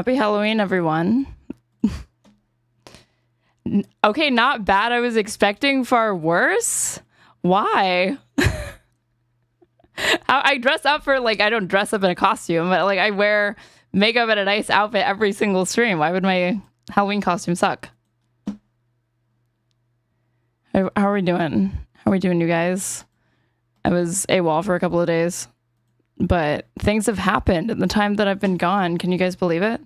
Happy Halloween, everyone. Okay, not bad. I was expecting far worse. Why? I dress up for, like, I don't dress up in a costume, but, like, I wear makeup and a nice outfit every single stream. Why would my Halloween costume suck? How are we doing? How are we doing, you guys? I was AWOL for a couple of days, but things have happened in the time that I've been gone. Can you guys believe it?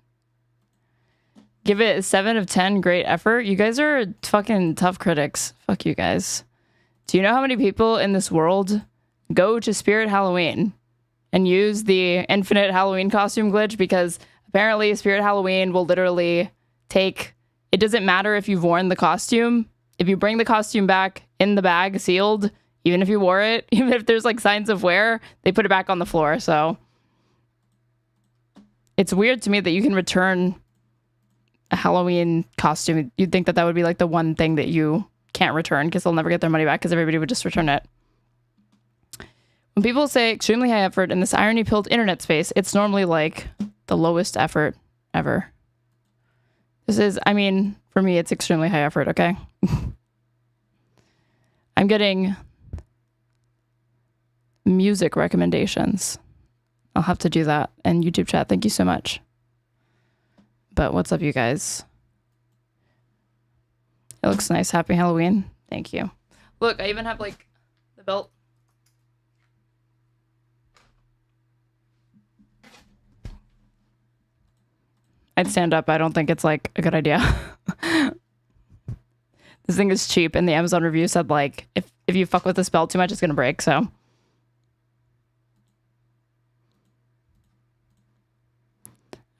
Give it a 7 of 10. Great effort. You guys are fucking tough critics. Fuck you guys. Do you know how many people in this world go to Spirit Halloween and use the infinite Halloween costume glitch? Because apparently Spirit Halloween will literally take... It doesn't matter if you've worn the costume. If you bring the costume back in the bag sealed, even if you wore it, even if there's like signs of wear, they put it back on the floor. So it's weird to me that you can return a Halloween costume. You'd think that that would be like the one thing that you can't return because they'll never get their money back because everybody would just return it. When people say extremely high effort in this irony-pilled internet space, it's normally like the lowest effort ever. This is, I mean, for me, it's extremely high effort, okay? I'm getting music recommendations. I'll have to do that. And YouTube chat, thank you so much. But what's up, you guys? It looks nice. Happy Halloween. Thank you. Look, I even have, like, the belt. I'd stand up. I don't think it's, like, a good idea. This thing is cheap, and the Amazon review said, like, if you fuck with this belt too much, it's gonna break, so...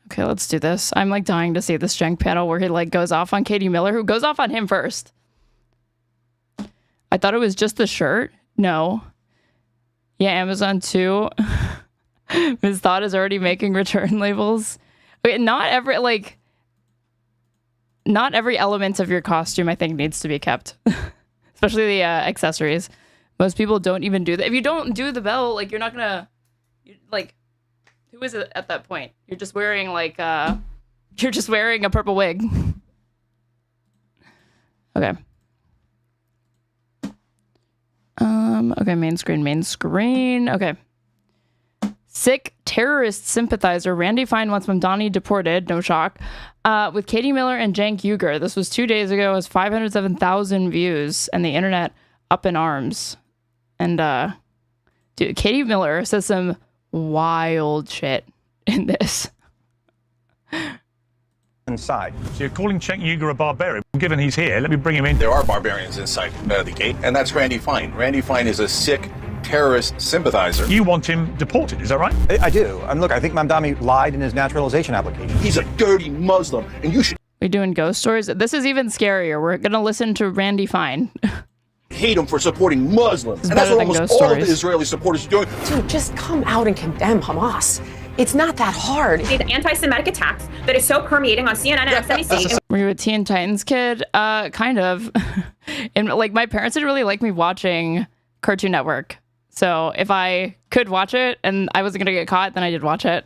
Okay, let's do this. I'm like dying to see this Cenk panel where he like goes off on Katie Miller, who goes off on him first. I thought it was just the shirt. No. Yeah, Amazon too. Ms. Thought is already making return labels. Okay, not every element of your costume, I think, needs to be kept. Especially the accessories. Most people don't even do that. If you don't do the belt, like, you're not gonna... like... Who is it at that point? You're just wearing like you're just wearing a purple wig. Okay. Okay, main screen. Okay. Sick terrorist sympathizer Randy Fine wants Mamdani deported, no shock. With Katie Miller and Cenk Uygur. This was 2 days ago. It was 507,000 views and the internet up in arms. And dude, Katie Miller says some wild shit in this. Inside. So you're calling Cenk Uygur a barbarian? Given he's here, let me bring him in. There are barbarians inside the gate, and that's Randy Fine. Randy Fine is a sick terrorist sympathizer. You want him deported, is that right? I do. And look, I think Mamdani lied in his naturalization application. He's a dirty Muslim, and you should We're doing ghost stories. This is even scarier. We're gonna listen to Randy Fine. hate him for supporting Muslims. It's And that's better what than almost ghost all of the stories. Israeli supporters are doing. Dude, just come out and condemn Hamas. It's not that hard. These anti-Semitic attacks that is so permeating on CNN and MSNBC. Were you a Teen Titans kid? Kind of. And like my parents didn't really like me watching Cartoon Network. So if I could watch it and I wasn't gonna get caught, then I did watch it.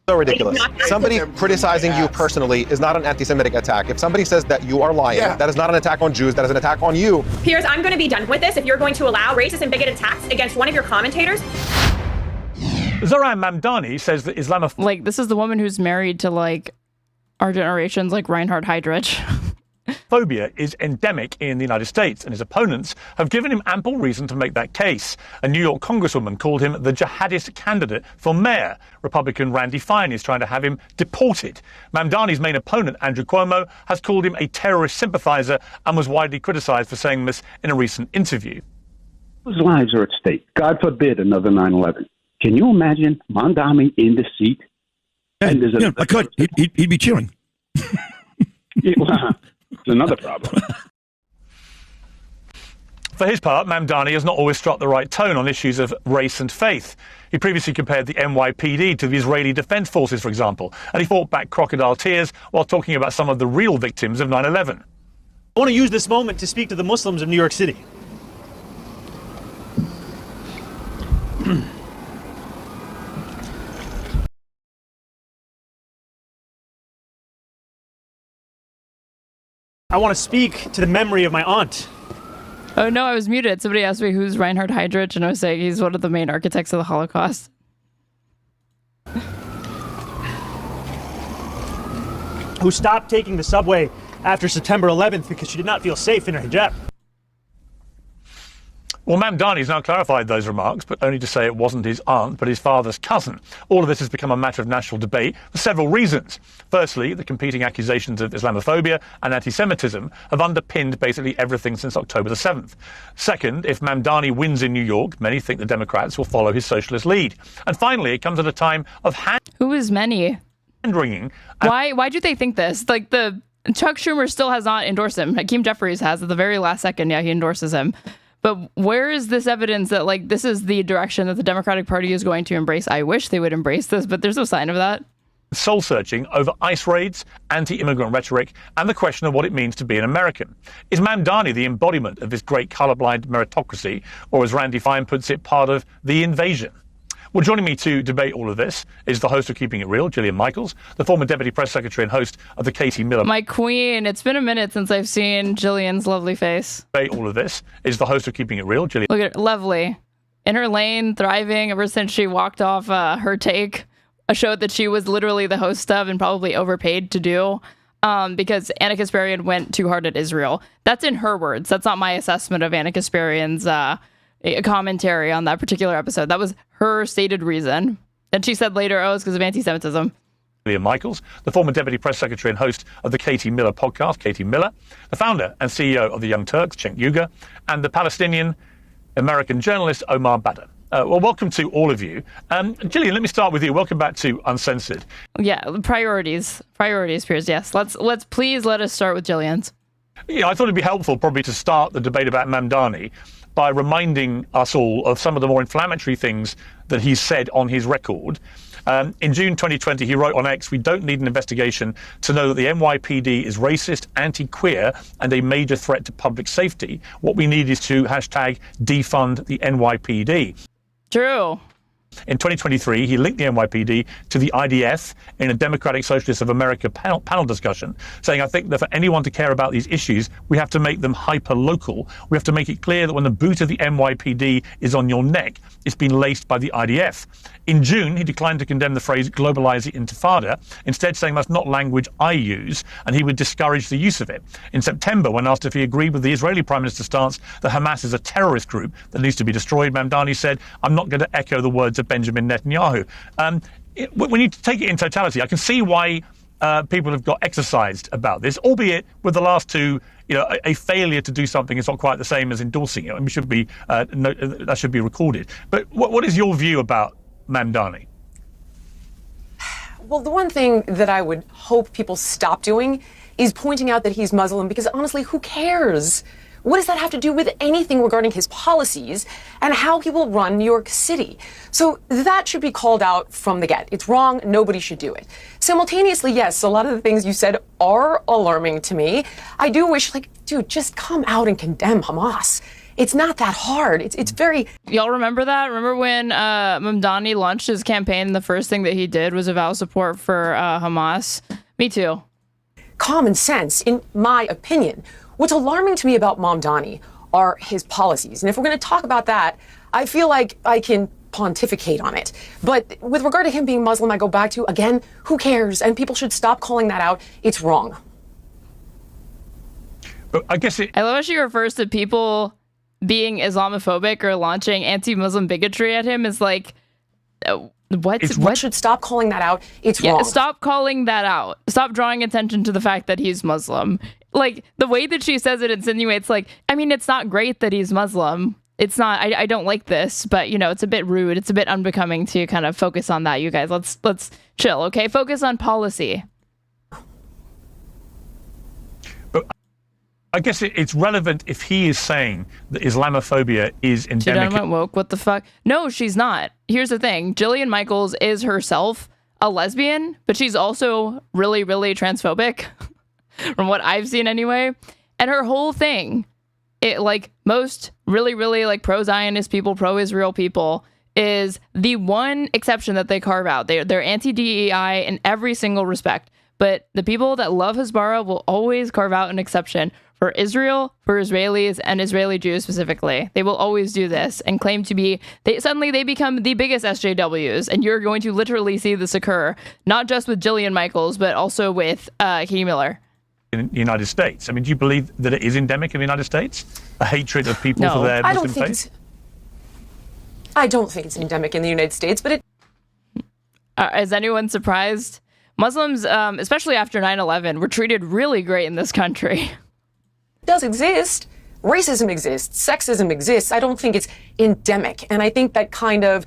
So ridiculous. Somebody criticizing you personally is not an anti-Semitic attack. If somebody says that you are lying, that is not an attack on Jews, that is an attack on you. Piers, I'm going to be done with this if you're going to allow racist and bigoted attacks against one of your commentators. Zoran Mamdani says that Islamophobia... Like, this is the woman who's married to, like, our generation's, like, Reinhard Heydrich. Phobia is endemic in the United States, and his opponents have given him ample reason to make that case. A New York congresswoman called him the jihadist candidate for mayor. Republican Randy Fine is trying to have him deported. Mamdani's main opponent, Andrew Cuomo, has called him a terrorist sympathizer and was widely criticized for saying this in a recent interview. Whose lives are at stake? God forbid another 9/11. Can you imagine Mamdani in the seat? Yeah, I could. He'd be cheering. It's another problem. For his part, Mamdani has not always struck the right tone on issues of race and faith. He previously compared the NYPD to the Israeli Defense Forces, for example, and he fought back crocodile tears while talking about some of the real victims of 9/11. I want to use this moment to speak to the Muslims of New York City. I want to speak to the memory of my aunt. Oh no, I was muted. Somebody asked me who's Reinhard Heydrich, and I was saying he's one of the main architects of the Holocaust. Who stopped taking the subway after September 11th because she did not feel safe in her hijab. Well, Mamdani's now clarified those remarks, but only to say it wasn't his aunt, but his father's cousin. All of this has become a matter of national debate for several reasons. Firstly, the competing accusations of Islamophobia and anti-Semitism have underpinned basically everything since October the 7th. Second, if Mamdani wins in New York, many think the Democrats will follow his socialist lead. And finally, it comes at a time of Who is many? hand-wringing. Why do they think this? Like, the Chuck Schumer still has not endorsed him. Hakeem Jeffries has at the very last second. Yeah, he endorses him. But where is this evidence that, like, this is the direction that the Democratic Party is going to embrace? I wish they would embrace this, but there's no sign of that. Soul-searching over ICE raids, anti-immigrant rhetoric, and the question of what it means to be an American. Is Mamdani the embodiment of this great colourblind meritocracy, or as Randy Fine puts it, part of the invasion? Well, joining me to debate all of this is the host of Keeping It Real, Gillian Michaels, the former Deputy Press Secretary and host of the Katie Miller... My queen. It's been a minute since I've seen Gillian's lovely face. Debate all of this is the host of Keeping It Real, Gillian... Look at her, lovely. In her lane, thriving ever since she walked off Her Take, a show that she was literally the host of and probably overpaid to do because Anna Kasparian went too hard at Israel. That's in her words. That's not my assessment of Anna Kasparian's commentary on that particular episode. That was her stated reason. And she said later, it's because of anti-Semitism. Gillian Michaels, the former Deputy Press Secretary and host of the Katie Miller podcast, Katie Miller, the founder and CEO of the Young Turks, Cenk Uygur, and the Palestinian-American journalist Omar Badr. Well, welcome to all of you. Gillian, let me start with you. Welcome back to Uncensored. Yeah, priorities, Piers. Yes, let's please let us start with Gillian's. Yeah, I thought it'd be helpful probably to start the debate about Mamdani by reminding us all of some of the more inflammatory things that he's said on his record. In June 2020, he wrote on X, "We don't need an investigation to know that the NYPD is racist, anti-queer, and a major threat to public safety. What we need is to hashtag defund the NYPD." True. In 2023, he linked the NYPD to the IDF in a Democratic Socialists of America panel discussion, saying, "I think that for anyone to care about these issues, we have to make them hyper-local. We have to make it clear that when the boot of the NYPD is on your neck, it's been laced by the IDF." In June, he declined to condemn the phrase globalize the intifada, instead saying that's not language I use, and he would discourage the use of it. In September, when asked if he agreed with the Israeli Prime Minister's stance that Hamas is a terrorist group that needs to be destroyed, Mamdani said, "I'm not going to echo the words of Benjamin Netanyahu." When you take it in totality, I can see why people have got exercised about this, albeit with the last two, a failure to do something is not quite the same as endorsing it. I mean, that should be recorded. But what is your view about Mamdani? Well, the one thing that I would hope people stop doing is pointing out that he's Muslim, because honestly, who cares? What does that have to do with anything regarding his policies and how he will run New York City? So that should be called out from the get. It's wrong. Nobody should do it. Simultaneously, yes, a lot of the things you said are alarming to me. I do wish, dude, just come out and condemn Hamas. It's not that hard. It's very... Y'all remember that? Remember when Mamdani launched his campaign and the first thing that he did was avow support for Hamas? Me too. Common sense, in my opinion. What's alarming to me about Mamdani are his policies. And if we're going to talk about that, I feel like I can pontificate on it. But with regard to him being Muslim, I go back to, again, who cares? And people should stop calling that out. It's wrong. But I guess I love how she refers to people being Islamophobic or launching anti-Muslim bigotry at him is like, what should stop calling that out? It's wrong. Stop calling that out. Stop drawing attention to the fact that he's Muslim. Like, the way that she says it insinuates, it's not great that he's Muslim. It's not, I don't like this, but, it's a bit rude. It's a bit unbecoming to kind of focus on that, you guys. Let's chill, okay? Focus on policy. I guess it's relevant if he is saying that Islamophobia is endemic. She done went woke. What the fuck? No, she's not. Here's the thing. Gillian Michaels is herself a lesbian, but she's also really, really transphobic, from what I've seen anyway. And her whole thing, most really, really pro-Zionist people, pro-Israel people, is the one exception that they carve out. They're anti-DEI in every single respect. but the people that love Hasbara will always carve out an exception for Israel, for Israelis, and Israeli Jews specifically. They will always do this and claim to be, suddenly they become the biggest SJWs, and you're going to literally see this occur, not just with Jillian Michaels, but also with Katie Miller. In the United States. I mean, do you believe that it is endemic in the United States? A hatred of people for their Muslim faith? I don't think it's endemic in the United States, but it... Is anyone surprised? Muslims, especially after 9/11, were treated really great in this country. Does exist. Racism exists. Sexism exists. I don't think it's endemic. And I think that kind of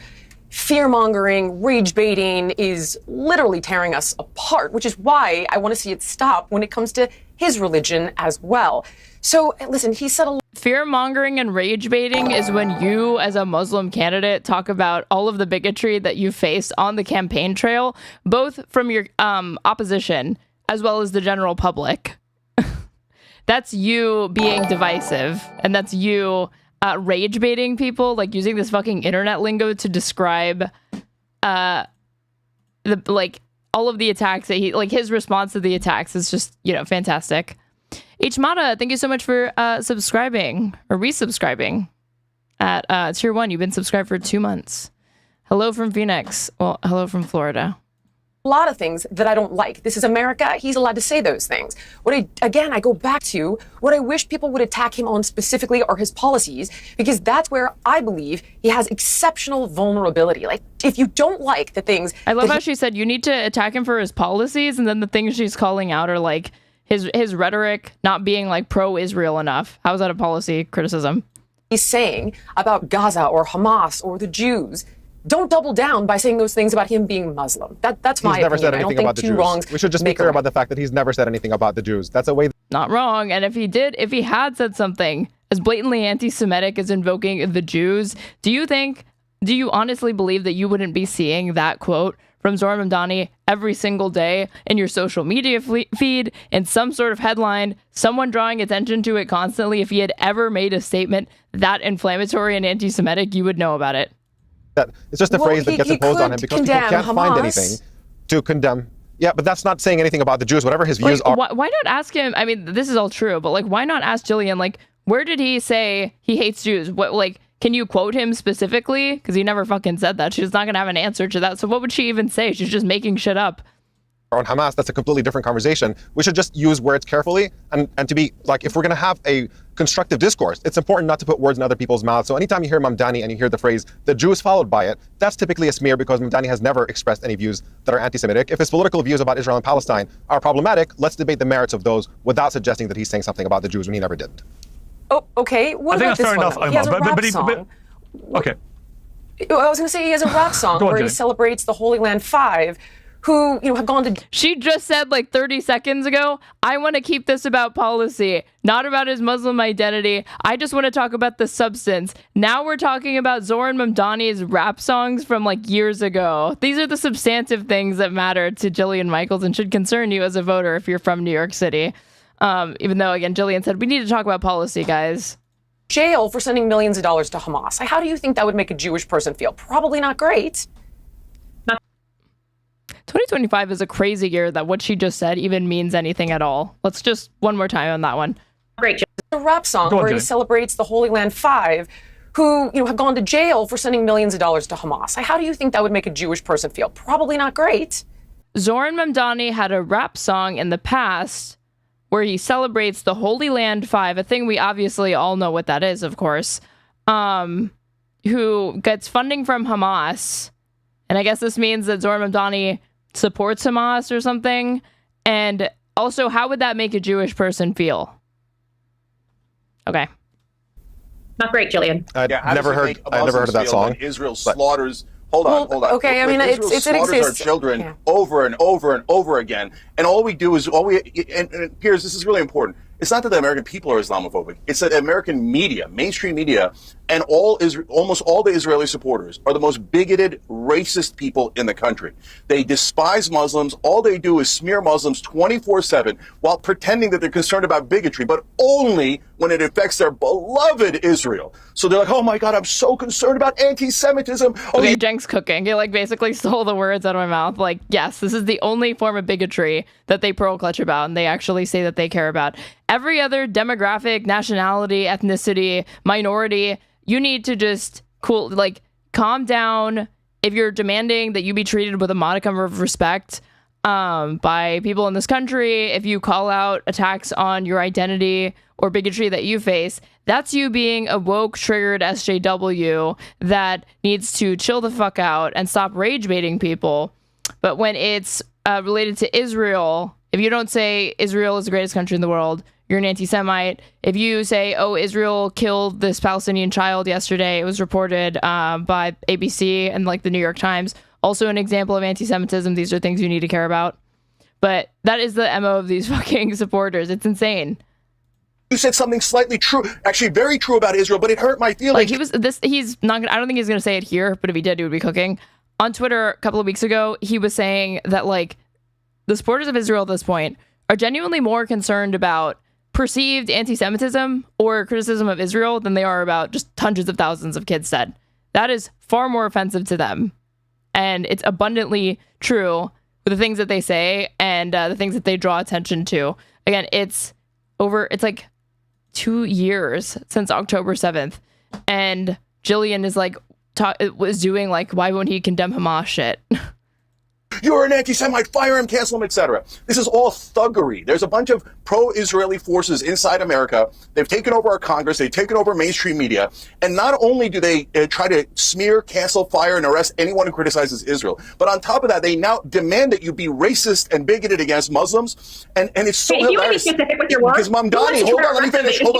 fear-mongering, rage baiting is literally tearing us apart, which is why I want to see it stop when it comes to his religion as well. So, listen, he said a lot. Fear-mongering and rage baiting is when you, as a Muslim candidate, talk about all of the bigotry that you faced on the campaign trail, both from your opposition as well as the general public. That's you being divisive, and that's you rage baiting people, like using this fucking internet lingo to describe all of the attacks that he, like his response to the attacks is just, fantastic. Hmada, thank you so much for subscribing or resubscribing at tier 1. You've been subscribed for 2 months. Hello from Phoenix. Well, hello from Florida. A lot of things that I don't like. This is America. He's allowed to say those things. I go back to what I wish people would attack him on specifically are his policies, because that's where I believe he has exceptional vulnerability. Like, if you don't like the things... I love how she said you need to attack him for his policies, and then the things she's calling out are like his rhetoric not being like pro-Israel enough. How is that a policy criticism? He's saying about Gaza or Hamas or the Jews. Don't double down by saying those things about him being Muslim. That's my opinion. He's never said anything about the Jews. We should just be clear about the fact that he's never said anything about the Jews. That's a way. Not wrong. And if he had said something as blatantly anti-Semitic as invoking the Jews, do you honestly believe that you wouldn't be seeing that quote from Zohran Mamdani every single day in your social media feed, in some sort of headline, someone drawing attention to it constantly? If he had ever made a statement that inflammatory and anti-Semitic, you would know about it. It's just a phrase that gets imposed on him because people can't find anything to condemn. Yeah, but that's not saying anything about the Jews, whatever his views are. Why not ask him? I mean, this is all true, but why not ask Jillian, where did he say he hates Jews? Can you quote him specifically? Because he never fucking said that. She's not going to have an answer to that. So what would she even say? She's just making shit up. On Hamas, that's a completely different conversation. We should just use words carefully and to be if we're going to have a constructive discourse, it's important not to put words in other people's mouths. So anytime you hear Mamdani and you hear the phrase, the Jews followed by it, that's typically a smear because Mamdani has never expressed any views that are anti-Semitic. If his political views about Israel and Palestine are problematic, let's debate the merits of those without suggesting that he's saying something about the Jews when he never did. Oh, okay. What about this one? He has a rap song. Okay. I was going to say he has a rap song where he celebrates the Holy Land Five, who have gone to... She just said 30 seconds ago, I want to keep this about policy, not about his Muslim identity. I just want to talk about the substance. Now we're talking about Zohran Mamdani's rap songs from years ago. These are the substantive things that matter to Jillian Michaels and should concern you as a voter if you're from New York City. Even though, again, Jillian said, we need to talk about policy, guys. Jail for sending millions of dollars to Hamas. How do you think that would make a Jewish person feel? Probably not great. 2025 is a crazy year that what she just said even means anything at all. Let's just one more time on that one. Great. A rap song where he celebrates the Holy Land Five, who have gone to jail for sending millions of dollars to Hamas. How do you think that would make a Jewish person feel? Probably not great. Zohran Mamdani had a rap song in the past where he celebrates the Holy Land Five, a thing we obviously all know what that is, of course, who gets funding from Hamas. And I guess this means that Zohran Mamdani supports Hamas or something. And also, how would that make a Jewish person feel? Okay. Not great, Jillian. I've never heard of that song. Israel slaughters. Hold on. Okay, I mean, it exists. Our children over and over and over again, and all we do is and Piers, this is really important. It's not that the American people are Islamophobic. It's that American media, mainstream media, and almost all the Israeli supporters are the most bigoted, racist people in the country. They despise Muslims. All they do is smear Muslims 24/7 while pretending that they're concerned about bigotry, but only when it affects their beloved Israel. So they're like, oh my God, I'm so concerned about anti-Semitism. Oh, Okay, Cenk's cooking. He like basically stole the words out of my mouth. Like, yes, this is the only form of bigotry that they pearl clutch about, and they actually say that they care about. Every other demographic, nationality, ethnicity, minority, you need to just calm down. If you're demanding that you be treated with a modicum of respect by people in this country, if you call out attacks on your identity or bigotry that you face, that's you being a woke, triggered SJW that needs to chill the fuck out and stop rage baiting people. But when it's related to Israel, if you don't say Israel is the greatest country in the world, you're an anti-Semite. If you say, oh, Israel killed this Palestinian child yesterday, it was reported by ABC and like the New York Times, also an example of anti-Semitism. These are things you need to care about. But that is the MO of these fucking supporters. It's insane. You said something slightly true, actually very true about Israel, but it hurt my feelings. Like he's not gonna, I don't think he's going to say it here, but if he did, he would be cooking. On Twitter a couple of weeks ago, he was saying that like the supporters of Israel at this point are genuinely more concerned about perceived anti-Semitism or criticism of Israel than they are about just hundreds of thousands of kids dead. That is far more offensive to them. And it's abundantly true with the things that they say and the things that they draw attention to. Again, it's like 2 years since October 7th. And Jillian is like, was doing like, why won't he condemn Hamas shit? You're an anti-Semite, fire him, cancel him, etc. This is all thuggery. There's a bunch of pro-Israeli forces inside America. They've taken over our Congress. They've taken over mainstream media. And not only do they try to smear, cancel, fire, and arrest anyone who criticizes Israel, but on top of that, they now demand that you be racist and bigoted against Muslims. And it's so hilarious. Because Mamdani, hold on, let me finish. So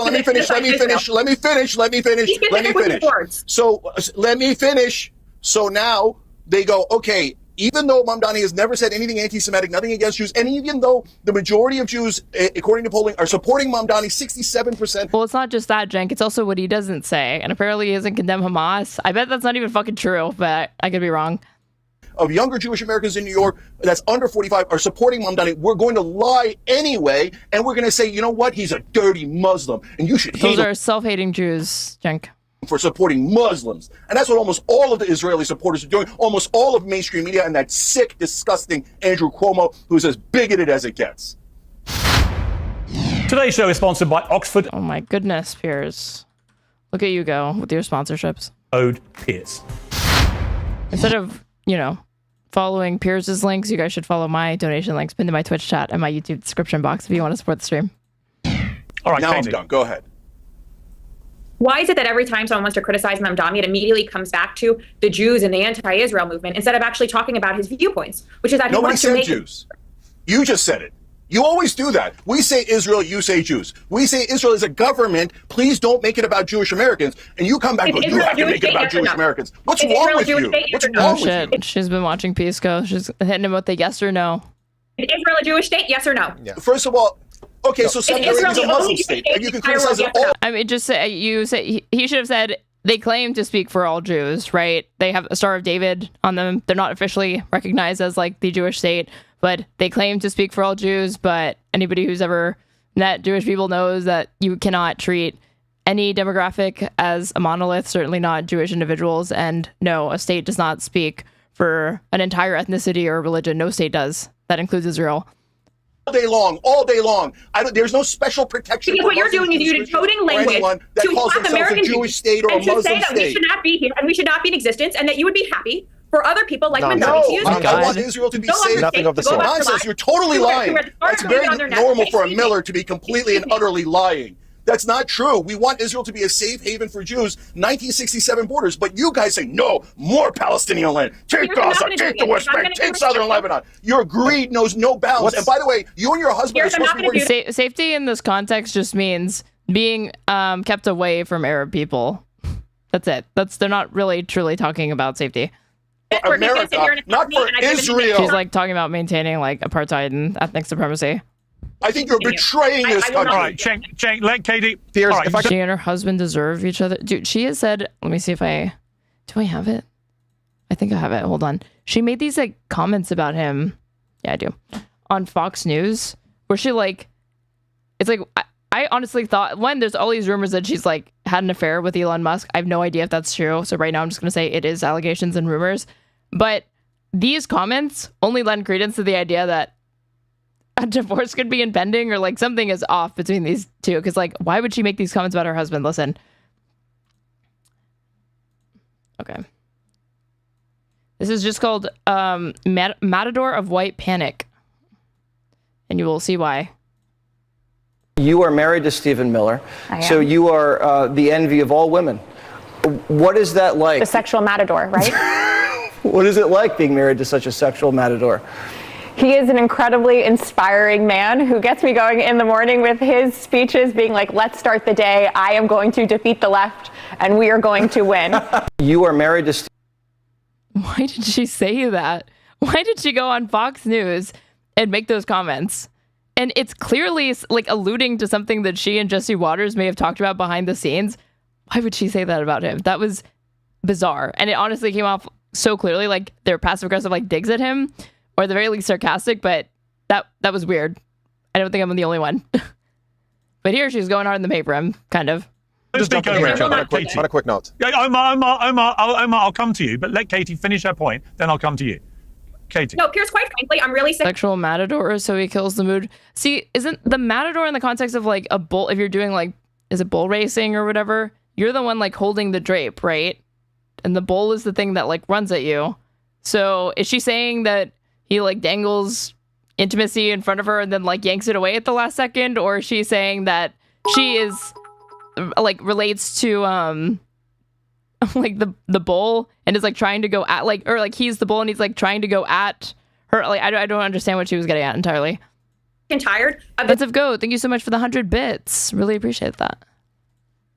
let me finish. So now they go, okay, even though Mamdani has never said anything anti-Semitic, nothing against Jews, and even though the majority of Jews, according to polling, are supporting Mamdani, 67%. Well, it's not just that, Cenk. It's also what he doesn't say. And apparently he doesn't condemn Hamas. I bet that's not even fucking true, but I could be wrong. Of younger Jewish Americans in New York that's under 45 are supporting Mamdani. We're going to lie anyway, and we're going to say, you know what? He's a dirty Muslim, and you should hate him. Those are self-hating Jews, Cenk. For supporting Muslims. And that's what almost all of the Israeli supporters are doing. Almost all of mainstream media and that sick, disgusting Andrew Cuomo, who's as bigoted as it gets. Today's show is sponsored by Oxford. Oh my goodness, Piers. Look at you go with your sponsorships. Ode Piers. Instead of, following Piers's links, you guys should follow my donation links pinned to my Twitch chat and my YouTube description box if you want to support the stream. All right, now I'm done. Go ahead. Why is it that every time someone wants to criticize Mamdani, it immediately comes back to the Jews and the anti-Israel movement instead of actually talking about his viewpoints, which is that nobody said Jews. You just said it. You always do that. We say Israel, you say Jews. We say Israel is a government. Please don't make it about Jewish Americans. And you come back and go, you have to make it about Jewish Americans. What's wrong with you? What's wrong with you? She's been watching Pisco. She's hitting him with the yes or no. Is Israel a Jewish state? Yes or no? Yeah. First of all, okay, so Saudi Arabia is a Muslim state, and you can criticize it all. I mean, just say he should have said they claim to speak for all Jews, right? They have a Star of David on them. They're not officially recognized as like the Jewish state, but they claim to speak for all Jews. But anybody who's ever met Jewish people knows that you cannot treat any demographic as a monolith, certainly not Jewish individuals. And no, a state does not speak for an entire ethnicity or religion. No state does. That includes Israel. All day long. There's no special protection. Because what you're doing is you're decoding language to attack American Jewish state or and a to Muslim say that state. we should not be here and we should not be in existence, and that you would be happy for other people like Mamdani to use. I want Israel to be safe. Nothing of the sort. Nonsense. You're totally lying. That's very normal for a Miller to be completely and utterly lying. That's not true. We want Israel to be a safe haven for Jews, 1967 borders, but you guys say, no, more Palestinian land. Take Gaza, take the West Bank, take southern Lebanon. Your greed knows no bounds. And by the way, you and your husband are supposed to be safety in this context just means being kept away from Arab people. That's it. They're not really truly talking about safety. For America, not for Israel. She's like talking about maintaining like apartheid and ethnic supremacy. I think you're betraying this I will country. All right, Cenk, let Katie. Piers, all right, if I She and her husband deserve each other. Dude, she has said, let me see if I have it? I think I have it. Hold on. She made these like comments about him. Yeah, I do. On Fox News, where she like, it's like, I honestly thought, there's all these rumors that she's like had an affair with Elon Musk. I have no idea if that's true. So right now I'm just going to say it is allegations and rumors. But these comments only lend credence to the idea that a divorce could be impending, or like something is off between these two. Because like, why would she make these comments about her husband? Listen. Okay. This is just called Matador of White Panic. And you will see why. You are married to Stephen Miller, so you are the envy of all women. What is that like? The sexual matador, right? What is it like being married to such a sexual matador? He is an incredibly inspiring man who gets me going in the morning with his speeches being like, let's start the day. I am going to defeat the left and we are going to win. You are married to Why did she say that? Why did she go on Fox News and make those comments? And it's clearly like alluding to something that she and Jesse Waters may have talked about behind the scenes. Why would she say that about him? That was bizarre. And it honestly came off so clearly like they're passive aggressive like digs at him, or at the very least sarcastic, but that was weird. I don't think I'm the only one. But here she's going hard in the paper, kind of. Just jump in here on a quick note. Yeah, Omar, I'll come to you, but let Katie finish her point, then I'll come to you. Katie. No, Piers, quite frankly, I'm really sick. Sexual matador, so he kills the mood. See, isn't the matador in the context of like a bull, if you're doing like, is it bull racing or whatever? You're the one like holding the drape, right? And the bull is the thing that like runs at you. So is she saying that he like dangles intimacy in front of her and then like yanks it away at the last second? Or is she saying that she is like relates to like the bull and is like trying to go at like, or like he's the bull and he's like trying to go at her? Like I don't understand what she was getting at entirely. And tired of Bits of Go, thank you so much for the 100 bits. Really appreciate that.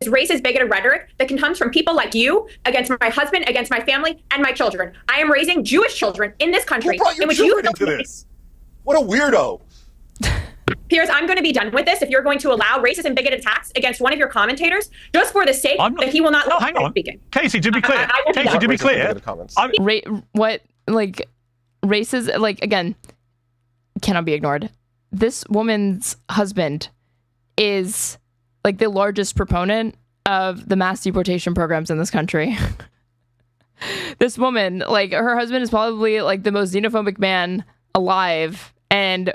this racist, bigoted rhetoric that comes from people like you against my husband, against my family, and my children. I am raising Jewish children in this country. Who brought your children into this? What a weirdo. Piers, I'm going to be done with this if you're going to allow racist and bigoted attacks against one of your commentators just for the sake that he will not hang on. speaking. Casey, to be clear, what like races, like again, cannot be ignored. This woman's husband is like the largest proponent of the mass deportation programs in this country. This woman, like her husband is probably like the most xenophobic man alive and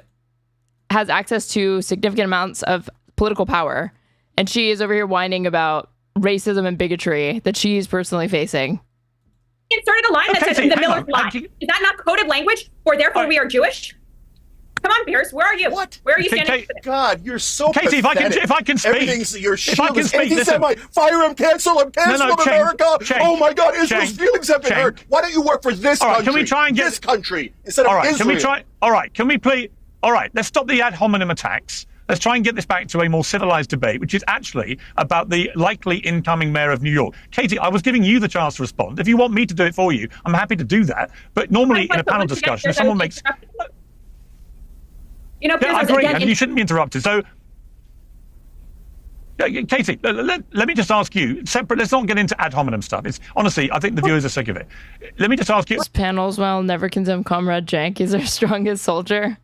has access to significant amounts of political power. And she is over here whining about racism and bigotry that she's personally facing. Inserted a line that says the Miller's lie. Is that not coded language? Or therefore we are Jewish? Come on, Piers, where are you? What? Where are you standing? God, you're so Casey, pathetic. if I can speak. Everything's your shit. If I can speak, Anti-Semite. Fire him, cancel him, cancel him, America. Oh my God, Israel's feelings have been hurt. Why don't you work for this country? Can we try and get this country instead of Israel? Can we try? All right, can we please? All right, let's stop the ad hominem attacks. Let's try and get this back to a more civilized debate, which is actually about the likely incoming mayor of New York. Katie, I was giving you the chance to respond. If you want me to do it for you, I'm happy to do that. But normally in a panel discussion, if someone makes... You know, I agree, and you shouldn't be interrupted. So, Katie, let me just ask you, separate, let's not get into ad hominem stuff. It's honestly, I think the viewers are sick of it. Let me just ask you... This panel's well, never condemn Comrade Cenk. He's our strongest soldier.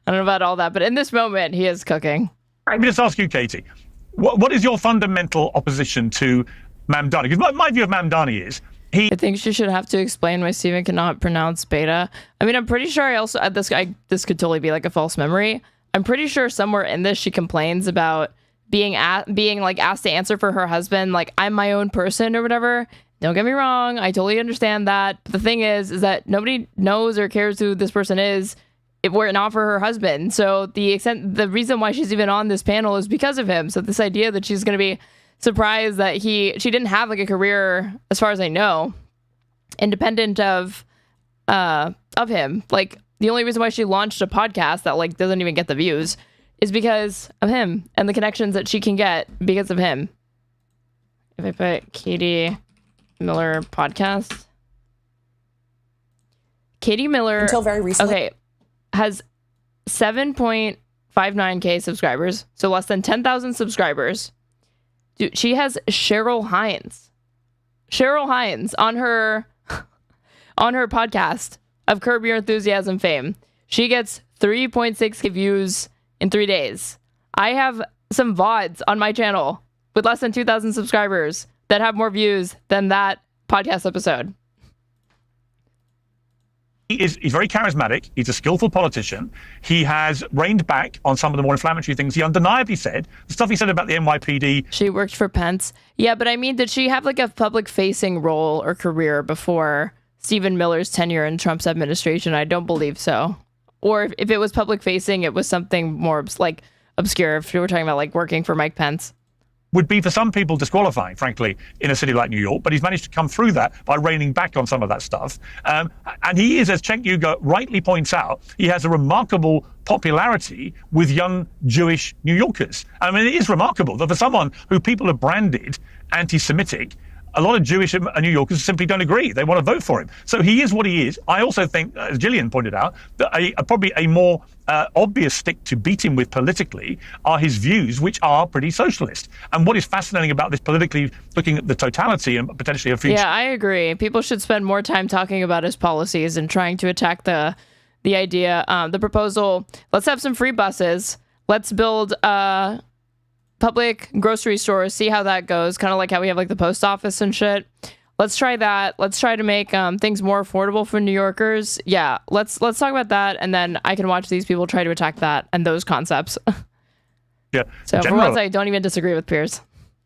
I don't know about all that, but in this moment, he is cooking. Let me just ask you, Katie, what is your fundamental opposition to Mamdani? Because my view of Mamdani is I think she should have to explain why Stephen cannot pronounce beta. I mean, I'm pretty sure this could totally be like a false memory. I'm pretty sure somewhere in this she complains about being like asked to answer for her husband, like I'm my own person or whatever. Don't get me wrong, I totally understand that. But the thing is that nobody knows or cares who this person is if were it not for her husband. So the reason why she's even on this panel is because of him. So this idea that she's going to be surprised that she didn't have like a career, as far as I know, independent of him. Like the only reason why she launched a podcast that like doesn't even get the views is because of him and the connections that she can get because of him. If I put Katie Miller podcast, Katie Miller until very recently, okay, has 7.59K subscribers, so less than 10,000 subscribers. Dude, she has Cheryl Hines on her podcast of Curb Your Enthusiasm fame. She gets 3.6K views in 3 days. I have some VODs on my channel with less than 2,000 subscribers that have more views than that podcast episode. He's very charismatic. He's a skillful politician. He has reined back on some of the more inflammatory things he undeniably said. The stuff he said about the NYPD. She worked for Pence. Yeah, but I mean, did she have like a public-facing role or career before Stephen Miller's tenure in Trump's administration? I don't believe so. Or if it was public-facing, it was something more like obscure. If we were talking about like working for Mike Pence. Would be for some people disqualifying, frankly, in a city like New York, but he's managed to come through that by reining back on some of that stuff. And he is, as Cenk Uygur rightly points out, he has a remarkable popularity with young Jewish New Yorkers. I mean, it is remarkable that for someone who people have branded anti-Semitic, a lot of Jewish New Yorkers simply don't agree. They want to vote for him. So he is what he is. I also think, as Gillian pointed out, that probably a more obvious stick to beat him with politically are his views, which are pretty socialist. And what is fascinating about this politically, looking at the totality and potentially a future... Yeah, I agree. People should spend more time talking about his policies and trying to attack the idea, the proposal. Let's have some free buses. Let's build... public grocery stores, see how that goes, kind of like how we have like the post office and shit. Let's try that. Let's try to make things more affordable for New Yorkers. Yeah, let's talk about that, and then I can watch these people try to attack that and those concepts. Yeah. So for once, I don't even disagree with Piers.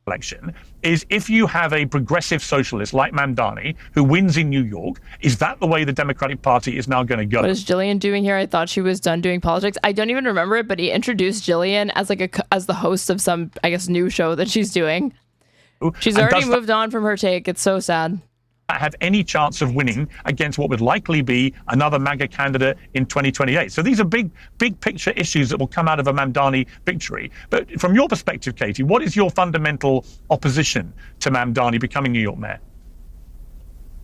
Election is if you have a progressive socialist like Mamdani who wins in New York, is that the way the Democratic Party is now going to go? What is Jillian doing here? I thought she was done doing politics. I don't even remember it, but he introduced Jillian as as the host of some, I guess, new show that she's doing. She's already moved on from her take. It's so sad. Have any chance of winning against what would likely be another MAGA candidate in 2028. So these are big picture issues that will come out of a Mamdani victory. But from your perspective, Katie, what is your fundamental opposition to Mamdani becoming New York mayor?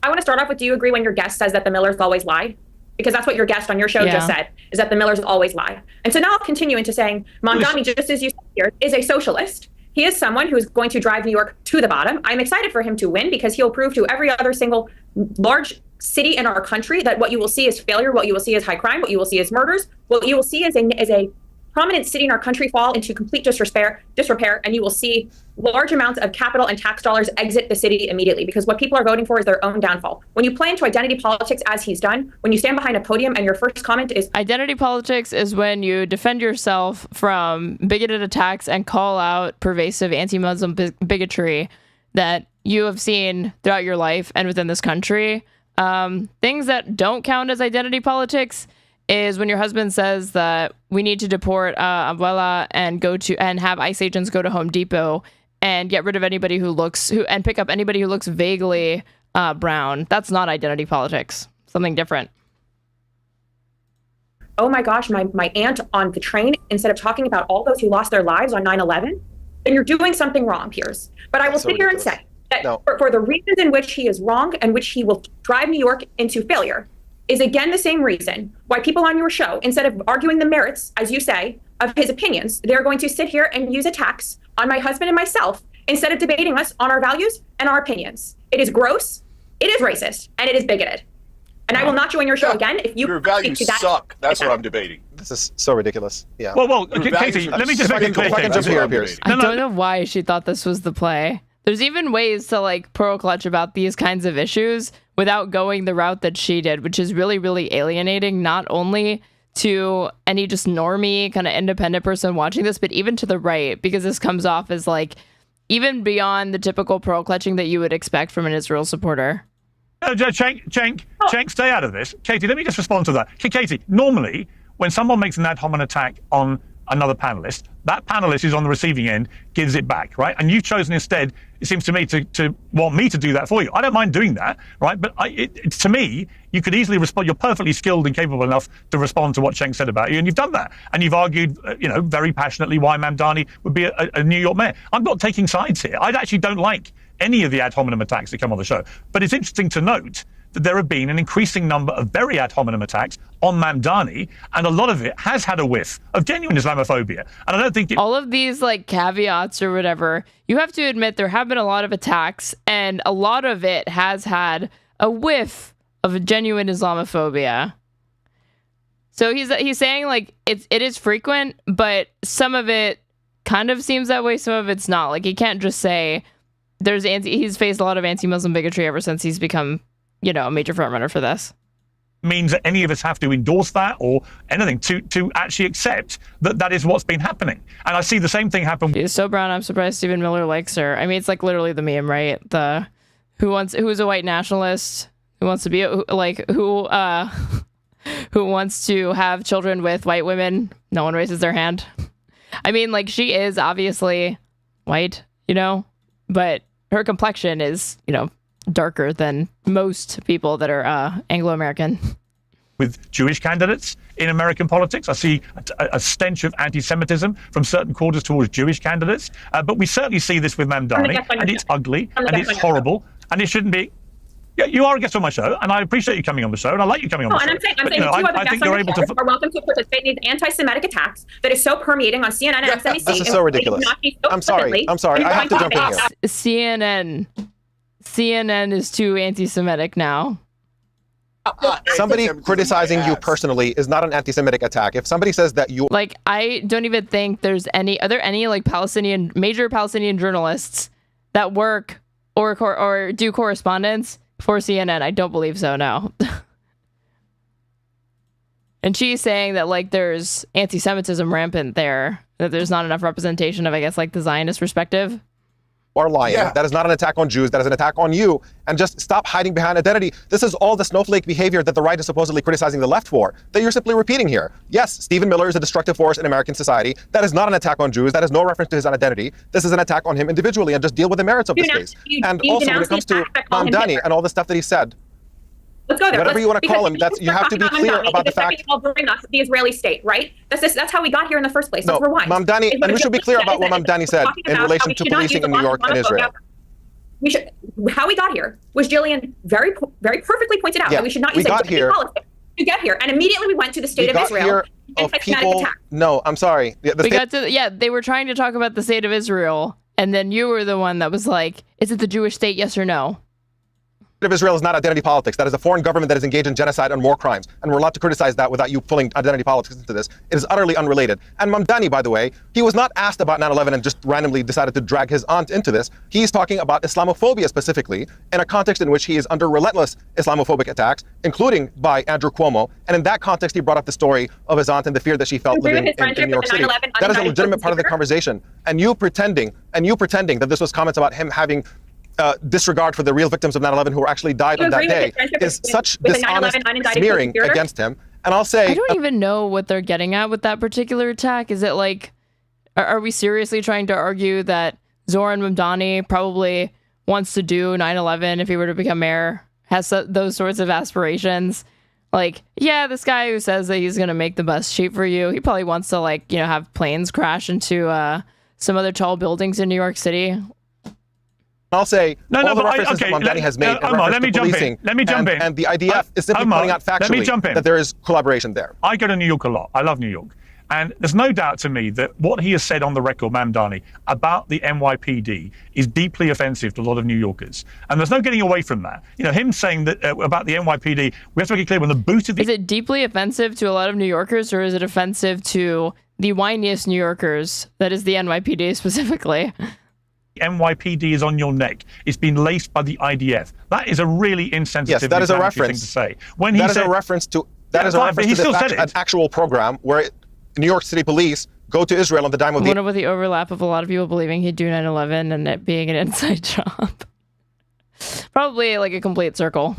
I want to start off with, do you agree when your guest says that the Millers always lie? Because that's what your guest on your show just said, is that the Millers always lie. And so now I'll continue into saying Mamdani, just as you said here, is a socialist. He is someone who is going to drive New York to the bottom. I'm excited for him to win because he'll prove to every other single large city in our country that what you will see is failure, what you will see is high crime, what you will see is murders, what you will see is a prominent city in our country fall into complete disrepair, and you will see large amounts of capital and tax dollars exit the city immediately, because what people are voting for is their own downfall. When you play into identity politics as he's done, when you stand behind a podium and your first comment is... Identity politics is when you defend yourself from bigoted attacks and call out pervasive anti-Muslim bigotry that you have seen throughout your life and within this country. Things that don't count as identity politics is when your husband says that we need to deport Abughazaleh and have ICE agents go to Home Depot and get rid of anybody and pick up anybody who looks vaguely brown. That's not identity politics. Something different. Oh my gosh, my aunt on the train, instead of talking about all those who lost their lives on 9/11, then you're doing something wrong, Piers. But I will sit here and say that for the reasons in which he is wrong and which he will drive New York into failure, is again the same reason why people on your show, instead of arguing the merits, as you say, of his opinions, they're going to sit here and use attacks on my husband and myself instead of debating us on our values and our opinions. It is gross, it is racist, and it is bigoted. And I will not join your show again if you... Your values suck. That's what I'm debating. This is so ridiculous. Yeah. Well, Katie, let me just make it clear. I don't know why she thought this was the play. There's even ways to like pearl clutch about these kinds of issues without going the route that she did, which is really, really alienating, not only to any just normie kind of independent person watching this, but even to the right, because this comes off as like even beyond the typical pearl clutching that you would expect from an Israel supporter. Cenk, stay out of this. Katie, let me just respond to that. Katie, normally when someone makes an ad hominem attack on another panelist, that panelist who's on the receiving end gives it back, right? And you've chosen instead, it seems to me, to want me to do that for you. I don't mind doing that, right? But to me, you could easily respond. You're perfectly skilled and capable enough to respond to what Cenk said about you, and you've done that. And you've argued, very passionately why Mamdani would be a New York mayor. I'm not taking sides here. I actually don't like any of the ad hominem attacks that come on the show. But it's interesting to note that there have been an increasing number of very ad hominem attacks on Mamdani, and a lot of it has had a whiff of genuine Islamophobia. And I don't think all of these like caveats or whatever, you have to admit there have been a lot of attacks, and a lot of it has had a whiff of a genuine Islamophobia. So he's saying like it is frequent, but some of it kind of seems that way, some of it's not. Like he can't just say he's faced a lot of anti-Muslim bigotry ever since he's become, you know, a major frontrunner for this. Means that any of us have to endorse that or anything to actually accept that that is what's been happening. And I see the same thing happen. She's so brown, I'm surprised Stephen Miller likes her. I mean, it's like literally the meme, right? The who's a white nationalist who wants to be who wants to have children with white women. No one raises their hand. I mean, like, she is obviously white, you know, but her complexion is, you know, darker than most people that are Anglo-American. With Jewish candidates in American politics, I see a stench of anti-Semitism from certain quarters towards Jewish candidates. But we certainly see this with Mamdani, and it's ugly, and it's horrible, and it shouldn't be. Yeah, you are a guest on my show, and I appreciate you coming on the show, and I like you coming on the show. And I'm saying two other guests on the show are welcome to participate in these anti-Semitic attacks that is so permeating on CNN and MSNBC. This is so ridiculous. I'm sorry. I have to jump in here. CNN is too anti-Semitic now. Somebody criticizing you personally is not an anti-Semitic attack. If somebody says that you... Like, I don't even think are there any like major Palestinian journalists that work or do correspondence for CNN? I don't believe so, no. And she's saying that like there's anti-Semitism rampant there, that there's not enough representation of, I guess, like the Zionist perspective. Are lying. Yeah. That is not an attack on Jews. That is an attack on you. And just stop hiding behind identity. This is all the snowflake behavior that the right is supposedly criticizing the left for, that you're simply repeating here. Yes, Stephen Miller is a destructive force in American society. That is not an attack on Jews. That is no reference to his identity. This is an attack on him individually, and just deal with the merits of this case. And also when it comes to Mamdani and all the stuff that he said, let's go there. Whatever you want to call him, you have to be clear about the fact. Bring us the Israeli state, right? That's how we got here in the first place. Let's rewind. Mamdani, and we should be clear about what Mamdani said in relation to policing in New York and Israel. How we got here was Jillian very perfectly pointed out that we should not use politics to get here. And immediately we went to the state of Israel. No, I'm sorry. They were trying to talk about the state of Israel, and then you were the one that was like, is it the Jewish state, yes or no? Of Israel is not identity politics. That is a foreign government that is engaged in genocide and war crimes. And we're allowed to criticize that without you pulling identity politics into this. It is utterly unrelated. And Mamdani, by the way, he was not asked about 9/11 and just randomly decided to drag his aunt into this. He's talking about Islamophobia specifically in a context in which he is under relentless Islamophobic attacks, including by Andrew Cuomo. And in that context, he brought up the story of his aunt and the fear that she felt living in New York City. That is a legitimate part of the conversation. And you pretending that this was comments about him having disregard for the real victims of 9/11 who actually died on that day is such dishonest smearing against him. And I'll say, I don't even know what they're getting at with that particular attack. Is it like, are we seriously trying to argue that Zoran Mamdani probably wants to do 9/11 if he were to become mayor, has those sorts of aspirations? Like, yeah, this guy who says that he's going to make the bus cheap for you, he probably wants to, like, you know, have planes crash into some other tall buildings in New York City. I'll say all the references that Mamdani has made in reference to policing and the IDF is simply pointing out factually that there is collaboration there. I go to New York a lot. I love New York. And there's no doubt to me that what he has said on the record, Mamdani, about the NYPD is deeply offensive to a lot of New Yorkers. And there's no getting away from that. You know, him saying that about the NYPD, we have to make it clear when the boot of the... Is it deeply offensive to a lot of New Yorkers, or is it offensive to the whiniest New Yorkers, that is the NYPD specifically? NYPD is on your neck. It's been laced by the IDF. That is a really insensitive thing to say. That is a reference to an actual program where New York City police go to Israel on the dime of the... I wonder what the overlap of a lot of people believing he'd do 9/11 and it being an inside job. Probably like a complete circle.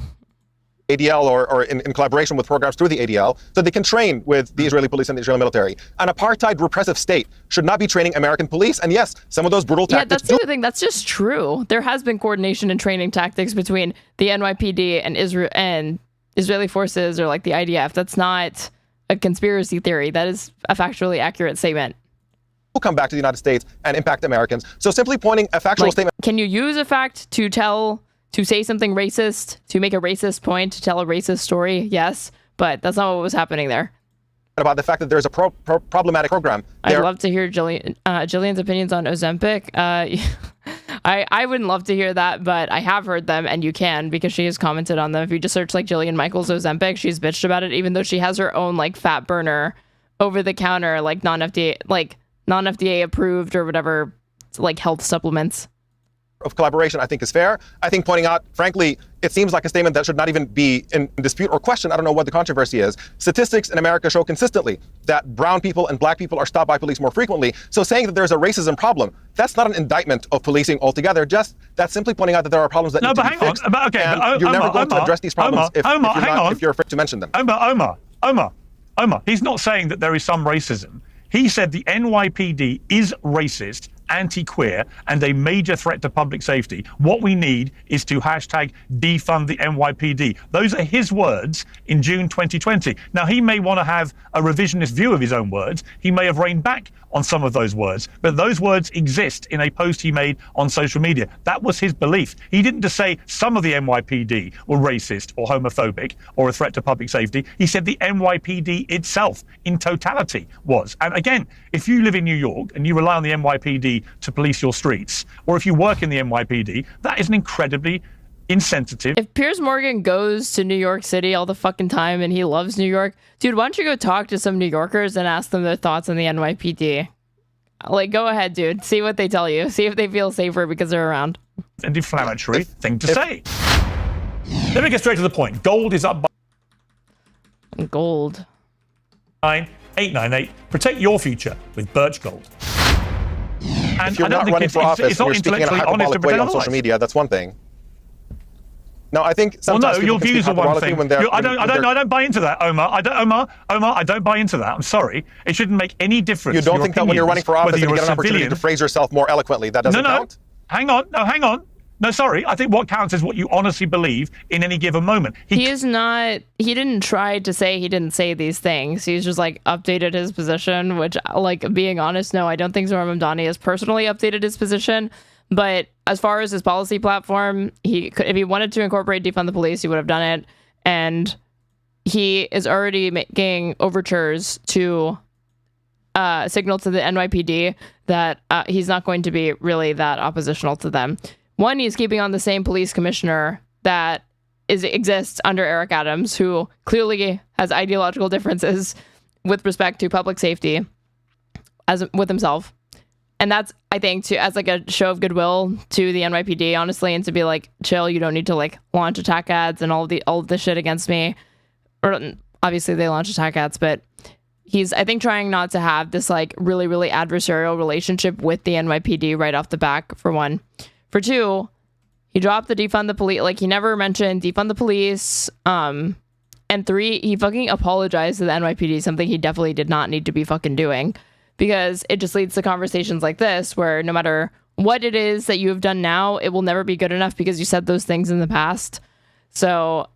ADL or in collaboration with programs through the ADL, so they can train with the Israeli police and the Israeli military. An apartheid repressive state should not be training American police. And yes, some of those brutal tactics... Yeah, that's the other thing. That's just true. There has been coordination and training tactics between the NYPD and Israeli forces, or like the IDF. That's not a conspiracy theory. That is a factually accurate statement. Will come back to the United States and impact Americans. So simply pointing a factual statement... Can you use a fact to tell to say something racist, to make a racist point, to tell a racist story, yes, but that's not what was happening there. About the fact that there's a problematic program. I'd love to hear Jillian's opinions on Ozempic. I wouldn't love to hear that, but I have heard them, and you can, because she has commented on them. If you just search like Jillian Michaels Ozempic, she's bitched about it, even though she has her own like fat burner over the counter, like non-FDA approved or whatever, like health supplements. Of collaboration, I think, is fair. I think pointing out, frankly, it seems like a statement that should not even be in dispute or question. I don't know what the controversy is. Statistics in America show consistently that brown people and black people are stopped by police more frequently. So saying that there's a racism problem, that's not an indictment of policing altogether. Just that's simply pointing out that there are problems that need to be fixed. But you're never going to address these problems if you're afraid to mention them. Omar, he's not saying that there is some racism. He said the NYPD is racist, anti-queer, and a major threat to public safety. What we need is to hashtag defund the NYPD. Those are his words in June 2020. Now, he may want to have a revisionist view of his own words. He may have reined back on some of those words, but those words exist in a post he made on social media. That was his belief. He didn't just say some of the NYPD were racist or homophobic or a threat to public safety. He said the NYPD itself in totality was. And again, if you live in New York and you rely on the NYPD to police your streets, or if you work in the NYPD, that is an incredibly insensitive. If Piers Morgan goes to New York City all the fucking time and he loves New York, dude, why don't you go talk to some New Yorkers and ask them their thoughts on the NYPD? Like, go ahead, dude. See what they tell you. See if they feel safer because they're around. An inflammatory thing to say. Let me get straight to the point. Gold is up by gold. 9898. Protect your future with Birch Gold. And if you're not running for office and you're speaking in a hyperbolic way on social media, that's one thing. No, I think sometimes your views are one thing. I don't buy into that, Omar. I don't buy into that. I'm sorry. It shouldn't make any difference. You don't think that when you're running for office and you get an opportunity to phrase yourself more eloquently, that doesn't count? Hang on. No, sorry. I think what counts is what you honestly believe in any given moment. He didn't try to say he didn't say these things. He's just like updated his position, which, like, being honest, no, I don't think Zohran Mamdani has personally updated his position. But as far as his policy platform, if he wanted to incorporate defund the police, he would have done it. And he is already making overtures to signal to the NYPD that he's not going to be really that oppositional to them. One, he's keeping on the same police commissioner that exists under Eric Adams, who clearly has ideological differences with respect to public safety with himself. And that's, I think, as like a show of goodwill to the NYPD, honestly, and to be like, chill, you don't need to like launch attack ads and all of the shit against me. Or obviously they launch attack ads, but he's, I think, trying not to have this like really, really adversarial relationship with the NYPD right off the back, for one. For two, he dropped the defund the police. Like, he never mentioned defund the police. And three, he fucking apologized to the NYPD, something he definitely did not need to be fucking doing, because it just leads to conversations like this, where no matter what it is that you have done now, it will never be good enough because you said those things in the past. So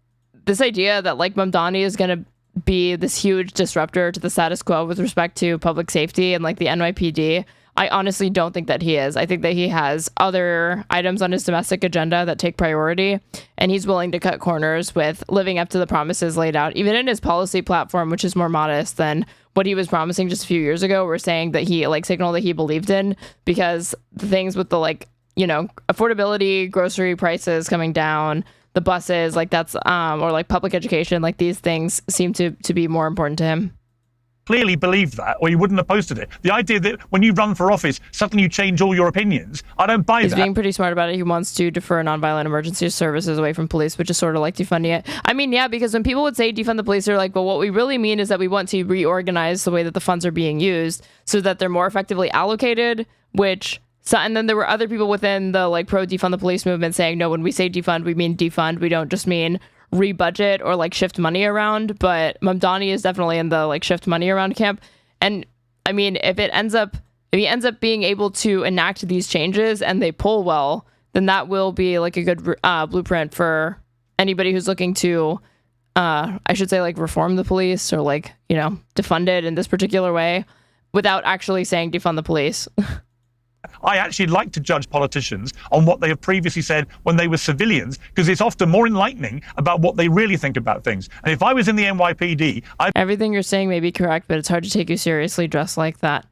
this idea that like Mamdani is going to be this huge disruptor to the status quo with respect to public safety and like the NYPD, I honestly don't think that he is. I think that he has other items on his domestic agenda that take priority, and he's willing to cut corners with living up to the promises laid out, even in his policy platform, which is more modest than what he was promising just a few years ago. We're saying that he like signaled that he believed in, because the things with the like, you know, affordability, grocery prices coming down, the buses, like that's or like public education, like these things seem to be more important to him. Clearly believed that, or you wouldn't have posted it. The idea that when you run for office, suddenly you change all your opinions, I don't buy that. He's being pretty smart about it. He wants to defer nonviolent emergency services away from police, which is sort of like defunding it. I mean, yeah, because when people would say defund the police, they're like, well, what we really mean is that we want to reorganize the way that the funds are being used so that they're more effectively allocated, and then there were other people within the like pro defund the police movement saying, no, when we say defund, we mean defund. We don't just mean rebudget or like shift money around. But Mamdani is definitely in the like shift money around camp. And I mean, if he ends up being able to enact these changes and they pull well, then that will be like a good blueprint for anybody who's looking to I should say like reform the police or like, you know, defund it in this particular way without actually saying defund the police. I actually like to judge politicians on what they have previously said when they were civilians, because it's often more enlightening about what they really think about things. And if I was in the NYPD, everything you're saying may be correct, but it's hard to take you seriously dressed like that.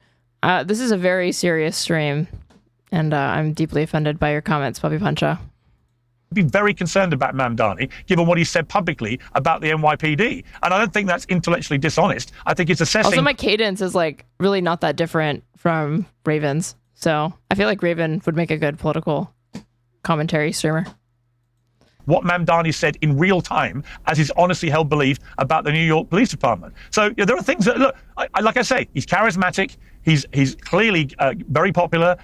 This is a very serious stream, and I'm deeply offended by your comments, Puppy Puncha. Be very concerned about Mamdani, given what he said publicly about the NYPD. And I don't think that's intellectually dishonest. I think it's assessing... Also, my cadence is like really not that different from Raven's. So I feel like Raven would make a good political commentary streamer. What Mamdani said in real time as his honestly held belief about the New York Police Department. So there are things that, look, like I say, he's charismatic. He's clearly very popular,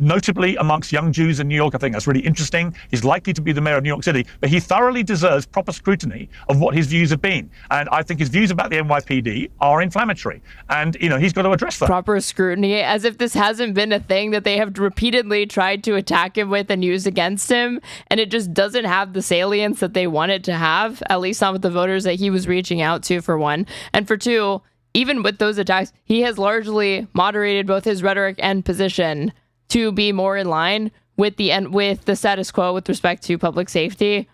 notably amongst young Jews in New York. I think that's really interesting. He's likely to be the mayor of New York City, but he thoroughly deserves proper scrutiny of what his views have been. And I think his views about the NYPD are inflammatory. And, he's got to address that. Proper scrutiny, as if this hasn't been a thing that they have repeatedly tried to attack him with and use against him. And it just doesn't have the salience that they want it to have, at least not with the voters that he was reaching out to, for one. And for two, even with those attacks, he has largely moderated both his rhetoric and position to be more in line with the status quo with respect to public safety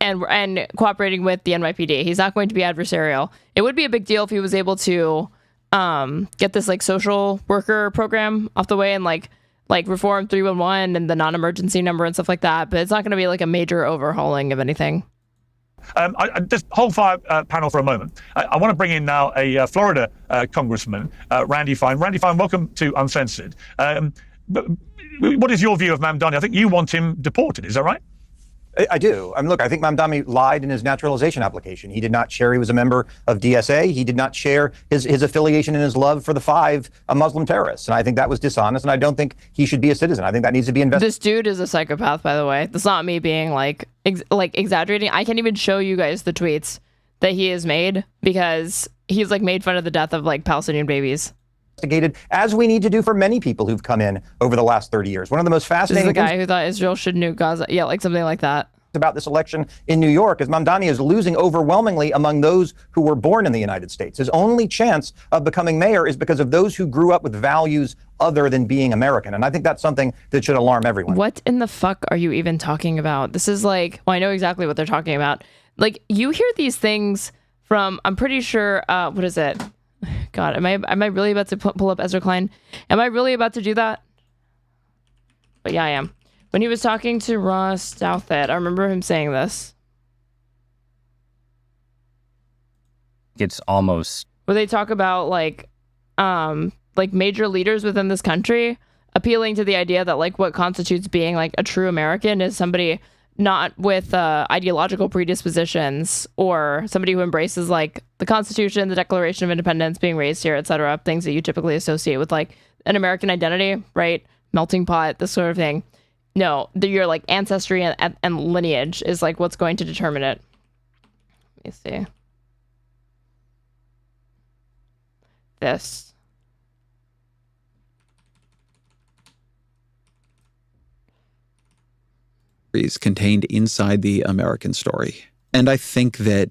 and cooperating with the NYPD. He's not going to be adversarial. It would be a big deal if he was able to get this like social worker program off the way and like reform 311 and the non-emergency number and stuff like that. But it's not going to be like a major overhauling of anything. I just hold fire panel for a moment. I want to bring in now a Florida congressman, Randy Fine. Randy Fine, welcome to Uncensored. What is your view of Mamdani? I think you want him deported, is that right? I do. Look, I think Mamdani lied in his naturalization application. He did not share he was a member of DSA. He did not share his affiliation and his love for the 5 Muslim terrorists. And I think that was dishonest. And I don't think he should be a citizen. I think that needs to be investigated. This dude is a psychopath, by the way. That's not me being like exaggerating. I can't even show you guys the tweets that he has made because he's like made fun of the death of like Palestinian babies. As we need to do for many people who've come in over the last 30 years. One of the most fascinating things... This is the guy who thought Israel should nuke Gaza. Yeah, like something like that. About this election in New York is Mamdani is losing overwhelmingly among those who were born in the United States. His only chance of becoming mayor is because of those who grew up with values other than being American. And I think that's something that should alarm everyone. What in the fuck are you even talking about? This is like, well, I know exactly what they're talking about. Like, you hear these things from, I'm pretty sure, what is it? God, am I really about to pull up Ezra Klein? Am I really about to do that? But yeah, I am. When he was talking to Ross Douthat, I remember him saying this. It's almost... Where they talk about, like major leaders within this country appealing to the idea that, like, what constitutes being, like, a true American is somebody not with ideological predispositions or somebody who embraces, like, the Constitution, the Declaration of Independence, being raised here, etc., things that you typically associate with, like, an American identity, right? Melting pot, this sort of thing. No, your like ancestry and lineage is like what's going to determine it. Let me see. This. Is contained inside the American story. And I think that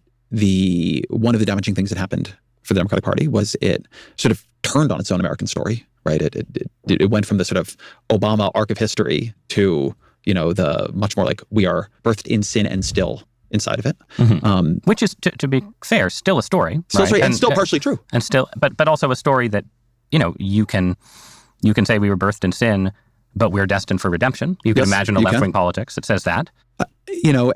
one of the damaging things that happened for the Democratic Party was it sort of turned on its own American story. Right, it went from the sort of Obama arc of history to the much more like we are birthed in sin and still inside of it, which is to be fair, still a story, and still partially true, and still, but also a story that you can say we were birthed in sin, but we're destined for redemption. You can imagine a left-wing politics that says that,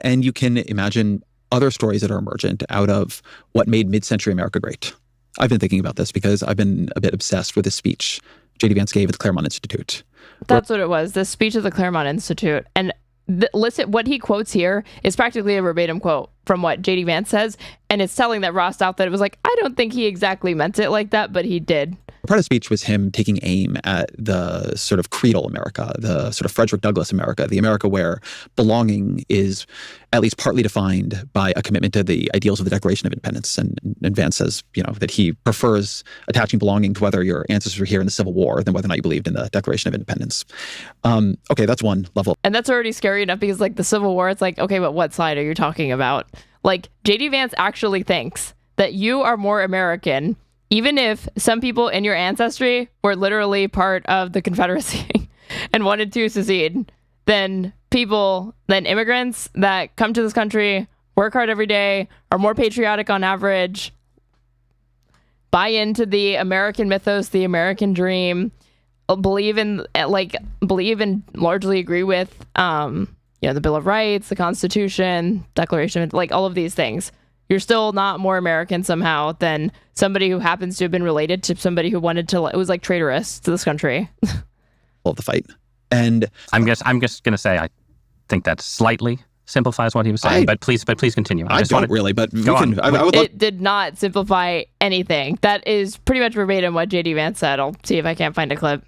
and you can imagine other stories that are emergent out of what made mid-century America great. I've been thinking about this because I've been a bit obsessed with this speech J.D. Vance gave at the Claremont Institute. That's what it was, the speech of the Claremont Institute. And listen, what he quotes here is practically a verbatim quote from what J.D. Vance says. And it's telling that Ross Douthat was like, I don't think he exactly meant it like that, but he did. Part of the speech was him taking aim at the sort of creedal America, the sort of Frederick Douglass America, the America where belonging is at least partly defined by a commitment to the ideals of the Declaration of Independence. And Vance says, that he prefers attaching belonging to whether your ancestors were here in the Civil War than whether or not you believed in the Declaration of Independence. Okay, that's one level. And that's already scary enough because like the Civil War, it's like, okay, but what side are you talking about? Like J.D. Vance actually thinks that you are more American even if some people in your ancestry were literally part of the Confederacy. and wanted to secede than immigrants that come to this country, work hard every day, are more patriotic on average, buy into the American mythos, the American dream, believe in largely agree with the Bill of Rights, the Constitution, Declaration, like all of these things. You're still not more American somehow than somebody who happens to have been related to somebody who wanted to, it was like traitorous to this country. Of the fight. And I'm just going to say, I think that slightly simplifies what he was saying, but please continue. I don't really, but we can. It did not simplify anything. That is pretty much verbatim what JD Vance said. I'll see if I can't find a clip.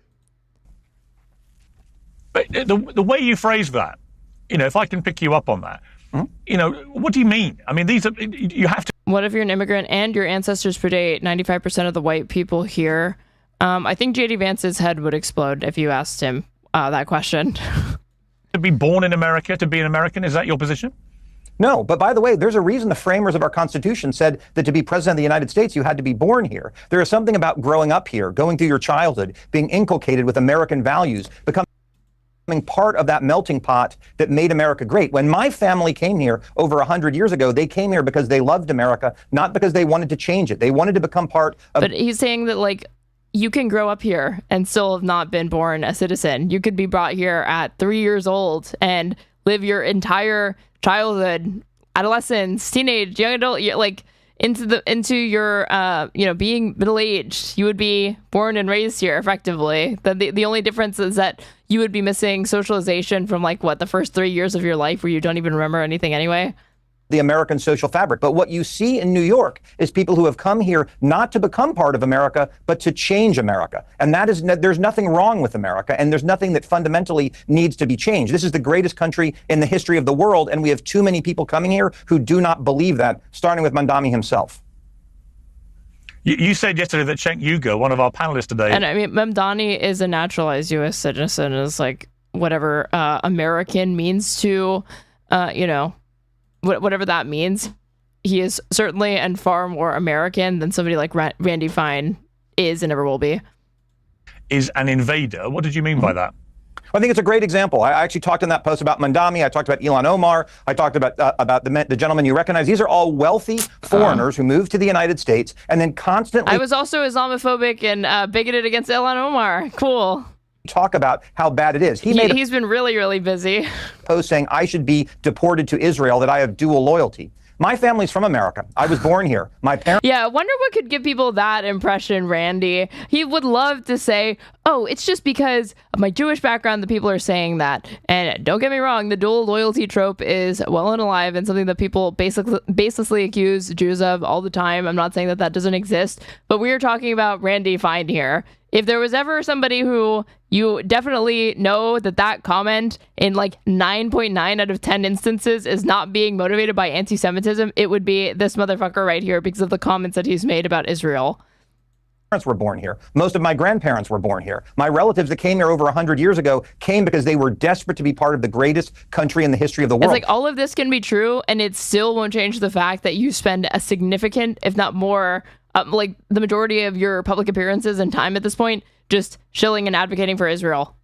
But the way you phrase that, if I can pick you up on that, what do you mean? I mean, you have to. What if you're an immigrant and your ancestors predate 95% of the white people here? I think JD Vance's head would explode if you asked him that question. To be born in America, to be an American, is that your position? No, but by the way, there's a reason the framers of our Constitution said that to be president of the United States, you had to be born here. There is something about growing up here, going through your childhood, being inculcated with American values, becoming part of that melting pot that made America great. When my family came here over 100 years ago, they came here because they loved America, not because they wanted to change it. They wanted to become part of... But he's saying that, you can grow up here and still have not been born a citizen. You could be brought here at 3 years old and live your entire childhood, adolescence, teenage, young adult, into your being middle-aged. You would be born and raised here effectively. The only difference is that you would be missing socialization from the first 3 years of your life where you don't even remember anything anyway. The American social fabric. But what you see in New York is people who have come here not to become part of America, but to change America. And there's nothing wrong with America, and there's nothing that fundamentally needs to be changed. This is the greatest country in the history of the world, and we have too many people coming here who do not believe that, starting with Mamdani himself. You said yesterday that Cenk Uygur, one of our panelists today... And I mean, Mamdani is a naturalized U.S. citizen, is whatever American means to, whatever that means. He is certainly and far more American than somebody like Randy Fine is and ever will be. Is an invader. What did you mean by that? I think it's a great example. I actually talked in that post about Mamdani. I talked about Ilhan Omar. I talked about the gentleman you recognize. These are all wealthy foreigners who moved to the United States and then constantly... I was also Islamophobic and bigoted against Ilhan Omar. Cool. Talk about how bad it is. He's been really, really busy. Post saying I should be deported to Israel, that I have dual loyalty. My family's from America. I was born here. My parents... Yeah, I wonder what could give people that impression, Randy. He would love to say, oh, it's just because of my Jewish background that people are saying that. And don't get me wrong, the dual loyalty trope is well and alive and something that people baselessly accuse Jews of all the time. I'm not saying that doesn't exist, but we are talking about Randy Fine here. If there was ever somebody who you definitely know that comment in 9.9 out of 10 instances is not being motivated by anti-Semitism, it would be this motherfucker right here because of the comments that he's made about Israel. Parents were born here. Most of my grandparents were born here. My relatives that came here over 100 years ago came because they were desperate to be part of the greatest country in the history of the world. It's all of this can be true, and it still won't change the fact that you spend a significant, if not more, the majority of your public appearances and time at this point, just shilling and advocating for Israel.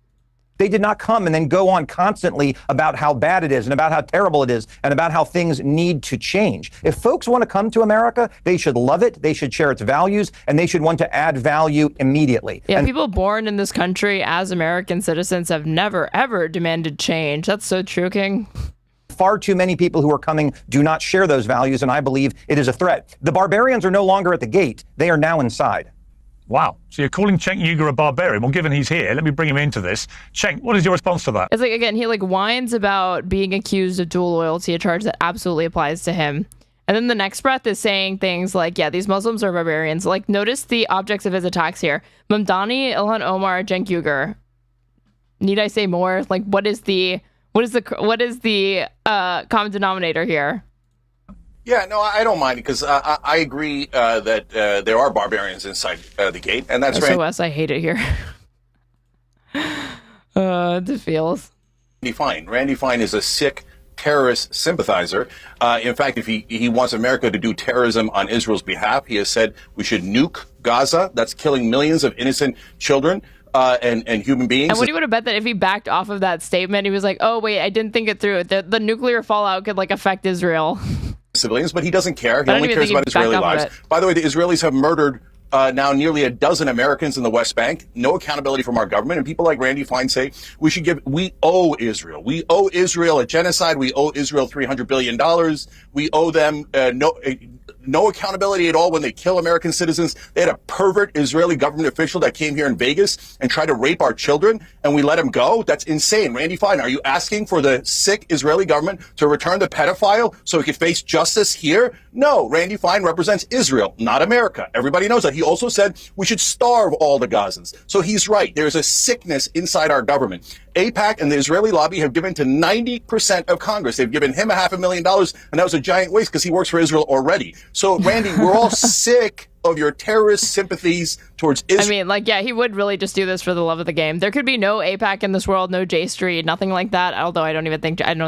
They did not come and then go on constantly about how bad it is and about how terrible it is and about how things need to change. If folks want to come to America, they should love it, they should share its values, and they should want to add value immediately. Yeah, people born in this country as American citizens have never, ever demanded change. That's so true, King. Far too many people who are coming do not share those values, and I believe it is a threat. The barbarians are no longer at the gate. They are now inside. Wow. So you're calling Cenk Uygur a barbarian. Well, given he's here, let me bring him into this. Cenk, what is your response to that? It's again, he whines about being accused of dual loyalty, a charge that absolutely applies to him. And then the next breath is saying things like, yeah, these Muslims are barbarians. Notice the objects of his attacks here. Mamdani, Ilhan Omar, Cenk Uygur. Need I say more? What is the common denominator here? Yeah, no, I don't mind it because I agree that there are barbarians inside the gate, and that's right. SOS, I hate it here. It feels. Randy Fine is a sick terrorist sympathizer. In fact, if he wants America to do terrorism on Israel's behalf, he has said we should nuke Gaza. That's killing millions of innocent children. and human beings. And would have bet that if he backed off of that statement, he was like, oh, wait, I didn't think it through. The nuclear fallout could like affect Israel. Civilians, but he doesn't care. He only cares about Israeli lives. By the way, the Israelis have murdered now nearly a dozen Americans in the West Bank. No accountability from our government. And people like Randy Fine say we owe Israel. We owe Israel a genocide. We owe Israel $300 billion. We owe them no accountability at all when they kill American citizens. They had a pervert Israeli government official that came here in Vegas and tried to rape our children, and we let him go. That's insane. Randy Fine, are you asking for the sick Israeli government to return the pedophile so he could face justice here? No, Randy Fine represents Israel, not America. Everybody knows that. He also said we should starve all the Gazans. So he's right. There's a sickness inside our government. AIPAC and the Israeli lobby have given to 90% of Congress. They've given him $500,000, and that was a giant waste because he works for Israel already. So, Randy, we're all sick of your terrorist sympathies towards Israel. I mean, like, yeah, he would really just do this for the love of the game. There could be no AIPAC in this world, no J Street, nothing like that. Although I don't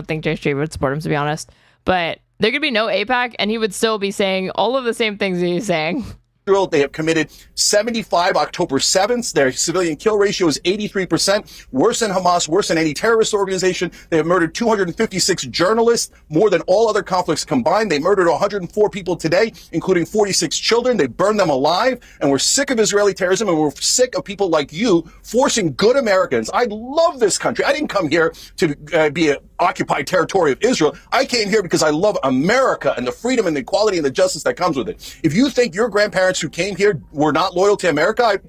think J Street would support him, to be honest. But there could be no AIPAC, and he would still be saying all of the same things he's saying. They have committed 75 October 7th. Their civilian kill ratio is 83%, worse than Hamas, worse than any terrorist organization. They have murdered 256 journalists, more than all other conflicts combined. They murdered 104 people today, including 46 children. They burned them alive. And we're sick of Israeli terrorism, and we're sick of people like you forcing good Americans. I love this country. I didn't come here to be an occupied territory of Israel. I came here because I love America and the freedom and the equality and the justice that comes with it. If you think your grandparents who came here were not loyal to America,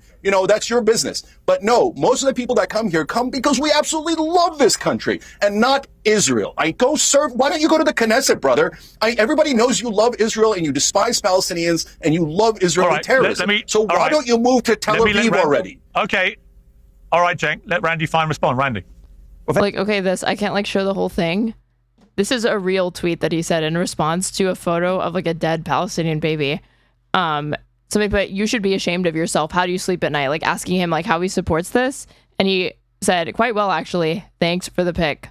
that's your business. But no, most of the people that come here come because we absolutely love this country and not Israel. Why don't you go to the Knesset, brother? Everybody knows you love Israel and you despise Palestinians and you love Israeli terrorism. Why don't you move to Tel Aviv already? Okay. All right, Cenk. Let Randy Fine respond. Randy. I can't show the whole thing. This is a real tweet that he said in response to a photo of a dead Palestinian baby. Somebody put, "You should be ashamed of yourself. How do you sleep at night?" Asking him how he supports this. And he said, "Quite well, actually. Thanks for the pic."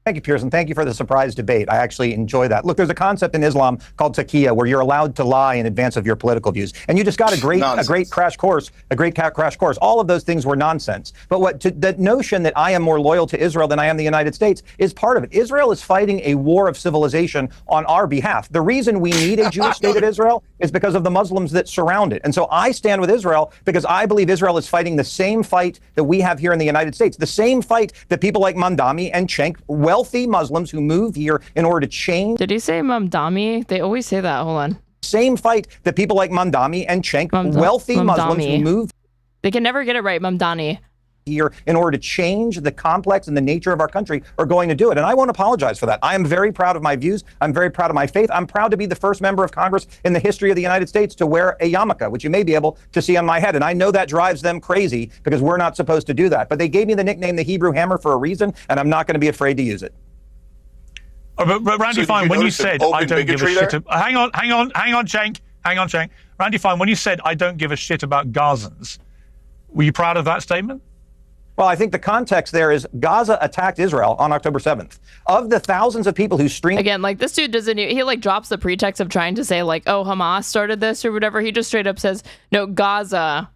Thank you, Piers, and thank you for the surprise debate. I actually enjoy that. Look, there's a concept in Islam called taqiyya where you're allowed to lie in advance of your political views. And you just got a great crash course. All of those things were nonsense. But the notion that I am more loyal to Israel than I am the United States is part of it. Israel is fighting a war of civilization on our behalf. The reason we need a Jewish state of Israel is because of the Muslims that surround it. And so I stand with Israel because I believe Israel is fighting the same fight that we have here in the United States, the same fight that people like Mamdani and Cenk, wealthy Muslims who move here in order to change. Did he say Mamdani? They always say that. Hold on. Same fight that people like Mamdani and Cenk, wealthy Muslims who move. They can never get it right, Mamdani. Here in order to change the complex and the nature of our country are going to do it. And I won't apologize for that. I am very proud of my views. I'm very proud of my faith. I'm proud to be the first member of Congress in the history of the United States to wear a yarmulke, which you may be able to see on my head. And I know that drives them crazy because we're not supposed to do that. But they gave me the nickname, the Hebrew Hammer, for a reason, and I'm not going to be afraid to use it. But Randy Fine, when you said I don't give a shit, hang on, Cenk. Randy Fine, when you said I don't give a shit about Gazans, were you proud of that statement? Well, I think the context there is Gaza attacked Israel on October 7th. Of the thousands of people who streamed... Again, this dude doesn't... He, drops the pretext of trying to say, oh, Hamas started this or whatever. He just straight up says, no, Gaza,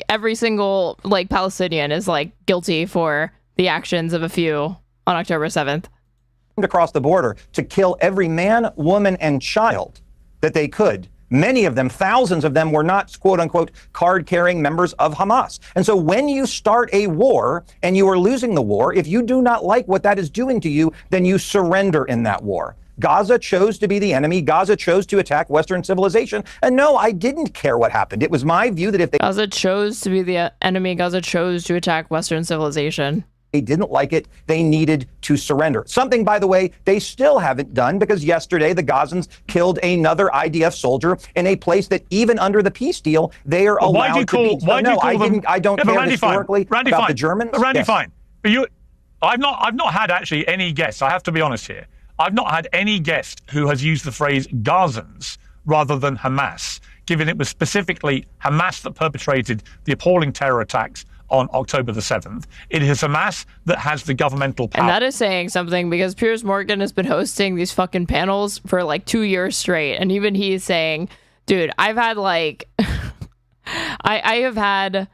every single, Palestinian is, guilty for the actions of a few on October 7th. Across the border to kill every man, woman, and child that they could. Many of them, thousands of them, were not, quote unquote, card-carrying members of Hamas. And so when you start a war and you are losing the war, if you do not like what that is doing to you, then you surrender in that war. Gaza chose to be the enemy. Gaza chose to attack Western civilization. And no, I didn't care what happened. It was my view that if they... Gaza chose to be the enemy. Gaza chose to attack Western civilization. They didn't like it. They needed to surrender. Something, by the way, they still haven't done because yesterday the Gazans killed another IDF soldier in a place that even under the peace deal, they are allowed to be. I don't care historically about the Germans. Randy Fine. But I've not had actually any guests. I have to be honest here. I've not had any guest who has used the phrase Gazans rather than Hamas, given it was specifically Hamas that perpetrated the appalling terror attacks on October the 7th. It is Hamas that has the governmental power. And that is saying something because Piers Morgan has been hosting these fucking panels for 2 years straight. And even he is saying Dude, I've had like, I have had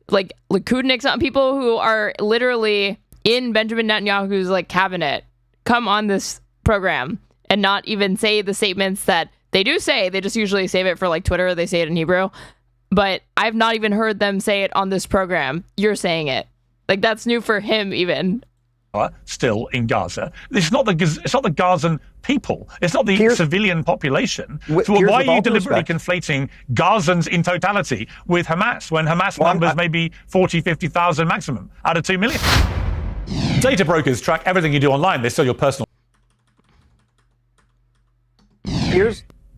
like Likudniks on people who are literally in Benjamin Netanyahu's like cabinet come on this program and not even say the statements that they do say. They just usually save it for like Twitter. They say it in Hebrew. But I've not even heard them say it on this program. You're saying it. Like, that's new for him even. Still in Gaza. It's not the Gazan people. It's not the civilian population. So why are you deliberately conflating Gazans in totality with Hamas when Hamas numbers maybe 40, 50,000 maximum out of 2 million? Data brokers track everything you do online. They sell your personal.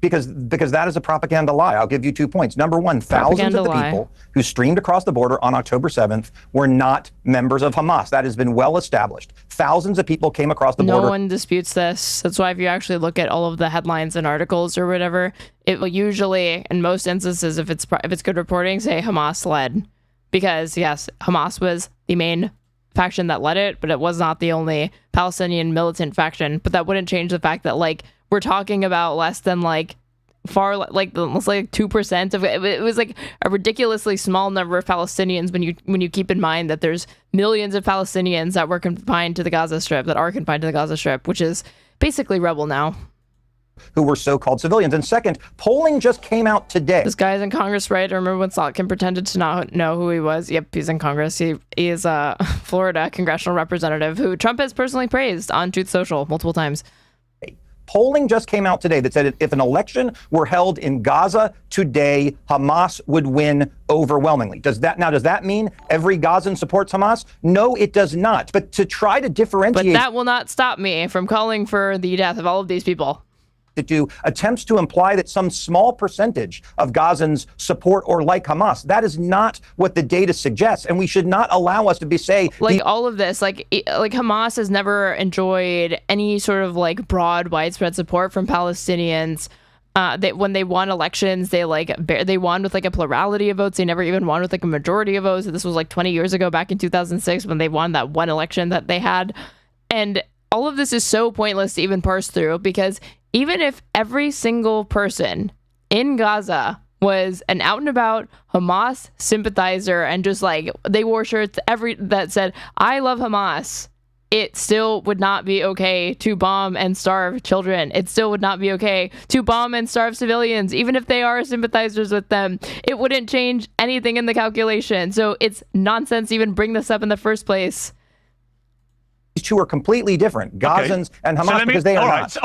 Because that is a propaganda lie. I'll give you 2 points. Number one, thousands of the people who streamed across the border on October 7th were not members of Hamas. That has been well established. Thousands of people came across the border. No one disputes this. That's why if you actually look at all of the headlines and articles or whatever, it will usually, in most instances, if it's good reporting, say Hamas led. Because yes, Hamas was the main faction that led it, but it was not the only Palestinian militant faction. But that wouldn't change the fact that like we're talking about less than like almost like 2% of it. It was like a ridiculously small number of Palestinians when you keep in mind that there's millions of Palestinians that were confined to the Gaza Strip, that are confined to the Gaza Strip, which is basically rebel now. Who were so-called civilians. And second, polling just came out today. This guy's in Congress, right? I remember when Slotkin pretended to not know who he was. Yep, he's in Congress. He is a Florida congressional representative who Trump has personally praised on Truth Social multiple times. Polling just came out today that said if an election were held in Gaza today, Hamas would win overwhelmingly. Does that mean every Gazan supports Hamas? No, it does not. But to try to differentiate... But that will not stop me from calling for the death of all of these people. To do attempts to imply that some small percentage of Gazans support or like Hamas. That is not what the data suggests, and we should not allow us to say all of this. Like Hamas has never enjoyed any sort of like broad, widespread support from Palestinians. That when they won elections, they won with like a plurality of votes. They never even won with like a majority of votes. This was like 20 years ago, back in 2006, when they won that one election that they had, and all of this is so pointless to even parse through because. Even if every single person in Gaza was an out and about Hamas sympathizer and just like they wore shirts that said, I love Hamas, it still would not be okay to bomb and starve children. It still would not be okay to bomb and starve civilians, even if they are sympathizers with them. It wouldn't change anything in the calculation. So it's nonsense to even bring this up in the first place. These two are completely different, Gazans and Hamas, because they are not.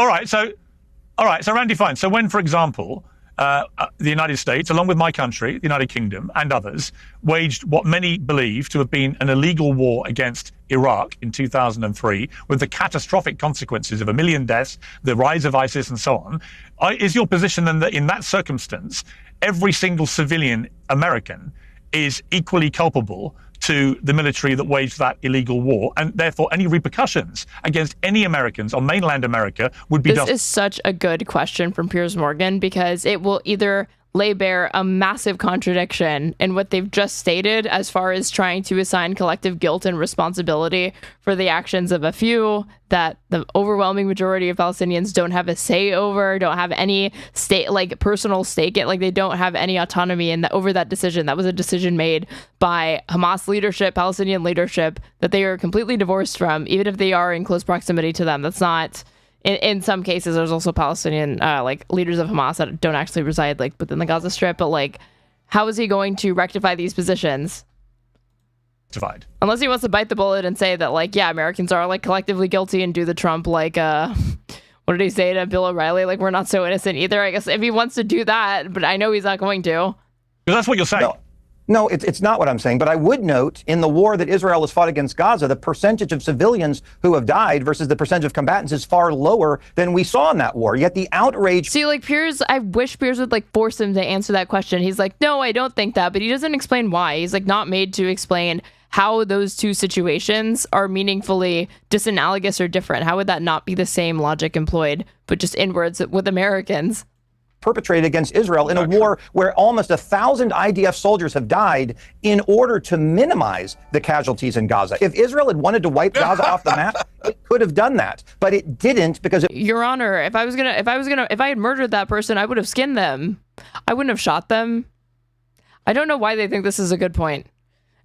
All right, so Randy, fine. So when, for example, the United States, along with my country, the United Kingdom, and others, waged what many believe to have been an illegal war against Iraq in 2003, with the catastrophic consequences of 1 million deaths, the rise of ISIS, and so on, is your position then that in that circumstance, every single civilian American is equally culpable to the military that waged that illegal war, and therefore any repercussions against any Americans on mainland America would be... This is such a good question from Piers Morgan, because it will either lay bare a massive contradiction in what they've just stated as far as trying to assign collective guilt and responsibility for the actions of a few that the overwhelming majority of Palestinians don't have a say over, don't have any personal stake in, they don't have any autonomy over that decision. That was a decision made by Hamas leadership, Palestinian leadership, that they are completely divorced from, even if they are in close proximity to them. That's not... In some cases, there's also Palestinian leaders of Hamas that don't actually reside within the Gaza Strip. But how is he going to rectify these positions? Divide. Unless he wants to bite the bullet and say that Americans are collectively guilty and do the Trump what did he say to Bill O'Reilly? We're not so innocent either. I guess if he wants to do that, but I know he's not going to. Because that's what you're saying. No, it's not what I'm saying. But I would note, in the war that Israel has fought against Gaza, the percentage of civilians who have died versus the percentage of combatants is far lower than we saw in that war. Yet the outrage... See, Piers, I wish Piers would force him to answer that question. He's like, no, I don't think that. But he doesn't explain why. He's not made to explain how those two situations are meaningfully disanalogous or different. How would that not be the same logic employed, but just inwards with Americans? Perpetrated against Israel in a war where almost 1,000 IDF soldiers have died in order to minimize the casualties in Gaza. If Israel had wanted to wipe Gaza off the map, it could have done that, but it didn't because Your Honor, if I had murdered that person, I would have skinned them. I wouldn't have shot them. I don't know why they think this is a good point.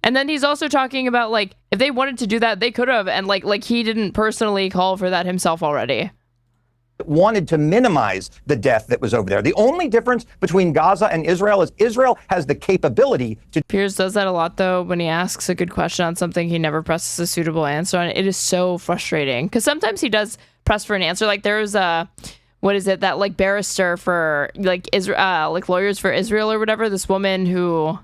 And then he's also talking about, like, if they wanted to do that, they could have. And, like he didn't personally call for that himself already. Wanted to minimize the death that was over there. The only difference between Gaza and Israel is Israel has the capability to... Piers does that a lot, though. When he asks a good question on something, he never presses a suitable answer on it. It is so frustrating. Because sometimes he does press for an answer. Like, there was a... What is it? That, like, barrister for, like, like lawyers for Israel or whatever. This woman who...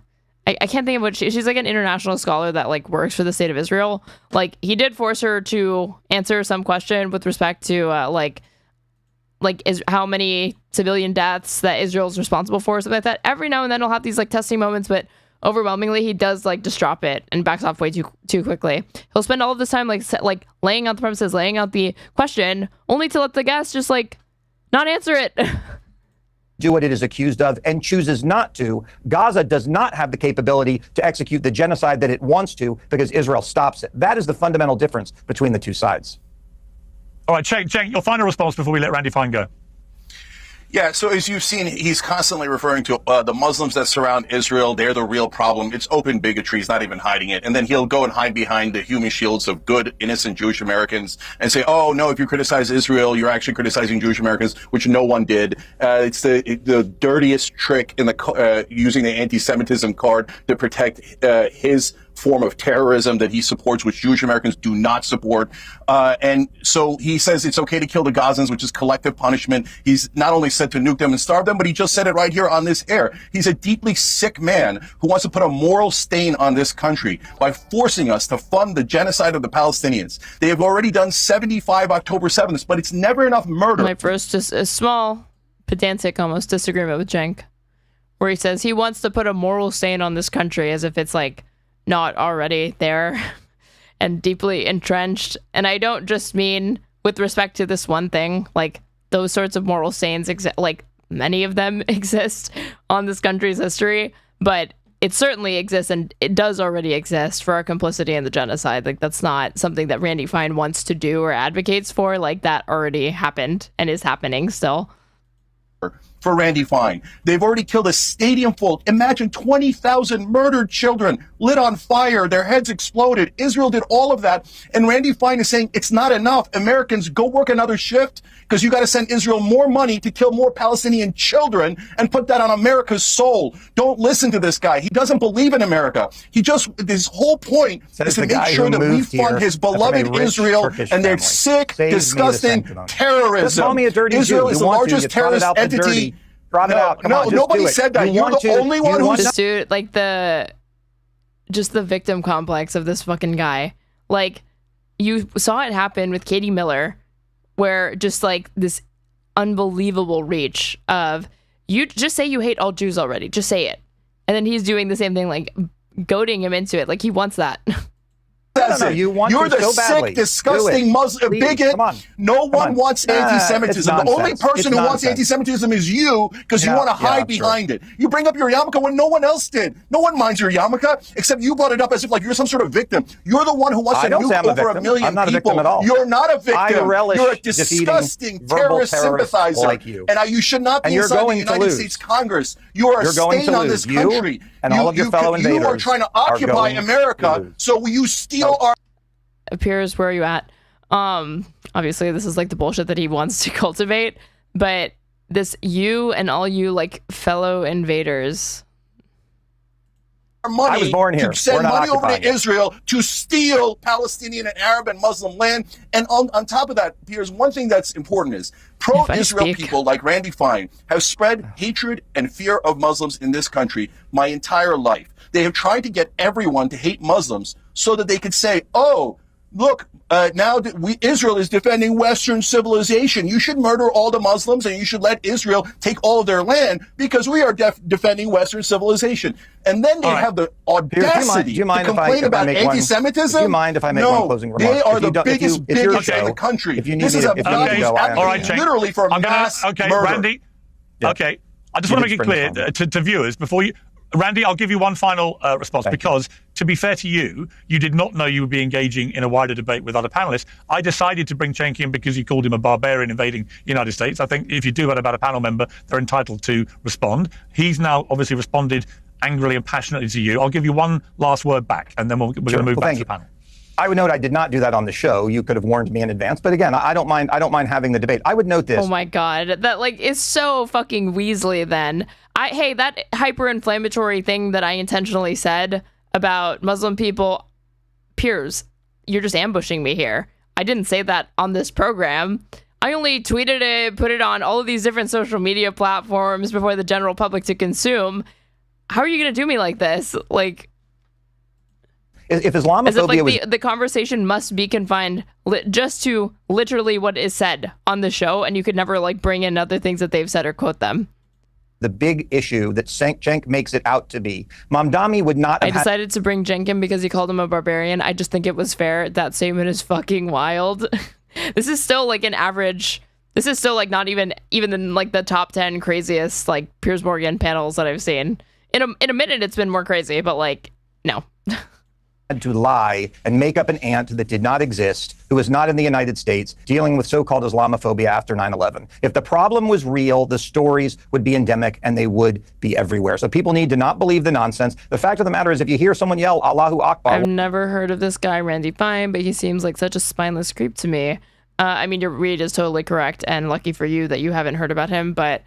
I can't think of what she's like an international scholar that like works for the state of Israel. Like he did force her to answer some question with respect to is how many civilian deaths that Israel's responsible for, or something like that. Every now and then he'll have these like testing moments, but overwhelmingly he does like just drop it and backs off way too quickly. He'll spend all of this time like laying out the premises, laying out the question, only to let the guest just like not answer it. Do what it is accused of and chooses not to. Gaza does not have the capability to execute the genocide that it wants to because Israel stops it. That is the fundamental difference between the two sides. All right, Cenk, your final response before we let Randy Fine go. Yeah, so as you've seen, he's constantly referring to the Muslims that surround Israel. They're the real problem. It's open bigotry. He's not even hiding it. And then he'll go and hide behind the human shields of good, innocent Jewish Americans and say, oh, no, if you criticize Israel, you're actually criticizing Jewish Americans, which no one did. It's the dirtiest trick in the using the anti-Semitism card to protect his form of terrorism that he supports, which Jewish Americans do not support. And so he says it's okay to kill the Gazans, which is collective punishment. He's not only said to nuke them and starve them, but he just said it right here on this air. He's a deeply sick man who wants to put a moral stain on this country by forcing us to fund the genocide of the Palestinians. They have already done 75 October 7th, but it's never enough murder. My first, just a small, pedantic almost disagreement with Cenk, where he says he wants to put a moral stain on this country as if it's like not already there and deeply entrenched. And I don't just mean with respect to this one thing, like those sorts of moral stains, like many of them exist on this country's history, but it certainly exists and it does already exist for our complicity in the genocide. Like that's not something that Randy Fine wants to do or advocates for. Like that already happened and is happening still. For Randy Fine. They've already killed a stadium full. Imagine 20,000 murdered children lit on fire. Their heads exploded. Israel did all of that. And Randy Fine is saying it's not enough. Americans, go work another shift because you got to send Israel more money to kill more Palestinian children and put that on America's soul. Don't listen to this guy. He doesn't believe in America. His whole point is to make sure that we fund his beloved Israel and their sick, disgusting terrorism. Just call me a dirty Israel Jew. is the largest terrorist entity. Drop it out. Come on, nobody just do said that. You're the only one who's just do it. Like the victim complex of this fucking guy. Like you saw it happen with Katie Miller, where just like this unbelievable reach of you just say you hate all Jews already. Just say it, and then he's doing the same thing, like goading him into it. Like he wants that. No, you're the so sick, disgusting Muslim bigot. No one wants anti-Semitism. The only person who wants anti-Semitism is you because you want to hide behind it. You bring up your yarmulke when no one else did. No one minds your yarmulke except you brought it up as if like you're some sort of victim. You're the one who wants to nuke over a million I'm not people. A victim at all. You're not a victim. I relish you're a disgusting terrorist sympathizer. Like you. And you should not be inside the United States Congress. You are a stain on this country. And all of your fellow invaders you are trying to occupy America, so you steal our... Piers, where are you at? Obviously this is like the bullshit that he wants to cultivate, but this you and all you like fellow invaders. Money I was born here. To send money over to Israel to steal Palestinian and Arab and Muslim land. And on top of that, Piers, one thing that's important is pro-Israel people like Randy Fine have spread hatred and fear of Muslims in this country my entire life. They have tried to get everyone to hate Muslims so that they could say, oh, look, now that Israel is defending Western civilization, you should murder all the Muslims and you should let Israel take all of their land because we are defending Western civilization. And then they have the audacity to complain about anti-Semitism. Do you mind if I make one closing remark? They are the biggest bigots in the country. This is a literally for mass murder. Randy, okay. I just want to make it clear to viewers before you... Randy, I'll give you one final response because to be fair to you, you did not know you would be engaging in a wider debate with other panelists. I decided to bring Cenk in because you called him a barbarian invading the United States. I think if you do that about a panel member, they're entitled to respond. He's now obviously responded angrily and passionately to you. I'll give you one last word back, and then we're going to move back to the panel. I would note I did not do that on the show. You could have warned me in advance. But again, I don't mind having the debate. I would note this. Oh my God. That is so fucking Weasley then. Hey, that hyper-inflammatory thing that I intentionally said about Muslim people, Piers, you're just ambushing me here. I didn't say that on this program. I only tweeted it, put it on all of these different social media platforms before the general public to consume. How are you going to do me like this? If Islamophobia was... the conversation must be confined just to literally what is said on the show, and you could never bring in other things that they've said or quote them. The big issue that Cenk makes it out to be. Mamdani would not have... I decided to bring Cenk in because he called him a barbarian. I just think it was fair. That statement is fucking wild. This is still an average... This is still not even in the top 10 craziest Piers Morgan panels that I've seen. In a minute, it's been more crazy, but no. Had to lie and make up an aunt that did not exist, who was not in the United States, dealing with so-called Islamophobia after 9/11. If the problem was real, the stories would be endemic and they would be everywhere. So people need to not believe the nonsense. The fact of the matter is, if you hear someone yell, Allahu Akbar... I've never heard of this guy, Randy Fine, but he seems like such a spineless creep to me. Your read is totally correct, and lucky for you that you haven't heard about him, but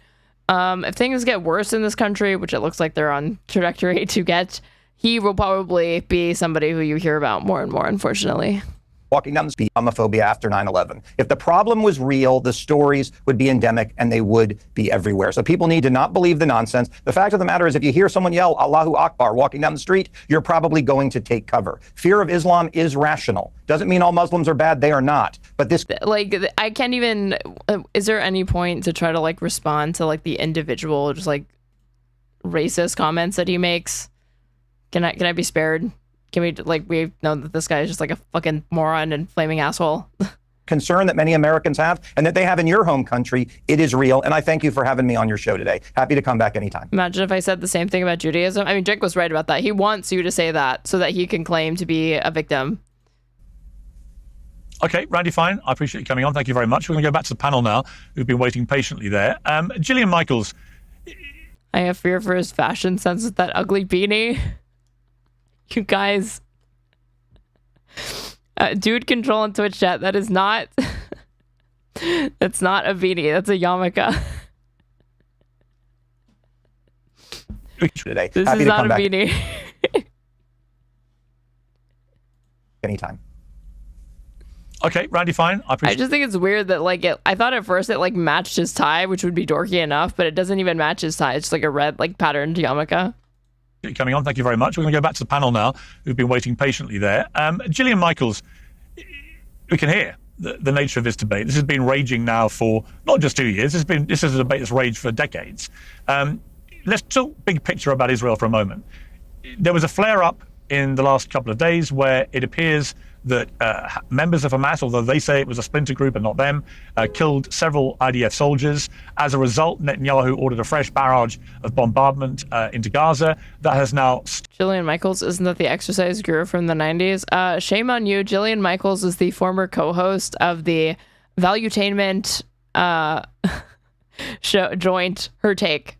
if things get worse in this country, which it looks like they're on trajectory to get... he will probably be somebody who you hear about more and more, unfortunately. Walking down the street, Islamophobia after 9/11. If the problem was real, the stories would be endemic and they would be everywhere. So people need to not believe the nonsense. The fact of the matter is, if you hear someone yell, Allahu Akbar, walking down the street, you're probably going to take cover. Fear of Islam is rational. Doesn't mean all Muslims are bad. They are not. But this... I can't even... is there any point to try to, respond to, the individual, just, racist comments that he makes? Can I be spared? Can we we know that this guy is just a fucking moron and flaming asshole? Concern that many Americans have and that they have in your home country, it is real. And I thank you for having me on your show today. Happy to come back anytime. Imagine if I said the same thing about Judaism. Cenk was right about that. He wants you to say that so that he can claim to be a victim. Okay, Randy Fine, I appreciate you coming on. Thank you very much. We're going to go back to the panel now, who've been waiting patiently there. Gillian Michaels. I have fear for his fashion sense with that ugly beanie. You guys, dude control on Twitch chat. That is not, that's not a beanie. That's a yarmulke. Today. This Happy is to not come a back beanie. anytime. Okay, Randy Fine. I just think it's weird that I thought at first it matched his tie, which would be dorky enough, but it doesn't even match his tie. It's just a red patterned yarmulke. Coming on, thank you very much. We're going to go back to the panel now, who've been waiting patiently there. Gillian Michaels, we can hear the nature of this debate. This has been raging now for not just 2 years. This is a debate that's raged for decades. Let's talk big picture about Israel for a moment. There was a flare-up in the last couple of days where it appears that members of Hamas, although they say it was a splinter group and not them, killed several IDF soldiers. As a result, Netanyahu ordered a fresh barrage of bombardment into Gaza. That has now... Gillian Michaels, isn't that the exercise guru from the 90s? Shame on you. Gillian Michaels is the former co-host of the Valuetainment show, joint Her Take.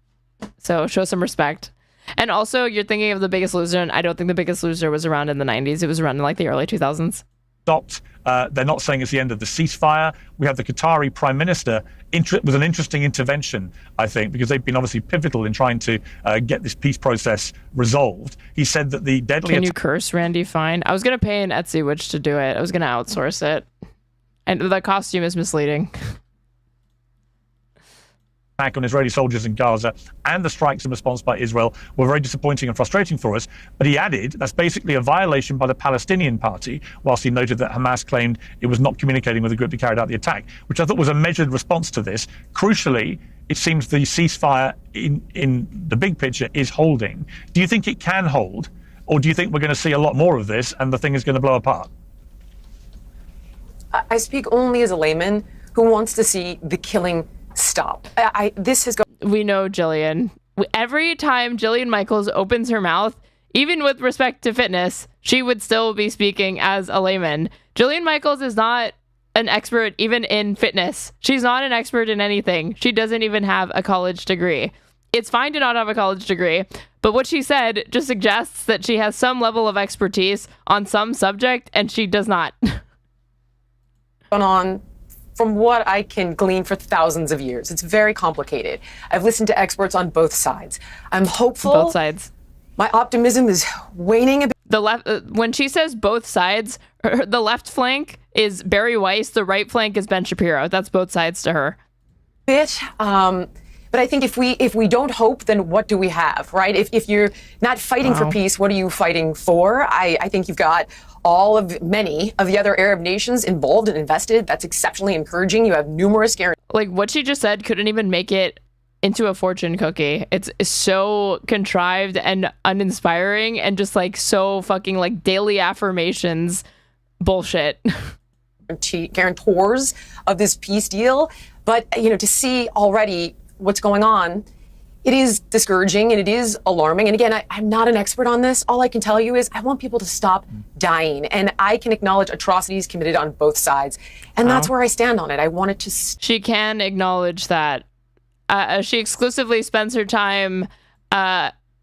So show some respect. And also, you're thinking of The Biggest Loser, and I don't think The Biggest Loser was around in the 90s. It was around in the early 2000s. Stopped. They're not saying it's the end of the ceasefire. We have the Qatari Prime Minister with an interesting intervention, I think, because they've been obviously pivotal in trying to get this peace process resolved. He said that the deadly... Can you curse, Randy Fine? I was going to pay an Etsy witch to do it. I was going to outsource it. And the costume is misleading. Attack on Israeli soldiers in Gaza and the strikes in response by Israel were very disappointing and frustrating for us. But he added that's basically a violation by the Palestinian Party, whilst he noted that Hamas claimed it was not communicating with the group that carried out the attack, which I thought was a measured response to this. Crucially, it seems the ceasefire in the big picture is holding. Do you think it can hold, or do you think we're going to see a lot more of this and the thing is going to blow apart? I speak only as a layman who wants to see the killing stop. We know Gillian. Every time Gillian Michaels opens her mouth, Even with respect to fitness, she would still be speaking as a layman. Jillian Michaels is not an expert even in fitness. She's not an expert in anything. She doesn't even have a college degree. It's fine to not have a college degree, but what she said just suggests that she has some level of expertise on some subject, and she does not. On from what I can glean for thousands of years. It's very complicated. I've listened to experts on both sides. I'm hopeful. Both sides. My optimism is waning a bit. The left, when she says both sides, the left flank is Barry Weiss, the right flank is Ben Shapiro. That's both sides to her. But I think if we don't hope, then what do we have, right? If you're not fighting for peace, what are you fighting for? I think you've got many of the other Arab nations involved and invested. That's exceptionally encouraging. You have numerous guarantees. Like what she just said couldn't even make it into a fortune cookie. It's so contrived and uninspiring and just like so fucking like daily affirmations bullshit. Guarantors of this peace deal. But, to see already what's going on, it is discouraging and it is alarming. And again, I'm not an expert on this. All I can tell you is I want people to stop dying. And I can acknowledge atrocities committed on both sides. And that's where I stand on it. I want it to... She can acknowledge that. She exclusively spends her time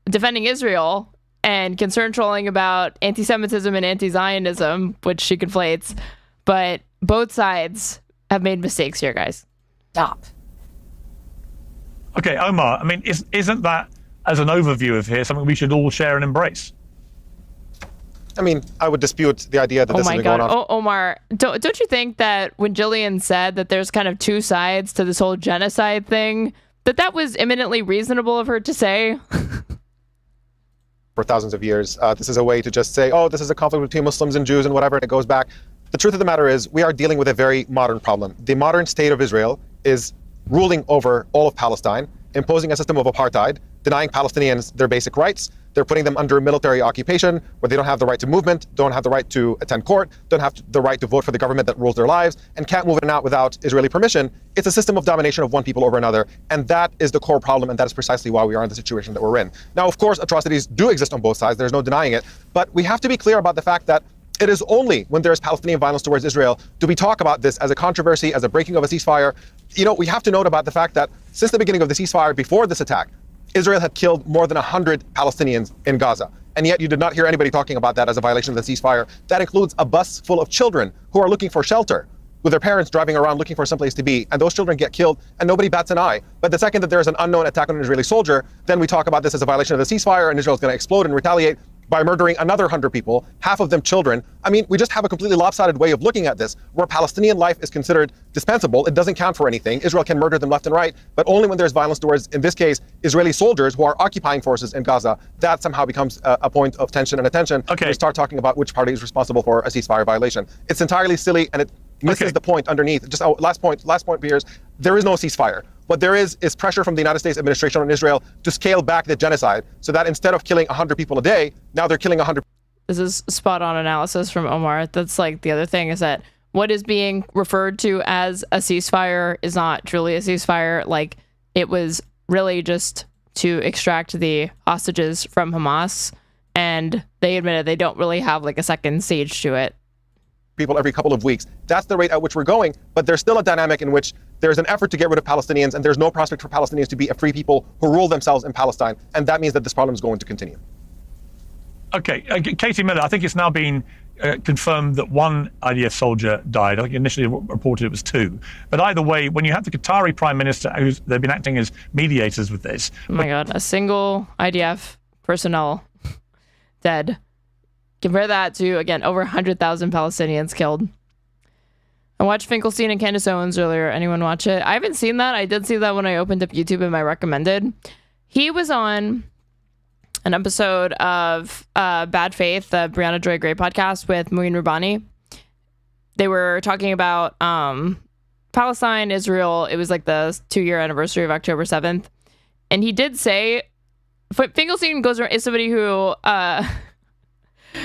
defending Israel and concern trolling about anti-Semitism and anti-Zionism, which she conflates. But both sides have made mistakes here, guys. Stop. Okay, Omar, I mean, isn't that, as an overview of here, something we should all share and embrace? I mean, I would dispute the idea that this has been going on. Oh, Omar, don't you think that when Jillian said that there's kind of two sides to this whole genocide thing, that was eminently reasonable of her to say? For thousands of years, this is a way to just say, oh, this is a conflict between Muslims and Jews and whatever, and it goes back. The truth of the matter is we are dealing with a very modern problem. The modern state of Israel is ruling over all of Palestine, imposing a system of apartheid, denying Palestinians their basic rights. They're putting them under military occupation where they don't have the right to movement, don't have the right to attend court, don't have the right to vote for the government that rules their lives, and can't move in and out without Israeli permission. It's a system of domination of one people over another, and that is the core problem, and that is precisely why we are in the situation that we're in. Now, of course, atrocities do exist on both sides. There's no denying it, but we have to be clear about the fact that it is only when there is Palestinian violence towards Israel do we talk about this as a controversy, as a breaking of a ceasefire. We have to note about the fact that since the beginning of the ceasefire, before this attack, Israel had killed more than 100 Palestinians in Gaza. And yet you did not hear anybody talking about that as a violation of the ceasefire. That includes a bus full of children who are looking for shelter, with their parents driving around looking for some place to be. And those children get killed and nobody bats an eye. But the second that there is an unknown attack on an Israeli soldier, then we talk about this as a violation of the ceasefire and Israel is going to explode and retaliate by murdering another 100 people, half of them children. I mean, we just have a completely lopsided way of looking at this, where Palestinian life is considered dispensable. It doesn't count for anything. Israel can murder them left and right, but only when there's violence towards, in this case, Israeli soldiers who are occupying forces in Gaza. That somehow becomes a point of tension and attention. Okay. We start talking about which party is responsible for a ceasefire violation. It's entirely silly, and it misses the point underneath. Just last point, Piers. There is no ceasefire. What there is pressure from the United States administration on Israel to scale back the genocide so that instead of killing 100 people a day, now they're killing 100. This is spot on analysis from Omar. That's like the other thing is that what is being referred to as a ceasefire is not truly a ceasefire. Like it was really just to extract the hostages from Hamas. And they admitted they don't really have like a second stage to it. People every couple of weeks. That's the rate at which we're going, but there's still a dynamic in which there's an effort to get rid of Palestinians and there's no prospect for Palestinians to be a free people who rule themselves in Palestine, and that means that this problem is going to continue. Okay, Katie Miller, I think it's now been confirmed that one IDF soldier died. I think initially reported it was 2. But either way, when you have the Qatari Prime Minister, they've been acting as mediators with this. Oh my God, a single IDF personnel dead. Compare that to, again, over 100,000 Palestinians killed. I watched Finkelstein and Candace Owens earlier. Anyone watch it? I haven't seen that. I did see that when I opened up YouTube in my recommended. He was on an episode of Bad Faith, the Brianna Joy Gray podcast with Maureen Rubani. They were talking about Palestine, Israel. It was like the 2-year anniversary of October 7th. And he did say, Finkelstein is somebody who...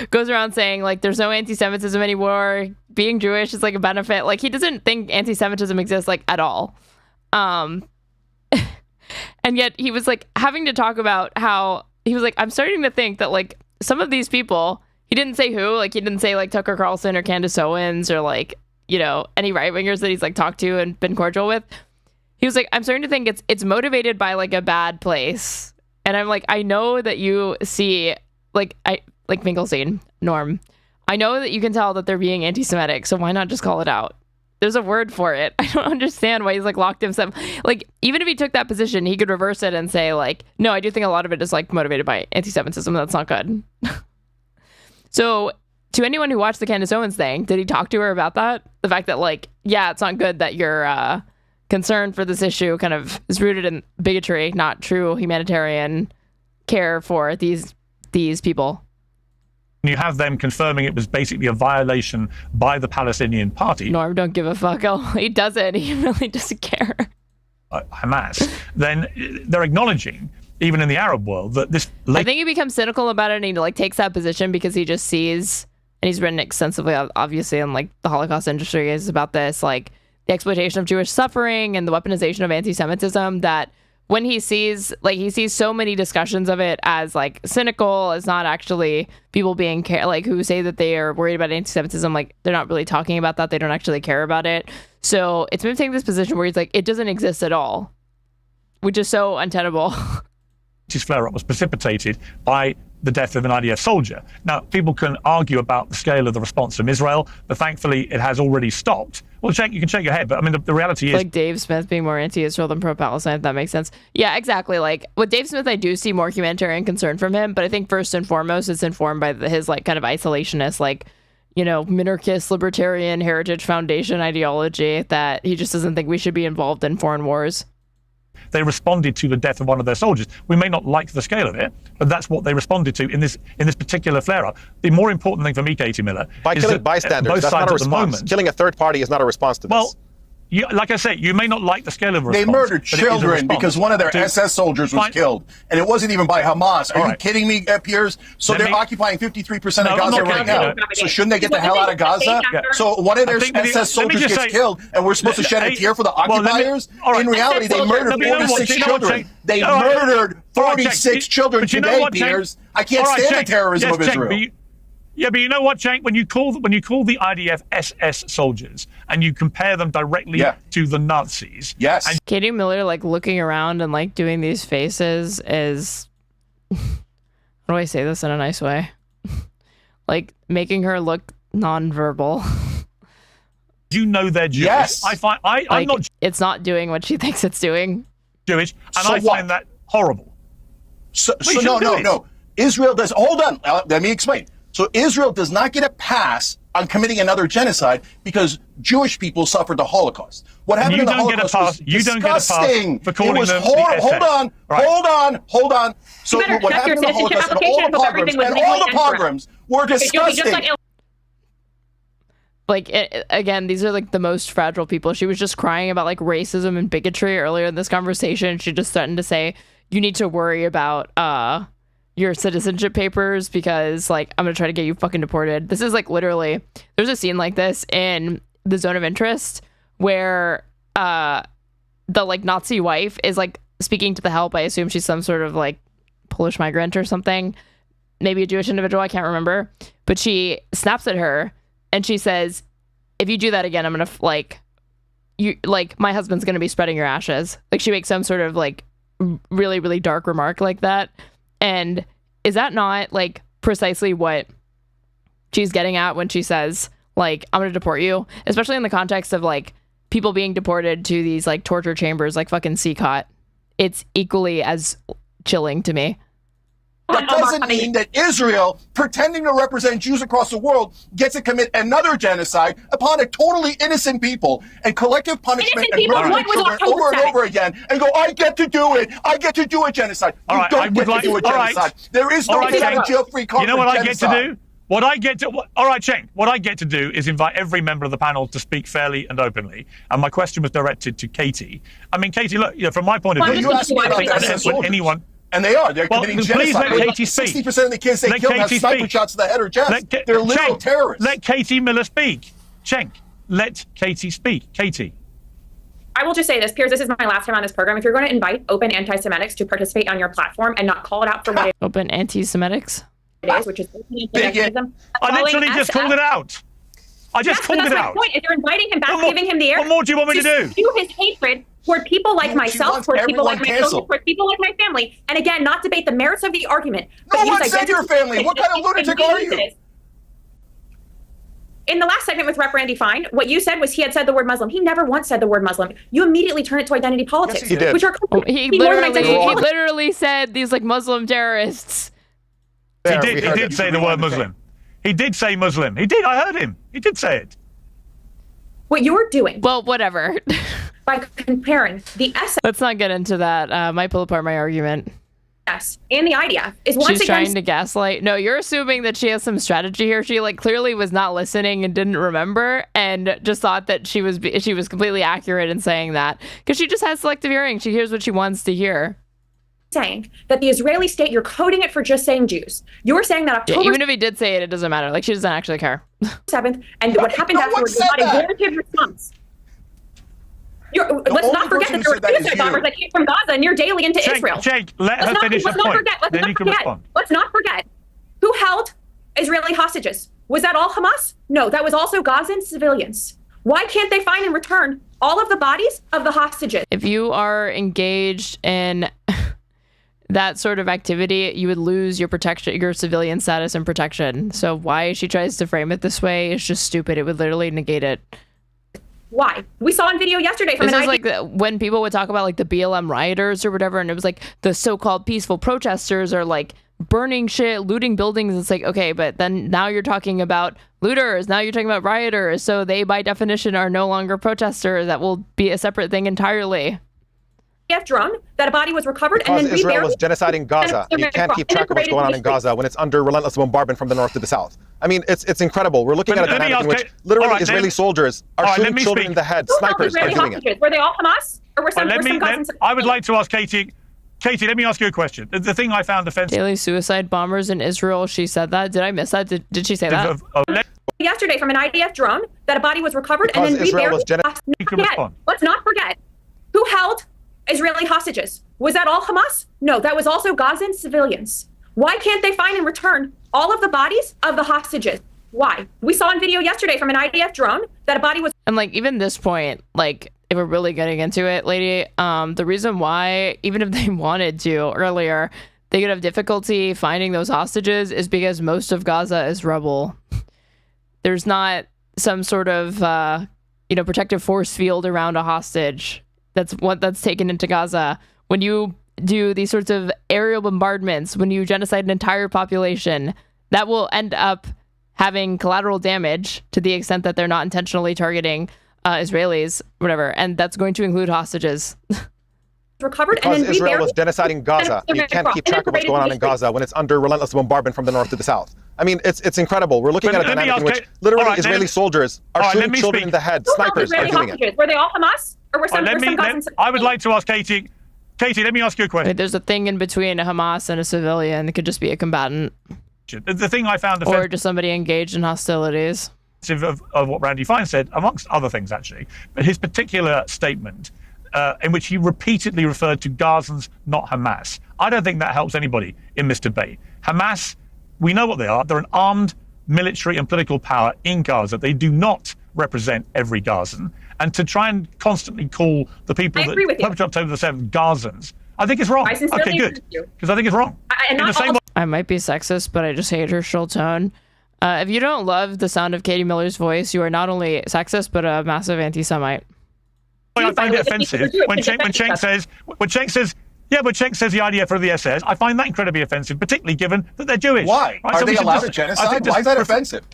goes around saying like there's no anti-Semitism anymore, being Jewish is like a benefit. Like he doesn't think anti-Semitism exists like at all. And yet he was like having to talk about how he was like, I'm starting to think that like some of these people, he didn't say who, like he didn't say like Tucker Carlson or Candace Owens or like, you know, any right-wingers that he's like talked to and been cordial with. He was like, I'm starting to think it's motivated by like a bad place. And I'm like, I know that you see, like Finkelstein, Norm, I know that you can tell that they're being anti-Semitic, so why not just call it out? There's a word for it. I don't understand why he's like locked himself. Like, even if he took that position, he could reverse it and say like, no, I do think a lot of it is like motivated by anti-Semitism. That's not good. So to anyone who watched the Candace Owens thing, did he talk to her about that? The fact that like, yeah, it's not good that your concern for this issue kind of is rooted in bigotry, not true humanitarian care for these people. You have them confirming it was basically a violation by the Palestinian Party. Norm, don't give a fuck. Oh, he doesn't. He really doesn't care. Hamas. Then they're acknowledging, even in the Arab world, that this... I think he becomes cynical about it and he like takes that position because he just sees, and he's written extensively, obviously, in like the Holocaust industry is about this, like the exploitation of Jewish suffering and the weaponization of anti-Semitism, that when he sees so many discussions of it as like cynical, as not actually people being like who say that they are worried about anti-Semitism, like they're not really talking about that. They don't actually care about it. So it's been taking this position where he's like, it doesn't exist at all, which is so untenable. His flare-up was precipitated by the death of an IDF soldier. Now, people can argue about the scale of the response from Israel, but thankfully it has already stopped. Well, you can shake your head, but I mean, the reality is... Like Dave Smith being more anti-Israel than pro-Palestine, if that makes sense. Yeah, exactly. Like, with Dave Smith, I do see more humanitarian concern from him, but I think first and foremost, it's informed by his, like, kind of isolationist, like, you know, minarchist, libertarian, Heritage Foundation ideology that he just doesn't think we should be involved in foreign wars. They responded to the death of one of their soldiers. We may not like the scale of it, but that's what they responded to in this particular flare-up. The more important thing for me, Katie Miller, by killing bystanders, that's not a response. Killing a third party is not a response to this. Well, like I say, you may not like the scale of a response. They murdered children because one of their SS soldiers was killed, and it wasn't even by Hamas. Are you kidding me, Piers? So they're occupying 53% of Gaza right now. So shouldn't they get the hell out of Gaza? So one of their SS soldiers gets killed, and we're supposed to shed a tear for the occupiers? In reality, they murdered 46 children. They murdered 46 children today, Piers. I can't stand the terrorism of Israel. Yeah, but you know what, Cenk? When you call the IDF SS soldiers and you compare them directly to the Nazis, yes. Katie Miller like looking around and like doing these faces is, how do I say this in a nice way? Like making her look nonverbal. You know they're Jewish. Yes. I'm not. It's not doing what she thinks it's doing. Jewish, and I find that horrible. So no. Israel does. Hold on. Let me explain. So Israel does not get a pass on committing another genocide because Jewish people suffered the Holocaust. What happened in the Holocaust was disgusting. You don't get a pass for calling them Hold on. So what happened in the Holocaust and all the pogroms were disgusting. Like, again, these are like the most fragile people. She was just crying about like racism and bigotry earlier in this conversation. She just threatened to say, you need to worry about your citizenship papers because like I'm gonna try to get you fucking deported. This is like literally, there's a scene like this in The Zone of Interest where the like Nazi wife is like speaking to the help. I assume she's some sort of like Polish migrant or something, maybe a Jewish individual, I can't remember, but she snaps at her and she says, if you do that again, I'm gonna my husband's gonna be spreading your ashes. Like she makes some sort of like really, really dark remark like that. And is that not like precisely what she's getting at when she says like, I'm gonna deport you, especially in the context of like people being deported to these like torture chambers like fucking CCOT? It's equally as chilling to me. That doesn't mean that Israel, pretending to represent Jews across the world, gets to commit another genocide upon a totally innocent people and collective punishment and murder children over and over again and go, I get to do it. I get to do a genocide. You don't get to do a genocide. There is no jail-free conference. You know what I get to do? All right, Cenk, what I get to do is invite every member of the panel to speak fairly and openly. And my question was directed to Katie. I mean, Katie, look, from my point of view, when anyone... And they are. They're committing genocide. Please let Katie speak. 60% of the kids they killed have sniper shots to the head or chest. They're literal terrorists. Let Katie Miller speak. Cenk, let Katie speak. Katie. I will just say this, Piers, this is my last time on this program. If you're going to invite open anti-Semitics to participate on your platform and not call it out for what it is. Open anti-Semitics? is, which is anti-Semitism. I literally just called it out. I just called it out. My point. If you're inviting him back, giving him the air. What more do you want me to do? Spew his hatred toward people like myself, toward people like my children, toward people like my family, and again, not debate the merits of the argument. No one said your family. What kind of lunatic are you? In the last segment with Rep. Randy Fine, what you said was he had said the word Muslim. He never once said the word Muslim. You immediately turn it to identity politics, yes, he did. which are he literally said these like Muslim terrorists. He did say the word Muslim. He did say Muslim. He did. I heard him. He did say it. What you're doing. Well, whatever. By comparing the SS. Let's not get into that. Might pull apart my argument. Yes, and the IDF is once She's again trying to gaslight. No, you're assuming that she has some strategy here. She like clearly was not listening and didn't remember, and just thought that she was completely accurate in saying that because she just has selective hearing. She hears what she wants to hear. Saying that the Israeli state, you're coding it for just saying Jews. You're saying that October. Yeah, even if he did say it, it doesn't matter. Like she doesn't actually care. 7th, and what happened afterwards was not a warranted response. Let's not forget that there were suicide bombers that came from Gaza near daily into Israel. Cenk, let her finish her point. Then you can respond. Let's not forget who held Israeli hostages. Was that all Hamas? No, that was also Gazan civilians. Why can't they find and return all of the bodies of the hostages? If you are engaged in that sort of activity, you would lose your protection, your civilian status and protection. So why she tries to frame it this way is just stupid. It would literally negate it. Why? We saw on video yesterday from this is like when people would talk about like the BLM rioters or whatever, and it was like the so-called peaceful protesters are like burning shit, looting buildings. It's like, okay, but then now you're talking about looters. Now you're talking about rioters. So they, by definition, are no longer protesters. That will be a separate thing entirely. Drone that a body was recovered because and then Israel was genociding Gaza. You can't keep track of what's going on in Gaza when it's under relentless bombardment from the north to the south. I mean, it's incredible. We're looking at a dynamic in which literally Israeli soldiers are shooting children in the head. Snipers are doing it. Were they all Hamas? Or were some Gazans? I would like to ask Katie. Katie, let me ask you a question. The thing I found offensive. Daily suicide bombers in Israel. She said that. Did I miss that? Did she say that? Yesterday from an IDF drone that a body was recovered and then reburied. Let's not forget who held Israeli hostages. Was that all Hamas? No, that was also Gazan civilians. Why can't they find and return all of the bodies of the hostages? Why? We saw on video yesterday from an IDF drone that a body was. And like even this point, like if we're really getting into it, lady, the reason why, even if they wanted to earlier, they could have difficulty finding those hostages is because most of Gaza is rubble. There's not some sort of protective force field around a hostage. That's taken into Gaza. When you do these sorts of aerial bombardments, when you genocide an entire population, that will end up having collateral damage to the extent that they're not intentionally targeting Israelis, whatever, and that's going to include hostages. Recovered because and then Israel was genociding Gaza. You can't keep track of what's going on in Gaza when it's under relentless bombardment from the north to the south. I mean, it's incredible. We're looking at a dynamic in which literally Israeli soldiers are shooting children in the head. Snipers are doing it. Were they all Hamas? Or were some I would like to ask Katie. Katie, let me ask you a question. There's a thing in between a Hamas and a civilian. It could just be a combatant. The thing I found offensive, or just somebody engaged in hostilities. Of what Randy Fine said, amongst other things, actually, but his particular statement in which he repeatedly referred to Gazans, not Hamas. I don't think that helps anybody in this debate. Hamas, we know what they are. They're an armed military and political power in Gaza. They do not represent every Gazan. And to try and constantly call the people that perpetrated October the 7th Gazans, I think it's wrong. Okay, good. Because I think it's wrong. I might be sexist, but I just hate her shrill tone. If you don't love the sound of Katie Miller's voice, you are not only sexist, but a massive anti-Semite. I find it offensive when Cenk says, yeah, but Cenk says the IDF are the SS. I find that incredibly offensive, particularly given that they're Jewish. Why? Right? Are they allowed to genocide? Why is that offensive?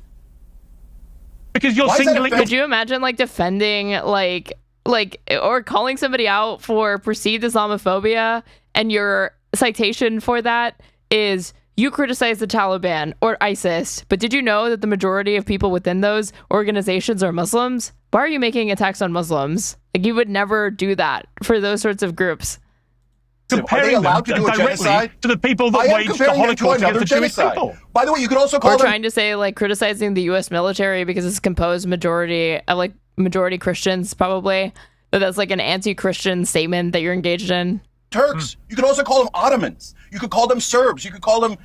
Because you're singling. Could you imagine like defending like or calling somebody out for perceived Islamophobia, and your citation for that is you criticize the Taliban or ISIS, but did you know that the majority of people within those organizations are Muslims? Why are you making attacks on Muslims? Like you would never do that for those sorts of groups. Comparing them directly to the people that waged the Holocaust against the Jewish people. By the way, you could also call them... trying to say, like, criticizing the U.S. military because it's composed majority Christians, probably. That's like an anti-Christian statement that you're engaged in. Turks. You could also call them Ottomans. You could call them Serbs. You could call them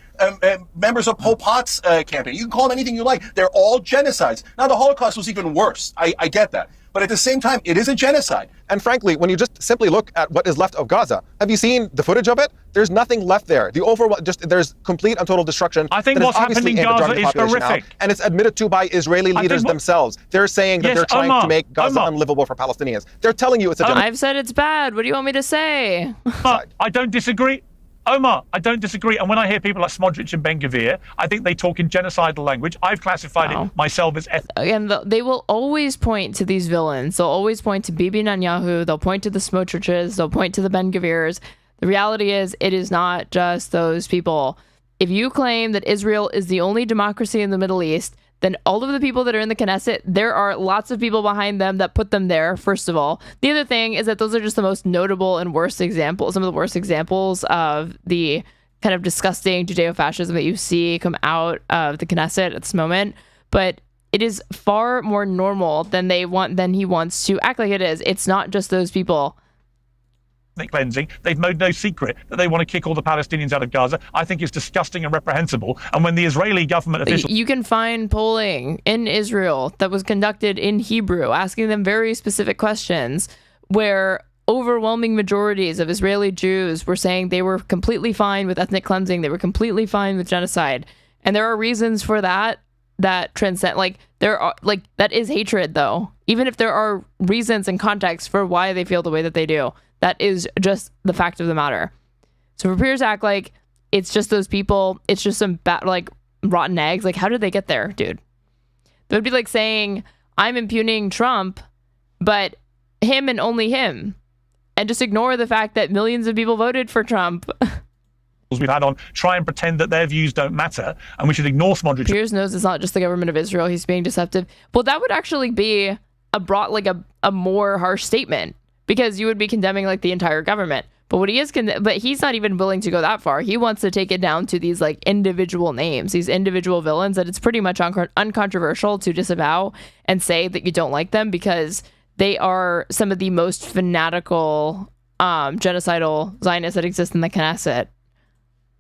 members of Pol Pot's campaign. You can call them anything you like. They're all genocides. Now, the Holocaust was even worse. I get that. But at the same time, it is a genocide. And frankly, when you just simply look at what is left of Gaza, have you seen the footage of it? There's nothing left there. There's complete and total destruction. I think what's happening in Gaza is horrific. And it's admitted to by Israeli leaders themselves. They're saying that they're trying to make Gaza unlivable for Palestinians. They're telling you it's a genocide. I've said it's bad. What do you want me to say? I don't disagree. Omar, I don't disagree. And when I hear people like Smodrich and Ben-Gvir, I think they talk in genocidal language. I've classified it myself as ethnic. And they will always point to these villains. They'll always point to Bibi Netanyahu. They'll point to the Smotriches. They'll point to the Ben-Gvirs. The reality is, it is not just those people. If you claim that Israel is the only democracy in the Middle East, then all of the people that are in the Knesset, there are lots of people behind them that put them there, first of all. The other thing is that those are just the most notable and worst examples, some of the worst examples of the kind of disgusting Judeo-fascism that you see come out of the Knesset at this moment. But it is far more normal than he wants to act like it is. It's not just those people. Cleansing. They've made no secret that they want to kick all the Palestinians out of Gaza. I think it's disgusting and reprehensible. And when the Israeli government officials... You can find polling in Israel that was conducted in Hebrew, asking them very specific questions, where overwhelming majorities of Israeli Jews were saying they were completely fine with ethnic cleansing. They were completely fine with genocide. And there are reasons for that transcend, that is hatred, though. Even if there are reasons and context for why they feel the way that they do. That is just the fact of the matter. So for Piers to act like it's just those people, it's just some rotten eggs. Like, how did they get there, dude? That would be like saying, I'm impugning Trump, but him and only him. And just ignore the fact that millions of people voted for Trump. We've had on try and pretend that their views don't matter, and we should ignore Smodrich. Piers knows it's not just the government of Israel. He's being deceptive. Well, that would actually be a more harsh statement. Because you would be condemning the entire government. But what he is, but he's not even willing to go that far. He wants to take it down to these individual names, these individual villains that it's pretty much uncontroversial to disavow and say that you don't like them because they are some of the most fanatical genocidal Zionists that exist in the Knesset.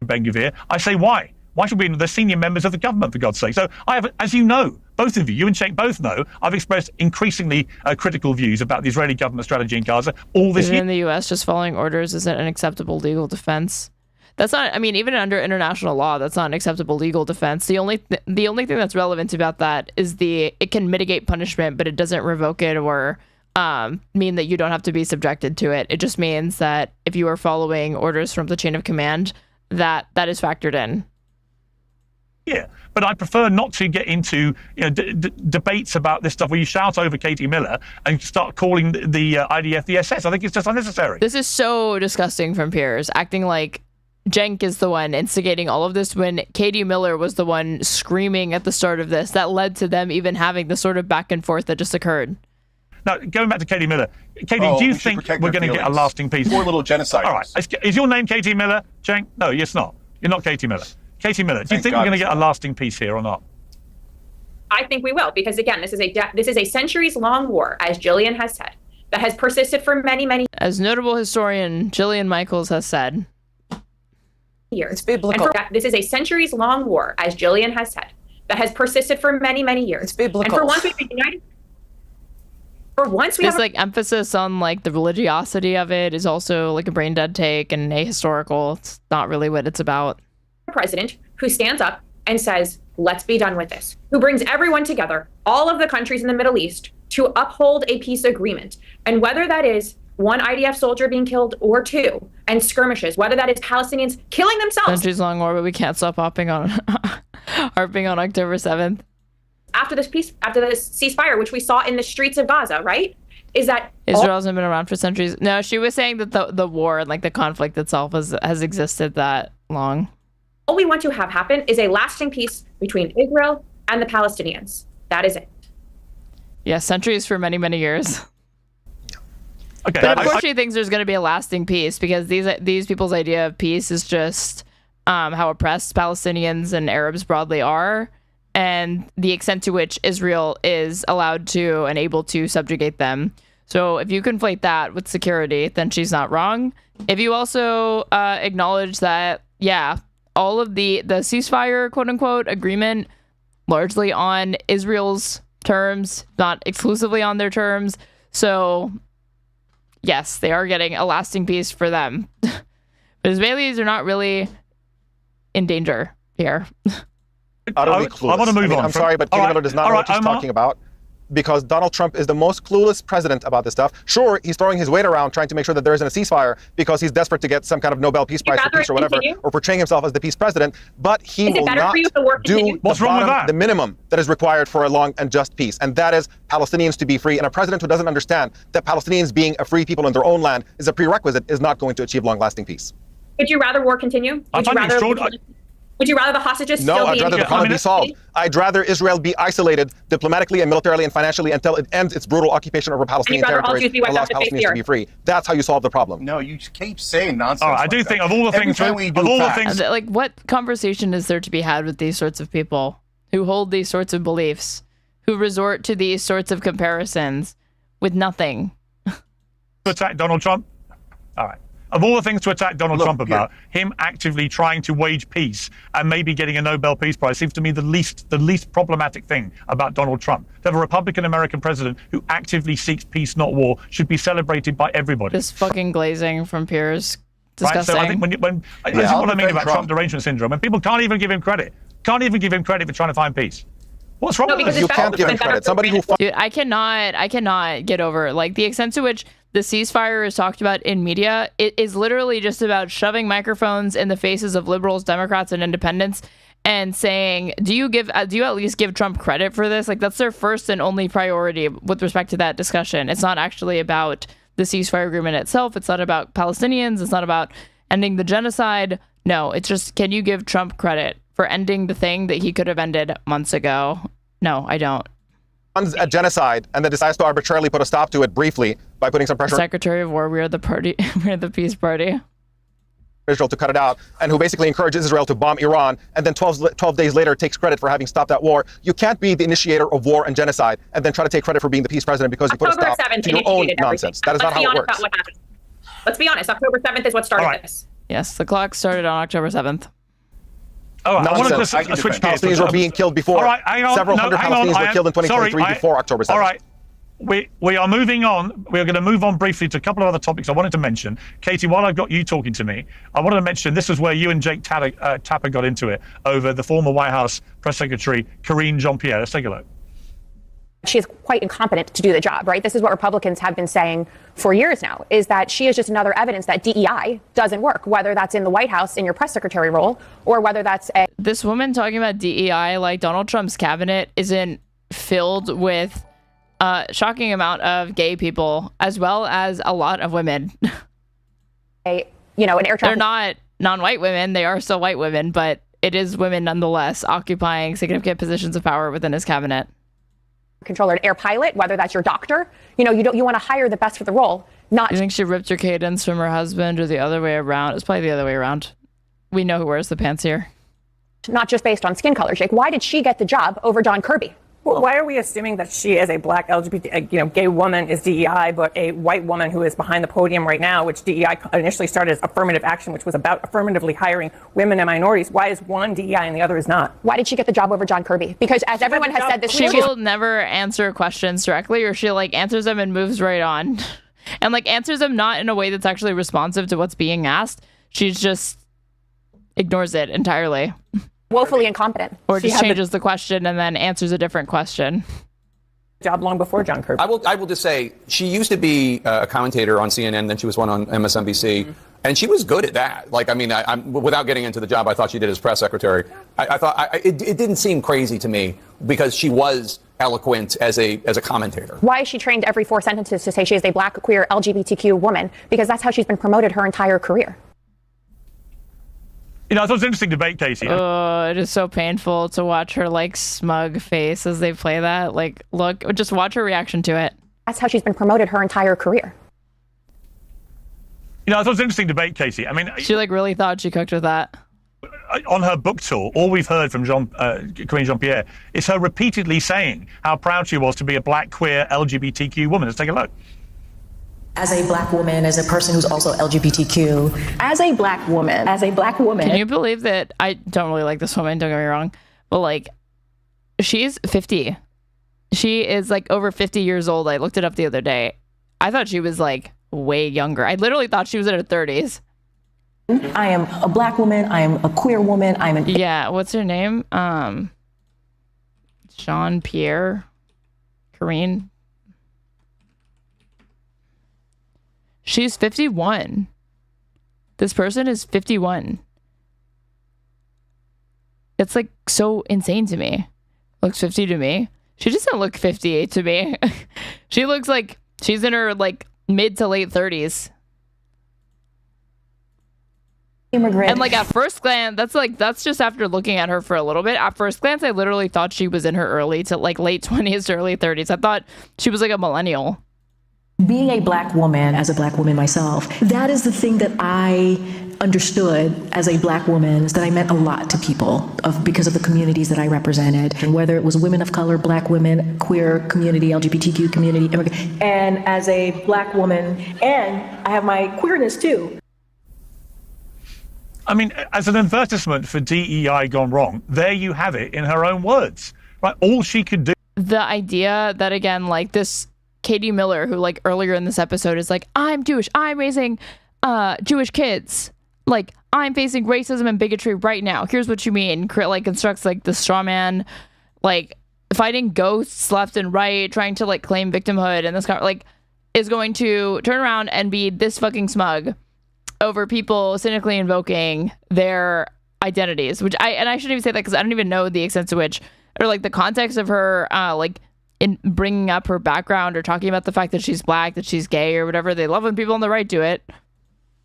Ben-Gvir. I say why? Why should we be the senior members of the government, for God's sake? So I have, as you know, both of you and Cenk both know, I've expressed increasingly critical views about the Israeli government strategy in Gaza all this year. In the U.S., just following orders isn't an acceptable legal defense. That's not, even under international law, that's not an acceptable legal defense. The only thing that's relevant about that is it can mitigate punishment, but it doesn't revoke it or mean that you don't have to be subjected to it. It just means that if you are following orders from the chain of command, that is factored in. Yeah, but I prefer not to get into debates about this stuff where you shout over Katie Miller and start calling the IDF the SS. I think it's just unnecessary. This is so disgusting from Piers, acting like Cenk is the one instigating all of this when Katie Miller was the one screaming at the start of this. That led to them even having the sort of back and forth that just occurred. Now, going back to Katie Miller, Katie, do you think we're going to get a lasting peace? Poor little genocide. All right, is your name Katie Miller, Cenk? No, it's not. You're not Katie Miller. Katie Miller, do you think we're going to get a lasting peace here or not? I think we will, because again, this is a centuries-long war, as Jillian has said, that has persisted for many, many. As notable historian Jillian Michaels has said, years. It's biblical. This is a centuries-long war, as Jillian has said, that has persisted for many, many years. It's biblical. And for once we've been united. For once we have emphasis on the religiosity of it is also a brain dead take and ahistorical. It's not really what it's about. President who stands up and says, let's be done with this, who brings everyone together, all of the countries in the Middle East, to uphold a peace agreement. And whether that is one IDF soldier being killed or two, and skirmishes, whether that is Palestinians killing themselves. Centuries-long war, but we can't stop harping on October 7th. After this ceasefire, which we saw in the streets of Gaza, right? Is that Israel hasn't been around for centuries? No, she was saying that the war and the conflict itself has existed that long. All we want to have happen is a lasting peace between Israel and the Palestinians. That is it. Yeah, centuries for many, many years. Okay. But of course she thinks there's going to be a lasting peace because these people's idea of peace is just how oppressed Palestinians and Arabs broadly are, and the extent to which Israel is allowed to and able to subjugate them. So if you conflate that with security, then she's not wrong. If you also acknowledge that, yeah, all of the ceasefire, quote unquote, agreement, largely on Israel's terms, not exclusively on their terms. So yes, they are getting a lasting peace for them. But Israelis are not really in danger here. Utterly clueless. I want to move on. I'm sorry, but Katie Miller does not know what she's talking about, because Donald Trump is the most clueless president about this stuff. Sure, he's throwing his weight around trying to make sure that there isn't a ceasefire because he's desperate to get some kind of Nobel Peace Prize for peace or whatever, or portraying himself as the peace president, but he will not do the minimum that is required for a long and just peace, and that is Palestinians to be free. And a president who doesn't understand that Palestinians being a free people in their own land is a prerequisite is not going to achieve long-lasting peace. Would you rather war continue? Would you rather the hostages still be No, I'd rather the conflict be solved. I'd rather Israel be isolated diplomatically and militarily and financially until it ends its brutal occupation over Palestinian territories and allows Palestinians to be free. That's how you solve the problem. No, you keep saying nonsense. All right, I do think of all the things, like, what conversation is there to be had with these sorts of people who hold these sorts of beliefs, who resort to these sorts of comparisons with nothing? To attack Donald Trump? All right. Of all the things to attack Donald Trump about, him actively trying to wage peace and maybe getting a Nobel Peace Prize seems to me the least problematic thing about Donald Trump. To have a Republican-American president who actively seeks peace, not war, should be celebrated by everybody. This fucking glazing from Piers. Disgusting. Right? So I think this is what I mean about Trump derangement syndrome. And people can't even give him credit. Can't even give him credit for trying to find peace. What's wrong with this? You can't give him credit. Somebody who... Dude, I cannot get over, like, the extent to which the ceasefire is talked about in media. It is literally just about shoving microphones in the faces of liberals, Democrats, and independents and saying, do you at least give Trump credit for this? Like, that's their first and only priority with respect to that discussion. It's not actually about the ceasefire agreement itself. It's not about Palestinians. It's not about ending the genocide. No, it's just, can you give Trump credit for ending the thing that he could have ended months ago? No, I don't. A genocide and then decides to arbitrarily put a stop to it briefly by putting some pressure. Secretary of War, we are the party, we're the peace party. Israel to cut it out, and who basically encourages Israel to bomb Iran, and then 12 days later takes credit for having stopped that war. You can't be the initiator of war and genocide and then try to take credit for being the peace president because you put a stop to your own nonsense. That is not how it works. Let's be honest. October 7th is what started this. Yes, the clock started on October 7th. Oh, I want to switch gears. Palestinians were being killed before. All right, hang on. Several hundred Palestinians were killed in 2023 before October 7th. All right. We are moving on. We are going to move on briefly to a couple of other topics I wanted to mention. Katie, while I've got you talking to me, I wanted to mention this is where you and Jake Tapper got into it over the former White House press secretary, Karine Jean-Pierre. Let's take a look. She is quite incompetent to do the job, right? This is what Republicans have been saying for years now, is that she is just another evidence that DEI doesn't work, whether that's in the White House in your press secretary role or whether that's This woman talking about DEI, like Donald Trump's cabinet isn't filled with a shocking amount of gay people as well as a lot of women. An air traffic... They're not non-white women. They are still white women, but it is women nonetheless occupying significant positions of power within his cabinet. Controller, an air pilot, whether that's your doctor, you want to hire the best for the role. Not. You think she ripped her cadence from her husband, or the other way around? It's probably the other way around. We know who wears the pants here. Not just based on skin color, Jake. Why did she get the job over John Kirby? Well, why are we assuming that she, as a black LGBT, gay woman, is DEI, but a white woman who is behind the podium right now, which DEI initially started as affirmative action, which was about affirmatively hiring women and minorities? Why is one DEI and the other is not? Why did she get the job over John Kirby? Because as everyone has said this week, she will never answer questions directly, or she answers them and moves right on, and answers them not in a way that's actually responsive to what's being asked. She just ignores it entirely. Woefully incompetent. Or just changes the question and then answers a different question. Job long before John Kirby. I will just say she used to be a commentator on CNN, then she was one on MSNBC, and she was good at that. I'm without getting into the job I thought she did as press secretary. I thought it didn't seem crazy to me because she was eloquent as a commentator. Why is she trained every 4 sentences to say she is a black, queer, LGBTQ woman? Because that's how she's been promoted her entire career. I thought it was an interesting debate, Casey. It is so painful to watch her smug face as they play that. Look, just watch her reaction to it. That's how she's been promoted her entire career. I thought it was an interesting debate, Casey. I mean, she really thought she cooked with that. On her book tour, all we've heard from Karine Jean-Pierre is her repeatedly saying how proud she was to be a black, queer, LGBTQ woman. Let's take a look. As a black woman, as a person who's also LGBTQ, as a black woman. Can you believe that? I don't really like this woman, don't get me wrong, but like, she's 50. She is like over 50 years old. I looked it up the other day. I thought she was like way younger. I literally thought she was in her 30s. I am a black woman. I am a queer woman. Yeah, what's her name? Jean-Pierre Corrine. She's 51. This person is 51. It's like so insane to me. Looks 50 to me. She doesn't look 58 to me. She looks like she's in her like mid to late 30s. Immigrant. And like at first glance, that's just after looking at her for a little bit. At first glance, I literally thought she was in her early to like late 20s to early 30s. I thought she was like a millennial. Being a black woman, as a black woman myself, that is the thing that I understood as a black woman, is that I meant a lot to people because of the communities that I represented. And whether it was women of color, black women, queer community, LGBTQ community, and as a black woman, and I have my queerness too. I mean, as an advertisement for DEI gone wrong, there you have it in her own words. Right? All she could do. The idea that, again, like this Katie Miller, who like earlier in this episode is like, I'm Jewish, I'm raising Jewish kids. Like, I'm facing racism and bigotry right now. Here's what you mean. Like, instructs like the straw man, like fighting ghosts left and right, trying to like claim victimhood. And this guy like is going to turn around and be this fucking smug over people cynically invoking their identities, which I shouldn't even say that because I don't even know the extent to which, or like the context of her, like in bringing up her background or talking about the fact that she's black, that she's gay or whatever. They love when people on the right do it.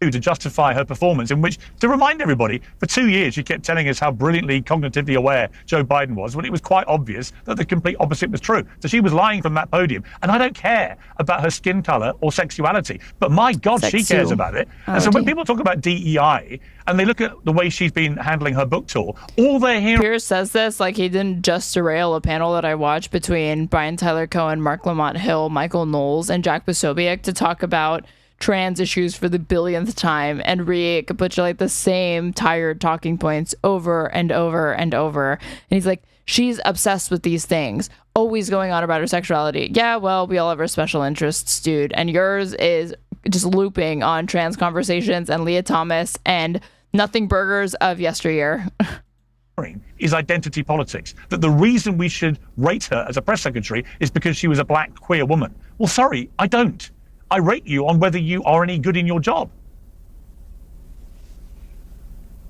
To justify her performance, in which, to remind everybody, for 2 years she kept telling us how brilliantly cognitively aware Joe Biden was, when it was quite obvious that the complete opposite was true. So she was lying from that podium. And I don't care about her skin color or sexuality, but my God, she cares about it. And so when people talk about DEI and they look at the way she's been handling her book tour, all they're hearing... Piers says this like he didn't just derail a panel that I watched between Brian Tyler Cohen, Mark Lamont Hill, Michael Knowles, and Jack Posobiec to talk about trans issues for the billionth time and recapitulate the same tired talking points over and over and over. And he's like, she's obsessed with these things, always going on about her sexuality. Yeah, well, we all have our special interests, dude. And yours is just looping on trans conversations and Leah Thomas and nothing burgers of yesteryear. Is identity politics. That the reason we should rate her as a press secretary is because she was a black queer woman. Well, sorry, I don't. I rate you on whether you are any good in your job.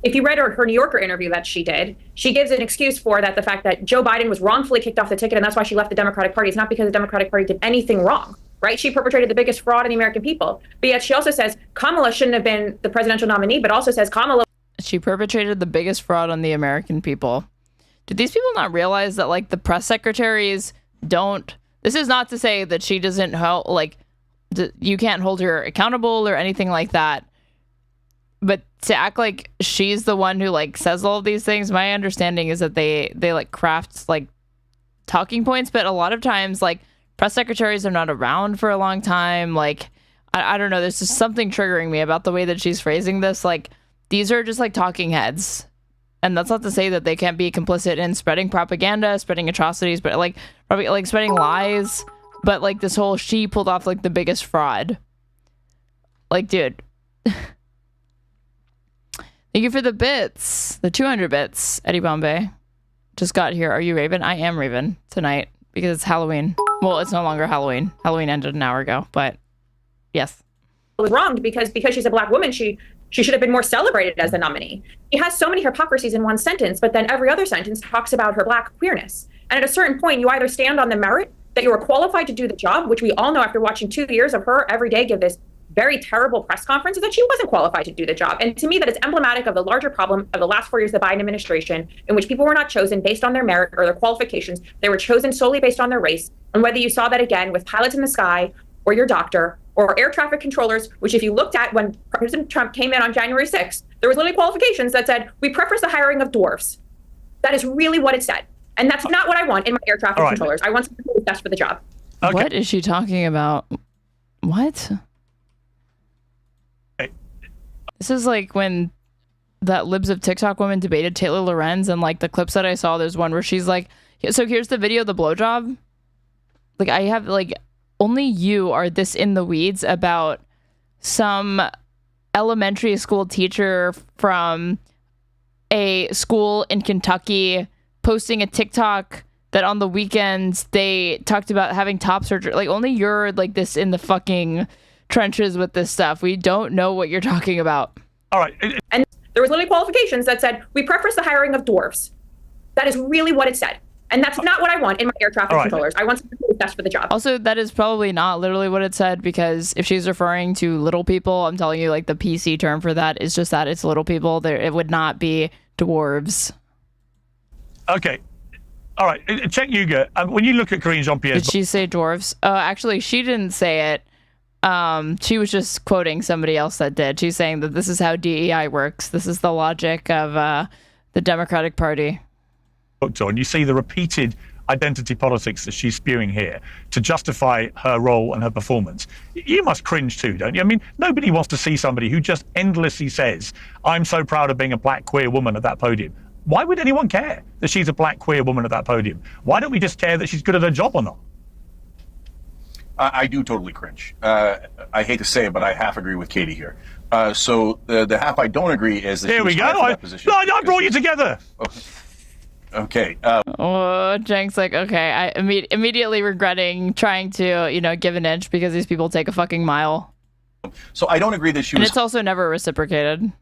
If you read her New Yorker interview that she did, she gives an excuse for that, the fact that Joe Biden was wrongfully kicked off the ticket and that's why she left the Democratic Party. It's not because the Democratic Party did anything wrong, right? She perpetrated the biggest fraud in the American people. But yet she also says Kamala shouldn't have been the presidential nominee, but also says Kamala... She perpetrated the biggest fraud on the American people. Did these people not realize that, like, the press secretaries don't... This is not to say that she doesn't help, like... You can't hold her accountable or anything like that. But to act like she's the one who like says all of these things, my understanding is that they like craft like talking points, but a lot of times like press secretaries are not around for a long time. Like, I don't know, there's just something triggering me about the way that she's phrasing this. Like, these are just like talking heads. And that's not to say that they can't be complicit in spreading propaganda, spreading atrocities, but like probably like spreading lies. But like this whole, she pulled off like the biggest fraud. Like, dude. Thank you for the bits. The 200 bits. Eddie Bombay just got here. Are you Raven? I am Raven tonight because it's Halloween. Well, it's no longer Halloween. Halloween ended an hour ago, but yes. Was wronged because she's a black woman. She should have been more celebrated as the nominee. She has so many hypocrisies in one sentence, but then every other sentence talks about her black queerness. And at a certain point, you either stand on the merit that you were qualified to do the job, which we all know after watching 2 years of her every day give this very terrible press conferences, that she wasn't qualified to do the job. And to me, that is emblematic of the larger problem of the last 4 years of the Biden administration, in which people were not chosen based on their merit or their qualifications. They were chosen solely based on their race. And whether you saw that again with pilots in the sky or your doctor or air traffic controllers, which if you looked at when President Trump came in on January 6th, there was literally qualifications that said, we preference the hiring of dwarfs. That is really what it said. And that's not what I want in my air traffic controllers. I want someone who is best for the job. Okay. What is she talking about? What? This is like when that Libs of TikTok woman debated Taylor Lorenz, and like the clips that I saw, there's one where she's like, so here's the video of the blowjob. Like, I have, like, only you are this in the weeds about some elementary school teacher from a school in Kentucky posting a TikTok that on the weekends they talked about having top surgery. Like, only you're like this in the fucking trenches with this stuff. We don't know what you're talking about. All right. And there was literally qualifications that said, we preference the hiring of dwarves. That is really what it said. And that's not what I want in my air traffic controllers. I want someone who's best for the job. Also, that is probably not literally what it said, because if she's referring to little people, I'm telling you, like, the PC term for that is just that it's little people. It would not be dwarves. Okay. All right. Check Uygur. When you look at Karine Jean-Pierre... Did she say dwarves? Actually, she didn't say it. She was just quoting somebody else that did. She's saying that this is how DEI works. This is the logic of the Democratic Party. On, you see the repeated identity politics that she's spewing here to justify her role and her performance. You must cringe too, don't you? I mean, nobody wants to see somebody who just endlessly says, I'm so proud of being a black queer woman at that podium. Why would anyone care that she's a black queer woman at that podium? Why don't we just care that she's good at her job or not? I do totally cringe. I hate to say it, but I half agree with Katie here. So the half I don't agree is that here we go. I brought you together. Okay. Cenk's like, okay. I immediately regretting trying to, give an inch because these people take a fucking mile. So I don't agree that she was. And it's also never reciprocated.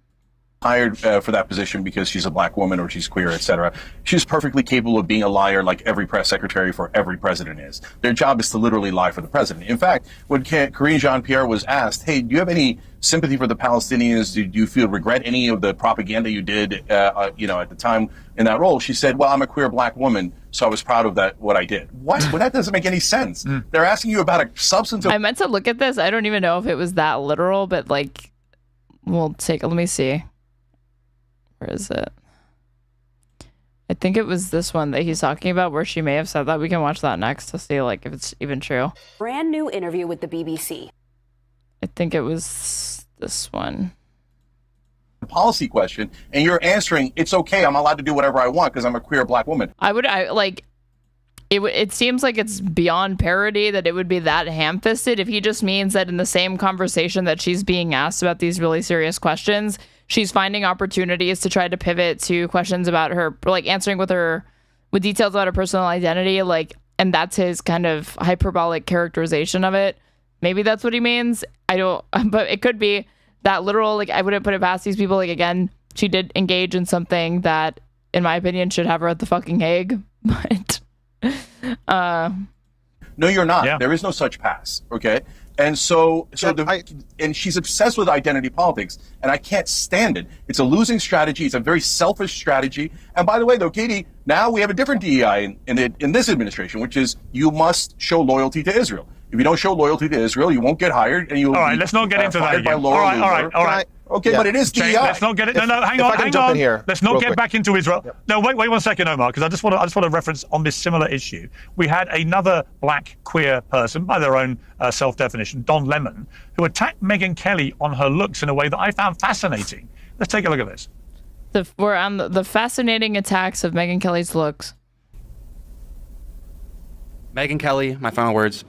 Hired for that position because she's a black woman or she's queer, etc. She's perfectly capable of being a liar, like every press secretary for every president is. Their job is to literally lie for the president. In fact, when Karine Jean-Pierre was asked, "Hey, do you have any sympathy for the Palestinians? Do you regret any of the propaganda you did, at the time in that role?" She said, "Well, I'm a queer black woman, so I was proud of what I did." What? Well, that doesn't make any sense. They're asking you about a substantive. I meant to look at this. I don't even know if it was that literal, but like, let me see. Where is it? I think it was this one that he's talking about where she may have said that. We can watch that next to see like if it's even true. Brand new interview with the BBC. I think it was this one. Policy question, and you're answering, it's okay, I'm allowed to do whatever I want because I'm a queer black woman. It seems like it's beyond parody that it would be that ham-fisted if he just means that in the same conversation that she's being asked about these really serious questions, she's finding opportunities to try to pivot to questions about her, like answering with details about her personal identity, and that's his kind of hyperbolic characterization of it. Maybe that's what he means. But it could be that literal, I wouldn't put it past these people. Again, she did engage in something that, in my opinion, should have her at the fucking Hague, but... No, you're not. Yeah. There is no such pass. Okay. And and she's obsessed with identity politics, and I can't stand it. It's a losing strategy. It's a very selfish strategy. And by the way, though, Katie, now we have a different DEI in this administration, which is you must show loyalty to Israel. If you don't show loyalty to Israel, you won't get hired, and you will all right, let's not get into that again. All right. Okay, but it is Cenk, DEI. let's not get it. No, hang on. Here, let's not get quick. back into Israel. Yep. No, wait 1 second, Omar, because I just want to reference on this similar issue. We had another black queer person, by their own self-definition, Don Lemon, who attacked Megyn Kelly on her looks in a way that I found fascinating. Let's take a look at this. We're on the fascinating attacks of Megyn Kelly's looks. Megyn Kelly, my final words,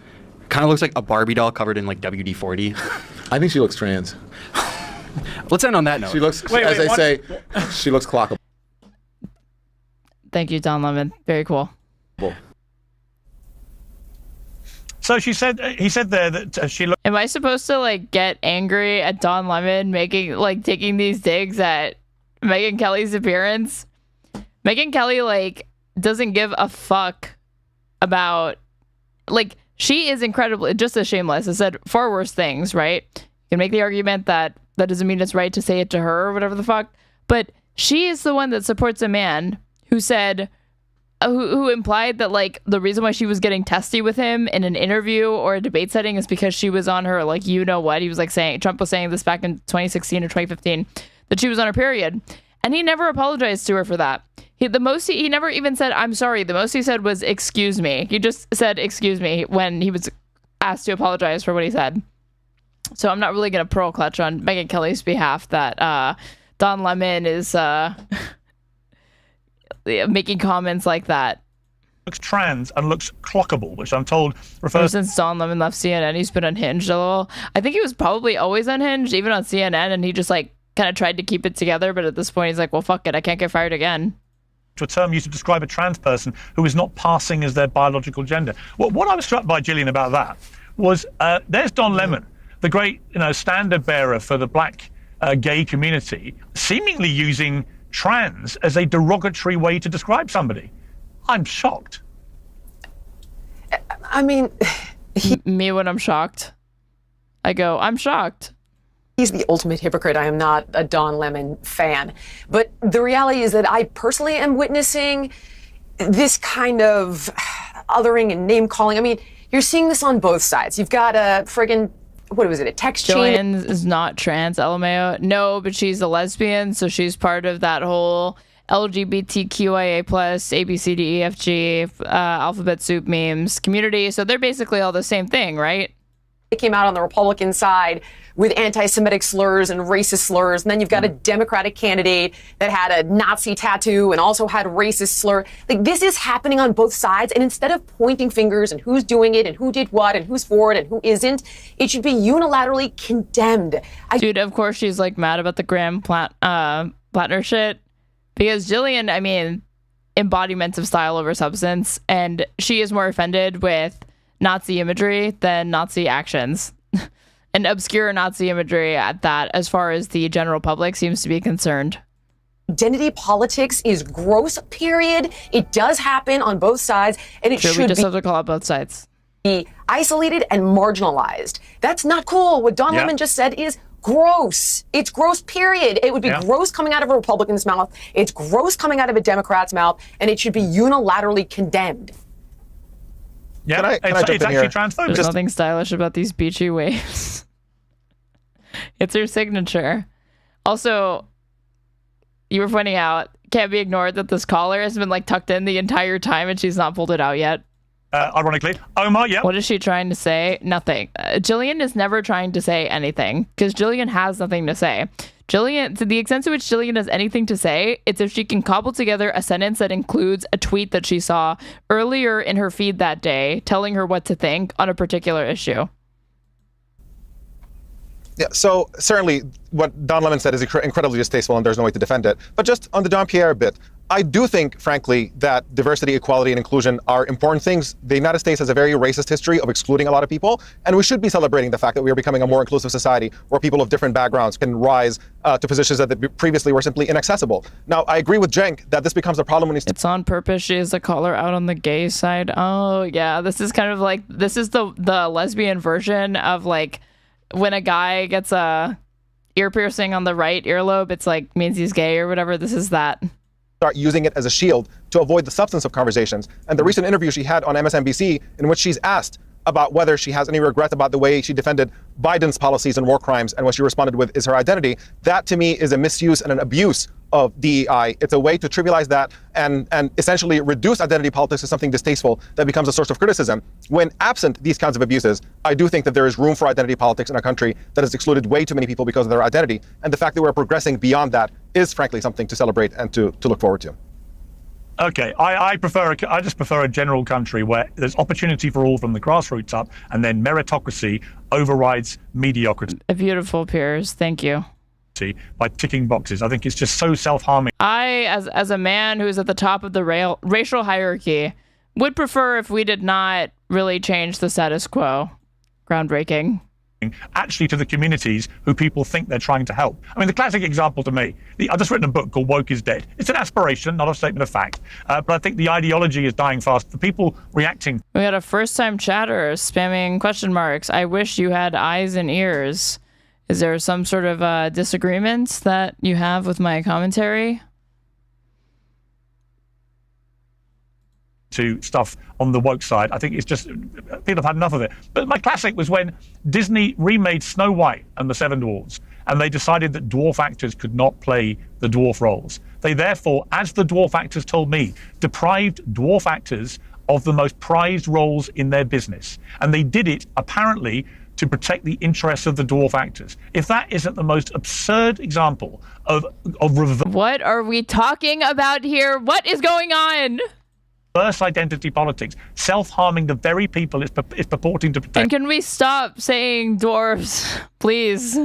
kind of looks like a Barbie doll covered in WD-40. I think she looks trans. Let's end on that note. She looks, she looks clockable. Thank you, Don Lemon. Very cool. So he said there that she looked. Am I supposed to get angry at Don Lemon taking these digs at Megyn Kelly's appearance? Megyn Kelly doesn't give a fuck about she is incredibly just as shameless. I said far worse things, right? You can make the argument that doesn't mean it's right to say it to her or whatever the fuck. But she is the one that supports a man who said, who implied that the reason why she was getting testy with him in an interview or a debate setting is because she was on her you know what. He was saying, Trump was saying this back in 2016 or 2015, that she was on her period. And he never apologized to her for that. He never even said, I'm sorry. The most he said was, excuse me. He just said, excuse me, when he was asked to apologize for what he said. So I'm not really going to pearl clutch on Megyn Kelly's behalf that Don Lemon is making comments like that. Looks trans and looks clockable, which I'm told refers. Ever since Don Lemon left CNN, he's been unhinged a little. I think he was probably always unhinged, even on CNN, and he just like kind of tried to keep it together. But at this point, he's like, well, fuck it, I can't get fired again. To a term used to describe a trans person who is not passing as their biological gender. What I was struck by, Gillian, about that was there's Don Lemon, the great standard bearer for the black gay community, seemingly using trans as a derogatory way to describe somebody. I'm shocked. I mean, me when I'm shocked, I go, I'm shocked. He's the ultimate hypocrite. I am not a Don Lemon fan. But the reality is that I personally am witnessing this kind of othering and name calling. I mean, you're seeing this on both sides. You've got a friggin', what was it, a text chain? Joanne is not trans, LMAO. No, but she's a lesbian, so she's part of that whole LGBTQIA+, ABCDEFG, alphabet soup memes community. So they're basically all the same thing, right? They came out on the Republican side with anti-Semitic slurs and racist slurs. And then you've got a Democratic candidate that had a Nazi tattoo and also had racist slur. Like, this is happening on both sides. And instead of pointing fingers and who's doing it and who did what and who's for it and who isn't, it should be unilaterally condemned. Dude, of course she's like mad about the Graham Plattner shit. Because Jillian, I mean, embodiments of style over substance. And she is more offended with Nazi imagery than Nazi actions. And obscure Nazi imagery at that, as far as the general public seems to be concerned. Identity politics is gross, period. It does happen on both sides, and it should we just have to call out both sides. Be isolated and marginalized. That's not cool. What Don Lemon just said is gross. It's gross, period. It would be gross coming out of a Republican's mouth. It's gross coming out of a Democrat's mouth, and it should be unilaterally condemned. Yeah, can I jump in here? There's nothing stylish about these beachy waves. It's her signature. Also, you were pointing out, can't be ignored that this collar has been like tucked in the entire time and she's not pulled it out yet. Ironically, Omar, What is she trying to say? Nothing. Jillian is never trying to say anything because Jillian has nothing to say. Jillian, to the extent to which Jillian has anything to say, it's if she can cobble together a sentence that includes a tweet that she saw earlier in her feed that day, telling her what to think on a particular issue. Yeah, so certainly what Don Lemon said is incredibly distasteful and there's no way to defend it. But just on the Jean-Pierre bit, I do think, frankly, that diversity, equality, and inclusion are important things. The United States has a very racist history of excluding a lot of people, and we should be celebrating the fact that we are becoming a more inclusive society where people of different backgrounds can rise to positions that previously were simply inaccessible. Now, I agree with Cenk that this becomes a problem when it's on purpose. She is a caller out on the gay side. Oh, yeah. This is kind of like, this is the lesbian version of like when a guy gets a ear piercing on the right earlobe, it's like means he's gay or whatever. This is that. Start using it as a shield to avoid the substance of conversations. And the recent interview she had on MSNBC, in which she's asked about whether she has any regret about the way she defended Biden's policies and war crimes, and what she responded with is her identity, that to me is a misuse and an abuse of DEI. It's a way to trivialize that and essentially reduce identity politics to something distasteful that becomes a source of criticism. When absent these kinds of abuses, I do think that there is room for identity politics in a country that has excluded way too many people because of their identity. And the fact that we're progressing beyond that is frankly something to celebrate and to look forward to. Okay, I just prefer a general country where there's opportunity for all from the grassroots up, and then meritocracy overrides mediocrity. Beautiful, Piers. Thank you. By ticking boxes. I think it's just so self-harming. I, as a man who's at the top of the racial hierarchy, would prefer if we did not really change the status quo. Groundbreaking. Actually to the communities who people think they're trying to help. I mean, the classic example to me, I've just written a book called Woke is Dead. It's an aspiration, not a statement of fact. But I think the ideology is dying fast. The people reacting. We had a first-time chatter spamming question marks. I wish you had eyes and ears. Is there some sort of disagreement that you have with my commentary? To stuff on the woke side. I think it's just, people have had enough of it. But my classic was when Disney remade Snow White and the Seven Dwarfs, and they decided that dwarf actors could not play the dwarf roles. They therefore, as the dwarf actors told me, deprived dwarf actors of the most prized roles in their business. And they did it, apparently, to protect the interests of the dwarf actors. If that isn't the most absurd example of what are we talking about here? What is going on? Reverse identity politics, self-harming the very people it's purporting to protect. And can we stop saying dwarves, please?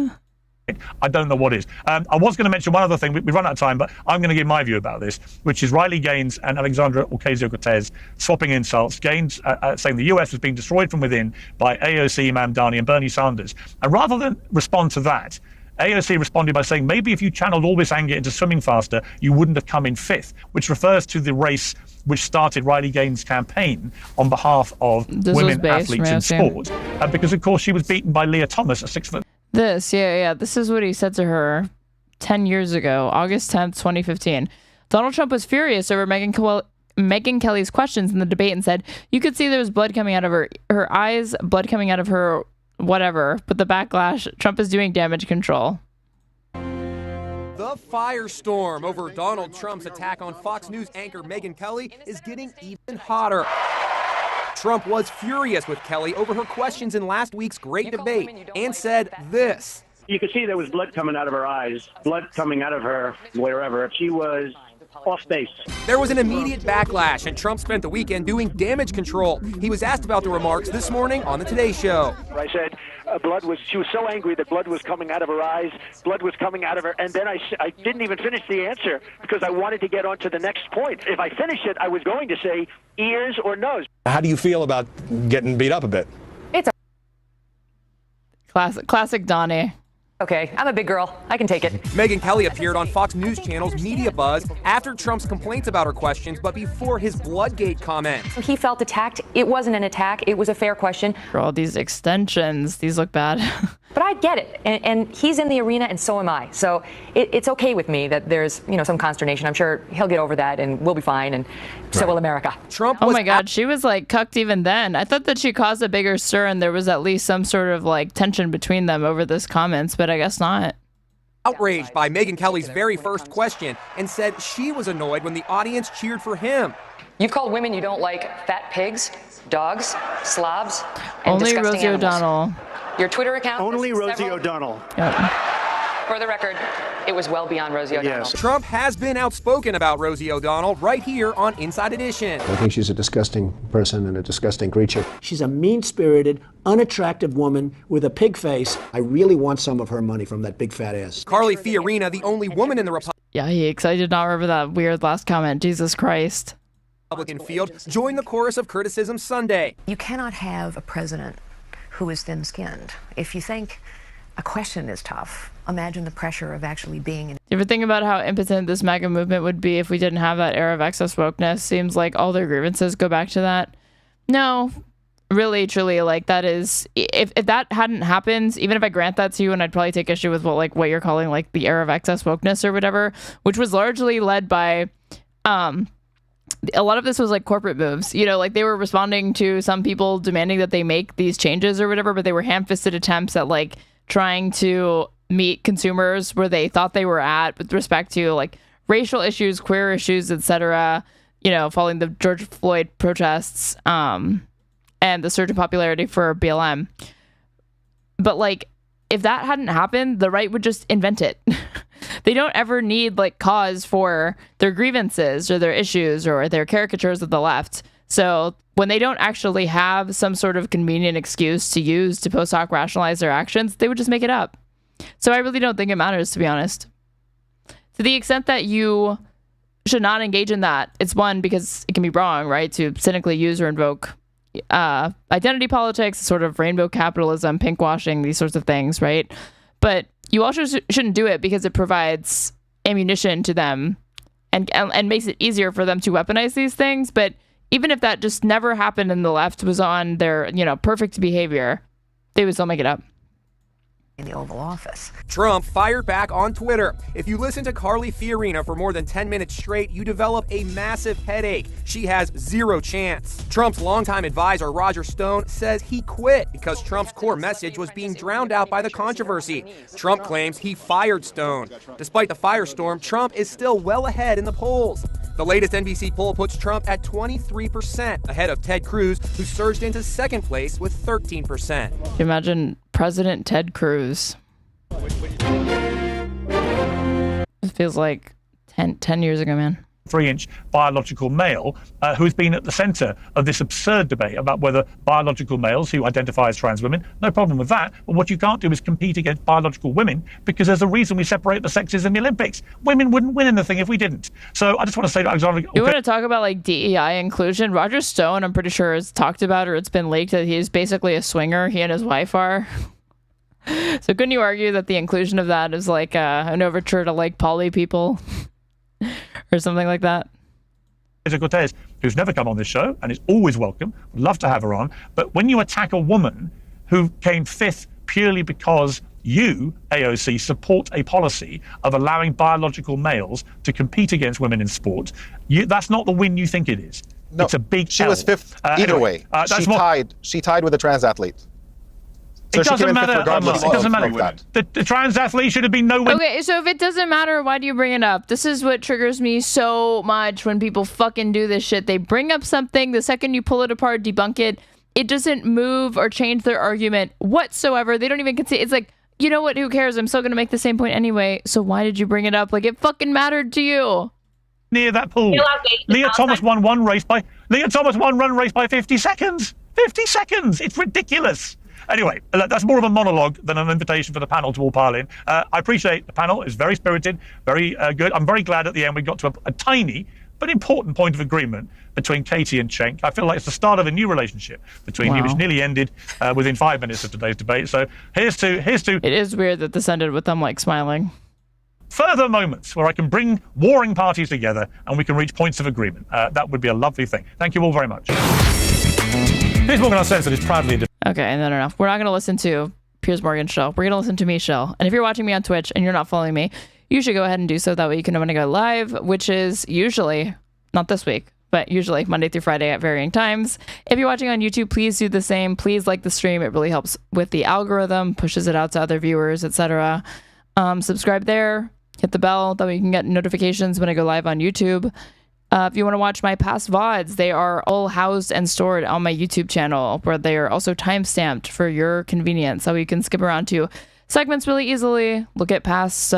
I don't know what is. I was going to mention one other thing. We've run out of time, but I'm going to give my view about this, which is Riley Gaines and Alexandra Ocasio-Cortez swapping insults. Gaines saying the US was being destroyed from within by AOC, Mamdani, and Bernie Sanders. And rather than respond to that, AOC responded by saying, maybe if you channeled all this anger into swimming faster, you wouldn't have come in fifth, which refers to the race which started Riley Gaines' campaign on behalf of women athletes in sport. Because, of course, she was beaten by Leah Thomas, a 6 foot. This is what he said to her 10 years ago, August 10th, 2015. Donald Trump was furious over Megyn Kelly's questions in the debate and said, you could see there was blood coming out of her eyes, blood coming out of her whatever, but the backlash, Trump is doing damage control. The firestorm over Donald Trump's attack on Fox News anchor Megyn Kelly is getting even hotter. Trump was furious with Kelly over her questions in last week's great debate and said this. You could see there was blood coming out of her eyes, blood coming out of her wherever. She was off base. There was an immediate backlash, and Trump spent the weekend doing damage control. He was asked about the remarks this morning on the Today Show. I said she was so angry that blood was coming out of her eyes, blood was coming out of her, and then I didn't even finish the answer because I wanted to get on to the next point. If I finished it, I was going to say ears or nose. How do you feel about getting beat up a bit? It's classic Donnie. Okay, I'm a big girl. I can take it. Megyn Kelly appeared on Fox News Channel's Media Buzz after Trump's complaints about her questions, but before his Bloodgate comment. He felt attacked. It wasn't an attack. It was a fair question. For all these extensions, these look bad. But I get it, and he's in the arena, and so am I. So it's okay with me that there's some consternation. I'm sure he'll get over that, and we'll be fine, and so will America. Trump. Oh my God, she was like cucked even then. I thought that she caused a bigger stir, and there was at least some sort of like tension between them over this comments, but I guess not. Outraged by Megyn Kelly's very first question, and said she was annoyed when the audience cheered for him. You've called women you don't like fat pigs, dogs, slobs, and only disgusting Rosie animals. O'Donnell. Your Twitter account. Only Rosie O'Donnell. Yep. For the record, it was well beyond Rosie O'Donnell. Yes. Trump has been outspoken about Rosie O'Donnell right here on Inside Edition. I think she's a disgusting person and a disgusting creature. She's a mean-spirited, unattractive woman with a pig face. I really want some of her money from that big fat ass. Carly Fiorina, the only woman in the Yikes, I did not remember that weird last comment. Jesus Christ. Republican field, joined the chorus of criticism Sunday. You cannot have a president who is thin-skinned. If you think a question is tough, imagine the pressure of actually being in. Do you ever think about how impotent this MAGA movement would be if we didn't have that era of excess wokeness? Seems like all their grievances go back to that. No, really, truly, like that is, if that hadn't happened, even if I grant that to you, and I'd probably take issue with what you're calling like the era of excess wokeness or whatever, which was largely led by, a lot of this was like corporate moves, like they were responding to some people demanding that they make these changes or whatever, but they were ham-fisted attempts at like trying to meet consumers where they thought they were at with respect to like racial issues, queer issues, etc. Following the George Floyd protests, and the surge in popularity for BLM. But like, if that hadn't happened, the right would just invent it. They don't ever need like cause for their grievances or their issues or their caricatures of the left. So when they don't actually have some sort of convenient excuse to use to post hoc rationalize their actions, they would just make it up. So I really don't think it matters, to be honest. To the extent that you should not engage in that, it's one, because it can be wrong, right? To cynically use or invoke identity politics, sort of rainbow capitalism, pinkwashing, these sorts of things, right? But you also shouldn't do it because it provides ammunition to them and makes it easier for them to weaponize these things. But even if that just never happened and the left was on their, perfect behavior, they would still make it up. In the Oval Office. Trump fired back on Twitter. If you listen to Carly Fiorina for more than 10 minutes straight, you develop a massive headache. She has zero chance. Trump's longtime advisor, Roger Stone, says he quit because Trump's core message was being drowned out by the controversy. Trump claims he fired Stone. Despite the firestorm, Trump is still well ahead in the polls. The latest NBC poll puts Trump at 23%, ahead of Ted Cruz, who surged into second place with 13%. Can you imagine President Ted Cruz? It feels like 10 years ago, man. 3-inch biological male who's been at the center of this absurd debate about whether biological males who identify as trans women, no problem with that, but what you can't do is compete against biological women, because there's a reason we separate the sexes in the Olympics. Women wouldn't win anything if we didn't. So I just want to say to Alexander... You want to talk about like DEI inclusion? Roger Stone, I'm pretty sure, has talked about, or it's been leaked, that he's basically a swinger. He and his wife are. So couldn't you argue that the inclusion of that is like an overture to like poly people? Or something like that. Cortez, who's never come on this show and is always welcome, would love to have her on. But when you attack a woman who came fifth purely because you, AOC, support a policy of allowing biological males to compete against women in sport, that's not the win you think it is. No, it's a big She L. was fifth either way. She tied with a trans athlete. So it doesn't matter. It doesn't matter. That. The trans athlete should have been no win. Okay, so if it doesn't matter, why do you bring it up? This is what triggers me so much when people fucking do this shit. They bring up something, the second you pull it apart, debunk it, it doesn't move or change their argument whatsoever. They don't even consider. It's like, you know what? Who cares? I'm still gonna make the same point anyway. So why did you bring it up? Like, it fucking mattered to you. Near that pool, Leah Thomas won one race by 50 seconds. 50 seconds. It's ridiculous. Anyway, that's more of a monologue than an invitation for the panel to all pile in. I appreciate the panel. It's very spirited, very good. I'm very glad at the end we got to a tiny but important point of agreement between Katie and Cenk. I feel like it's the start of a new relationship between you, which nearly ended within 5 minutes of today's debate. So here's to... It is weird that this ended with them like smiling. Further moments where I can bring warring parties together and we can reach points of agreement. That would be a lovely thing. Thank you all very much. Piers Morgan Uncensored is proudly... Okay, no. We're not going to listen to Piers Morgan's show. We're going to listen to me show. And if you're watching me on Twitch and you're not following me, you should go ahead and do so. That way you can know when I go live, which is usually, not this week, but usually Monday through Friday at varying times. If you're watching on YouTube, please do the same. Please like the stream. It really helps with the algorithm, pushes it out to other viewers, etc. Subscribe there. Hit the bell. That way you can get notifications when I go live on YouTube. If you want to watch my past VODs, they are all housed and stored on my YouTube channel, where they are also time-stamped for your convenience, so you can skip around to segments really easily, look at past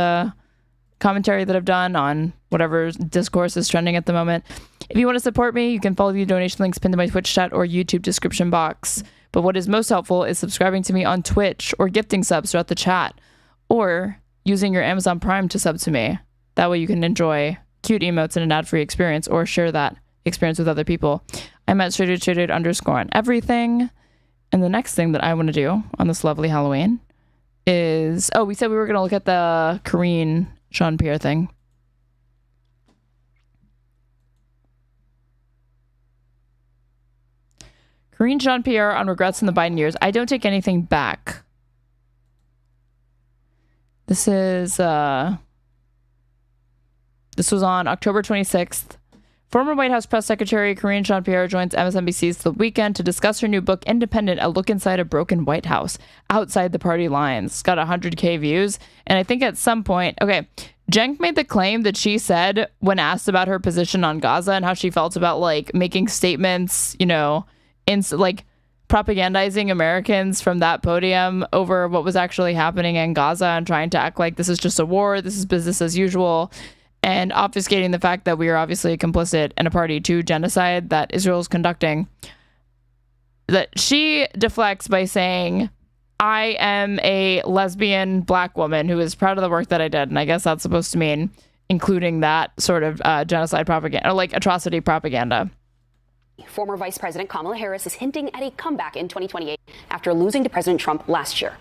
commentary that I've done on whatever discourse is trending at the moment. If you want to support me, you can follow the donation links pinned to my Twitch chat or YouTube description box. But what is most helpful is subscribing to me on Twitch or gifting subs throughout the chat, or using your Amazon Prime to sub to me. That way you can enjoy cute emotes and an ad-free experience, or share that experience with other people. I'm at Straighterade _ on everything. And the next thing that I want to do on this lovely Halloween is, we said we were going to look at the Karine Jean-Pierre thing. Karine Jean-Pierre on regrets in the Biden years. I don't take anything back. This is This was on October 26th. Former White House Press Secretary Karine Jean-Pierre joins MSNBC's The Weekend to discuss her new book, Independent, A Look Inside a Broken White House, Outside the Party Lines. It's got 100K views. And I think at some point, Cenk made the claim that she said when asked about her position on Gaza and how she felt about, like, making statements, propagandizing Americans from that podium over what was actually happening in Gaza and trying to act like this is just a war, this is business as usual, and obfuscating the fact that we are obviously complicit and a party to genocide that Israel is conducting. That she deflects by saying, I am a lesbian black woman who is proud of the work that I did. And I guess that's supposed to mean including that sort of genocide propaganda, or like atrocity propaganda. Former Vice President Kamala Harris is hinting at a comeback in 2028 after losing to President Trump last year.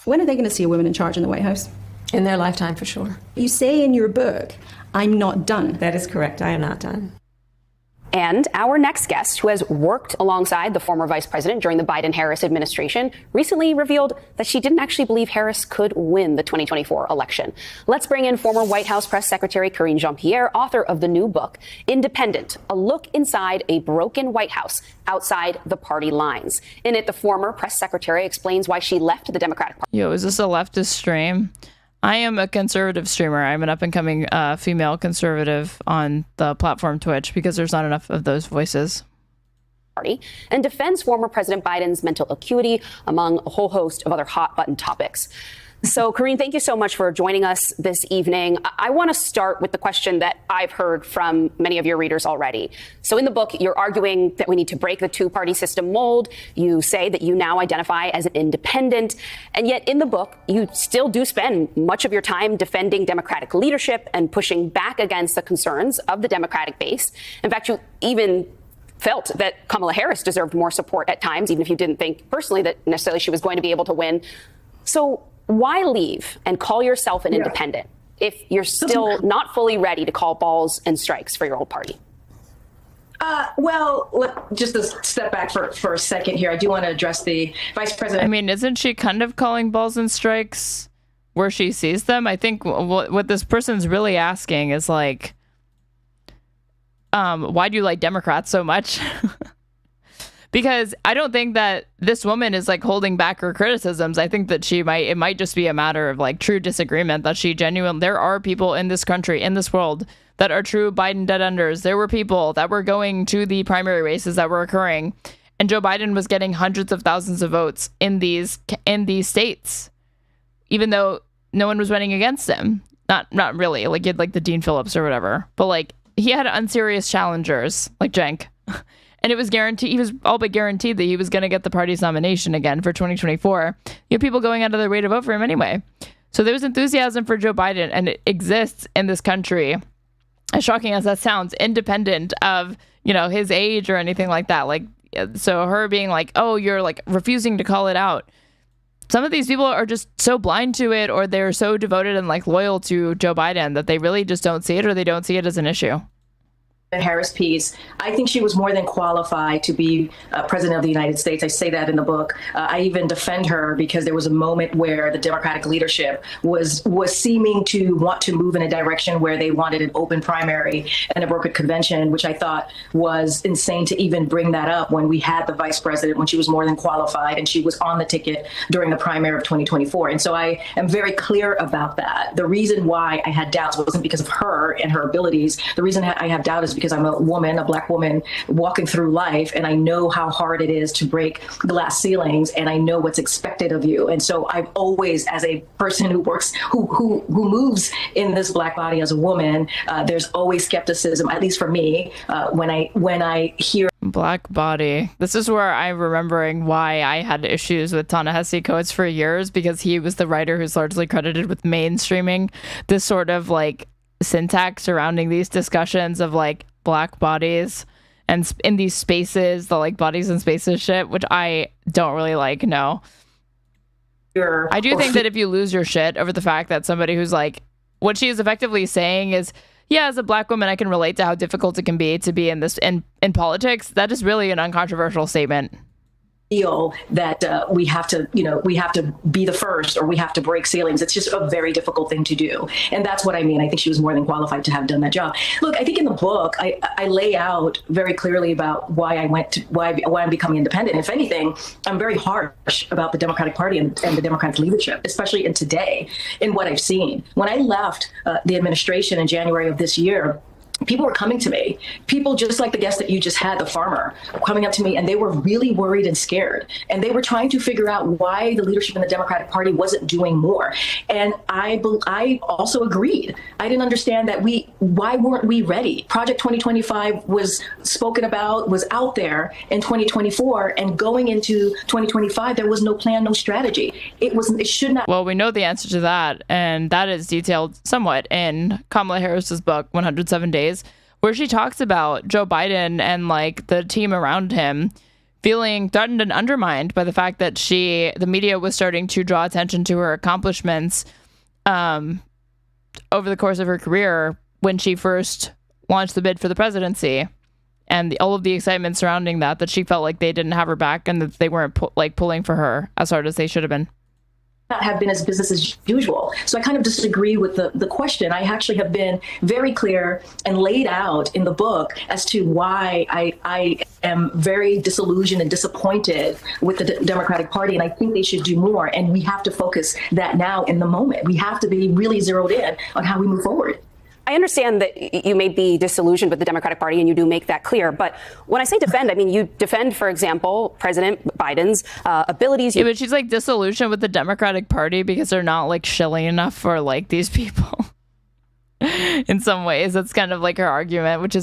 When are they going to see a woman in charge in the White House? In their lifetime, for sure. You say in your book, I'm not done. That is correct. I am not done. And our next guest, who has worked alongside the former vice president during the Biden-Harris administration, recently revealed that she didn't actually believe Harris could win the 2024 election. Let's bring in former White House Press Secretary Karine Jean-Pierre, author of the new book, Independent, A Look Inside a Broken White House, Outside the Party Lines. In it, the former press secretary explains why she left the Democratic Party. Yo, is this a leftist stream? I am a conservative streamer. I'm an up-and-coming female conservative on the platform Twitch because there's not enough of those voices. Party and defends former President Biden's mental acuity, among a whole host of other hot-button topics. So, Karine, thank you so much for joining us this evening. I want to start with the question that I've heard from many of your readers already. So in the book, you're arguing that we need to break the two-party system mold. You say that you now identify as an independent. And yet in the book, you still do spend much of your time defending Democratic leadership and pushing back against the concerns of the Democratic base. In fact, you even felt that Kamala Harris deserved more support at times, even if you didn't think personally that necessarily she was going to be able to win. So why leave and call yourself an independent if you're still not fully ready to call balls and strikes for your old party? Just a step back for a second here. I do want to address the vice president. I mean, isn't she kind of calling balls and strikes where she sees them? I think what this person's really asking is like, why do you like Democrats so much? Because I don't think that this woman is like holding back her criticisms. I think that it might just be a matter of like true disagreement, that there are people in this country, in this world, that are true Biden dead enders. There were people that were going to the primary races that were occurring, and Joe Biden was getting hundreds of thousands of votes in these states, even though no one was running against him. Not really. Like, you had like the Dean Phillips or whatever, but like he had unserious challengers like Cenk. And it was guaranteed, he was all but guaranteed that he was going to get the party's nomination again for 2024. You have people going out of their way to vote for him anyway. So there's enthusiasm for Joe Biden, and it exists in this country, as shocking as that sounds, independent of, his age or anything like that. Like, so her being like, oh, you're like refusing to call it out. Some of these people are just so blind to it, or they're so devoted and like loyal to Joe Biden that they really just don't see it, or they don't see it as an issue. Harris piece, I think she was more than qualified to be president of the United States. I say that in the book. I even defend her because there was a moment where the Democratic leadership was seeming to want to move in a direction where they wanted an open primary and a brokered convention, which I thought was insane to even bring that up when we had the vice president, when she was more than qualified and she was on the ticket during the primary of 2024. And so I am very clear about that. The reason why I had doubts wasn't because of her and her abilities. The reason I have doubt is because I'm a woman, a Black woman walking through life, and I know how hard it is to break glass ceilings, and I know what's expected of you. And so I've always, as a person who works, who moves in this Black body as a woman, there's always skepticism, at least for me, when I hear Black body. This is where I'm remembering why I had issues with Ta-Nehisi Coates for years, because he was the writer who's largely credited with mainstreaming this sort of like syntax surrounding these discussions of like Black bodies and in these spaces, the like bodies and spaces shit, which I don't really like. No, I do think that if you lose your shit over the fact that somebody who's like, what she is effectively saying is, yeah, as a Black woman, I can relate to how difficult it can be to be in this in politics. That is really an uncontroversial statement. Feel that we have to be the first, or we have to break ceilings. It's just a very difficult thing to do. And that's what I mean. I think she was more than qualified to have done that job. Look, I think in the book, I lay out very clearly about why I'm becoming independent. If anything, I'm very harsh about the Democratic Party and the Democratic leadership, especially in today, in what I've seen. When I left the administration in January of this year, people were coming to me, people just like the guest that you just had, the farmer, coming up to me, and they were really worried and scared. And they were trying to figure out why the leadership in the Democratic Party wasn't doing more. And I also agreed. I didn't understand that why weren't we ready? Project 2025 was spoken about, was out there in 2024, and going into 2025, there was no plan, no strategy. It should not. Well, we know the answer to that, and that is detailed somewhat in Kamala Harris's book, 107 Days, where she talks about Joe Biden and like the team around him feeling threatened and undermined by the fact that the media was starting to draw attention to her accomplishments over the course of her career when she first launched the bid for the presidency, and all of the excitement surrounding that she felt like they didn't have her back and that they weren't pulling for her as hard as they should have been. have been as business as usual. So I kind of disagree with the question. I actually have been very clear and laid out in the book as to why I am very disillusioned and disappointed with the Democratic Party, and I think they should do more. And we have to focus that now in the moment. We have to be really zeroed in on how we move forward. I understand that you may be disillusioned with the Democratic Party, and you do make that clear. But when I say defend, I mean you defend, for example, President Biden's abilities. Yeah, but she's like disillusioned with the Democratic Party because they're not like shilly enough for like these people. In some ways, that's kind of like her argument, which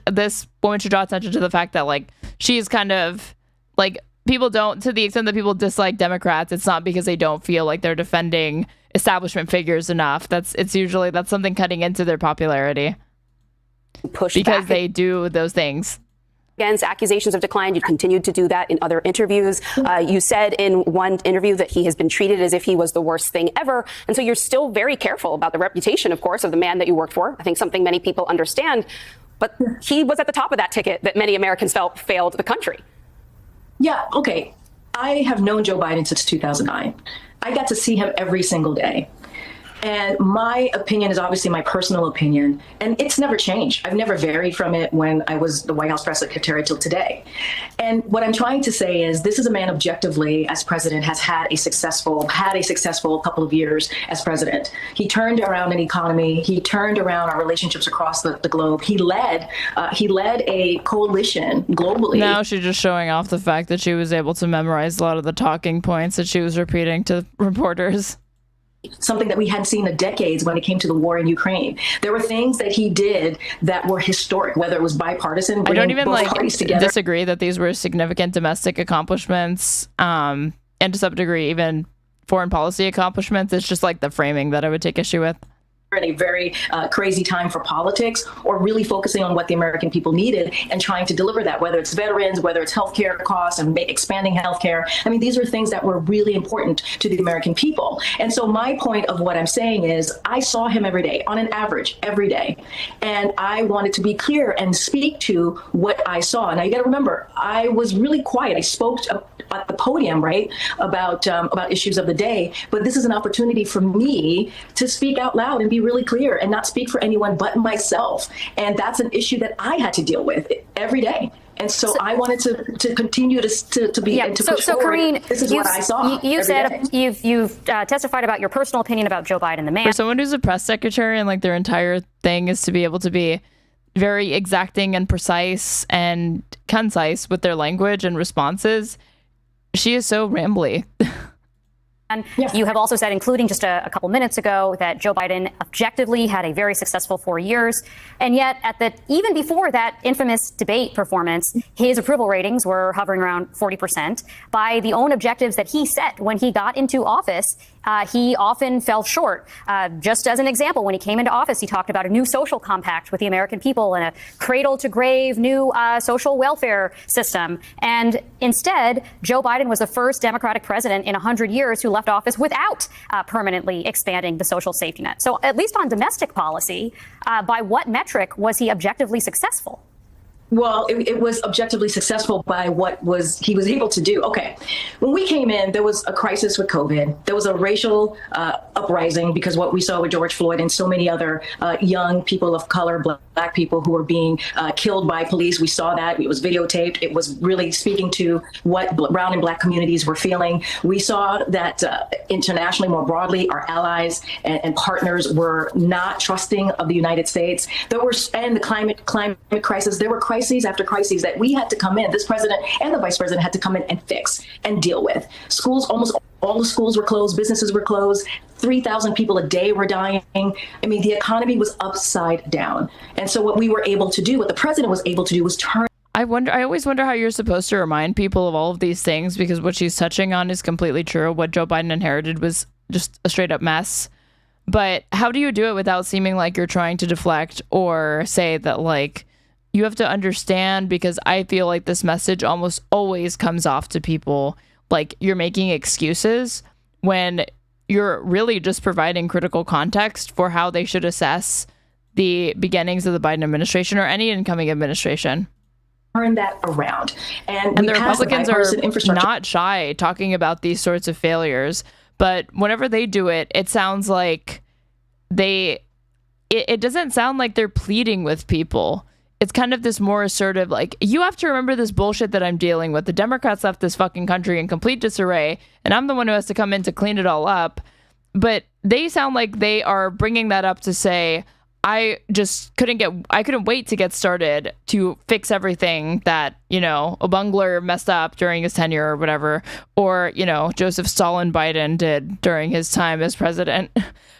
this woman should draw attention to the fact that like she's kind of like people don't, to the extent that people dislike Democrats, it's not because they don't feel like they're defending establishment figures enough. It's usually something cutting into their popularity because they do those things. Against accusations of decline, you continued to do that in other interviews. You said in one interview that he has been treated as if he was the worst thing ever. And so you're still very careful about the reputation, of course, of the man that you worked for. I think something many people understand. But he was at the top of that ticket that many Americans felt failed the country. Yeah, okay. I have known Joe Biden since 2009. I got to see him every single day. And my opinion is obviously my personal opinion, and it's never changed. I've never varied from it when I was the White House press secretary till today. And what I'm trying to say is this is a man objectively, as president, has had a successful couple of years as president. He turned around an economy. He turned around our relationships across the globe. He led a coalition globally. Now she's just showing off the fact that she was able to memorize a lot of the talking points that she was repeating to reporters. Something that we hadn't seen in decades when it came to the war in Ukraine. There were things that he did that were historic, whether it was bipartisan, I don't even both parties together. disagree that these were significant domestic accomplishments, and to some degree even foreign policy accomplishments. It's just like the framing that I would take issue with. In a very crazy time for politics, or really focusing on what the American people needed and trying to deliver that, whether it's veterans, whether it's healthcare costs and expanding healthcare. I mean, these are things that were really important to the American people. And so my point of what I'm saying is I saw him every day, on an average, every day. And I wanted to be clear and speak to what I saw. Now, you got to remember, I was really quiet. I spoke at the podium, right, about issues of the day. But this is an opportunity for me to speak out loud and be really clear and not speak for anyone but myself. And that's an issue that I had to deal with every day. And so I wanted to continue to be and to push so forward. Karine, this is what I saw. You said you've testified about your personal opinion about Joe Biden, the man. For someone who's a press secretary and like their entire thing is to be able to be very exacting and precise and concise with their language and responses, she is so rambly. And you have also said, including just a couple minutes ago, that Joe Biden objectively had a very successful 4 years. And yet, even before that infamous debate performance, his approval ratings were hovering around 40%. By the own objectives that he set when he got into office, he often fell short. Just as an example, when he came into office, he talked about a new social compact with the American people and a cradle-to-grave new social welfare system. And instead, Joe Biden was the first Democratic president in 100 years who left office without permanently expanding the social safety net. So at least on domestic policy, by what metric was he objectively successful? Well, it was objectively successful by what he was able to do. Okay, when we came in, there was a crisis with COVID. There was a racial uprising because what we saw with George Floyd and so many other young people of color, black people who were being killed by police. We saw that. It was videotaped. It was really speaking to what brown and black communities were feeling. We saw that internationally, more broadly, our allies and partners were not trusting of the United States. And the climate crisis. There were crises after crises that we had to come in. This president and the vice president had to come in and fix and deal with. Schools, almost all the schools were closed. Businesses were closed. 3,000 people a day were dying. I mean, the economy was upside down. And so what we were able to do, what the president was able to do was turn. I always wonder how you're supposed to remind people of all of these things, because what she's touching on is completely true. What Joe Biden inherited was just a straight up mess. But how do you do it without seeming like you're trying to deflect or say that, like, you have to understand? Because I feel like this message almost always comes off to people like you're making excuses when you're really just providing critical context for how they should assess the beginnings of the Biden administration or any incoming administration. Turn that around. And the Republicans are not shy talking about these sorts of failures, But whenever they do it, it sounds like it doesn't sound like they're pleading with people. It's kind of this more assertive, like, you have to remember this bullshit that I'm dealing with. The Democrats left this fucking country in complete disarray, and I'm the one who has to come in to clean it all up. But they sound like they are bringing that up to say, I couldn't wait to get started to fix everything that, a bungler messed up during his tenure or whatever, or, Joseph Stalin Biden did during his time as president.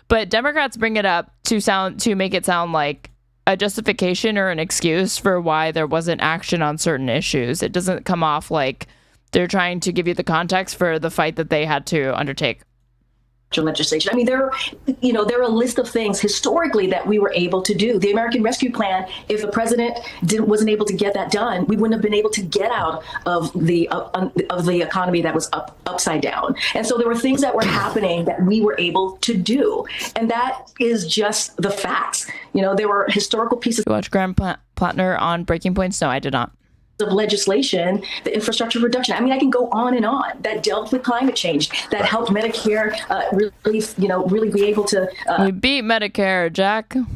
But Democrats bring it up to make it sound like a justification or an excuse for why there wasn't action on certain issues. It doesn't come off like they're trying to give you the context for the fight that they had to undertake. Legislation. I mean, there are a list of things historically that we were able to do. The American Rescue Plan, if the president wasn't able to get that done, we wouldn't have been able to get out of the economy that was upside down. And so there were things that were happening that we were able to do. And that is just the facts. There were historical pieces. You watch Graham Plattner on Breaking Points? No, I did not. Of legislation, the infrastructure reduction. I mean, I can go on and on. That dealt with climate change. That helped Medicare really be able to. We beat Medicare, Jack. To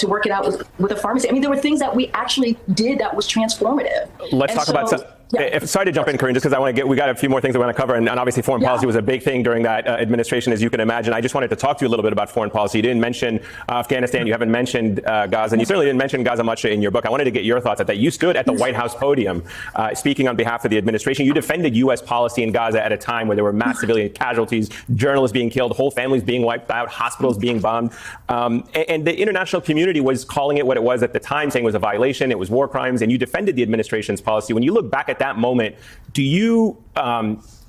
work it out with a pharmacy. I mean, there were things that we actually did that was transformative. Let's talk about some. Sorry to jump in, Karine, just because we got a few more things we want to cover, and obviously foreign policy was a big thing during that administration, as you can imagine. I just wanted to talk to you a little bit about foreign policy. You didn't mention Afghanistan, you haven't mentioned Gaza, and you certainly didn't mention Gaza much in your book. I wanted to get your thoughts at that. You stood at the White House podium speaking on behalf of the administration. You defended U.S. policy in Gaza at a time where there were mass civilian casualties, journalists being killed, whole families being wiped out, hospitals being bombed, and the international community was calling it what it was at the time, saying it was a violation, it was war crimes, and you defended the administration's policy. When you look back at that moment, do you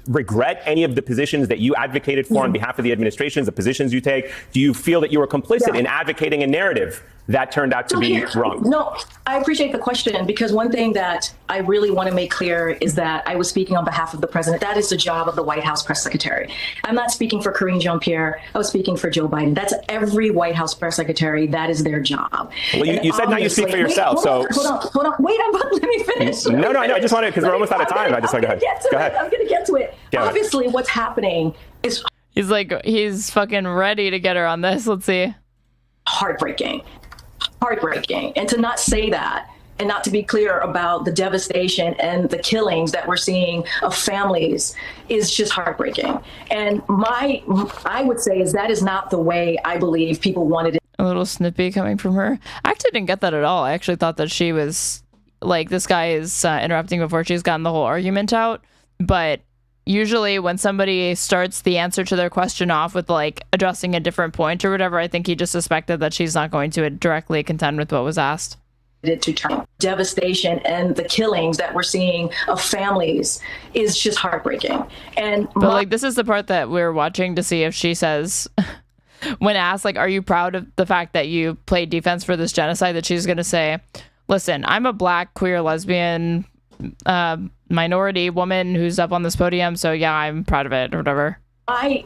regret any of the positions that you advocated for on behalf of the administrations, the positions you take? Do you feel that you were complicit in advocating a narrative that turned out to be wrong? No, I appreciate the question, because one thing that I really want to make clear is that I was speaking on behalf of the president. That is the job of the White House press secretary. I'm not speaking for Karine Jean-Pierre. I was speaking for Joe Biden. That's every White House press secretary. That is their job. Well, you said now you speak for yourself. Hold on. Wait, let me finish. No, I just wanted, because we're almost out of time. I just want to go ahead. I'm going to get to it. Obviously, what's happening is... He's fucking ready to get her on this. Let's see. Heartbreaking. And to not say that and not to be clear about the devastation and the killings that we're seeing of families is just heartbreaking. And I would say is that is not the way I believe people wanted it. A little snippy coming from her. I actually didn't get that at all. I actually thought that she was like, this guy is interrupting before she's gotten the whole argument out. But usually when somebody starts the answer to their question off with like addressing a different point or whatever, I think he just suspected that she's not going to directly contend with what was asked. To turn devastation and the killings that we're seeing of families is just heartbreaking. But like, this is the part that we're watching to see if she says, when asked, like, are you proud of the fact that you played defense for this genocide, that she's going to say, listen, I'm a black, queer, lesbian, minority woman who's up on this podium, so yeah, I'm proud of it or whatever. I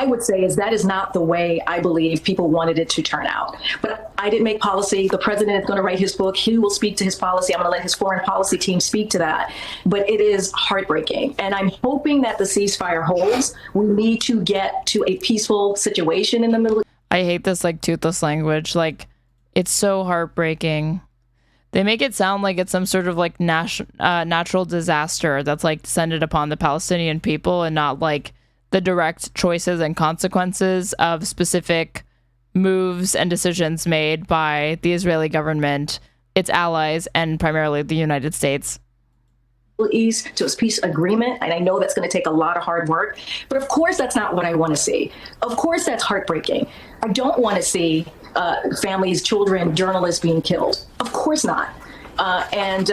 would say is that is not the way I believe people wanted it to turn out. But I didn't make policy. The president is going to write his book. He will speak to his policy. I'm going to let his foreign policy team speak to that. But it is heartbreaking. And I'm hoping that the ceasefire holds. We need to get to a peaceful situation in the Middle East. I hate this like toothless language. Like, it's so heartbreaking. They make it sound like it's some sort of like natural disaster that's like descended upon the Palestinian people, and not like the direct choices and consequences of specific moves and decisions made by the Israeli government, its allies, and primarily the United States. East to a peace agreement, and I know that's going to take a lot of hard work, but of course that's not what I want to see. Of course that's heartbreaking. I don't want to see families, children, journalists being killed. Of course not. And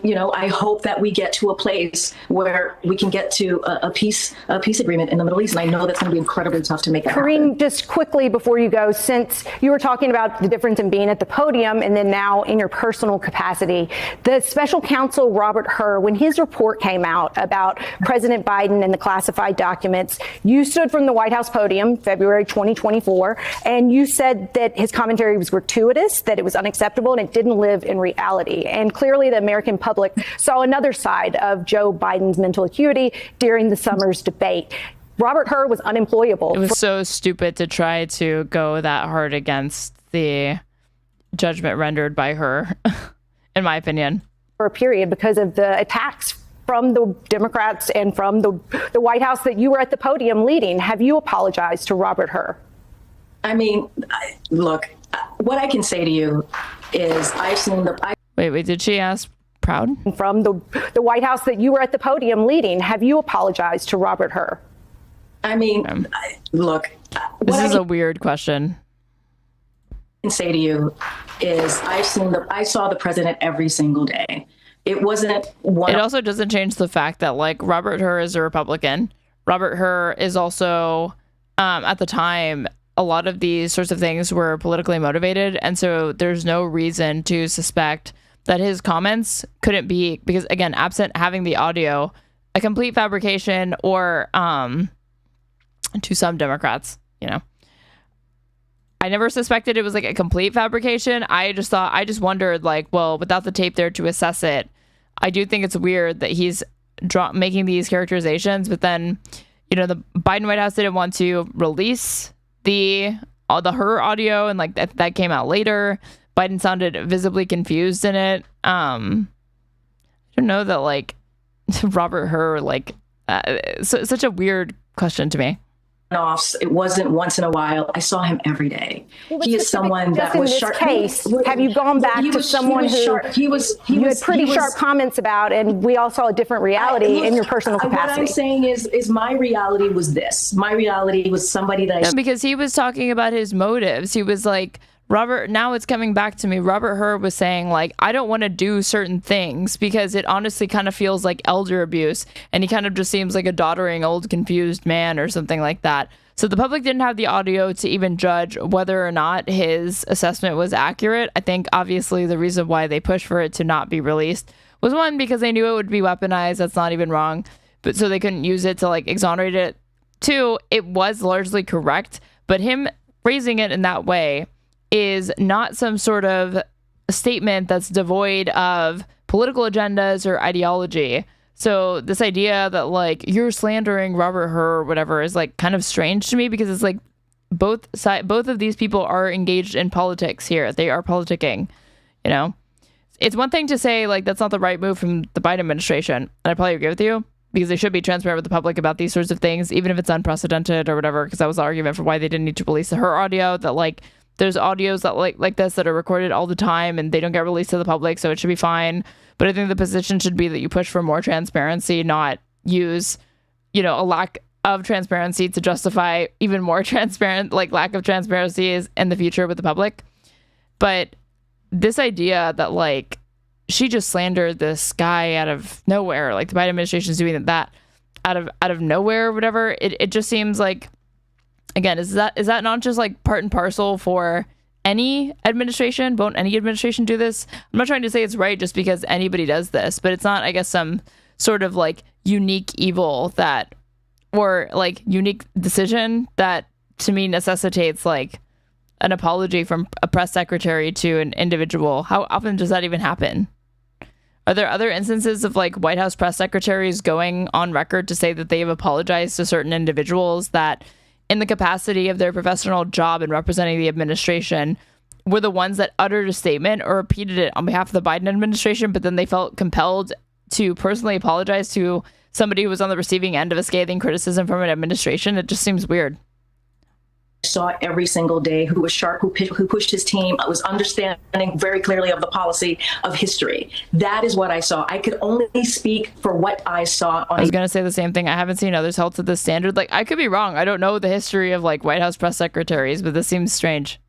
you know, I hope that we get to a place where we can get to a peace agreement in the Middle East. And I know that's going to be incredibly tough to make that Karine, happen. just quickly before you go, since you were talking about the difference in being at the podium and then now in your personal capacity, the special counsel Robert Hur, when his report came out about President Biden and the classified documents, you stood from the White House podium, February 2024, and you said that his commentary was gratuitous, that it was unacceptable, and it didn't live in reality. reality. And clearly the American public saw another side of Joe Biden's mental acuity during the summer's debate. Robert Hur was unemployable. It was so stupid to try to go that hard against the judgment rendered by her, in my opinion. For a period because of the attacks from the Democrats and from the White House that you were at the podium leading. Have you apologized to Robert Hur? I mean, look, what I can say to you is I've seen the... Wait, did she ask Proud? From the White House that you were at the podium leading. Have you apologized to Robert Hur? I mean, look... This is a weird question. Can say to you is I saw the president every single day. It wasn't one. It also doesn't change the fact that like Robert Hur is a Republican. Robert Hur is also at the time a lot of these sorts of things were politically motivated, and so there's no reason to suspect that his comments couldn't be, because again, absent having the audio, a complete fabrication or to some Democrats, you know. I never suspected it was like a complete fabrication. I just wondered like, well, without the tape there to assess it, I do think it's weird that he's making these characterizations, but then, you know, the Biden White House didn't want to release the Hur audio, and like that came out later. Biden sounded visibly confused in it. I don't know that like Robert Hur, like such a weird question to me. Offs. It wasn't once in a while. I saw him every day. He is someone that was sharp. Case, have you gone back to someone who you had pretty sharp comments about, and we all saw a different reality in your personal capacity? What I'm saying is my reality was this. My reality was somebody that because he was talking about his motives. He was like, Robert, now it's coming back to me. Robert Hur was saying, like, I don't want to do certain things because it honestly kind of feels like elder abuse. And he kind of just seems like a doddering, old, confused man or something like that. So the public didn't have the audio to even judge whether or not his assessment was accurate. I think, obviously, the reason why they pushed for it to not be released was, one, because they knew it would be weaponized. That's not even wrong. But so they couldn't use it to, like, exonerate it. Two, it was largely correct. But him phrasing it in that way is not some sort of statement that's devoid of political agendas or ideology. So this idea that like you're slandering Robert Hur or whatever is like kind of strange to me, because it's like both of these people are engaged in politics here. They are politicking, you know. It's one thing to say like that's not the right move from the Biden administration, and I probably agree with you, because they should be transparent with the public about these sorts of things, even if it's unprecedented or whatever, because that was the argument for why they didn't need to release the Hur audio, that like there's audios that like this that are recorded all the time and they don't get released to the public, so it should be fine. But I think the position should be that you push for more transparency, not use, you know, a lack of transparency to justify even more transparent, like lack of transparency is in the future with the public. But this idea that like she just slandered this guy out of nowhere, like the Biden administration is doing that out of nowhere or whatever, it just seems like, again, is that not just like part and parcel for any administration? Won't any administration do this? I'm not trying to say it's right just because anybody does this, but it's not, I guess, some sort of like unique evil that, or like unique decision that to me necessitates like an apology from a press secretary to an individual. How often does that even happen? Are there other instances of like White House press secretaries going on record to say that they have apologized to certain individuals that, in the capacity of their professional job and representing the administration, were the ones that uttered a statement or repeated it on behalf of the Biden administration, but then they felt compelled to personally apologize to somebody who was on the receiving end of a scathing criticism from an administration? It just seems weird. Saw every single day, who was sharp, who pushed his team, was understanding very clearly of the policy of history. That is what I saw. I could only speak for what I saw. I was going to say the same thing. I haven't seen others held to this standard. Like, I could be wrong. I don't know the history of like White House press secretaries, but this seems strange.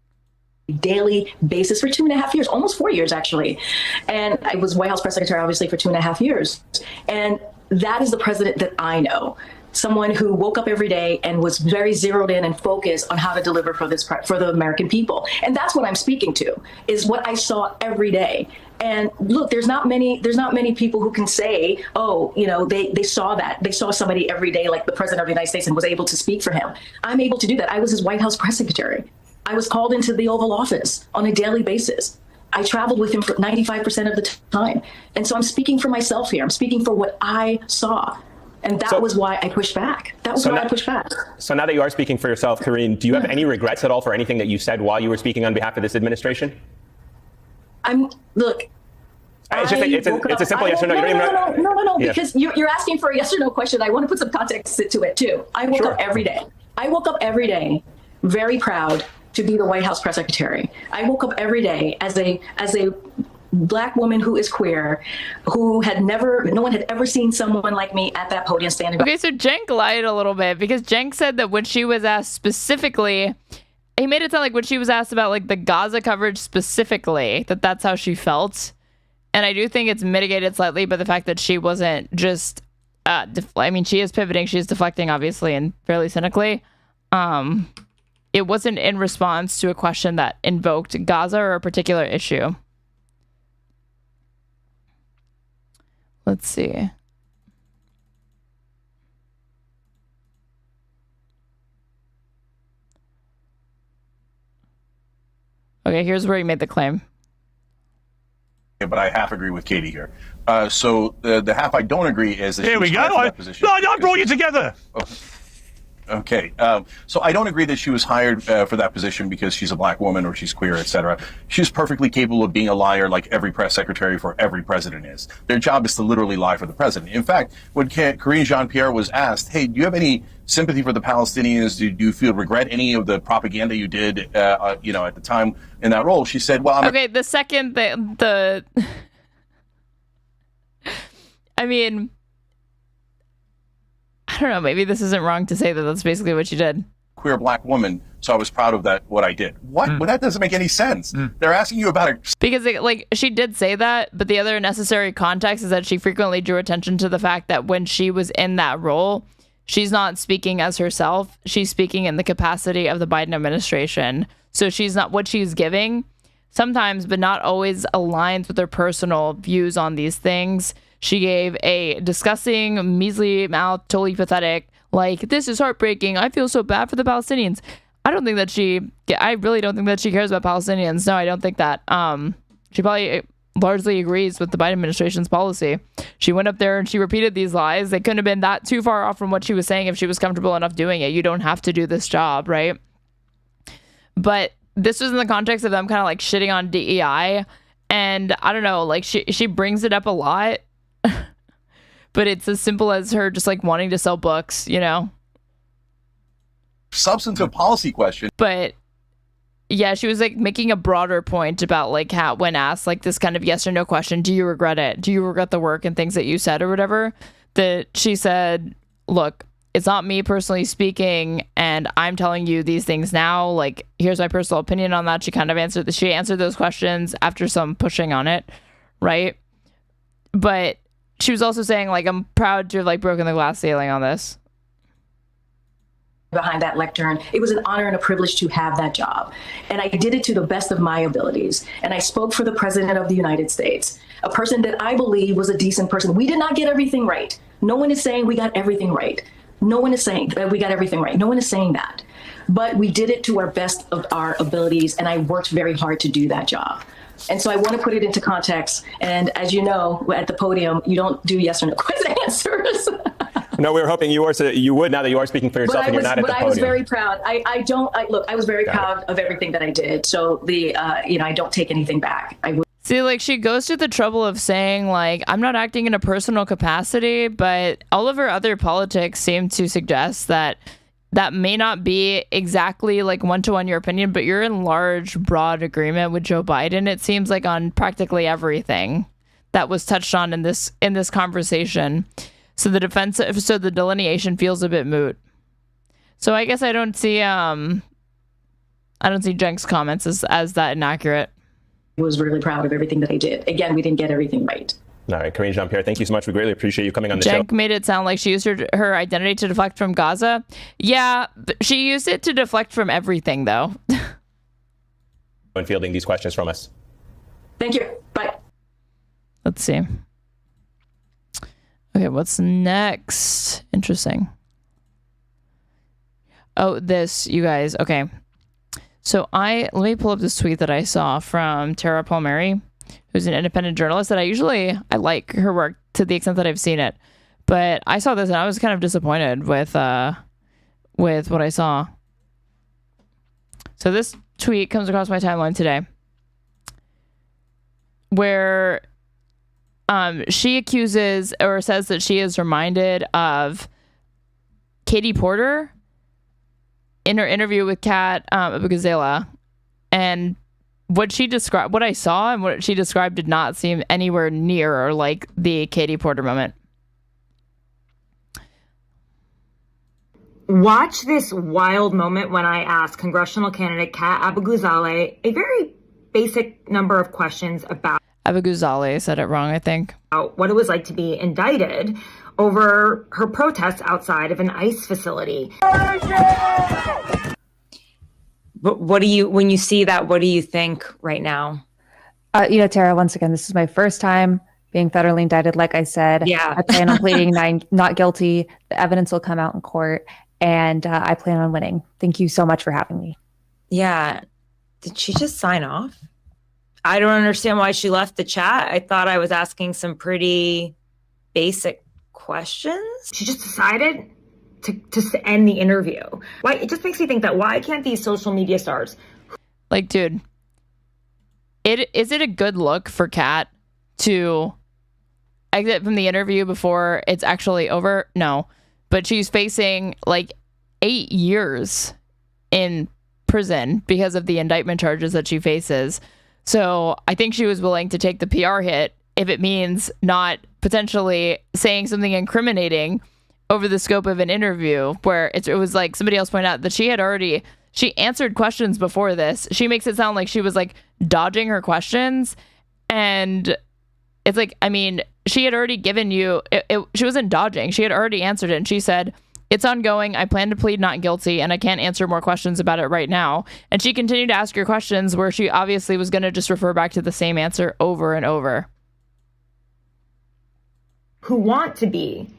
Daily basis for 2.5 years, almost 4 years actually. And I was White House press secretary obviously for 2.5 years. And that is the president that I know. Someone who woke up every day and was very zeroed in and focused on how to deliver for the American people. And that's what I'm speaking to, is what I saw every day. And look, there's not many people who can say, oh, you know, they saw that. They saw somebody every day like the president of the United States and was able to speak for him. I'm able to do that. I was his White House press secretary. I was called into the Oval Office on a daily basis. I traveled with him for 95% of the time. And so I'm speaking for myself here. I'm speaking for what I saw. And that was why I pushed back. That was why I pushed back. So now that you are speaking for yourself, Karine, do you have any regrets at all for anything that you said while you were speaking on behalf of this administration? Look. It's a simple yes or no. No, because you're asking for a yes or no question. I want to put some context to it too. I woke up every day. I woke up every day very proud to be the White House press secretary. I woke up every day as a Black woman who is queer, no one had ever seen someone like me at that podium standing. Okay, so Cenk lied a little bit because Cenk said that when she was asked specifically, he made it sound like when she was asked about like the Gaza coverage specifically, that's how she felt. And I do think it's mitigated slightly by the fact that she wasn't just, she is pivoting, she is deflecting, obviously, and fairly cynically. It wasn't in response to a question that invoked Gaza or a particular issue. Let's see. Okay, here's where he made the claim. But I half agree with Katie here. So the half I don't agree is that here we go. I brought you together. Okay. So I don't agree that she was hired for that position because she's a Black woman or she's queer, etc. She's perfectly capable of being a liar like every press secretary for every president is. Their job is to literally lie for the president. In fact, when Karine Jean-Pierre was asked, hey, do you have any sympathy for the Palestinians? Do you feel regret any of the propaganda you did, at the time in that role? She said, well, okay, the second I don't know, maybe this isn't wrong to say that that's basically what she did. Queer Black woman, so I was proud of what I did. What? Well, that doesn't make any sense. They're asking you about it. Because, she did say that, but the other necessary context is that she frequently drew attention to the fact that when she was in that role, she's not speaking as herself. She's speaking in the capacity of the Biden administration. So what she's giving sometimes, but not always, aligns with her personal views on these things. She gave a disgusting, measly mouth, totally pathetic, this is heartbreaking. I feel so bad for the Palestinians. I really don't think that she cares about Palestinians. No, I don't think that. She probably largely agrees with the Biden administration's policy. She went up there and she repeated these lies. They couldn't have been that too far off from what she was saying if she was comfortable enough doing it. You don't have to do this job, right? But this was in the context of them kind of shitting on DEI. And I don't know, she brings it up a lot. But it's as simple as her just wanting to sell books, Substantive policy question. But yeah, she was making a broader point about how, when asked this kind of yes or no question, do you regret it? Do you regret the work and things that you said or whatever? That she said, look, it's not me personally speaking, and I'm telling you these things now. Here's my personal opinion on that. She kind of answered those questions after some pushing on it, right? But she was also saying, I'm proud to have, broken the glass ceiling on this. Behind that lectern, it was an honor and a privilege to have that job. And I did it to the best of my abilities. And I spoke for the President of the United States, a person that I believe was a decent person. We did not get everything right. No one is saying we got everything right. No one is saying that we got everything right. No one is saying that. But we did it to our best of our abilities, and I worked very hard to do that job. And so I want to put it into context. And as you know, at the podium, you don't do yes or no question answers. No, we were hoping you would now that you are speaking for yourself and you're not at the podium. But I was very proud. I was very proud of everything that I did. So I don't take anything back. See, she goes to the trouble of saying, I'm not acting in a personal capacity, but all of her other politics seem to suggest that may not be exactly one-to-one your opinion, but you're in large, broad agreement with Joe Biden, it seems on practically everything that was touched on in this conversation. So the delineation feels a bit moot. So I guess I don't see Cenk's comments as that inaccurate. I was really proud of everything that I did. Again, we didn't get everything right. All right, Karine Jean-Pierre, thank you so much. We greatly appreciate you coming on the show. Cenk made it sound like she used her identity to deflect from Gaza. Yeah, she used it to deflect from everything, though. When fielding these questions from us. Thank you. Bye. Let's see. Okay, what's next? Interesting. Oh, this, you guys. Okay. So let me pull up this tweet that I saw from Tara Palmeri, who's an independent journalist that I like her work to the extent that I've seen it. But I saw this and I was kind of disappointed with what I saw. So this tweet comes across my timeline today where she accuses or says that she is reminded of Katie Porter in her interview with Kat Abughazaleh, and what I saw and what she described did not seem anywhere near or like the Katie Porter moment. Watch this wild moment when I asked congressional candidate Kat Abughazaleh a very basic number of questions about Abughazaleh said it wrong, I think. What it was like to be indicted over her protests outside of an ICE facility. But when you see that, what do you think right now? Tara, once again, this is my first time being federally indicted. Like I said, yeah. I plan on pleading not guilty. The evidence will come out in court, and I plan on winning. Thank you so much for having me. Yeah. Did she just sign off? I don't understand why she left the chat. I thought I was asking some pretty basic questions. She just decided to end the interview. Why? It just makes me think that why can't these social media stars? Like, dude, is it a good look for Kat to exit from the interview before it's actually over? No, but she's facing like 8 years in prison because of the indictment charges that she faces. So I think she was willing to take the PR hit if it means not potentially saying something incriminating over the scope of an interview, where it was like somebody else pointed out that she answered questions before this. She makes it sound like she was like dodging her questions. And it's like, I mean, she had already given you, she wasn't dodging. She had already answered it. And she said, it's ongoing. I plan to plead not guilty, and I can't answer more questions about it right now. And she continued to ask her questions where she obviously was going to just refer back to the same answer over and over. Who want to be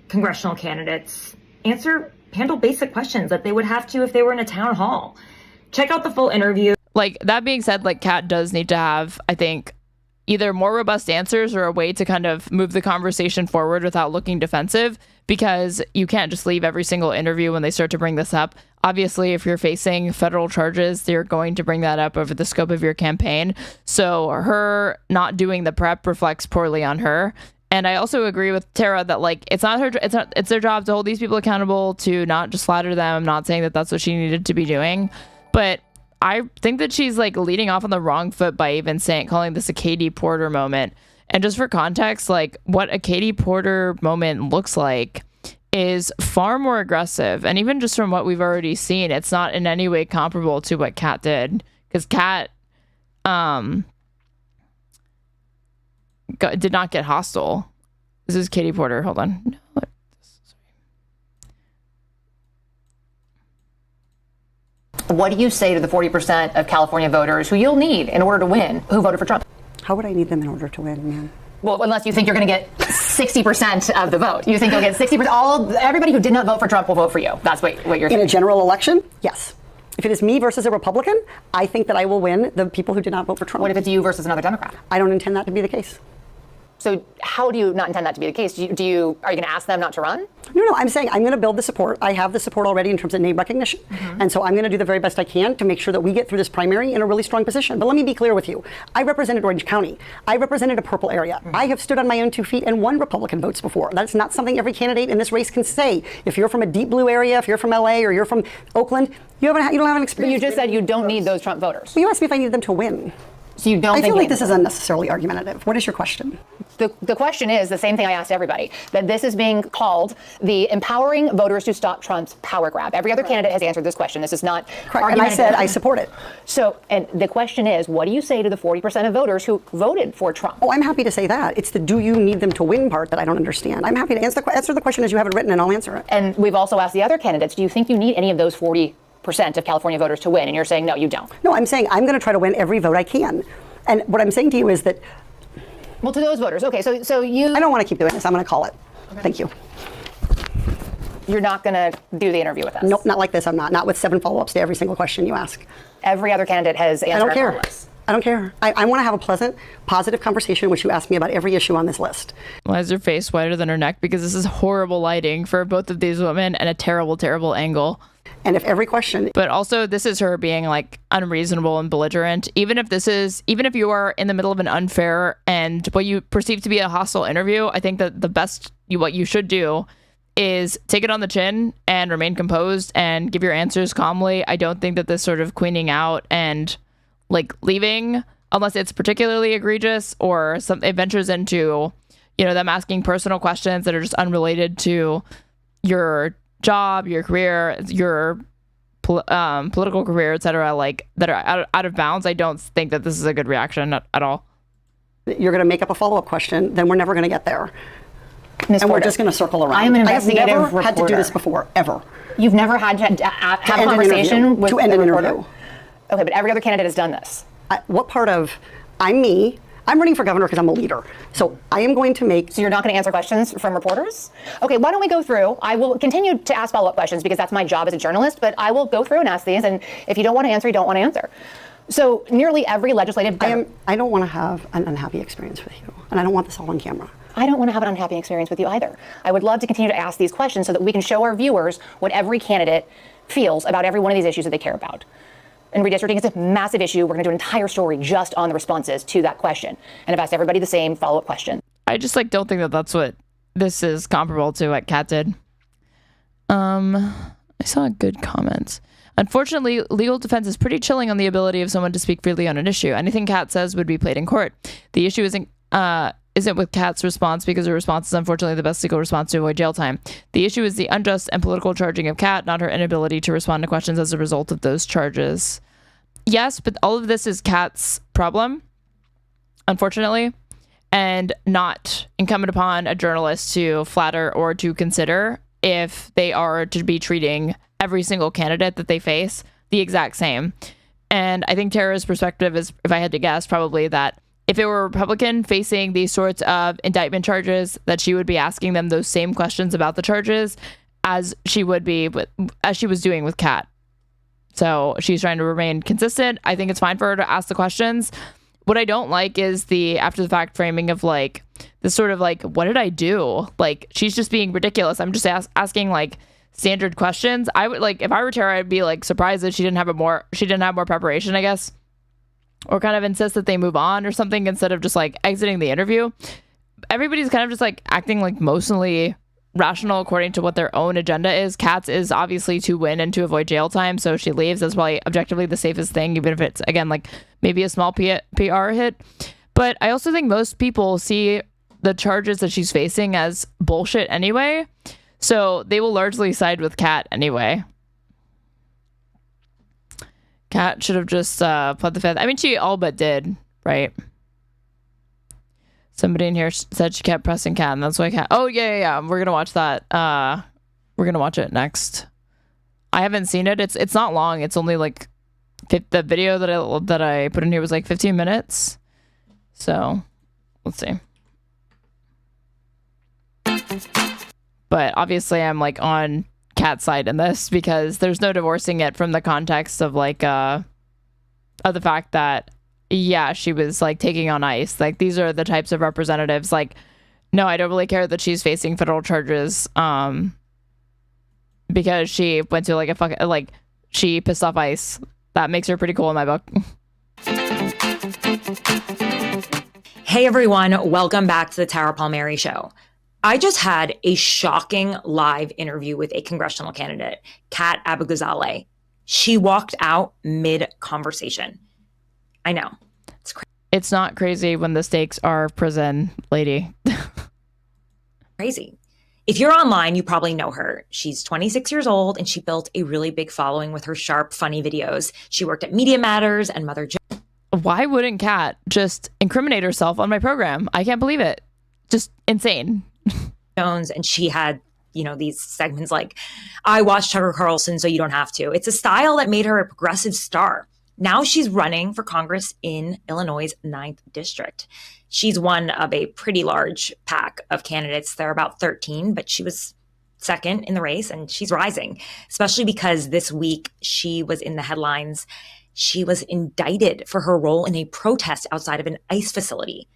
congressional candidates handle basic questions that they would have to if they were in a town hall. Check out the full interview. Like, that being said, like, Kat does need to have, I think, either more robust answers or a way to kind of move the conversation forward without looking defensive, because you can't just leave every single interview when they start to bring this up. Obviously, if you're facing federal charges, they're going to bring that up over the scope of your campaign. So her not doing the prep reflects poorly on her. And I also agree with Tara that, like, it's their job to hold these people accountable, to not just flatter them. I'm not saying that that's what she needed to be doing, but I think that she's like leading off on the wrong foot by even calling this a Katie Porter moment. And just for context, like, what a Katie Porter moment looks like is far more aggressive. And even just from what we've already seen, it's not in any way comparable to what Kat did, because Kat did not get hostile. This is Katie Porter. Hold on. No. What do you say to the 40% of California voters who you'll need in order to win, who voted for Trump? How would I need them in order to win, man? Well, unless you think you're going to get 60% of the vote. You think you'll get 60%. Everybody who did not vote for Trump will vote for you. That's what you're saying. In a general election? Yes. If it is me versus a Republican, I think that I will win the people who did not vote for Trump. What if it's you versus another Democrat? I don't intend that to be the case. So how do you not intend that to be the case? Are you going to ask them not to run? No, I'm saying I'm going to build the support. I have the support already in terms of name recognition. And so I'm going to do the very best I can to make sure that we get through this primary in a really strong position. But let me be clear with you. I represented Orange County. I represented a purple area. I have stood on my own 2 feet and won Republican votes before. That's not something every candidate in this race can say. If you're from a deep blue area, if you're from LA or you're from Oakland, you don't have an experience. But you just said you don't need those Trump voters. Well, you asked me if I needed them to win. So you don't I feel like this is unnecessarily argumentative. What is your question? The question is the same thing I asked everybody, that this is being called the empowering voters to stop Trump's power grab. Every other candidate has answered this question. This is not correct. And I said I support it. So, and the question is, what do you say to the 40% of voters who voted for Trump? Oh, I'm happy to say that. It's the do you need them to win part that I don't understand. I'm happy to answer the question as you have it written, and I'll answer it. And we've also asked the other candidates, do you think you need any of those 40% of California voters to win? And you're saying, no, you don't. No, I'm saying I'm going to try to win every vote I can. And what I'm saying to you is that... Well, to those voters. Okay, so you... I don't want to keep doing this. I'm going to call it. Okay. Thank you. You're not going to do the interview with us? Nope, not like this. I'm not. Not with 7 follow-ups to every single question you ask. Every other candidate has answered. I don't care. Follow-ups. I don't care. I want to have a pleasant, positive conversation in which you ask me about every issue on this list. Why is her face whiter than her neck? Because this is horrible lighting for both of these women and a terrible, terrible angle. And if every question... But also, this is her being, like, unreasonable and belligerent. Even if you are in the middle of an unfair and what you perceive to be a hostile interview, I think that what you should do is take it on the chin and remain composed and give your answers calmly. I don't think that this sort of queening out and, like, leaving, unless it's particularly egregious or it ventures into, them asking personal questions that are just unrelated to your job, your career, your political career, etc., like that are out of bounds. I don't think that this is a good reaction at all. You're going to make up a follow-up question, then we're never going to get there. Ms. And Porter, we're just going to circle around. I am an investigative I have never reporter. had to do this before, ever. You've never had to have a conversation with to end the an reporter? interview. Okay, but every other candidate has done this. What part of I'm me? I'm running for governor because I'm a leader. So I am going to make... So you're not going to answer questions from reporters? Okay, why don't we go through? I will continue to ask follow-up questions because that's my job as a journalist, but I will go through and ask these, and if you don't want to answer, you don't want to answer. So nearly every legislative... I don't want to have an unhappy experience with you, and I don't want this all on camera. I don't want to have an unhappy experience with you either. I would love to continue to ask these questions so that we can show our viewers what every candidate feels about every one of these issues that they care about. And redistricting is a massive issue. We're going to do an entire story just on the responses to that question. And I've asked everybody the same follow-up question. I just don't think that that's what this is comparable to what Kat did. I saw a good comment. Unfortunately, legal defense is pretty chilling on the ability of someone to speak freely on an issue. Anything Kat says would be played in court. The issue isn't with Kat's response, because her response is unfortunately the best legal response to avoid jail time. The issue is the unjust and political charging of Kat, not her inability to respond to questions as a result of those charges. Yes, but all of this is Kat's problem, unfortunately, and not incumbent upon a journalist to flatter or to consider if they are to be treating every single candidate that they face the exact same. And I think Tara's perspective is, if I had to guess, probably that if it were a Republican facing these sorts of indictment charges, that she would be asking them those same questions about the charges as she was doing with Kat. So she's trying to remain consistent. I think it's fine for her to ask the questions. What I don't like is the after the fact framing of like this sort of like, what did I do? Like, she's just being ridiculous. I'm just asking like standard questions. I would like, if I were Tara, I'd be like surprised that she didn't have more preparation, I guess. Or kind of insist that they move on or something instead of just like exiting the interview. Everybody's kind of just like acting like mostly rational according to what their own agenda is. Kat's is obviously to win and to avoid jail time, so she leaves. That's probably objectively the safest thing, even if it's, again, like maybe a small PR hit. But I also think most people see the charges that she's facing as bullshit anyway, so they will largely side with Kat anyway. Kat should have just pled the fifth. I mean, she all but did, right? Somebody in here said she kept pressing Kat, and that's why Kat... Oh, yeah. We're going to watch that. We're going to watch it next. I haven't seen it. It's not long. It's only like... The video that I put in here was like 15 minutes. So, let's see. But obviously, I'm like on Kat's side in this because there's no divorcing it from the context of like of the fact that she was like taking on ice. Like, these are the types of representatives. Like, no, I don't really care that she's facing federal charges because she went to like she pissed off ICE. That makes her pretty cool in my book. Hey everyone, welcome back to the Tara Palmeri Show. I just had a shocking live interview with a congressional candidate, Kat Abughazaleh. She walked out mid-conversation. I know. It's crazy. It's not crazy when the stakes are prison, lady. Crazy. If you're online, you probably know her. She's 26 years old, and she built a really big following with her sharp, funny videos. She worked at Media Matters and Mother Jones. Why wouldn't Kat just incriminate herself on my program? I can't believe it. Just insane. And she had, these segments like, I watched Tucker Carlson, so you don't have to. It's a style that made her a progressive star. Now she's running for Congress in Illinois' 9th district. She's one of a pretty large pack of candidates. There are about 13, but she was second in the race, and she's rising, especially because this week she was in the headlines. She was indicted for her role in a protest outside of an ICE facility.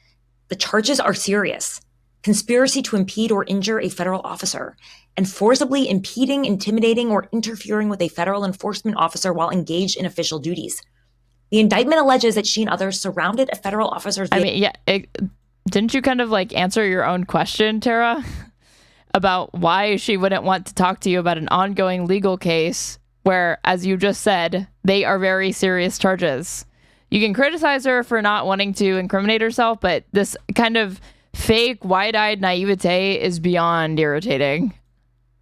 The charges are serious: conspiracy to impede or injure a federal officer, and forcibly impeding, intimidating, or interfering with a federal enforcement officer while engaged in official duties. The indictment alleges that she and others surrounded a federal officer's... Didn't you kind of like answer your own question, Tara, about why she wouldn't want to talk to you about an ongoing legal case where, as you just said, they are very serious charges? You can criticize her for not wanting to incriminate herself, but this kind of fake, wide-eyed naivete is beyond irritating.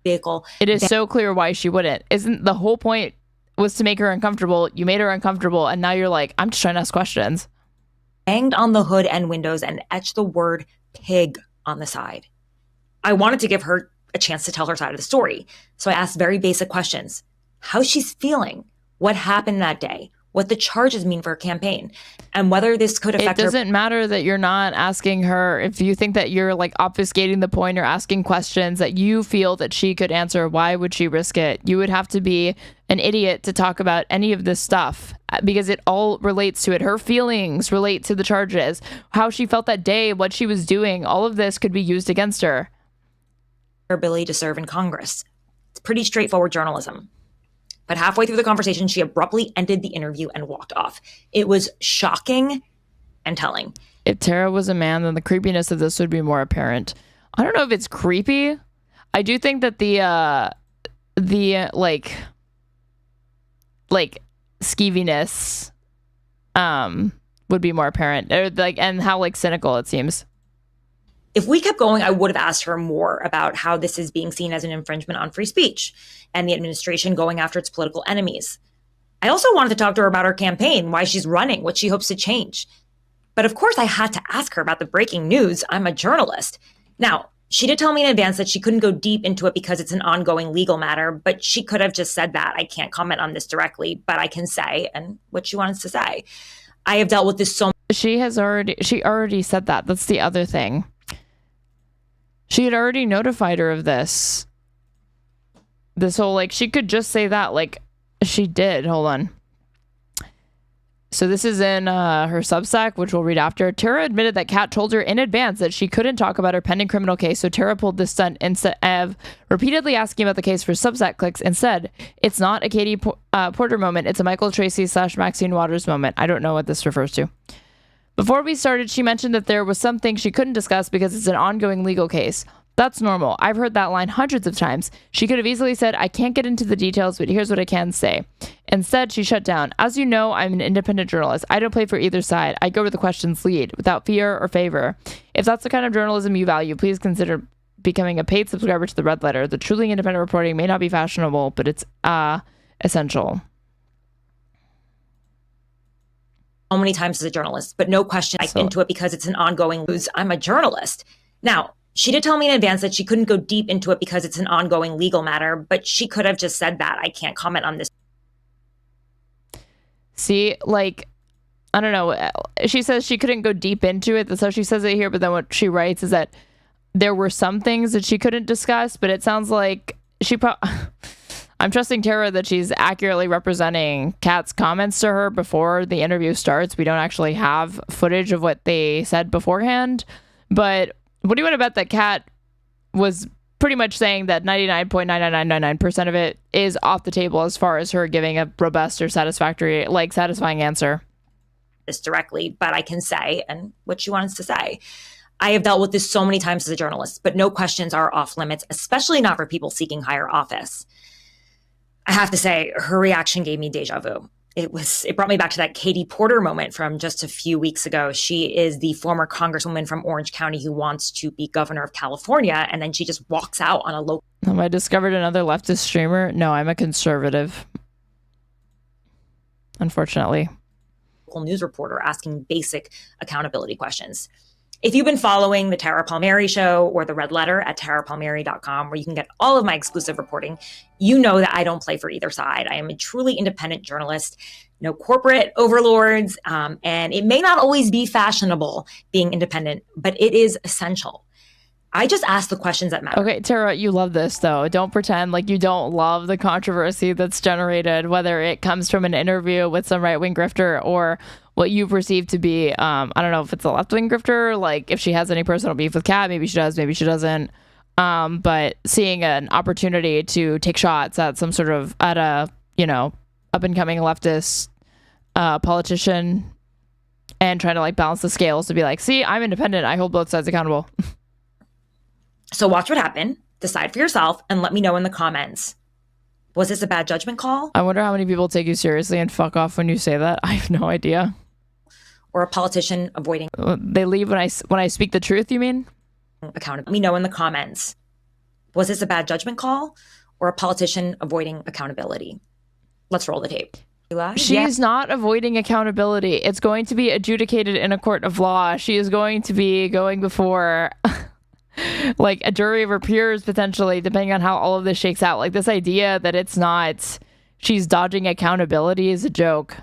Vehicle. It is so clear why she wouldn't. Isn't the whole point was to make her uncomfortable? You made her uncomfortable, and now you're like, I'm just trying to ask questions. Banged on the hood and windows and etched the word pig on the side. I wanted to give her a chance to tell her side of the story, so I asked very basic questions: how she's feeling, what happened that day, what the charges mean for her campaign, and whether this could affect her. It doesn't matter that you're not asking her. If you think that you're like obfuscating the point or asking questions that you feel that she could answer, why would she risk it? You would have to be an idiot to talk about any of this stuff because it all relates to it. Her feelings relate to the charges, how she felt that day, what she was doing. All of this could be used against her. Her ability to serve in Congress. It's pretty straightforward journalism. But halfway through the conversation, she abruptly ended the interview and walked off. It was shocking and telling. If Tara was a man, then the creepiness of this would be more apparent. I don't know if it's creepy. I do think that the skeeviness would be more apparent, or and how cynical it seems. If we kept going, I would have asked her more about how this is being seen as an infringement on free speech and the administration going after its political enemies. I also wanted to talk to her about her campaign, why she's running, what she hopes to change. But of course, I had to ask her about the breaking news. I'm a journalist. Now, she did tell me in advance that she couldn't go deep into it because it's an ongoing legal matter, but she could have just said that. I can't comment on this directly, but I can say, and what she wants to say. I have dealt with this so much. She already said that. That's the other thing. She had already notified her of this. This whole, she could just say that, she did. Hold on. So this is in her Substack, which we'll read after. Tara admitted that Kat told her in advance that she couldn't talk about her pending criminal case, so Tara pulled this stunt instead of repeatedly asking about the case for Substack clicks. Instead, it's not a Katie Porter moment. It's a Michael Tracy / Maxine Waters moment. I don't know what this refers to. Before we started, she mentioned that there was something she couldn't discuss because it's an ongoing legal case. That's normal. I've heard that line hundreds of times. She could have easily said, I can't get into the details, but here's what I can say. Instead, she shut down. As you know, I'm an independent journalist. I don't play for either side. I go where the questions lead, without fear or favor. If that's the kind of journalism you value, please consider becoming a paid subscriber to the Red Letter. The truly independent reporting may not be fashionable, but it's essential. So many times as a journalist, but no question I into it because it's an ongoing news. I'm a journalist. Now, she did tell me in advance that she couldn't go deep into it because it's an ongoing legal matter, but she could have just said that. I can't comment on this. See, I don't know. She says she couldn't go deep into it. That's how she says it here. But then what she writes is that there were some things that she couldn't discuss, but it sounds like I'm trusting Tara that she's accurately representing Kat's comments to her before the interview starts. We don't actually have footage of what they said beforehand, but what do you want to bet that Kat was pretty much saying that 99.99999% of it is off the table as far as her giving a robust or satisfying answer? This directly, but I can say, and what she wants to say. I have dealt with this so many times as a journalist, but no questions are off limits, especially not for people seeking higher office. I have to say, her reaction gave me deja vu. It brought me back to that Katie Porter moment from just a few weeks ago. She is the former congresswoman from Orange County who wants to be governor of California, and then she just walks out on a local. Have I discovered another leftist streamer? No, I'm a conservative. Unfortunately. News reporter asking basic accountability questions. If you've been following the Tara Palmeri Show or the Red Letter at tarapalmeri.com, where you can get all of my exclusive reporting, you know that I don't play for either side. I am a truly independent journalist, no corporate overlords, and it may not always be fashionable being independent, but it is essential. I just ask the questions that matter. Okay, Tara, you love this though. Don't pretend like you don't love the controversy that's generated, whether it comes from an interview with some right-wing grifter or what you perceive to be, I don't know if it's a left-wing grifter, like if she has any personal beef with Kat, maybe she does, maybe she doesn't. But seeing an opportunity to take shots at some sort of, at a, you know, up-and-coming leftist politician and trying to like balance the scales to be like, see, I'm independent. I hold both sides accountable. So watch what happened, decide for yourself, and let me know in the comments. Was this a bad judgment call? I wonder how many people take you seriously and fuck off when you say that. I have no idea. Or a politician avoiding... They leave when I speak the truth, you mean? Accountability. Let me know in the comments. Was this a bad judgment call? Or a politician avoiding accountability? Let's roll the tape. She's not avoiding accountability. It's going to be adjudicated in a court of law. She is going to be going before... like a jury of her peers, potentially, depending on how all of this shakes out. Like this idea that it's not, she's dodging accountability is a joke.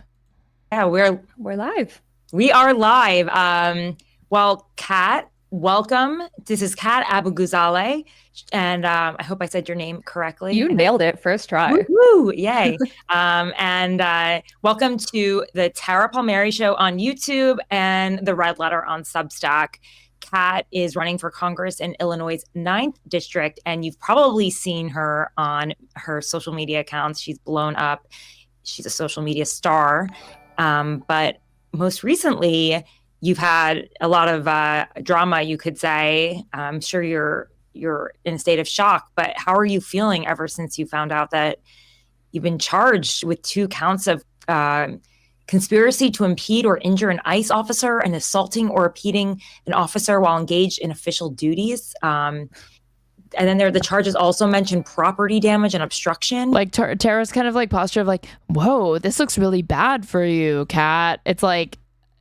Yeah, we're live. We are live. Well, Kat, welcome. This is Kat Abughazaleh, and I hope I said your name correctly. You nailed it first try. Woo-hoo, yay. And welcome to the Tara Palmeri Show on YouTube and the Red Letter on Substack. Kat is running for Congress in Illinois' 9th district, and you've probably seen her on her social media accounts. She's blown up. She's a social media star. But most recently, you've had a lot of drama, you could say. I'm sure you're in a state of shock, but how are you feeling ever since you found out that you've been charged with 2 counts of conspiracy to impede or injure an ICE officer and assaulting or impeding an officer while engaged in official duties. And then the charges also mention property damage and obstruction. Like Tara's kind of like posture of like, whoa, this looks really bad for you, Kat. It's like,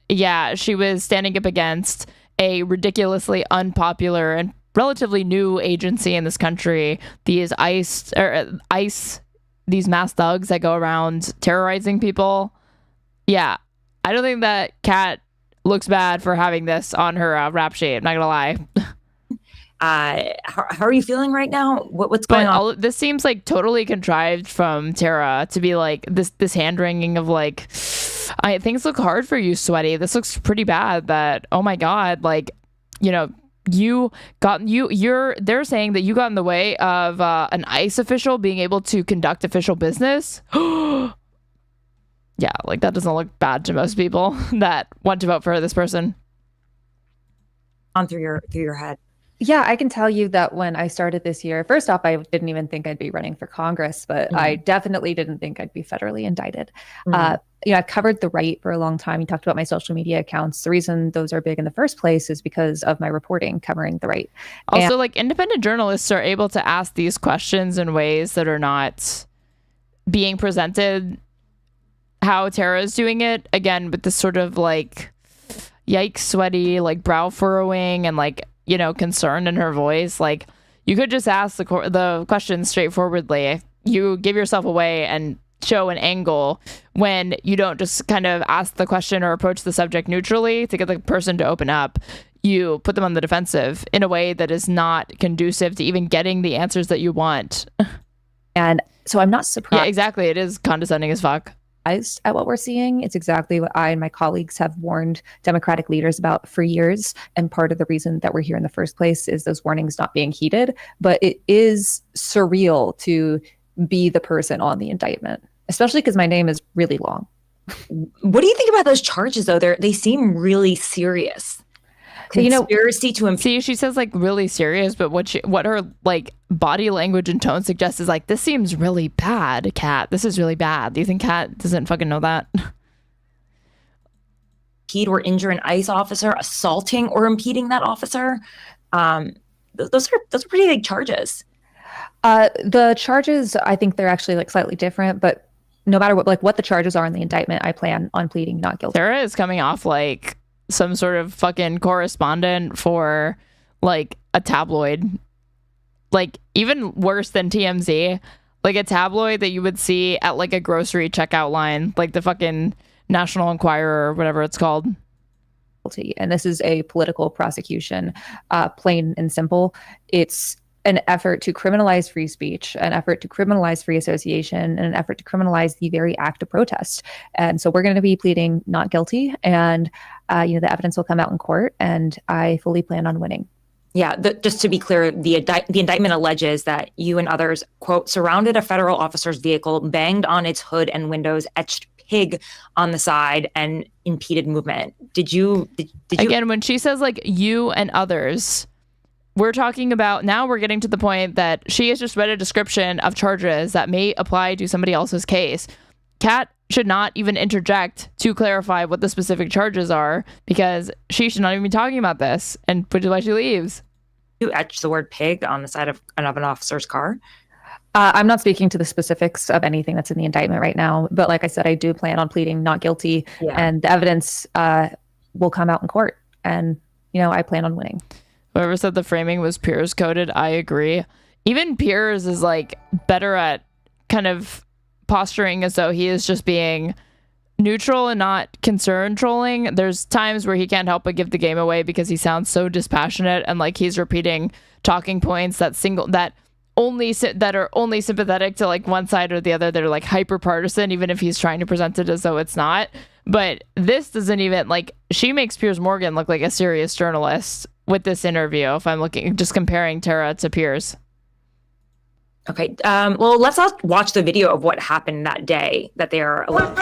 yeah, she was standing up against a ridiculously unpopular and relatively new agency in this country. These ICE, these mass thugs that go around terrorizing people. Yeah, I don't think that Kat looks bad for having this on her rap sheet. I'm not gonna lie. How are you feeling right now? What's going on? This seems like totally contrived from Tara to be like this hand wringing of like, things look hard for you, sweaty. This looks pretty bad. That, oh my god, like, you know, they're saying that you got in the way of an ICE official being able to conduct official business. Yeah, like that doesn't look bad to most people that want to vote for this person. On through your head. Yeah, I can tell you that when I started this year, first off, I didn't even think I'd be running for Congress, but I definitely didn't think I'd be federally indicted. I've covered the right for a long time. You talked about my social media accounts. The reason those are big in the first place is because of my reporting covering the right. Also, like independent journalists are able to ask these questions in ways that are not being presented how Tara is doing it, again, with this sort of like yikes, sweaty, like brow furrowing and like, you know, concern in her voice. Like you could just ask the question straightforwardly. You give yourself away and show an angle when you don't just kind of ask the question or approach the subject neutrally to get the person to open up. You put them on the defensive in a way that is not conducive to even getting the answers that you want. And so I'm not surprised. Yeah, exactly. It is condescending as fuck. At what we're seeing. It's exactly what I and my colleagues have warned Democratic leaders about for years. And part of the reason that we're here in the first place is those warnings not being heeded. But it is surreal to be the person on the indictment, especially because my name is really long. What do you think about those charges, though? They seem really serious. Conspiracy to impede. See, she says like really serious, but what her like body language and tone suggests is like, this seems really bad, Kat. This is really bad. Do you think Kat doesn't fucking know that? Impede or injure an ICE officer, assaulting or impeding that officer. Those are pretty big charges. The charges, I think they're actually like slightly different, but no matter what the charges are in the indictment, I plan on pleading not guilty. Sarah is coming off like some sort of fucking correspondent for like a tabloid, like even worse than TMZ, like a tabloid that you would see at like a grocery checkout line, like the fucking National Enquirer or whatever it's called. guilty. And this is a political prosecution, plain and simple. It's an effort to criminalize free speech, an effort to criminalize free association, and an effort to criminalize the very act of protest. And so we're going to be pleading not guilty, and the evidence will come out in court, and I fully plan on winning. Yeah, just to be clear, the indictment alleges that you and others, quote, surrounded a federal officer's vehicle, banged on its hood and windows, etched pig on the side, and impeded movement. Did you? Again, when she says like you and others, we're talking about, now we're getting to the point that she has just read a description of charges that may apply to somebody else's case. Kat should not even interject to clarify what the specific charges are, because she should not even be talking about this, and which is why she leaves. You etched the word pig on the side of an officer's car? I'm not speaking to the specifics of anything that's in the indictment right now, but like I said, I do plan on pleading not guilty, and the evidence will come out in court, and I plan on winning. Whoever said the framing was Piers coded, I agree. Even Piers is like better at kind of posturing as though he is just being neutral and not concern trolling. There's times where he can't help but give the game away because he sounds so dispassionate, and like he's repeating talking points that are only sympathetic to like one side or the other. They're like hyper partisan, even if he's trying to present it as though it's not. But this doesn't even, like, she makes Piers Morgan look like a serious journalist with this interview, if I'm just comparing Tara to Piers. Okay, well, let's all watch the video of what happened that day that they are allowed.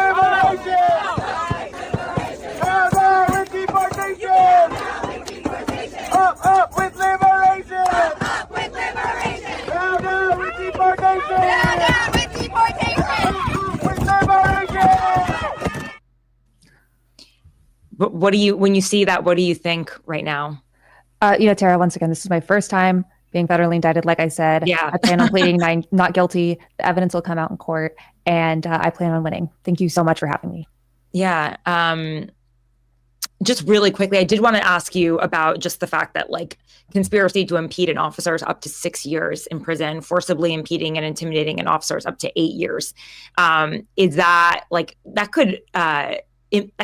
Up with liberation! Up with liberation! Down, down with deportation! Down, down with deportation! With liberation! But when you see that, what do you think right now? Tara, once again, this is my first time being federally indicted. Like I said, I plan on pleading not guilty. The evidence will come out in court, and I plan on winning. Thank you so much for having me. Yeah. Just really quickly, I did want to ask you about just the fact that like conspiracy to impede an officer is up to 6 years in prison, forcibly impeding and intimidating an officer is up to 8 years. Is that like that could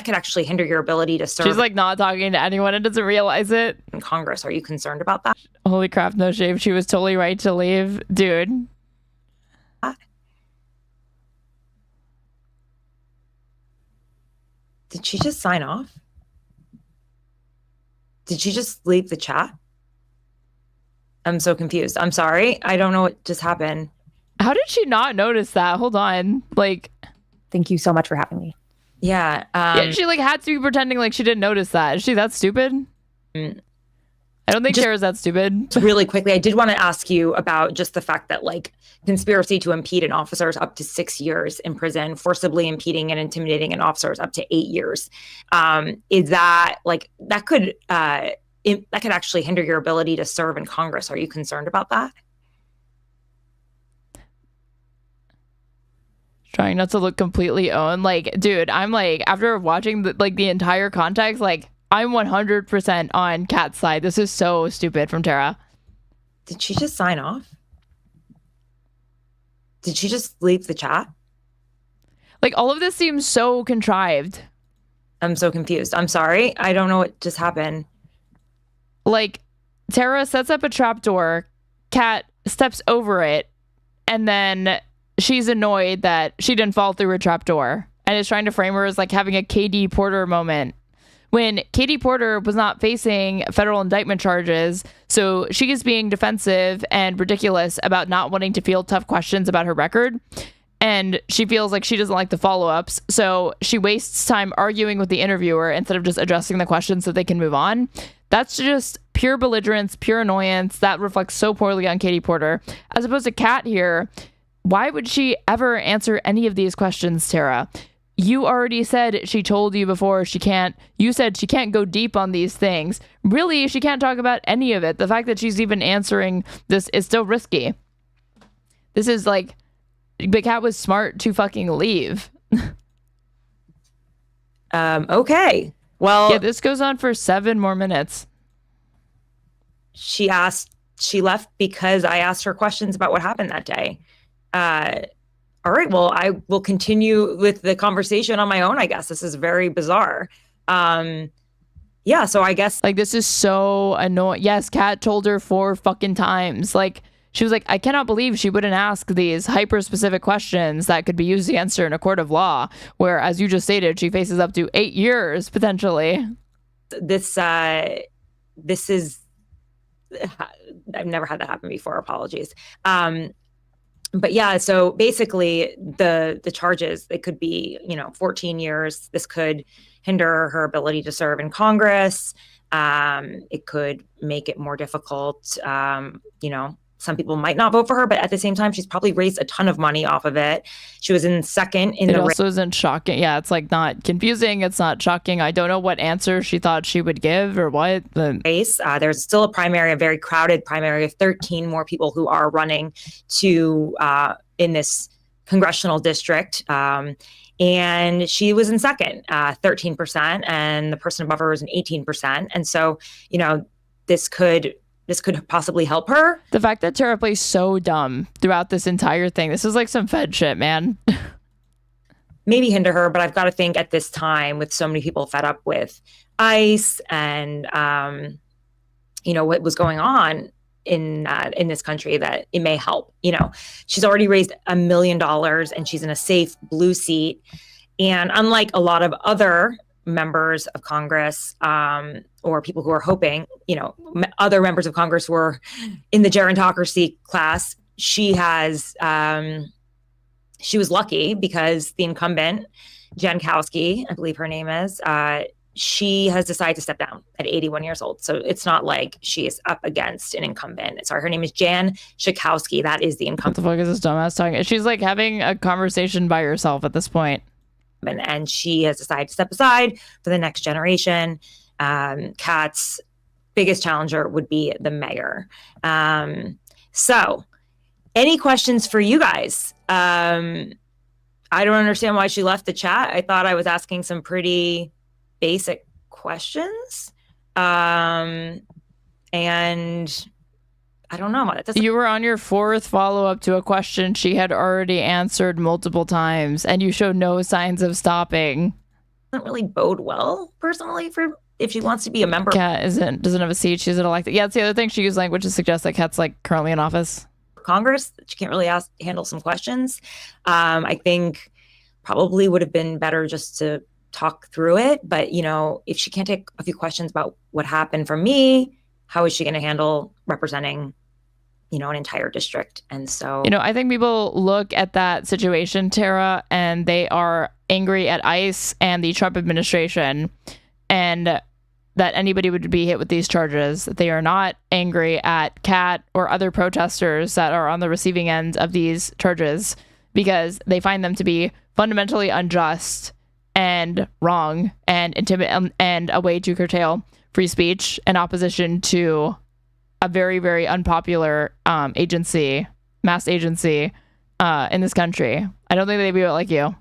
actually hinder your ability to serve? She's like not talking to anyone and doesn't realize it. In Congress, are you concerned about that? Holy crap, no shame. She was totally right to leave, dude. Did she just sign off? Did she just leave the chat? I'm so confused. I'm sorry. I don't know what just happened. How did she not notice that? Hold on. Like, thank you so much for having me. Yeah. She like had to be pretending like she didn't notice that. Is she that stupid? I don't think Tara's that stupid. Really quickly, I did want to ask you about just the fact that like conspiracy to impede an officer is up to 6 years in prison, forcibly impeding and intimidating an officer is up to 8 years. Is that like that could actually hinder your ability to serve in Congress? Are you concerned about that? Trying not to look completely owned. Like, dude, I'm like, after watching the entire context, like, I'm 100% on Kat's side. This is so stupid from Tara. Did she just sign off? Did she just leave the chat? Like, all of this seems so contrived. I'm so confused. I'm sorry. I don't know what just happened. Like, Tara sets up a trapdoor. Kat steps over it. And then she's annoyed that she didn't fall through a trapdoor. And is trying to frame her as, like, having a Katie Porter moment. When Katie Porter was not facing federal indictment charges, so she is being defensive and ridiculous about not wanting to field tough questions about her record. And she feels like she doesn't like the follow-ups, so she wastes time arguing with the interviewer instead of just addressing the questions so they can move on. That's just pure belligerence, pure annoyance. That reflects so poorly on Katie Porter. As opposed to Kat here, why would she ever answer any of these questions, Tara? You already said she told you before you said she can't go deep on these things. Really, she can't talk about any of it. The fact that she's even answering this is still risky. This is like, but Kat was smart to fucking leave. Okay. Well, yeah, this goes on for 7 more minutes. She left because I asked her questions about what happened that day. All right, well, I will continue with the conversation on my own, I guess. This is very bizarre. yeah, so I guess like this is so annoying. Yes, Kat told her 4 fucking times. Like she was like, I cannot believe she wouldn't ask these hyper specific questions that could be used against her in a court of law, where, as you just stated, she faces up to 8 years potentially. This is, I've never had that happen before. Apologies. But yeah, so basically the charges, they could be, 14 years. This could hinder her ability to serve in Congress. It could make it more difficult. Some people might not vote for her, but at the same time, she's probably raised a ton of money off of it. She was in second in it the also isn't shocking. Yeah, it's like not confusing. It's not shocking. I don't know what answer she thought she would give or what. Race. There's still a primary, a very crowded primary of 13 more people who are running to in this congressional district. And she was in second, 13%, and the person above her was an 18%. And so, this could possibly help her. The fact that Tara plays so dumb throughout this entire thing. This is like some Fed shit, man. Maybe hinder her, but I've got to think at this time, with so many people fed up with ICE and, what was going on in this country, that it may help. She's already raised $1 million and she's in a safe blue seat. And unlike a lot of other members of Congress, or people who are hoping, other members of Congress were in the gerontocracy class, she was lucky because the incumbent, Jankowski, I believe her name is, she has decided to step down at 81 years old. So it's not like she is up against an incumbent. Sorry, her name is Jan Schakowsky. That is the incumbent. What the fuck is this dumbass talking? She's like having a conversation by herself at this point. And she has decided to step aside for the next generation. Kat's biggest challenger would be the mayor. So any questions for you guys? I don't understand why she left the chat. I thought I was asking some pretty basic questions. And I don't know. You were on your 4th follow-up to a question she had already answered multiple times, and you showed no signs of stopping. Doesn't really bode well, personally, for if she wants to be a member. Kat doesn't have a seat. She's elected. Yeah, it's the other thing. She used language to suggest that Kat's like currently in office. Congress, she can't really handle some questions. I think probably would have been better just to talk through it. But, if she can't take a few questions about what happened for me, how is she going to handle representing, an entire district? And so, I think people look at that situation, Tara, and they are angry at ICE and the Trump administration, and that anybody would be hit with these charges. They are not angry at Kat or other protesters that are on the receiving end of these charges, because they find them to be fundamentally unjust and wrong and and a way to curtail free speech and opposition to a very, very unpopular mass agency in this country. I don't think they'd be like you.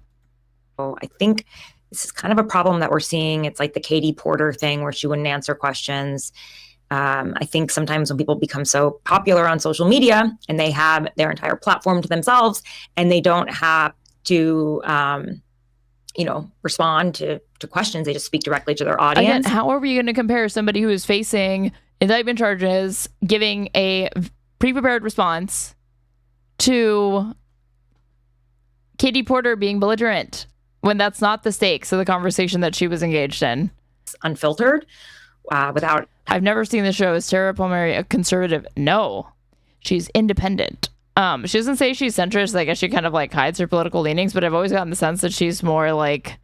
I think this is kind of a problem that we're seeing. It's like the Katie Porter thing where she wouldn't answer questions. I think sometimes when people become so popular on social media and they have their entire platform to themselves and they don't have to, respond to questions, they just speak directly to their audience. Again, how are we going to compare somebody who is facing indictment charges, giving a pre-prepared response, to Katie Porter being belligerent, when that's not the stakes of the conversation that she was engaged in? It's unfiltered, without... I've never seen the show. Is Tara Palmeri a conservative? No. She's independent. She doesn't say she's centrist. I guess she kind of like hides her political leanings, but I've always gotten the sense that she's more like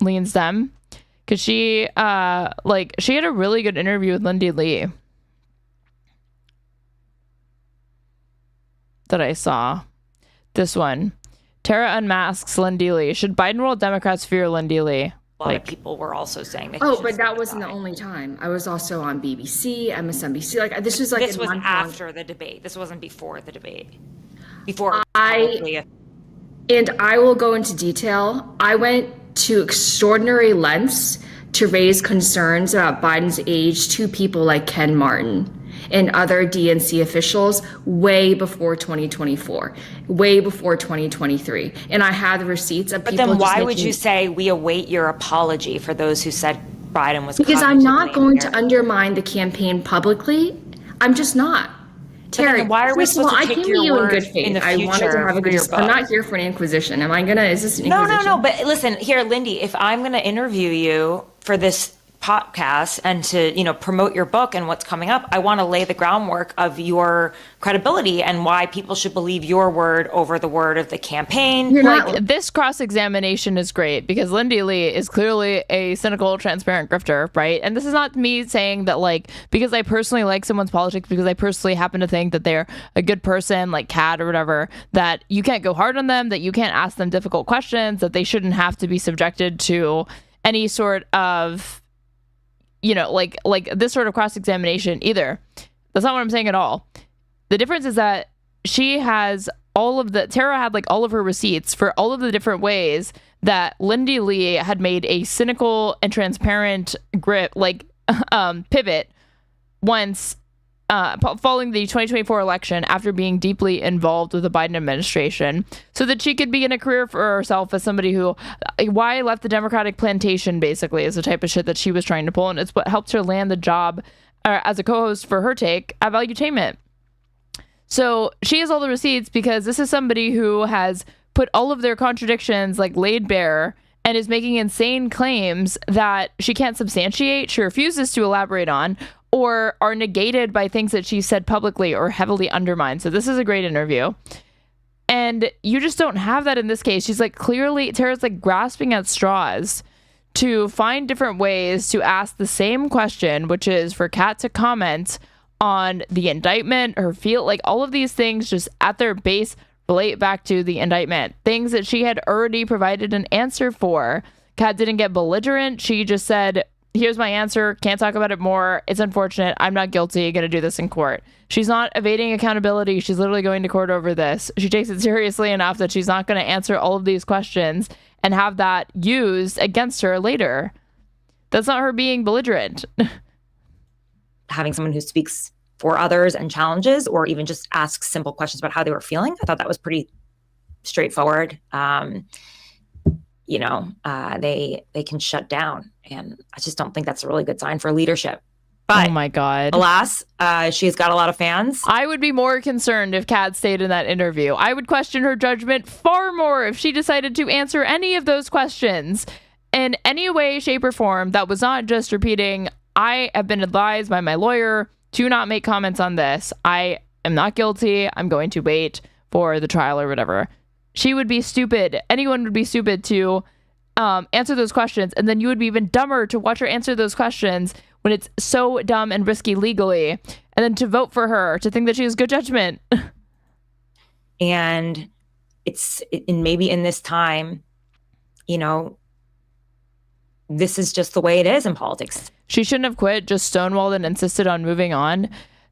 leans them. Because she had a really good interview with Lindy Lee that I saw. This one. Tara unmasks Lindy Lee. Should Biden roll Democrats fear Lindy Lee? A lot of people were also saying that. Oh, but that wasn't the only time. I was also on BBC, MSNBC. This was after the debate. This wasn't before the debate. And I will go into detail. I went to extraordinary lengths to raise concerns about Biden's age to people like Ken Martin and other DNC officials way before 2024, way before 2023. And I have the receipts of people. But then why would you say we await your apology for those who said Biden was Because I'm not cognitively going to impaired. undermine the campaign publicly. I'm just not. Terry, why are we first of all, supposed to I take came to your you in word good faith. in the I wanted to future have a for good your I'm book? not here for an inquisition. Am I gonna, is this an No, inquisition? but listen, here, Lindy, if I'm going to interview you for this podcast and to, promote your book and what's coming up, I want to lay the groundwork of your credibility and why people should believe your word over the word of the campaign. This cross-examination is great because Lindy Lee is clearly a cynical, transparent grifter, right? And this is not me saying that, because I personally like someone's politics, because I personally happen to think that they're a good person, like Kat or whatever, that you can't go hard on them, that you can't ask them difficult questions, that they shouldn't have to be subjected to any sort of like this sort of cross-examination either. That's not what I'm saying at all. The difference is that Tara had all of her receipts for all of the different ways that Lindy Lee had made a cynical and transparent pivot once following the 2024 election after being deeply involved with the Biden administration so that she could begin a career for herself as somebody who, why left the Democratic plantation basically is the type of shit that she was trying to pull. And it's what helped her land the job as a co-host for her take at Valuetainment. So she has all the receipts because this is somebody who has put all of their contradictions laid bare and is making insane claims that she can't substantiate, she refuses to elaborate on, or are negated by things that she said publicly or heavily undermined. So this is a great interview. And you just don't have that in this case. She's Tara's grasping at straws to find different ways to ask the same question, which is for Kat to comment on the indictment, her all of these things just at their base relate back to the indictment. Things that she had already provided an answer for. Kat didn't get belligerent. She just said, here's my answer. Can't talk about it more. It's unfortunate. I'm not guilty. Going to do this in court. She's not evading accountability. She's literally going to court over this. She takes it seriously enough that she's not going to answer all of these questions and have that used against her later. That's not her being belligerent. Having someone who speaks for others and challenges, or even just asks simple questions about how they were feeling, I thought that was pretty straightforward. They can shut down. And I just don't think that's a really good sign for leadership. But oh my God. Alas, she's got a lot of fans. I would be more concerned if Kat stayed in that interview. I would question her judgment far more if she decided to answer any of those questions in any way, shape, or form that was not just repeating, I have been advised by my lawyer to not make comments on this. I am not guilty. I'm going to wait for the trial or whatever. She would be stupid. Anyone would be stupid to answer those questions. And then you would be even dumber to watch her answer those questions when it's so dumb and risky legally. And then to vote for her, to think that she has good judgment. And maybe in this time, this is just the way it is in politics. She shouldn't have quit, just stonewalled and insisted on moving on.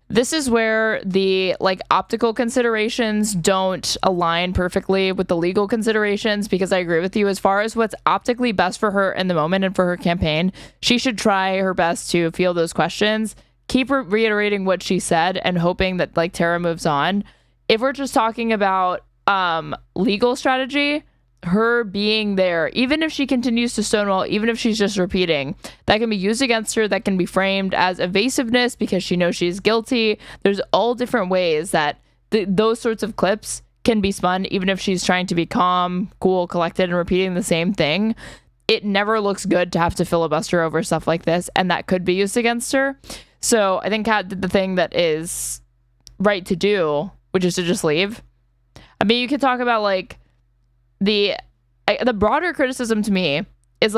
This is where the optical considerations don't align perfectly with the legal considerations, because I agree with you as far as what's optically best for her in the moment and for her campaign. She should try her best to field those questions, keep reiterating what she said and hoping that Tara moves on. If we're just talking about legal strategy, her being there, even if she continues to stonewall, even if she's just repeating, that can be used against her, that can be framed as evasiveness because she knows she's guilty. There's all different ways that those sorts of clips can be spun, even if she's trying to be calm, cool, collected, and repeating the same thing. It never looks good to have to filibuster over stuff like this, and that could be used against her. So I think Kat did the thing that is right to do, which is to just leave. I mean, you could talk about the broader criticism to me is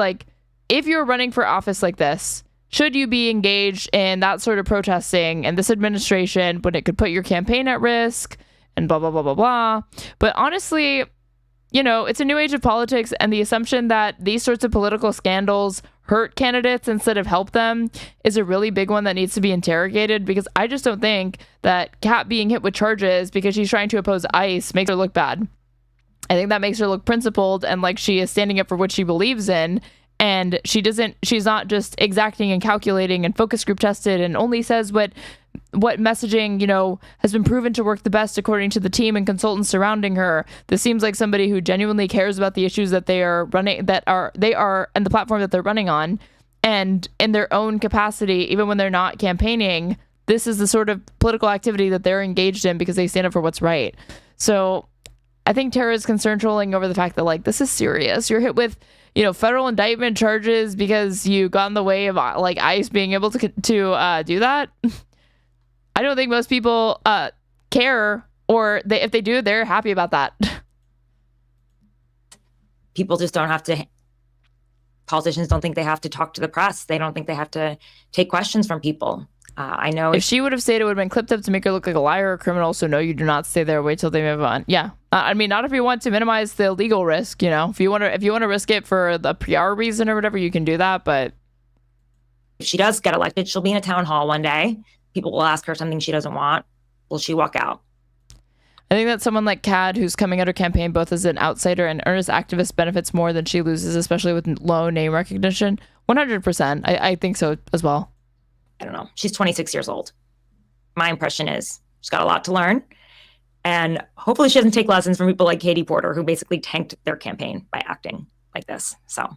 if you're running for office like this, should you be engaged in that sort of protesting and this administration when it could put your campaign at risk and blah, blah, blah, blah, blah. But honestly, it's a new age of politics, and the assumption that these sorts of political scandals hurt candidates instead of help them is a really big one that needs to be interrogated, because I just don't think that Kat being hit with charges because she's trying to oppose ICE makes her look bad. I think that makes her look principled and she is standing up for what she believes in. And she's not just exacting and calculating and focus group tested and only says what messaging, has been proven to work the best according to the team and consultants surrounding her. This seems like somebody who genuinely cares about the issues that they are running, and the platform that they're running on. And in their own capacity, even when they're not campaigning, this is the sort of political activity that they're engaged in because they stand up for what's right. So I think Tara is concerned trolling over the fact that, like, this is serious. You're hit with, you know, federal indictment charges because you got in the way of, like, ICE being able to do that. I don't think most people care, or if they do, they're happy about that. People just don't have to. Politicians don't think they have to talk to the press. They don't think they have to take questions from people. I know if she would have stayed, it would have been clipped up to make her look like a liar or a criminal. So no, you do not stay there. Wait till they move on. Yeah, I mean, not if you want to minimize the legal risk. You know, if you want to risk it for the PR reason or whatever, you can do that. But if she does get elected, she'll be in a town hall one day. People will ask her something she doesn't want. Will she walk out? I think that someone like Kat, who's coming out her campaign both as an outsider and earnest activist, benefits more than she loses, especially with low name recognition. 100%. I think so as well. I don't know. She's 26 years old. My impression is she's got a lot to learn. And hopefully she doesn't take lessons from people like Katie Porter, who basically tanked their campaign by acting like this. So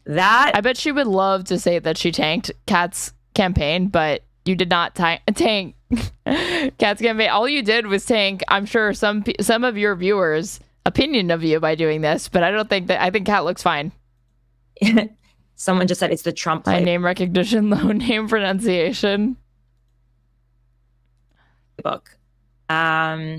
that... I bet she would love to say that she tanked Kat's campaign, but you did not tank Kat's campaign. All you did was tank, I'm sure, some of your viewers' opinion of you by doing this, but I think Kat looks fine. Someone just said it's the Trump high name recognition, low name pronunciation. Book. Yeah,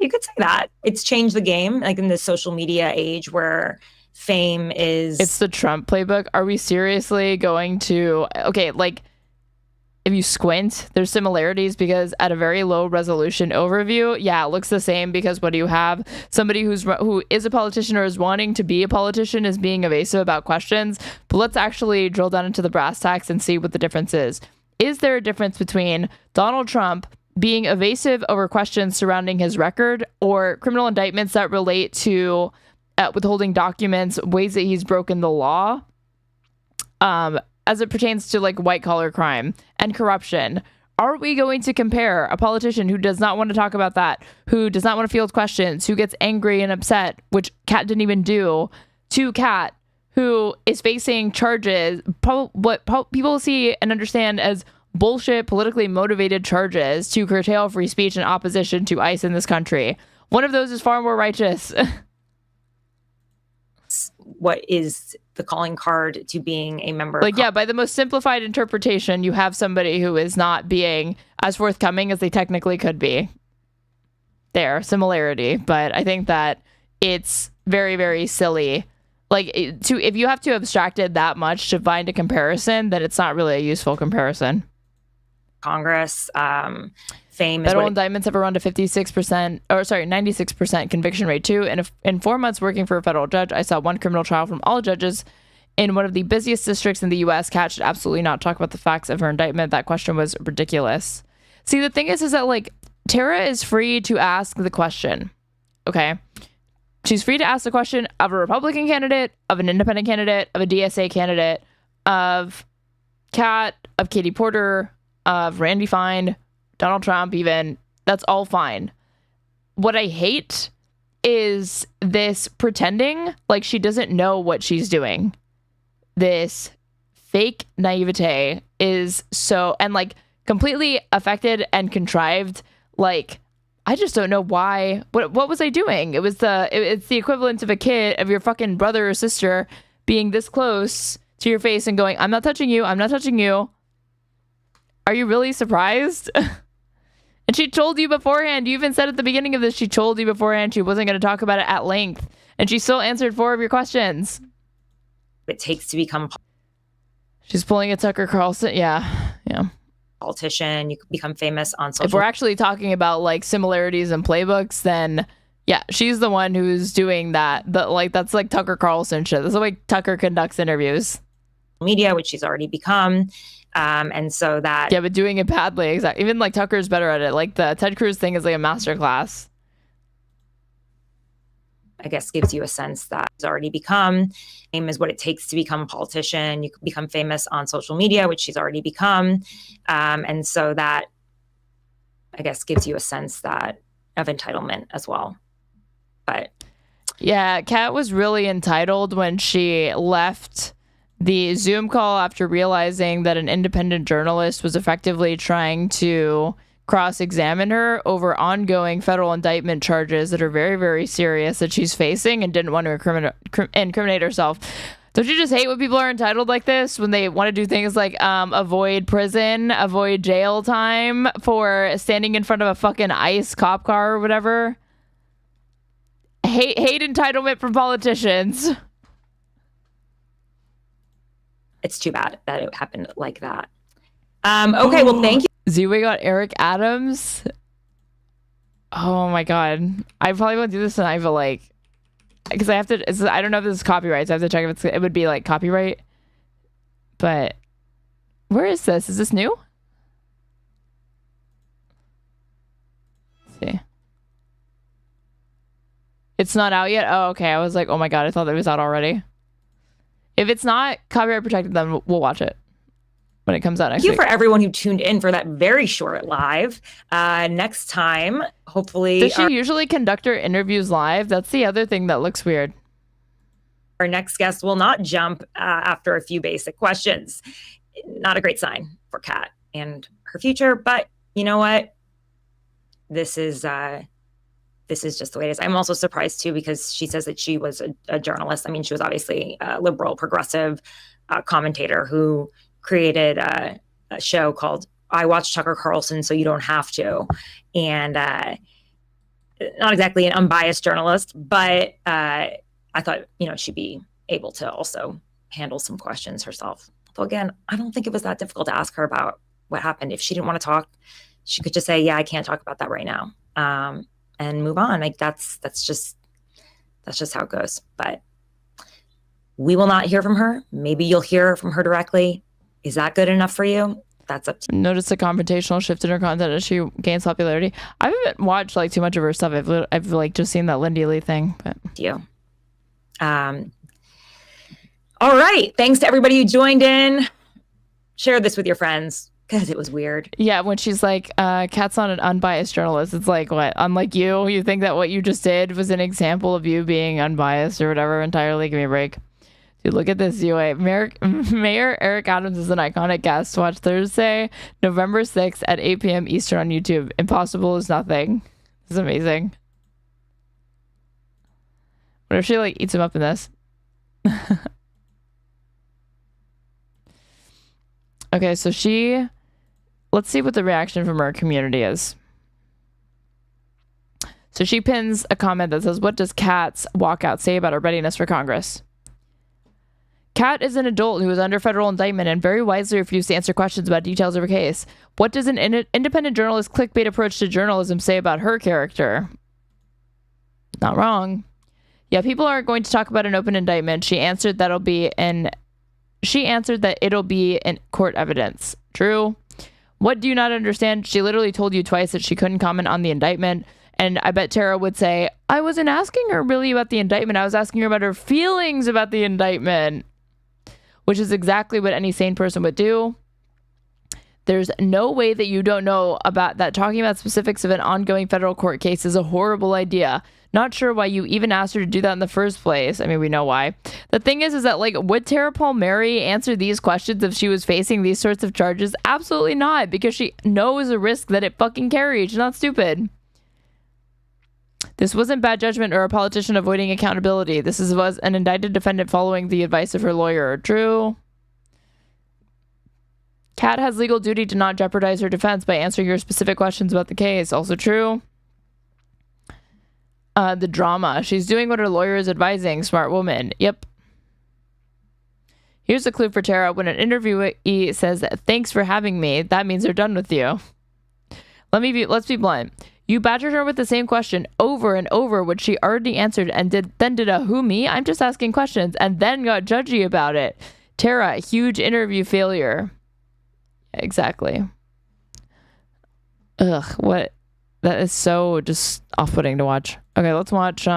you could say that. It's changed the game, like in this social media age where fame is... It's the Trump playbook. Are we seriously going to... Okay, like, if you squint, there's similarities because at a very low resolution overview, yeah, it looks the same because what do you have? Somebody who is a politician or is wanting to be a politician is being evasive about questions. But let's actually drill down into the brass tacks and see what the difference is. Is there a difference between Donald Trump being evasive over questions surrounding his record or criminal indictments that relate to withholding documents, ways that he's broken the law? As it pertains to like white collar crime and corruption, are we going to compare a politician who does not want to talk about that, who does not want to field questions, who gets angry and upset, which Kat didn't even do, to Kat, who is facing charges, what people see and understand as bullshit, politically motivated charges to curtail free speech and opposition to ICE in this country? One of those is far more righteous. What is the calling card to being a member? Like, yeah, by the most simplified interpretation, you have somebody who is not being as forthcoming as they technically could be. There, similarity. But I think that it's very, very silly. Like, if you have to abstract it that much to find a comparison, then it's not really a useful comparison. Congress, fame is federal indictments have around a 96% conviction rate too. And in 4 months working for a federal judge, I saw one criminal trial from all judges in one of the busiest districts in the U.S. Kat should absolutely not talk about the facts of her indictment. That question was ridiculous. See, the thing is that like Tara is free to ask the question. Okay. She's free to ask the question of a Republican candidate, of an independent candidate, of a DSA candidate, of Kat, of Katie Porter, of Randy Fine, Donald Trump even. That's all fine. What I hate is this pretending like she doesn't know what she's doing. This fake naivete is so, and like completely affected and contrived. Like, I just don't know why. What was I doing? It's the equivalent of a kid, of your fucking brother or sister being this close to your face and going, I'm not touching you. I'm not touching you. Are you really surprised? And she told you beforehand. You even said at the beginning of this, she told you beforehand she wasn't going to talk about it at length. And she still answered 4 of your questions. It takes to become... She's pulling a Tucker Carlson. Yeah. Politician. You become famous on social... If we're actually talking about like similarities and playbooks, then yeah, she's the one who's doing that. That's like Tucker Carlson shit. That's the way Tucker conducts interviews. Media, which she's already become. And so that... Yeah, but doing it badly. Exactly. Even like Tucker's better at it. Like the Ted Cruz thing is like a masterclass. I guess gives you a sense that it's already become. Fame is what it takes to become a politician. You can become famous on social media, which she's already become. And so that, I guess, gives you a sense that of entitlement as well. But yeah, Kat was really entitled when she left the Zoom call after realizing that an independent journalist was effectively trying to cross-examine her over ongoing federal indictment charges that are very, very serious that she's facing and didn't want to incriminate herself. Don't you just hate when people are entitled like this, when they want to do things like avoid prison, avoid jail time for standing in front of a fucking ICE cop car or whatever? Hate entitlement from politicians. It's too bad that it happened like that. Okay, well, thank you. We got Eric Adams. Oh my god. I probably won't do this tonight, but like, because I have to, I don't know if this is copyright, so I have to check if it would be like copyright. But where is this? Is this new? Let's see. It's not out yet? Oh, okay. I was like, oh my god, I thought it was out already. If it's not copyright protected, then we'll watch it when it comes out next week. Thank you for everyone who tuned in for that very short live. Next time, hopefully... Does she usually conduct her interviews live? That's the other thing that looks weird. Our next guest will not jump after a few basic questions. Not a great sign for Kat and her future, but you know what? This is just the way it is. I'm also surprised too, because she says that she was a journalist. I mean, she was obviously a liberal, progressive commentator who created a show called I Watch Tucker Carlson So You Don't Have To. And not exactly an unbiased journalist, but I thought, she'd be able to also handle some questions herself. So again, I don't think it was that difficult to ask her about what happened. If she didn't want to talk, she could just say, yeah, I can't talk about that right now. And move on. Like that's just how it goes. But we will not hear from her. Maybe you'll hear from her directly. Is that good enough for you? That's up to you. Notice the confrontational shift in her content as she gains popularity. I haven't watched like too much of her stuff. I've like just seen that Lindy Lee thing. But you. All right. Thanks to everybody who joined in. Share this with your friends. Because it was weird. Yeah, when she's like, Kat's not an unbiased journalist. It's like, what? Unlike you think that what you just did was an example of you being unbiased or whatever entirely? Give me a break. Dude, look at this, UA. Mayor Eric Adams is an iconic guest. Watch Thursday, November 6th at 8 p.m. Eastern on YouTube. Impossible is nothing. This is amazing. What if she like eats him up in this? Okay, so let's see what the reaction from our community is. So she pins a comment that says, what does Kat's walkout say about her readiness for Congress? Kat is an adult who is under federal indictment and very wisely refused to answer questions about details of her case. What does an independent journalist clickbait approach to journalism say about her character? Not wrong. Yeah, people aren't going to talk about an open indictment. She answered that it'll be in court evidence. True. What do you not understand? She literally told you twice that she couldn't comment on the indictment. And I bet Tara would say, I wasn't asking her really about the indictment. I was asking her about her feelings about the indictment, which is exactly what any sane person would do. There's no way that you don't know about that. Talking about specifics of an ongoing federal court case is a horrible idea. Not sure why you even asked her to do that in the first place. I mean, we know why. The thing is that, like, would Tara Palmeri answer these questions if she was facing these sorts of charges? Absolutely not, because she knows the risk that it fucking carries. She's not stupid. This wasn't bad judgment or a politician avoiding accountability. This was an indicted defendant following the advice of her lawyer. True. Kat has legal duty to not jeopardize her defense by answering your specific questions about the case. Also true. The drama. She's doing what her lawyer is advising. Smart woman. Yep. Here's a clue for Tara. When an interviewee says, thanks for having me, that means they're done with you. Let's be blunt. You badgered her with the same question over and over, which she already answered and then did a who me? I'm just asking questions, and then got judgy about it. Tara, huge interview failure. Exactly. Ugh, what? That is so just off-putting to watch. Okay, let's watch,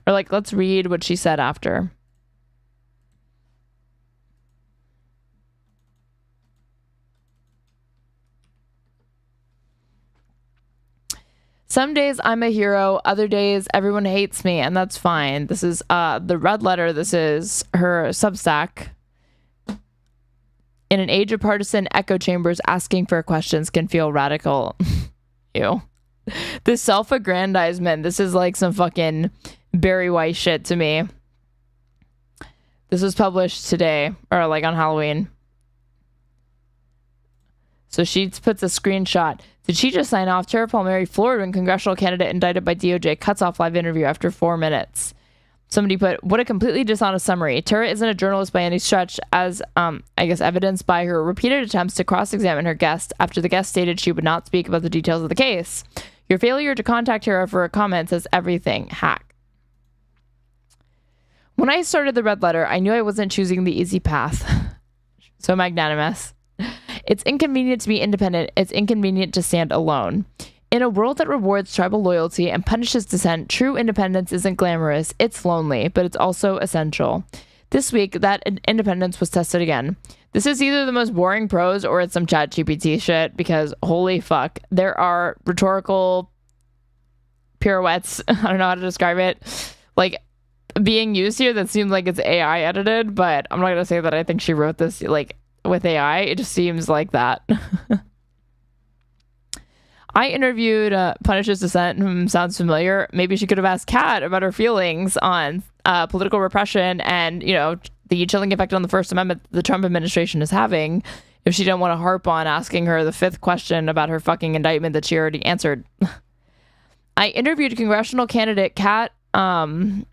let's read what she said after. Some days I'm a hero, other days everyone hates me, and that's fine. This is the red letter. This is her Substack. In an age of partisan echo chambers, asking for questions can feel radical. Ew. This self-aggrandizement, this is like some fucking Barry White shit to me. This was published today, or like on Halloween. So she puts a screenshot. Did she just sign off? Tara Palmeri floored when congressional candidate indicted by DOJ cuts off live interview after 4 minutes. Somebody put, what a completely dishonest summary. Tara isn't a journalist by any stretch, as I guess evidenced by her repeated attempts to cross-examine her guest after the guest stated she would not speak about the details of the case. Your failure to contact Tara for a comment says everything. Hack. When I started the red letter, I knew I wasn't choosing the easy path. So magnanimous. It's inconvenient to be independent. It's inconvenient to stand alone. In a world that rewards tribal loyalty and punishes dissent, true independence isn't glamorous. It's lonely, but it's also essential. This week, that independence was tested again. This is either the most boring prose or it's some ChatGPT shit, because holy fuck, there are rhetorical pirouettes, I don't know how to describe it, like being used here that seems like it's AI edited, but I'm not going to say that I think she wrote this like with AI. It just seems like that. I interviewed Punishes Dissent, sounds familiar. Maybe she could have asked Kat about her feelings on political repression and, you know, the chilling effect on the First Amendment the Trump administration is having, if she didn't want to harp on asking her the fifth question about her fucking indictment that she already answered. I interviewed congressional candidate Kat Abughazaleh,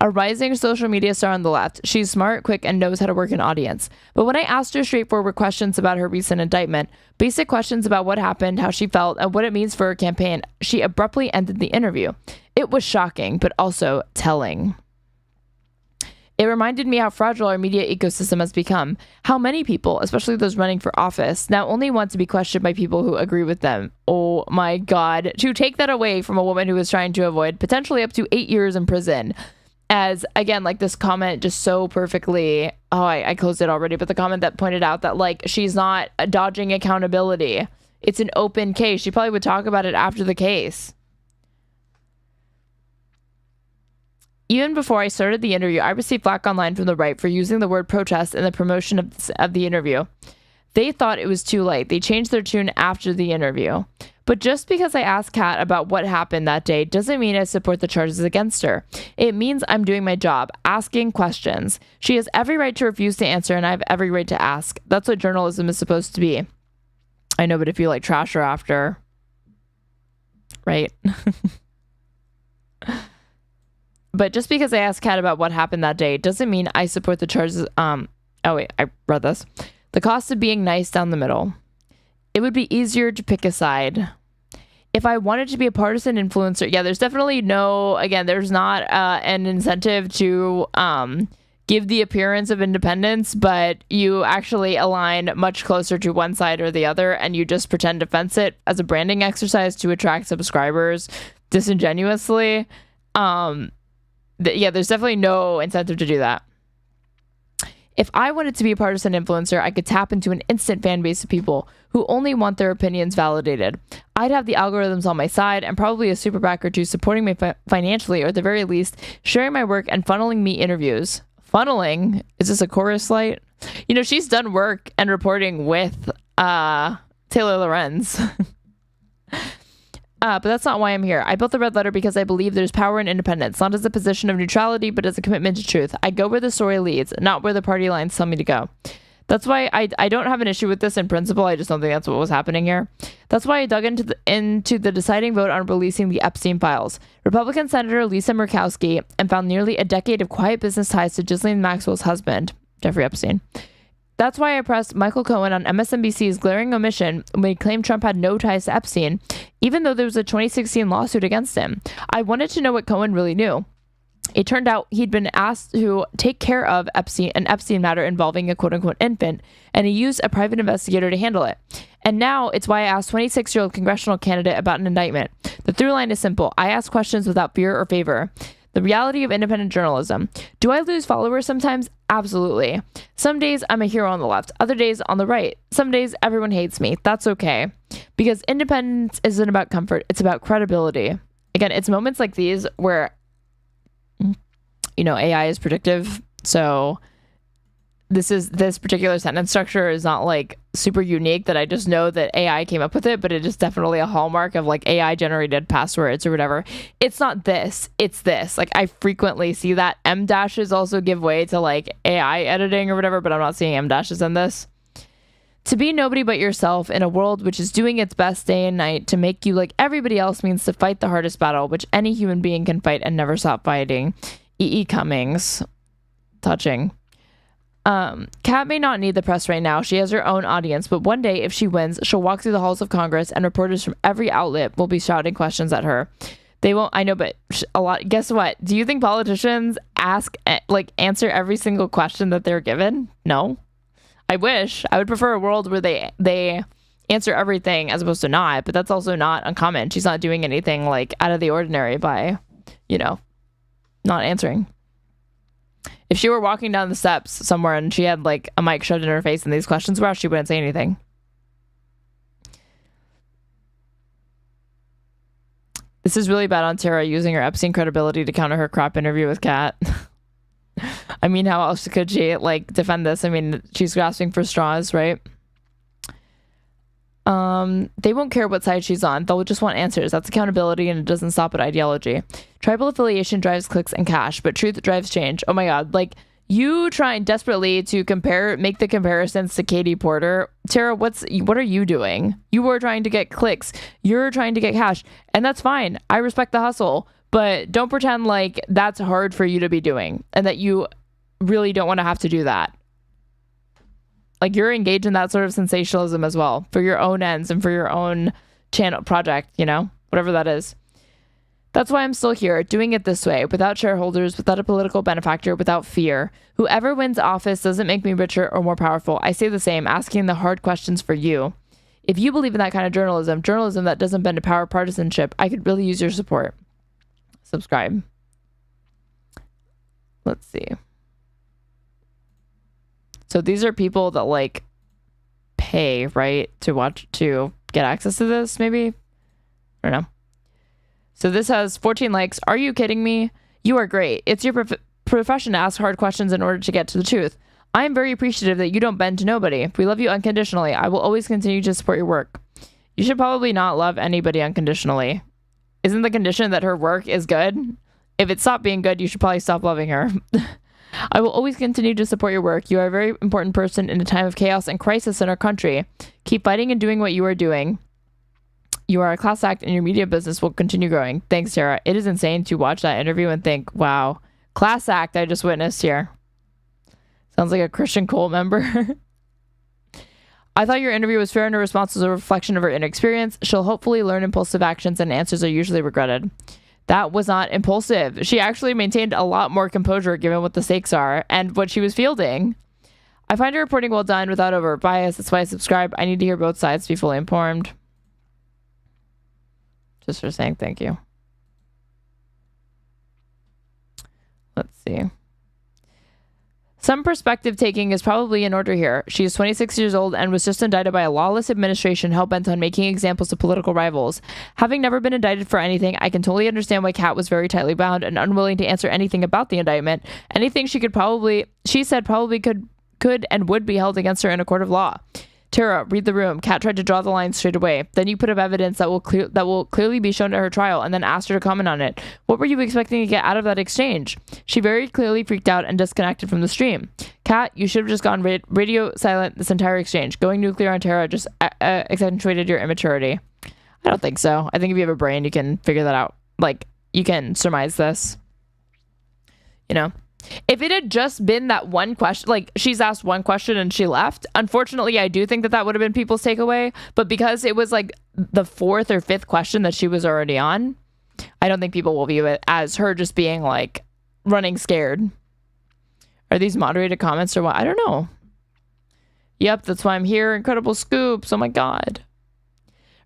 a rising social media star on the left. She's smart, quick, and knows how to work an audience. But when I asked her straightforward questions about her recent indictment, basic questions about what happened, how she felt, and what it means for her campaign, she abruptly ended the interview. It was shocking, but also telling. It reminded me how fragile our media ecosystem has become. How many people, especially those running for office, now only want to be questioned by people who agree with them. Oh my God. To take that away from a woman who is trying to avoid potentially up to 8 years in prison. As, again, like this comment just so perfectly, I closed it already, but the comment that pointed out that, like, she's not dodging accountability. It's an open case. She probably would talk about it after the case. Even before I started the interview, I received flack online from the right for using the word protest in the promotion of the interview. They thought it was too late. They changed their tune after the interview. But just because I asked Kat about what happened that day doesn't mean I support the charges against her. It means I'm doing my job, asking questions. She has every right to refuse to answer, and I have every right to ask. That's what journalism is supposed to be. I know, but if you like trash her after, right? But just because I asked Kat about what happened that day doesn't mean I support the charges. Oh wait, I read this. The cost of being nice down the middle. It would be easier to pick a side. If I wanted to be a partisan influencer, yeah, there's definitely there's not an incentive to give the appearance of independence, but you actually align much closer to one side or the other, and you just pretend to fence it as a branding exercise to attract subscribers disingenuously. There's definitely no incentive to do that. If I wanted to be a partisan influencer, I could tap into an instant fan base of people who only want their opinions validated. I'd have the algorithms on my side and probably a super PAC or two supporting me financially, or at the very least, sharing my work and funneling me interviews. Funneling? Is this a chorus light? You know, she's done work and reporting with Taylor Lorenz. But that's not why I'm here. I built the red letter because I believe there's power in independence, not as a position of neutrality, but as a commitment to truth. I go where the story leads, not where the party lines tell me to go. That's why I don't have an issue with this in principle. I just don't think that's what was happening here. That's why I dug into the deciding vote on releasing the Epstein files. Republican Senator Lisa Murkowski and found nearly a decade of quiet business ties to Ghislaine Maxwell's husband, Jeffrey Epstein. That's why I pressed Michael Cohen on MSNBC's glaring omission when he claimed Trump had no ties to Epstein, even though there was a 2016 lawsuit against him. I wanted to know what Cohen really knew. It turned out he'd been asked to take care of an Epstein matter involving a quote-unquote infant, and he used a private investigator to handle it. And now it's why I asked 26-year-old congressional candidate about an indictment. The through line is simple. I ask questions without fear or favor. The reality of independent journalism. Do I lose followers sometimes? Absolutely. Some days I'm a hero on the left, other days on the right. Some days everyone hates me. That's okay. Because independence isn't about comfort, it's about credibility. Again, it's moments like these where, you know, AI is predictive. So this particular sentence structure is not like super unique that I just know that AI came up with it, but it is definitely a hallmark of like AI generated passwords or whatever. It's not this, it's this. Like I frequently see that. M dashes also give way to like AI editing or whatever, but I'm not seeing M dashes in this. To be nobody but yourself in a world which is doing its best day and night to make you like everybody else means to fight the hardest battle which any human being can fight and never stop fighting. E.E. Cummings. Touching. Kat may not need the press right now. She has her own audience, but one day if she wins, she'll walk through the halls of Congress and reporters from every outlet will be shouting questions at her. They won't, I know, but a lot, guess what? Do you think politicians answer every single question that they're given? No. I wish. I would prefer a world where they answer everything as opposed to not, but that's also not uncommon. She's not doing anything like out of the ordinary by, not answering. If she were walking down the steps somewhere and she had like a mic shoved in her face and these questions were asked, she wouldn't say anything. This is really bad on Tara using her Epstein credibility to counter her crap interview with Kat. I mean, how else could she like defend this? I mean, she's grasping for straws, right? They won't care what side she's on. They'll just want answers. That's accountability, and it doesn't stop at ideology. Tribal affiliation drives clicks and cash, but truth drives change. Oh my God. Like, you trying desperately to make the comparisons to Katie Porter. Tara, what are you doing? You were trying to get clicks. You're trying to get cash, and that's fine. I respect the hustle, but don't pretend like that's hard for you to be doing and that you really don't want to have to do that. Like, you're engaged in that sort of sensationalism as well for your own ends and for your own channel project, whatever that is. That's why I'm still here, doing it this way, without shareholders, without a political benefactor, without fear. Whoever wins office doesn't make me richer or more powerful. I say the same, asking the hard questions for you. If you believe in that kind of journalism that doesn't bend to power partisanship, I could really use your support. Subscribe. Let's see. So these are people that like pay, right, to get access to this, maybe? I don't know. So this has 14 likes. Are you kidding me? You are great. It's your profession to ask hard questions in order to get to the truth. I am very appreciative that you don't bend to nobody. We love you unconditionally. I will always continue to support your work. You should probably not love anybody unconditionally. Isn't the condition that her work is good? If it stopped being good, you should probably stop loving her. I will always continue to support your work. You are a very important person in a time of chaos and crisis in our country. Keep fighting and doing what you are doing. You are a class act and your media business will continue growing. Thanks, Sarah. It is insane to watch that interview and think, wow, class act I just witnessed here. Sounds like a Christian cult member. I thought your interview was fair and her response was a reflection of her inexperience. She'll hopefully learn impulsive actions and answers are usually regretted. That was not impulsive. She actually maintained a lot more composure given what the stakes are and what she was fielding. I find her reporting well done without over bias. That's why I subscribe. I need to hear both sides to be fully informed. Just for saying thank you. Let's see. Some perspective taking is probably in order here. She is 26 years old and was just indicted by a lawless administration hell-bent on making examples of political rivals. Having never been indicted for anything, I can totally understand why Kat was very tightly bound and unwilling to answer anything about the indictment. Anything she said probably could and would be held against her in a court of law. Tara, read the room. Kat tried to draw the line straight away. Then you put up evidence that will clearly be shown at her trial and then asked her to comment on it. What were you expecting to get out of that exchange? She very clearly freaked out and disconnected from the stream. Kat, you should have just gone radio silent this entire exchange. Going nuclear on Tara just accentuated your immaturity. I don't think so. I think if you have a brain, you can figure that out. Like, you can surmise this. If it had just been that one question, like she's asked one question and she left, unfortunately, I do think that would have been people's takeaway. But because it was like the fourth or fifth question that she was already on, I don't think people will view it as her just being like running scared. Are these moderated comments or what? I don't know. Yep, that's why I'm here. Incredible scoops. Oh my God.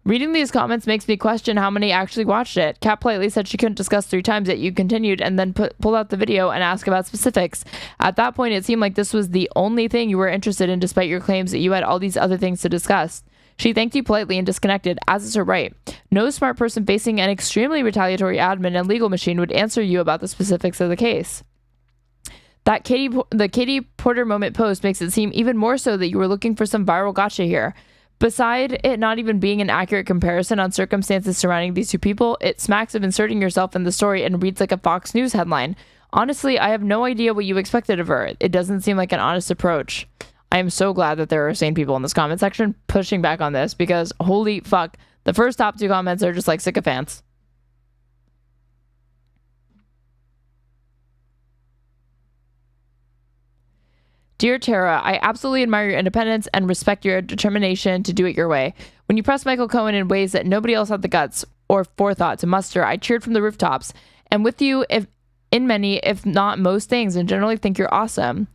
Reading these comments makes me question how many actually watched it. Kat politely said she couldn't discuss 3 times yet you continued and then pulled out the video and asked about specifics. At that point, it seemed like this was the only thing you were interested in despite your claims that you had all these other things to discuss. She thanked you politely and disconnected, as is her right. No smart person facing an extremely retaliatory admin and legal machine would answer you about the specifics of the case. The Katie Porter moment post makes it seem even more so that you were looking for some viral gotcha here. Beside it not even being an accurate comparison on circumstances surrounding these two people, it smacks of inserting yourself in the story and reads like a Fox News headline. Honestly, I have no idea what you expected of her. It doesn't seem like an honest approach. I am so glad that there are sane people in this comment section pushing back on this, because holy fuck, the first top 2 comments are just like sycophants. Dear Tara, I absolutely admire your independence and respect your determination to do it your way. When you pressed Michael Cohen in ways that nobody else had the guts or forethought to muster, I cheered from the rooftops. And with you, in many, if not most things, and generally think you're awesome.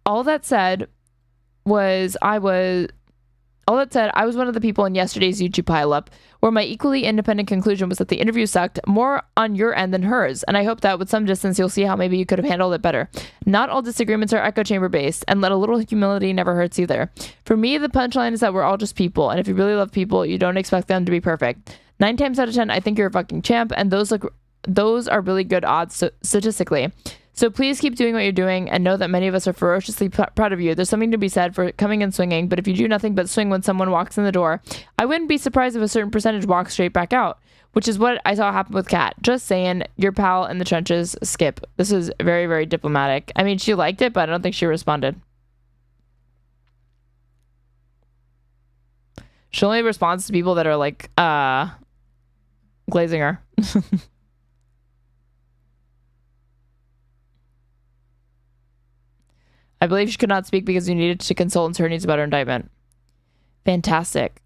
All that said, I was one of the people in yesterday's YouTube pileup where my equally independent conclusion was that the interview sucked more on your end than hers, and I hope that with some distance you'll see how maybe you could have handled it better. Not all disagreements are echo chamber based, and let a little humility never hurts either. For me, the punchline is that we're all just people, and if you really love people, you don't expect them to be perfect. 9 times out of 10, I think you're a fucking champ, and those are really good odds statistically. So please keep doing what you're doing and know that many of us are ferociously proud of you. There's something to be said for coming and swinging, but if you do nothing but swing when someone walks in the door, I wouldn't be surprised if a certain percentage walks straight back out, which is what I saw happen with Kat. Just saying, your pal in the trenches, Skip. This is very, very diplomatic. I mean, she liked it, but I don't think she responded. She only responds to people that are like, glazing her. I believe she could not speak because you needed to consult attorneys about her indictment. Fantastic.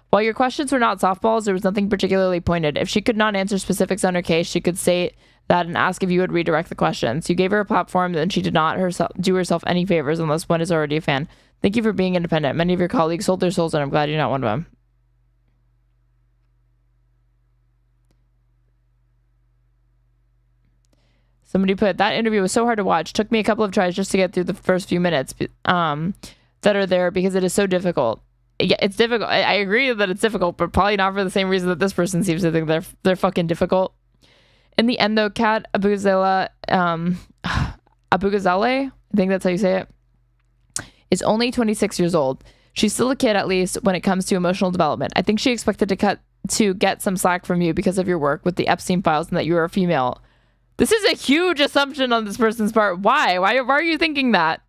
While your questions were not softballs, there was nothing particularly pointed. If she could not answer specifics on her case, she could say that and ask if you would redirect the questions. You gave her a platform, and she did not do herself any favors unless one is already a fan. Thank you for being independent. Many of your colleagues sold their souls, and I'm glad you're not one of them. Somebody put, that interview was so hard to watch. Took me a couple of tries just to get through the first few minutes that are there because it is so difficult. Yeah, it's difficult. I agree that it's difficult, but probably not for the same reason that this person seems to think they're fucking difficult. In the end, though, Kat Abughazaleh, I think that's how you say it, is only 26 years old. She's still a kid, at least when it comes to emotional development. I think she expected to get some slack from you because of your work with the Epstein files and that you were a female. This is a huge assumption on this person's part. Why? Why are you thinking that?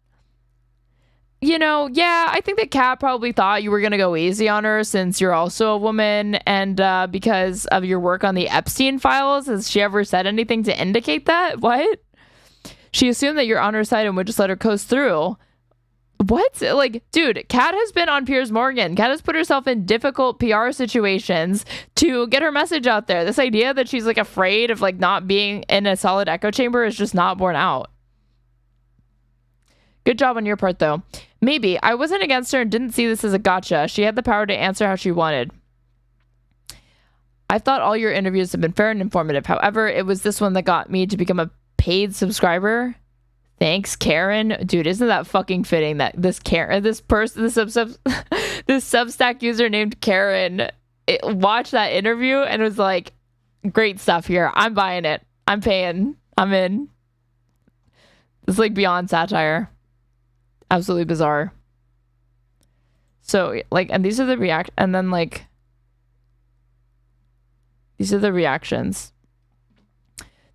You know, yeah, I think that Kat probably thought you were going to go easy on her since you're also a woman, and because of your work on the Epstein files. Has she ever said anything to indicate that? What? She assumed that you're on her side and would just let her coast through. What? Like, dude, Kat has been on Piers Morgan. Kat has put herself in difficult PR situations to get her message out there. This idea that she's like afraid of like not being in a solid echo chamber is just not borne out. Good job on your part, though. Maybe. I wasn't against her and didn't see this as a gotcha. She had the power to answer how she wanted. I thought all your interviews have been fair and informative. However, it was this one that got me to become a paid subscriber. Thanks, Karen. Dude, isn't that fucking fitting that this Karen, this person, this Substack user named Karen watched that interview and was like, great stuff here. I'm buying it. I'm paying. I'm in. It's like beyond satire. Absolutely bizarre. So, like, and these are the these are the reactions.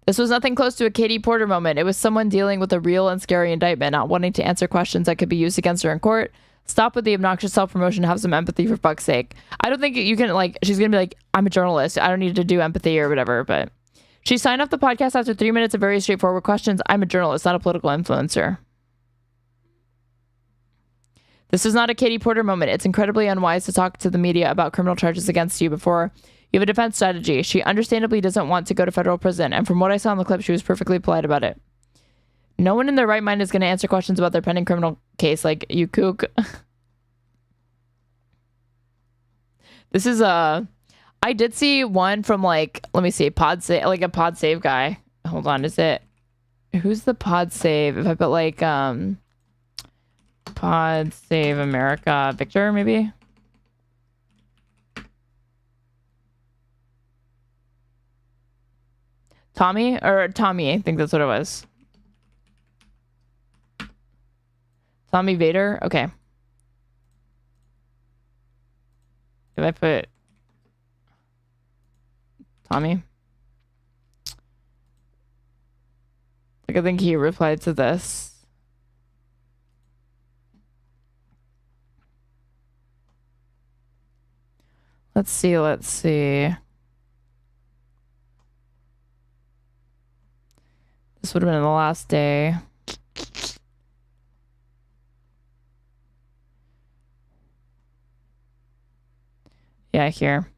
This was nothing close to a Katie Porter moment. It was someone dealing with a real and scary indictment, not wanting to answer questions that could be used against her in court. Stop with the obnoxious self-promotion. Have some empathy, for fuck's sake. I don't think you can, like, she's going to be like, I'm a journalist. I don't need to do empathy or whatever, but she signed off the podcast after 3 minutes of very straightforward questions. I'm a journalist, not a political influencer. This is not a Katie Porter moment. It's incredibly unwise to talk to the media about criminal charges against you before you have a defense strategy. She understandably doesn't want to go to federal prison, and from what I saw in the clip, she was perfectly polite about it. No one in their right mind is going to answer questions about their pending criminal case, like, you kook. This is I did see one from, like, let me see, Pod Save, like a Pod Save guy. Hold on, is it, who's the Pod Save? If I put, like, Pod Save America, Victor, maybe? Tommy, I think that's what it was. Tommy Vader? Okay. If I put Tommy. Like, I think he replied to this. Let's see. This would have been the last day. Yeah, here.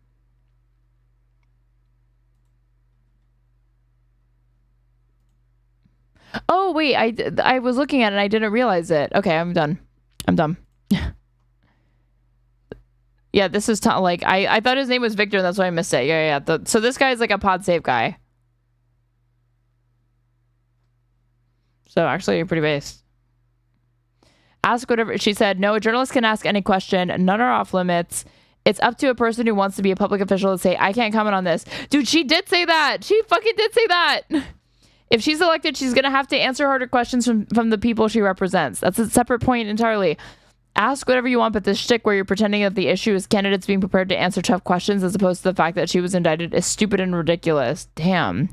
Oh, wait, I was looking at it and I didn't realize it. Okay, I'm done. Yeah, this is like, I thought his name was Victor, and that's why I missed it. Yeah. So this guy's like a pod save guy. So actually, you're pretty based. Ask whatever. She said, no, a journalist can ask any question. None are off limits. It's up to a person who wants to be a public official to say, I can't comment on this. Dude, she did say that. She fucking did say that. If she's elected, she's going to have to answer harder questions from the people she represents. That's a separate point entirely. Ask whatever you want, but this shtick where you're pretending that the issue is candidates being prepared to answer tough questions as opposed to the fact that she was indicted is stupid and ridiculous. Damn.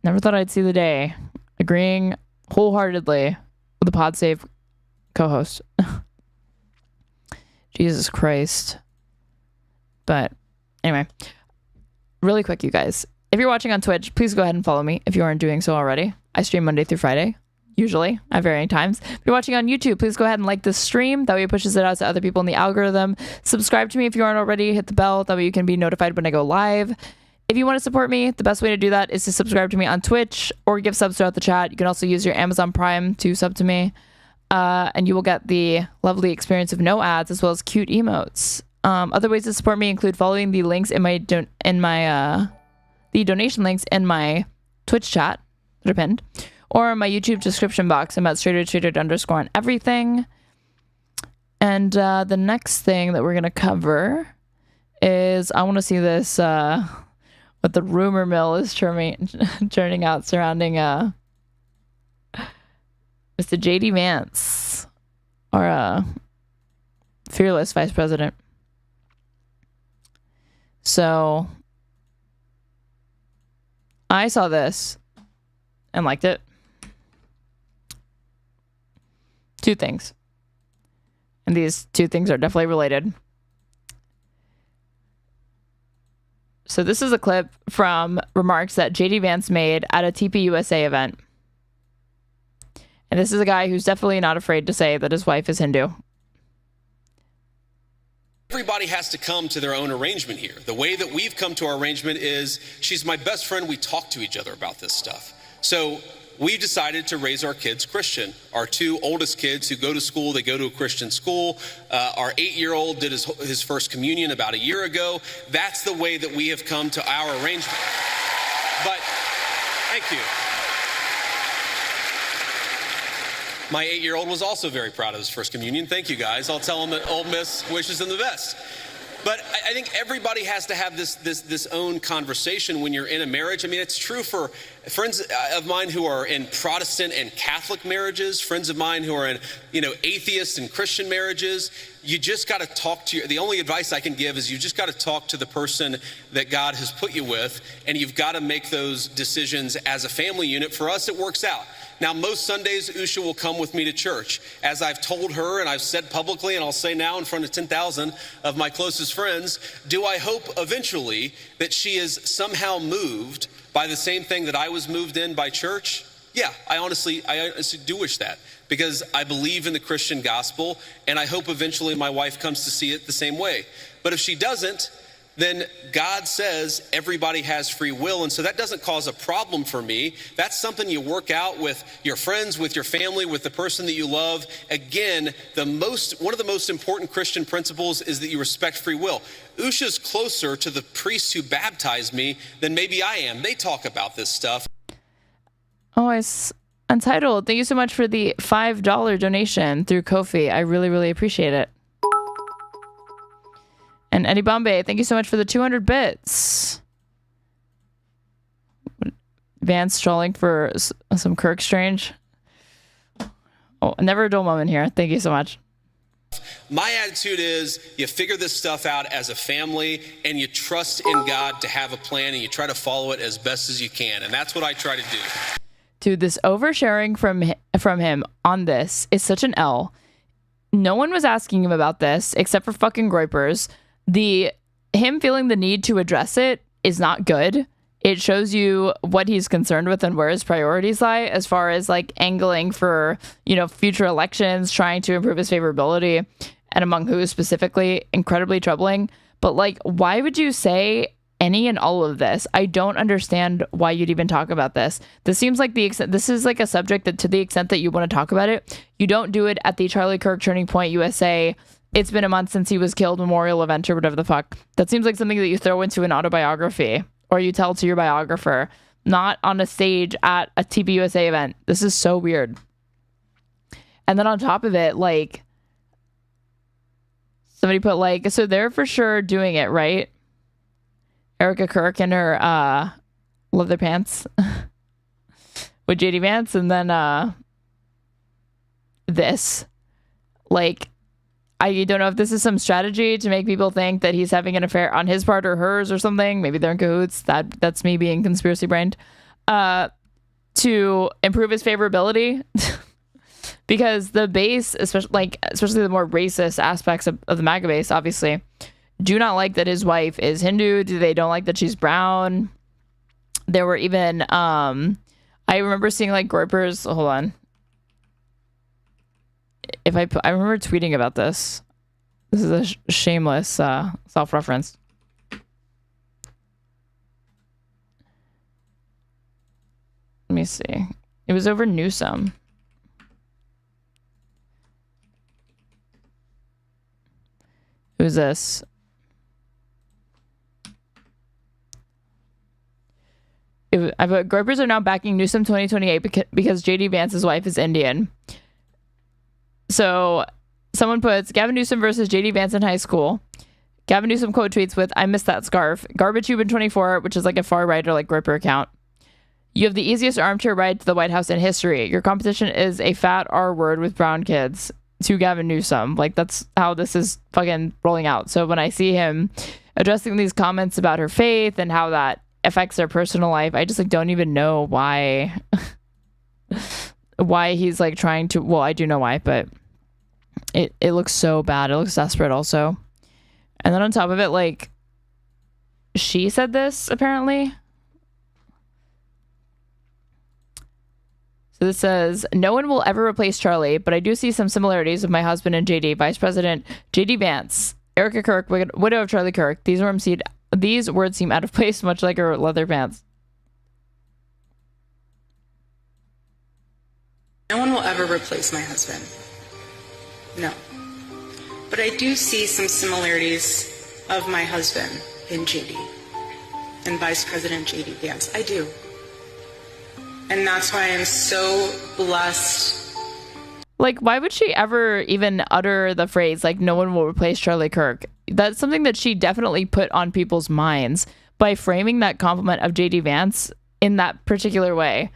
Never thought I'd see the day. Agreeing wholeheartedly with the pod save co-host. Jesus Christ. But anyway, really quick, you guys. If you're watching on Twitch, please go ahead and follow me if you aren't doing so already. I stream Monday through Friday, usually at varying times. If you're watching on YouTube, please go ahead and like this stream. That way it pushes it out to other people in the algorithm. Subscribe to me if you aren't already. Hit the bell. That way you can be notified when I go live. If you want to support me, the best way to do that is to subscribe to me on Twitch or give subs throughout the chat. You can also use your Amazon Prime to sub to me. And you will get the lovely experience of no ads as well as cute emotes. Other ways to support me include following the links in my the donation links in my Twitch chat that are pinned, or my YouTube description box. I'm at straighterade _ on everything. And the next thing that we're gonna cover is I want to see this what the rumor mill is churning out surrounding Mr. JD Vance, our fearless vice president. So I saw this and liked it. Two things. And these two things are definitely related. So this is a clip from remarks that JD Vance made at a TPUSA event. And this is a guy who's definitely not afraid to say that his wife is Hindu. Everybody has to come to their own arrangement here. The way that we've come to our arrangement is she's my best friend. We talk to each other about this stuff. So we've decided to raise our kids Christian. Our two oldest kids who go to school, they go to a Christian school. Our 8-year-old did his first communion about a year ago. That's the way that we have come to our arrangement. But thank you. My 8-year-old was also very proud of his first communion. Thank you, guys. I'll tell him that Ole Miss wishes him the best. But I think everybody has to have this own conversation when you're in a marriage. I mean, it's true for friends of mine who are in Protestant and Catholic marriages, friends of mine who are in, atheist and Christian marriages. You just got to talk to the only advice I can give is you just got to talk to the person that God has put you with, and you've got to make those decisions as a family unit. For us, it works out. Now, most Sundays, Usha will come with me to church. As I've told her and I've said publicly, and I'll say now in front of 10,000 of my closest friends, do I hope eventually that she is somehow moved by the same thing that I was moved in by church? Yeah, I honestly do wish that, because I believe in the Christian gospel, and I hope eventually my wife comes to see it the same way. But if she doesn't, then God says everybody has free will, and so that doesn't cause a problem for me. That's something you work out with your friends, with your family, with the person that you love. Again, one of the most important Christian principles is that you respect free will. Usha's closer to the priests who baptized me than maybe I am. They talk about this stuff. Oh, it's Untitled. Thank you so much for the $5 donation through Ko-fi. I really, really appreciate it. And Eddie Bombay, thank you so much for the 200 bits. Vance trolling for some Kirk Strange. Oh, never a dull moment here. Thank you so much. My attitude is you figure this stuff out as a family and you trust in God to have a plan and you try to follow it as best as you can. And that's what I try to do. Dude, this oversharing from him on this is such an L. No one was asking him about this except for fucking groypers. Him feeling the need to address it is not good. It shows you what he's concerned with and where his priorities lie as far as like angling for, future elections, trying to improve his favorability, and among who specifically, incredibly troubling. But like, why would you say any and all of this? I don't understand why you'd even talk about this. This seems like this is like a subject that, to the extent that you want to talk about it, you don't do it at the Charlie Kirk Turning Point USA. It's been a month since he was killed memorial event or whatever the fuck. That seems like something that you throw into an autobiography or you tell to your biographer, not on a stage at a TPUSA event. This is so weird. And then on top of it, like, somebody put like, so they're for sure doing it, right? Erika Kirk in her leather pants with JD Vance, and then this. Like, I don't know if this is some strategy to make people think that he's having an affair on his part or hers or something. Maybe they're in cahoots. That's me being conspiracy brained. To improve his favorability. Because the base, especially the more racist aspects of the MAGA base, obviously, do not like that his wife is Hindu. They don't like that she's brown. There were even, I remember seeing like groypers. Hold on. I remember tweeting about this. This is a shameless self-reference. Let me see. It was over Newsom. Who's this? But groypers are now backing Newsom 2028 because JD Vance's wife is Indian. So someone puts Gavin Newsom versus JD Vance in high school. Gavin Newsom quote tweets with, "I miss that scarf." Garbage Tube in 24, which is like a far right or like groyper account. "You have the easiest armchair ride to the White House in history. Your competition is a fat R word with brown kids." To Gavin Newsom. Like, that's how this is fucking rolling out. So when I see him addressing these comments about her faith and how that affects their personal life, I just like don't even know why he's like trying to, well, I do know why, but it looks so bad. It looks desperate also. And then on top of it, like, she said this apparently. So this says, "No one will ever replace Charlie, but I do see some similarities with my husband and JD, Vice President JD Vance, Erika Kirk, widow of Charlie Kirk. These words seem out of place, much like her leather pants." No one will ever replace my husband. No. But I do see some similarities of my husband in JD and Vice President JD Vance. I do. And that's why I'm so blessed. Like, why would she ever even utter the phrase, like, no one will replace Charlie Kirk? That's something that she definitely put on people's minds by framing that compliment of JD Vance in that particular way.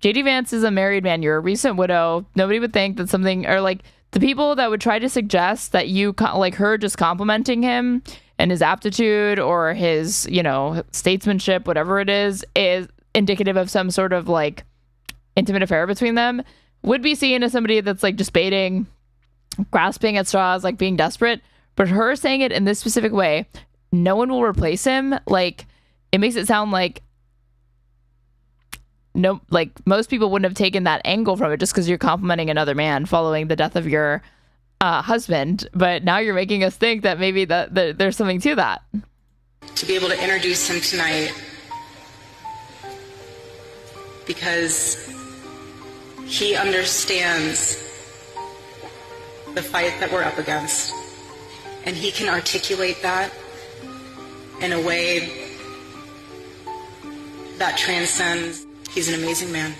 JD Vance is a married man. You're a recent widow. Nobody would think that something, or like the people that would try to suggest that you, like her just complimenting him and his aptitude or his, statesmanship, whatever it is indicative of some sort of like intimate affair between them, would be seen as somebody that's like just baiting, grasping at straws, like being desperate. But her saying it in this specific way, no one will replace him, like, it makes it sound like no, like most people wouldn't have taken that angle from it just because you're complimenting another man following the death of your husband. But now you're making us think that maybe that there's something to that. To be able to introduce him tonight, because he understands the fight that we're up against, and he can articulate that in a way that transcends. He's an amazing man.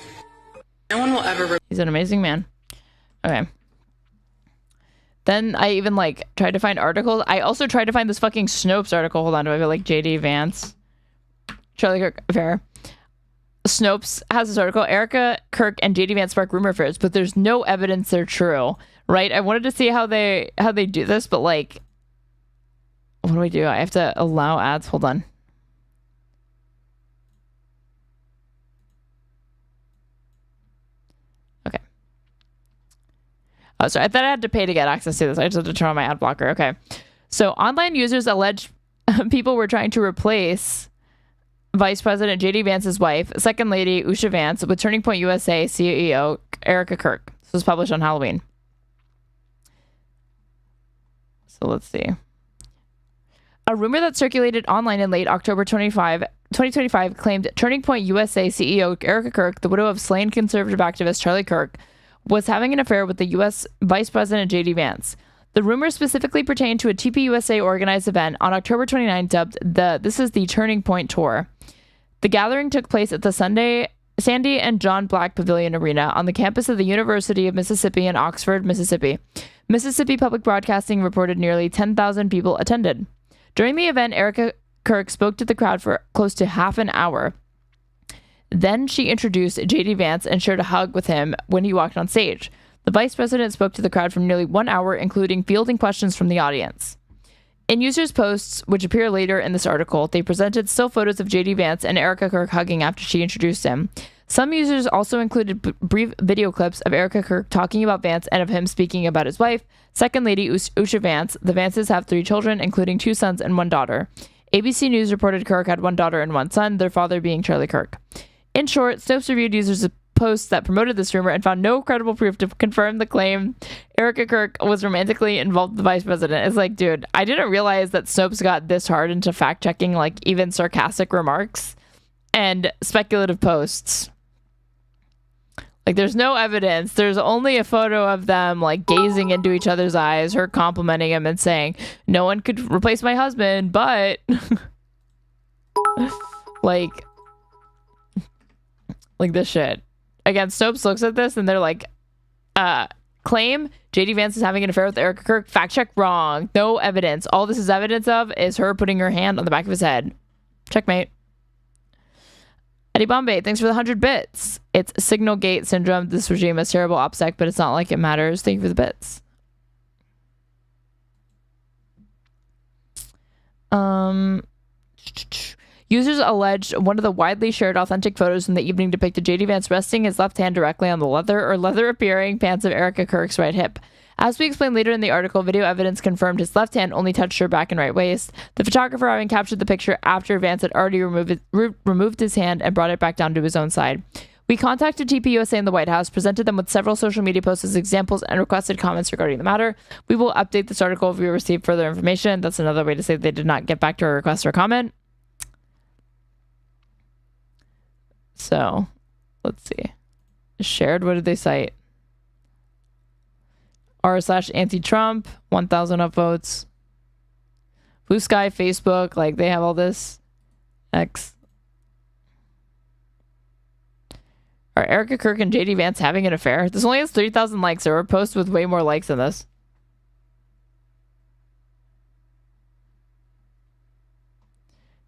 No one will ever... He's an amazing man. Okay. Then I even like tried to find articles. I also tried to find this fucking Snopes article. Hold on, do I have like JD Vance, Charlie Kirk affair? Snopes has this article, Erika Kirk and JD Vance spark rumor affairs, but there's no evidence they're true, right? I wanted to see how they do this, but like, what do I do? I have to allow ads. Hold on. Okay. Oh, sorry. I thought I had to pay to get access to this. I just had to turn on my ad blocker. Okay. So online users allege people were trying to replace Vice President JD Vance's wife, Second Lady Usha Vance, with Turning Point USA CEO Erika Kirk. This was published on Halloween. So let's see. A rumor that circulated online in late October 2025 claimed Turning Point USA CEO Erika Kirk, the widow of slain conservative activist Charlie Kirk, was having an affair with the U.S. Vice President JD Vance. The rumor specifically pertained to a TPUSA organized event on October 29 dubbed This is the Turning Point Tour. The gathering took place at the Sandy and John Black Pavilion Arena on the campus of the University of Mississippi in Oxford, Mississippi. Mississippi Public Broadcasting reported nearly 10,000 people attended. During the event, Erika Kirk spoke to the crowd for close to half an hour. Then she introduced JD Vance and shared a hug with him when he walked on stage. The vice president spoke to the crowd for nearly 1 hour, including fielding questions from the audience. In users' posts, which appear later in this article, they presented still photos of JD Vance and Erika Kirk hugging after she introduced him. Some users also included brief video clips of Erika Kirk talking about Vance and of him speaking about his wife, Second Lady Usha Vance. The Vances have 3 children, including 2 sons and 1 daughter. ABC News reported Kirk had 1 daughter and 1 son, their father being Charlie Kirk. In short, Snopes reviewed users' posts that promoted this rumor and found no credible proof to confirm the claim Erika Kirk was romantically involved with the vice president. It's like, dude, I didn't realize that Snopes got this hard into fact-checking, like, even sarcastic remarks and speculative posts. Like, there's no evidence. There's only a photo of them, like, gazing into each other's eyes, her complimenting him and saying, no one could replace my husband, but... like this shit. Again, Snopes looks at this and they're like, claim JD Vance is having an affair with Erika Kirk. Fact check wrong. No evidence. All this is evidence of is her putting her hand on the back of his head. Checkmate. Eddie Bombay, thanks for the 100 bits. It's Signal Gate syndrome. This regime is terrible OPSEC, but it's not like it matters. Thank you for the bits. Users alleged one of the widely shared authentic photos from the evening depicted JD Vance resting his left hand directly on the leather-appearing pants of Erika Kirk's right hip. As we explained later in the article, video evidence confirmed his left hand only touched her back and right waist, the photographer having captured the picture after Vance had already removed his hand and brought it back down to his own side. We contacted TPUSA in the White House, presented them with several social media posts as examples, and requested comments regarding the matter. We will update this article if we receive further information. That's another way to say they did not get back to our request for comment. So, let's see. Shared, what did they cite? r/anti-Trump, 1,000 upvotes. Blue Sky, Facebook, like they have all this. X. Are Erika Kirk and JD Vance having an affair? This only has 3,000 likes. There were posts with way more likes than this.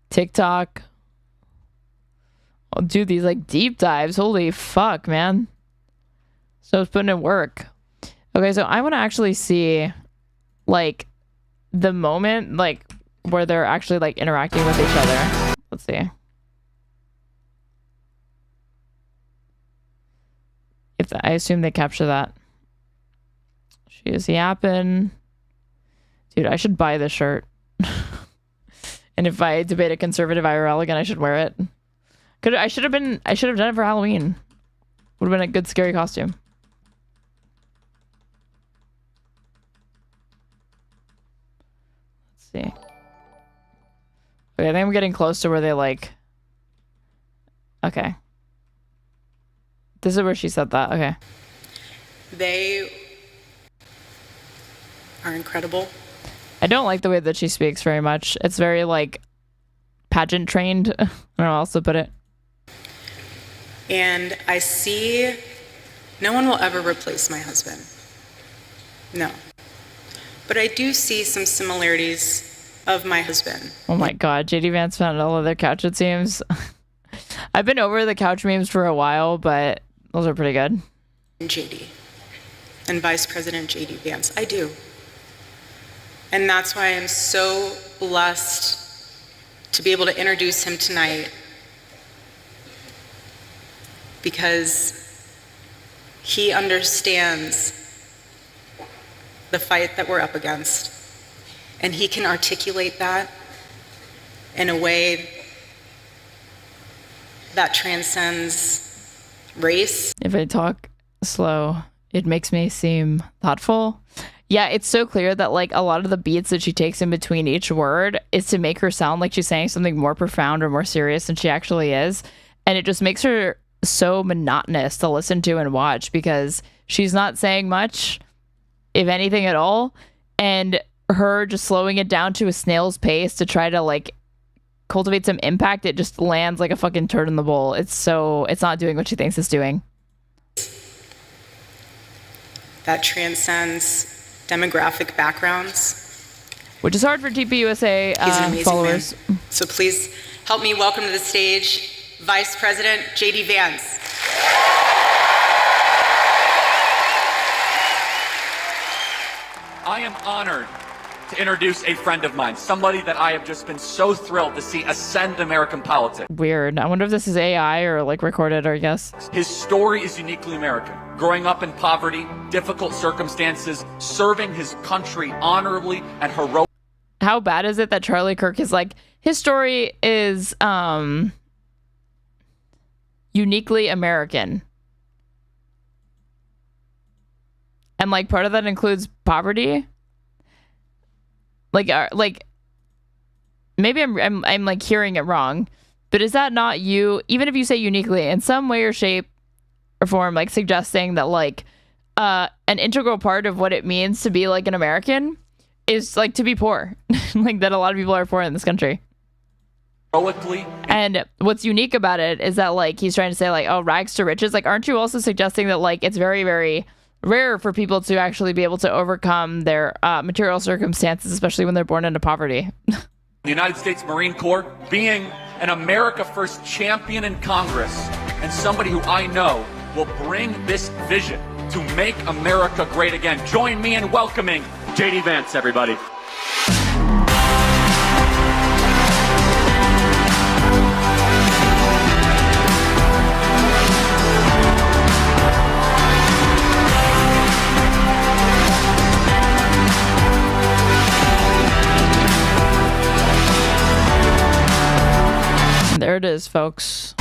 TikTok. I'll do these like deep dives. Holy fuck, man. So it's putting in work. Okay, so I want to actually see like the moment like where they're actually like interacting with each other. Let's see. I assume they capture that. She is yapping. Dude, I should buy this shirt. And if I debate a conservative IRL again, I should wear it. I should have done it for Halloween. Would have been a good scary costume. Let's see. Okay, I think I'm getting close to where they like. Okay. This is where she said that. Okay. They are incredible. I don't like the way that she speaks very much. It's very like pageant trained. I don't know how else to put it. And I see no one will ever replace my husband. No. But I do see some similarities of my husband. Oh my God. JD Vance found all of their couch, it seems. I've been over the couch memes for a while, but those are pretty good. JD and Vice President JD Vance. I do. And that's why I'm so blessed to be able to introduce him tonight, because he understands the fight that we're up against, and he can articulate that in a way that transcends race. If I talk slow, it makes me seem thoughtful. Yeah, it's so clear that like a lot of the beats that she takes in between each word is to make her sound like she's saying something more profound or more serious than she actually is. And it just makes her so monotonous to listen to and watch, because she's not saying much, if anything at all. And her just slowing it down to a snail's pace to try to like cultivate some impact, it just lands like a fucking turd in the bowl. It's not doing what she thinks it's doing. That transcends demographic backgrounds. Which is hard for TPUSA He's an amazing followers. Man. So please help me welcome to the stage Vice President JD Vance. I am honored to introduce a friend of mine, somebody that I have just been so thrilled to see ascend American politics. Weird. I wonder if this is AI or like recorded, or I guess. His story is uniquely American. Growing up in poverty, difficult circumstances, serving his country honorably and heroic. How bad is it that Charlie Kirk is like, his story is uniquely American? And like part of that includes poverty. Like maybe I'm like hearing it wrong, but is that not you? Even if you say uniquely, in some way or shape or form, like suggesting that like an integral part of what it means to be like an American is like to be poor, like that a lot of people are poor in this country. Heroically. And what's unique about it is that like he's trying to say like, oh, rags to riches. Like, aren't you also suggesting that like it's very, very rare for people to actually be able to overcome their material circumstances, especially when they're born into poverty? The United States Marine Corps, being an America First champion in Congress, and somebody who I know will bring this vision to make America great again. Join me in welcoming JD Vance, everybody. There it is, folks.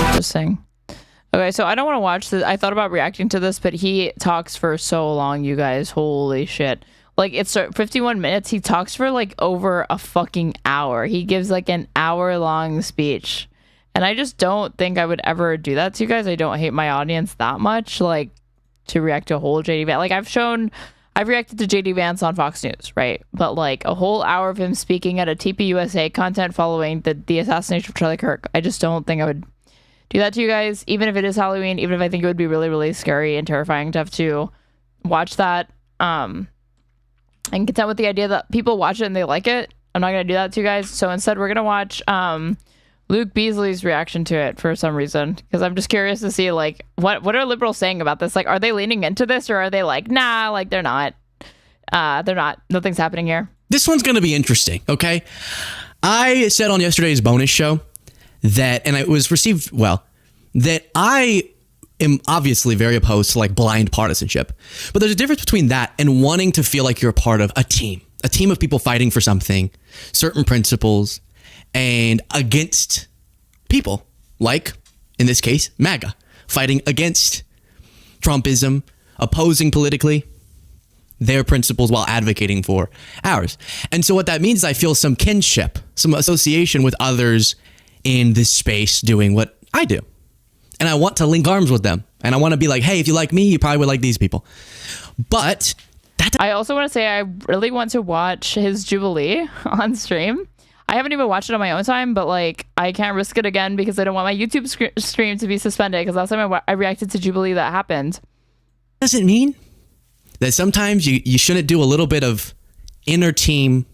Interesting. Okay, so I don't want to watch this. I thought about reacting to this, but he talks for so long, you guys. Holy shit. Like, it's 51 minutes. He talks for like over a fucking hour. He gives like an hour-long speech. And I just don't think I would ever do that to you guys. I don't hate my audience that much, like, to react to a whole JD Vance. Like, I've reacted to JD Vance on Fox News, right? But like a whole hour of him speaking at a TPUSA content following the assassination of Charlie Kirk, I just don't think I would do that to you guys, even if it is Halloween, even if I think it would be really, really scary and terrifying to have to watch that, and content with the idea that people watch it and they like it. I'm not going to do that to you guys. So instead, we're going to watch Luke Beasley's reaction to it for some reason, because I'm just curious to see like what are liberals saying about this. Like, are they leaning into this, or are they like, nah, like they're not, nothing's happening here. This one's going to be interesting. Okay. I said on yesterday's bonus show that, and it was received well, that I am obviously very opposed to like blind partisanship, but there's a difference between that and wanting to feel like you're a part of a team of people fighting for something, certain principles, and against people like, in this case, MAGA, fighting against Trumpism, opposing politically their principles while advocating for ours. And so what that means is I feel some kinship, some association with others in this space doing what I do. And I want to link arms with them. And I want to be like, hey, if you like me, you probably would like these people. But I also want to say I really want to watch his Jubilee on stream. I haven't even watched it on my own time, but like I can't risk it again because I don't want my YouTube stream to be suspended, because last time I reacted to Jubilee that happened. Doesn't mean that sometimes you shouldn't do a little bit of inner team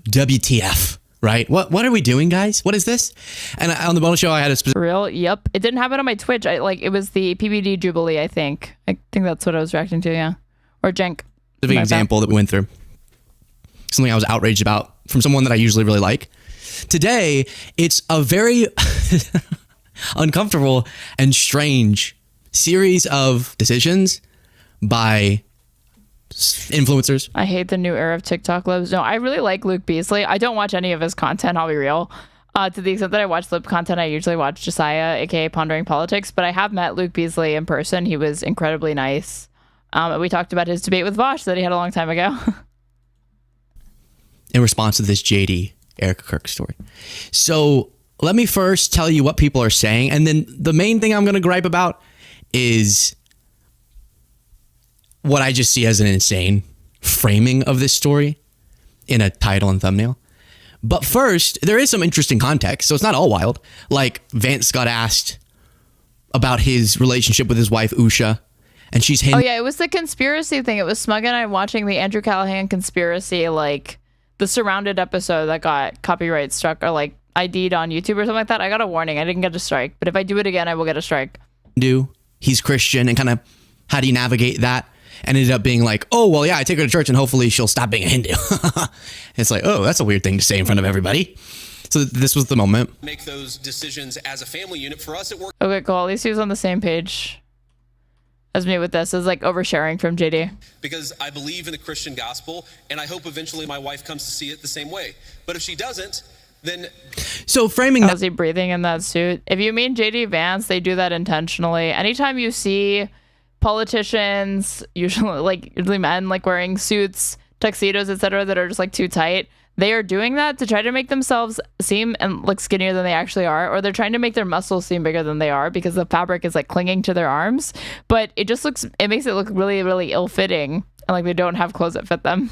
WTF, right? What are we doing, guys? What is this? And on the bonus show, I had a specific... Real? Yep. It didn't happen on my Twitch. It was the PBD Jubilee, I think. I think that's what I was reacting to, yeah. Or Cenk. Specific example that we went through. Something I was outraged about from someone that I usually really like. Today, it's a very uncomfortable and strange series of decisions by influencers. I hate the new era of TikTok libs. No, I really like Luke Beasely. I don't watch any of his content, I'll be real. To the extent that I watch lib content, I usually watch Josiah, aka Pondering Politics, but I have met Luke Beasely in person. He was incredibly nice. We talked about his debate with Vosh that he had a long time ago. In response to this JD Erika Kirk story. So let me first tell you what people are saying. And then the main thing I'm going to gripe about is what I just see as an insane framing of this story in a title and thumbnail. But first, there is some interesting context. So it's not all wild. Like Vance got asked about his relationship with his wife, Usha. And she's Oh yeah, it was the conspiracy thing. It was Smug and I watching the Andrew Callahan conspiracy, like the Surrounded episode that got copyright struck or like ID'd on YouTube or something like that. I got a warning. I didn't get a strike. But if I do it again, I will get a strike. He's Christian, and kind of how do you navigate that? And ended up being like, oh, well, yeah, I take her to church and hopefully she'll stop being a Hindu. It's like, oh, that's a weird thing to say in front of everybody. So this was the moment. Make those decisions as a family unit. For us, it worked. Okay, cool. At least he was on the same page as me with this. Is like oversharing from JD. Because I believe in the Christian gospel, and I hope eventually my wife comes to see it the same way. But if she doesn't, then... So framing... Was he breathing in that suit? If you mean JD Vance, they do that intentionally. Anytime you see politicians, usually men, like wearing suits, tuxedos, etc., that are just like too tight, they are doing that to try to make themselves seem and look skinnier than they actually are, or they're trying to make their muscles seem bigger than they are because the fabric is like clinging to their arms. But it makes it look really, really ill-fitting, and like they don't have clothes that fit them.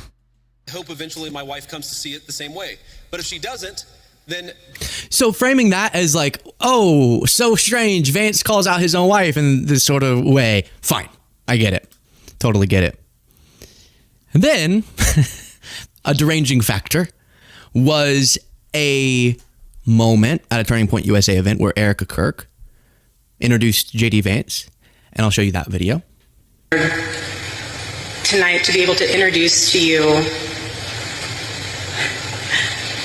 I hope eventually my wife comes to see it the same way. But if she doesn't, then... So framing that as like, oh, so strange, Vance calls out his own wife in this sort of way. Fine. I get it. Totally get it. And then... a deranging factor was a moment at a Turning Point USA event where Erika Kirk introduced JD Vance, and I'll show you that video. Tonight to be able to introduce to you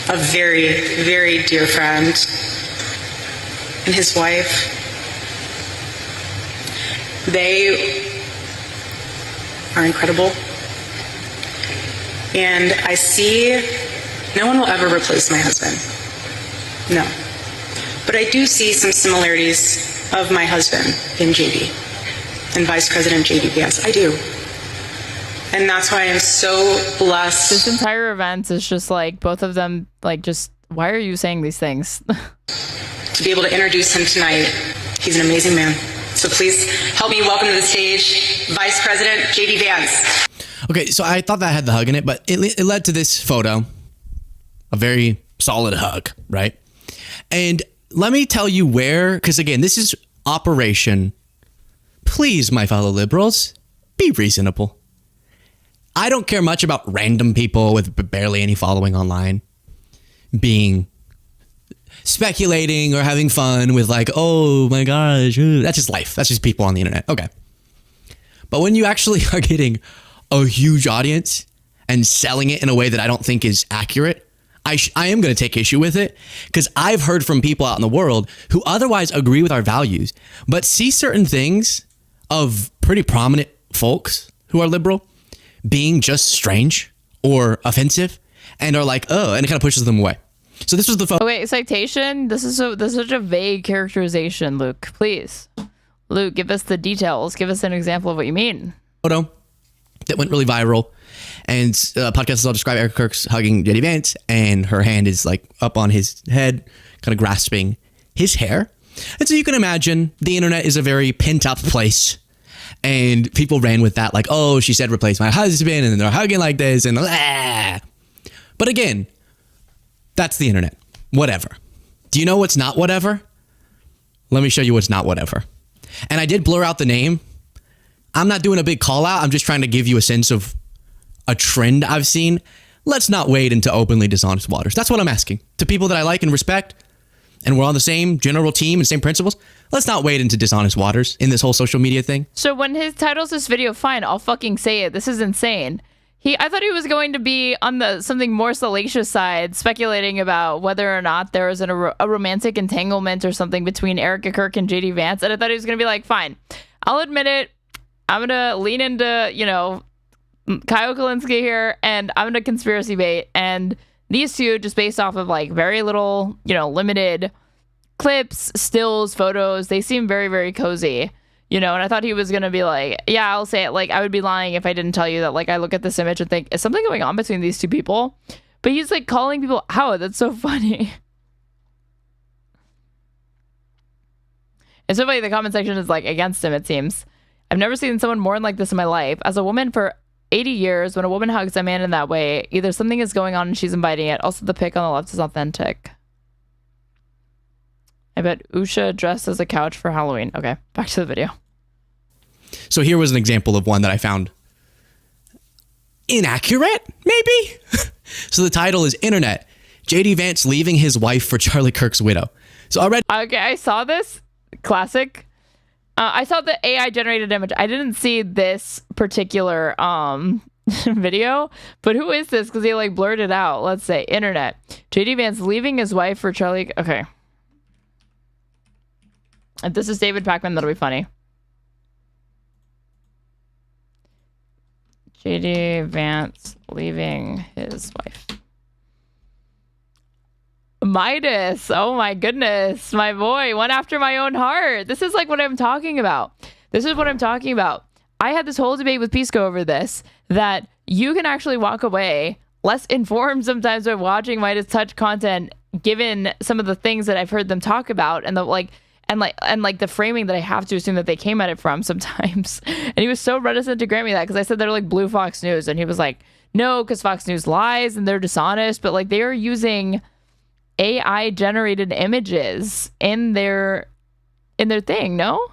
a very, very dear friend and his wife. They are incredible. And I see no one will ever replace my husband. No. But I do see some similarities of my husband in JD and Vice President JD Vance. I do. And that's why I'm so blessed. This entire event is just like both of them, like, just why are you saying these things? To be able to introduce him tonight. He's an amazing man. So please help me welcome to the stage Vice President JD Vance. Okay, so I thought that had the hug in it, but it led to this photo. A very solid hug, right? And let me tell you where, because again, this is Operation, please, my fellow liberals, be reasonable. I don't care much about random people with barely any following online being speculating or having fun with like, oh my gosh, that's just life. That's just people on the internet. Okay. But when you actually are getting a huge audience and selling it in a way that I don't think is accurate, I am going to take issue with it, because I've heard from people out in the world who otherwise agree with our values, but see certain things of pretty prominent folks who are liberal being just strange or offensive and are like, oh, and it kind of pushes them away. So this was the photo. Oh, wait, citation? This is such a vague characterization, Luke. Please. Luke, give us the details. Give us an example of what you mean. Photo that went really viral, and podcasts will describe Erika Kirk's hugging JD Vance, and her hand is like up on his head, kind of grasping his hair. And so you can imagine the internet is a very pent up place, and people ran with that like, oh, she said replace my husband, and then they're hugging like this, and blah. But again, that's the internet. Whatever. Do you know what's not whatever? Let me show you what's not whatever. And I did blur out the name. I'm not doing a big call out. I'm just trying to give you a sense of a trend I've seen. let's not wade into openly dishonest waters. That's what I'm asking. To people that I like and respect, and we're on the same general team and same principles, let's not wade into dishonest waters in this whole social media thing. So when his titles this video, fine, I'll fucking say it. This is insane. I thought he was going to be on the something more salacious side, speculating about whether or not there was a romantic entanglement or something between Erika Kirk and JD Vance. And I thought he was going to be like, fine, I'll admit it. I'm going to lean into, you know, Kyle Kalinske here, and I'm going to conspiracy bait. And these two, just based off of like very little, you know, limited clips, stills, photos, they seem very, very cozy. You know, and I thought he was going to be like, yeah, I'll say it. Like, I would be lying if I didn't tell you that, like, I look at this image and think, is something going on between these two people? But he's, like, calling people out. That's so funny. And so funny, the comment section is, like, against him, it seems. I've never seen someone mourn like this in my life. As a woman for 80 years, when a woman hugs a man in that way, either something is going on and she's inviting it. Also, the pic on the left is authentic. I bet Usha dressed as a couch for Halloween. Okay, back to the video. So here was an example of one that I found inaccurate, maybe? So the title is Internet. JD Vance leaving his wife for Charlie Kirk's widow. So already... Okay, I saw this. Classic. I saw the AI generated image. I didn't see this particular video, but who is this? Because they like blurred it out. Let's say Internet. JD Vance leaving his wife for Charlie... Okay. If this is David Pakman, that'll be funny. JD Vance leaving his wife. Midas. Oh my goodness. My boy. One after my own heart. This is like what I'm talking about. This is what I'm talking about. I had this whole debate with Pisco over this, that you can actually walk away less informed sometimes by watching Midas Touch content, given some of the things that I've heard them talk about and the the framing that I have to assume that they came at it from sometimes. And he was so reticent to grant me that because I said they're like blue Fox News, and he was like, no, because Fox News lies and they're dishonest, but like they are using AI generated images in their thing. No?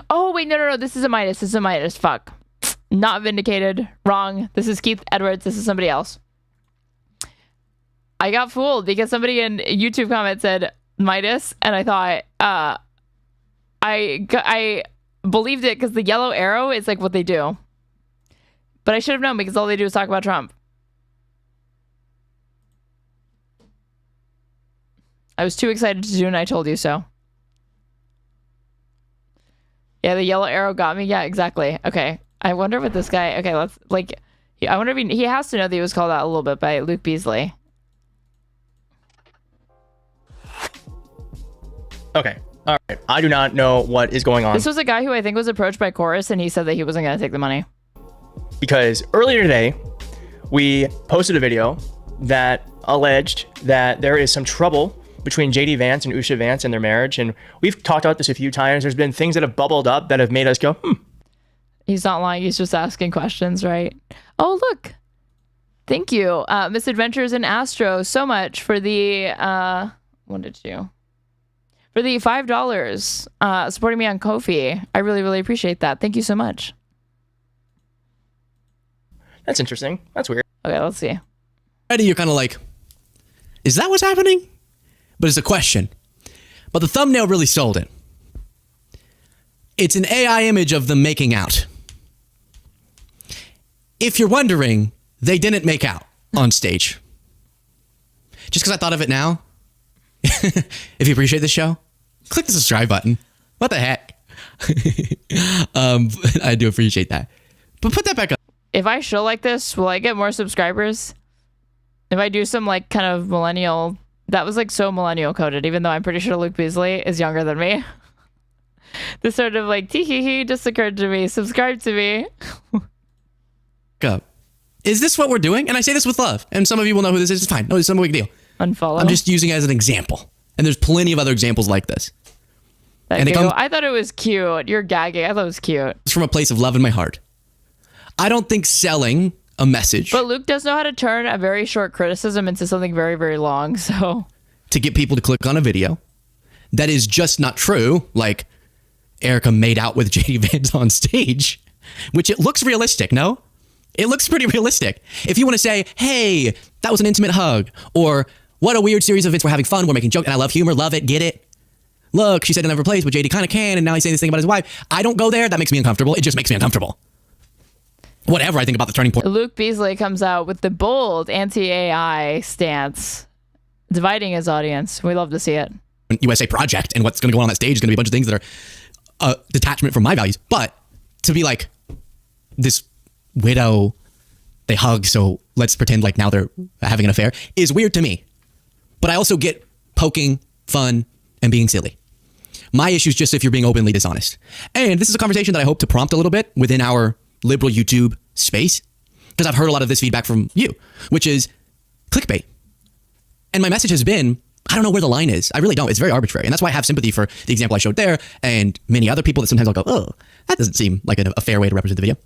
Oh wait, no, this is a Midas. This is a Midas. Fuck. Not vindicated. Wrong. This is Keith Edwards. This is somebody else. I got fooled because somebody in YouTube comment said Midas, and I thought I believed it because the yellow arrow is like what they do. But I should have known because all they do is talk about Trump. I was too excited to do, and I told you so. Yeah, the yellow arrow got me. Yeah, exactly. Okay. I wonder what this guy... Okay, let's... Like, I wonder if he has to know that he was called out a little bit by Luke Beasely. Okay. All right. I do not know what is going on. This was a guy who I think was approached by Chorus, and he said that he wasn't going to take the money. Because earlier today, we posted a video that alleged that there is some trouble between JD Vance and Usha Vance and their marriage. And we've talked about this a few times. There's been things that have bubbled up that have made us go, He's not lying. He's just asking questions, right? Oh, look. Thank you, Misadventures in Astro, so much for the... what did you... For the $5 supporting me on Ko-fi. I really, really appreciate that. Thank you so much. That's interesting. That's weird. Okay, let's see. Already you're kind of like, is that what's happening? But it's a question. But the thumbnail really sold it. It's an AI image of them making out. If you're wondering, they didn't make out on stage. Just because I thought of it now, if you appreciate the show, click the subscribe button. What the heck? I do appreciate that. But put that back up. If I show like this, will I get more subscribers? If I do some like kind of millennial... That was like so millennial coded, even though I'm pretty sure Luke Beasely is younger than me. This sort of like tee-hee-hee just occurred to me. Subscribe to me. Up. Is this what we're doing? And I say this with love. And some of you will know who this is. It's fine. No, it's no big deal. Unfollow. I'm just using it as an example. And there's plenty of other examples like this. I thought it was cute. You're gagging. I thought it was cute. It's from a place of love in my heart. I don't think selling a message... But Luke does know how to turn a very short criticism into something very, very long, so... To get people to click on a video that is just not true, like Erika made out with JD Vance on stage, which it looks realistic, no? It looks pretty realistic. If you want to say, hey, that was an intimate hug, or what a weird series of events, we're having fun, we're making jokes, and I love humor, love it, get it. Look, she said he'll never replace, but JD kind of can, and now he's saying this thing about his wife. I don't go there. That makes me uncomfortable. It just makes me uncomfortable. Whatever I think about the turning point. Luke Beasely comes out with the bold anti-AI stance, dividing his audience. We love to see it. USA Project, and what's going to go on that stage is going to be a bunch of things that are detachment from my values. But to be like, this widow, they hug, so let's pretend like now they're having an affair, is weird to me. But I also get poking fun and being silly. My issue is just if you're being openly dishonest. And this is a conversation that I hope to prompt a little bit within our liberal YouTube space, because I've heard a lot of this feedback from you, which is clickbait. And my message has been, I don't know where the line is. I really don't. It's very arbitrary. And that's why I have sympathy for the example I showed there and many other people that sometimes I'll go, oh, that doesn't seem like a fair way to represent the video.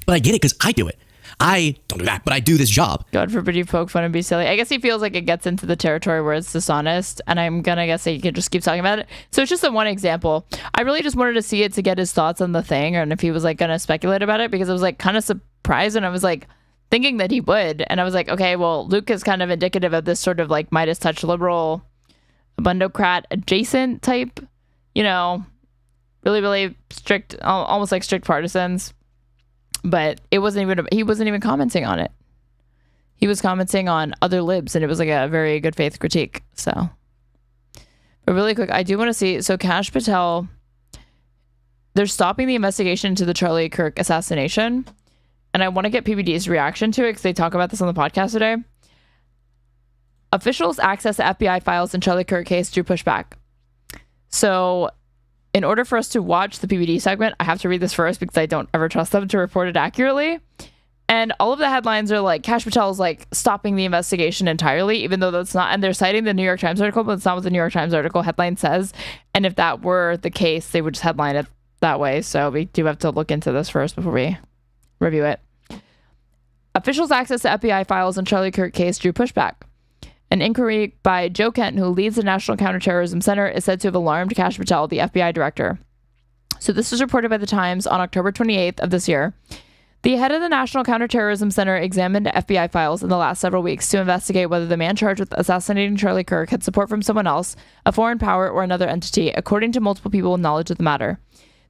But I get it because I do it. I don't do that, but I do this job. God forbid you poke fun and be silly. I guess he feels like it gets into the territory where it's dishonest, and I'm gonna guess that you can just keep talking about it. So it's just a one example. I really just wanted to see it to get his thoughts on the thing, and if he was like gonna speculate about it, because I was like kind of surprised, and I was like thinking that he would, and I was like, okay, well, Luke is kind of indicative of this sort of like Midas touch liberal, abundocrat adjacent type, you know, really, really strict, almost like strict partisans. But he wasn't even commenting on it. He was commenting on other libs, and it was like a very good faith critique. So, but really quick, I do want to see, so Kash Patel, they're stopping the investigation into the Charlie Kirk assassination, and I want to get PBD's reaction to it because they talk about this on the podcast today. Officials access the FBI files in Charlie Kirk case drew pushback. So, in order for us to watch the PBD segment, I have to read this first because I don't ever trust them to report it accurately. And all of the headlines are like, Kash Patel is like stopping the investigation entirely, even though that's not, and they're citing the New York Times article, but it's not what the New York Times article headline says. And if that were the case, they would just headline it that way. So we do have to look into this first before we review it. Officials access to FBI files in Charlie Kirk case drew pushback. An inquiry by Joe Kent, who leads the National Counterterrorism Center, is said to have alarmed Kash Patel, the FBI director. So this was reported by the Times on October 28th of this year. The head of the National Counterterrorism Center examined FBI files in the last several weeks to investigate whether the man charged with assassinating Charlie Kirk had support from someone else, a foreign power, or another entity, according to multiple people with knowledge of the matter.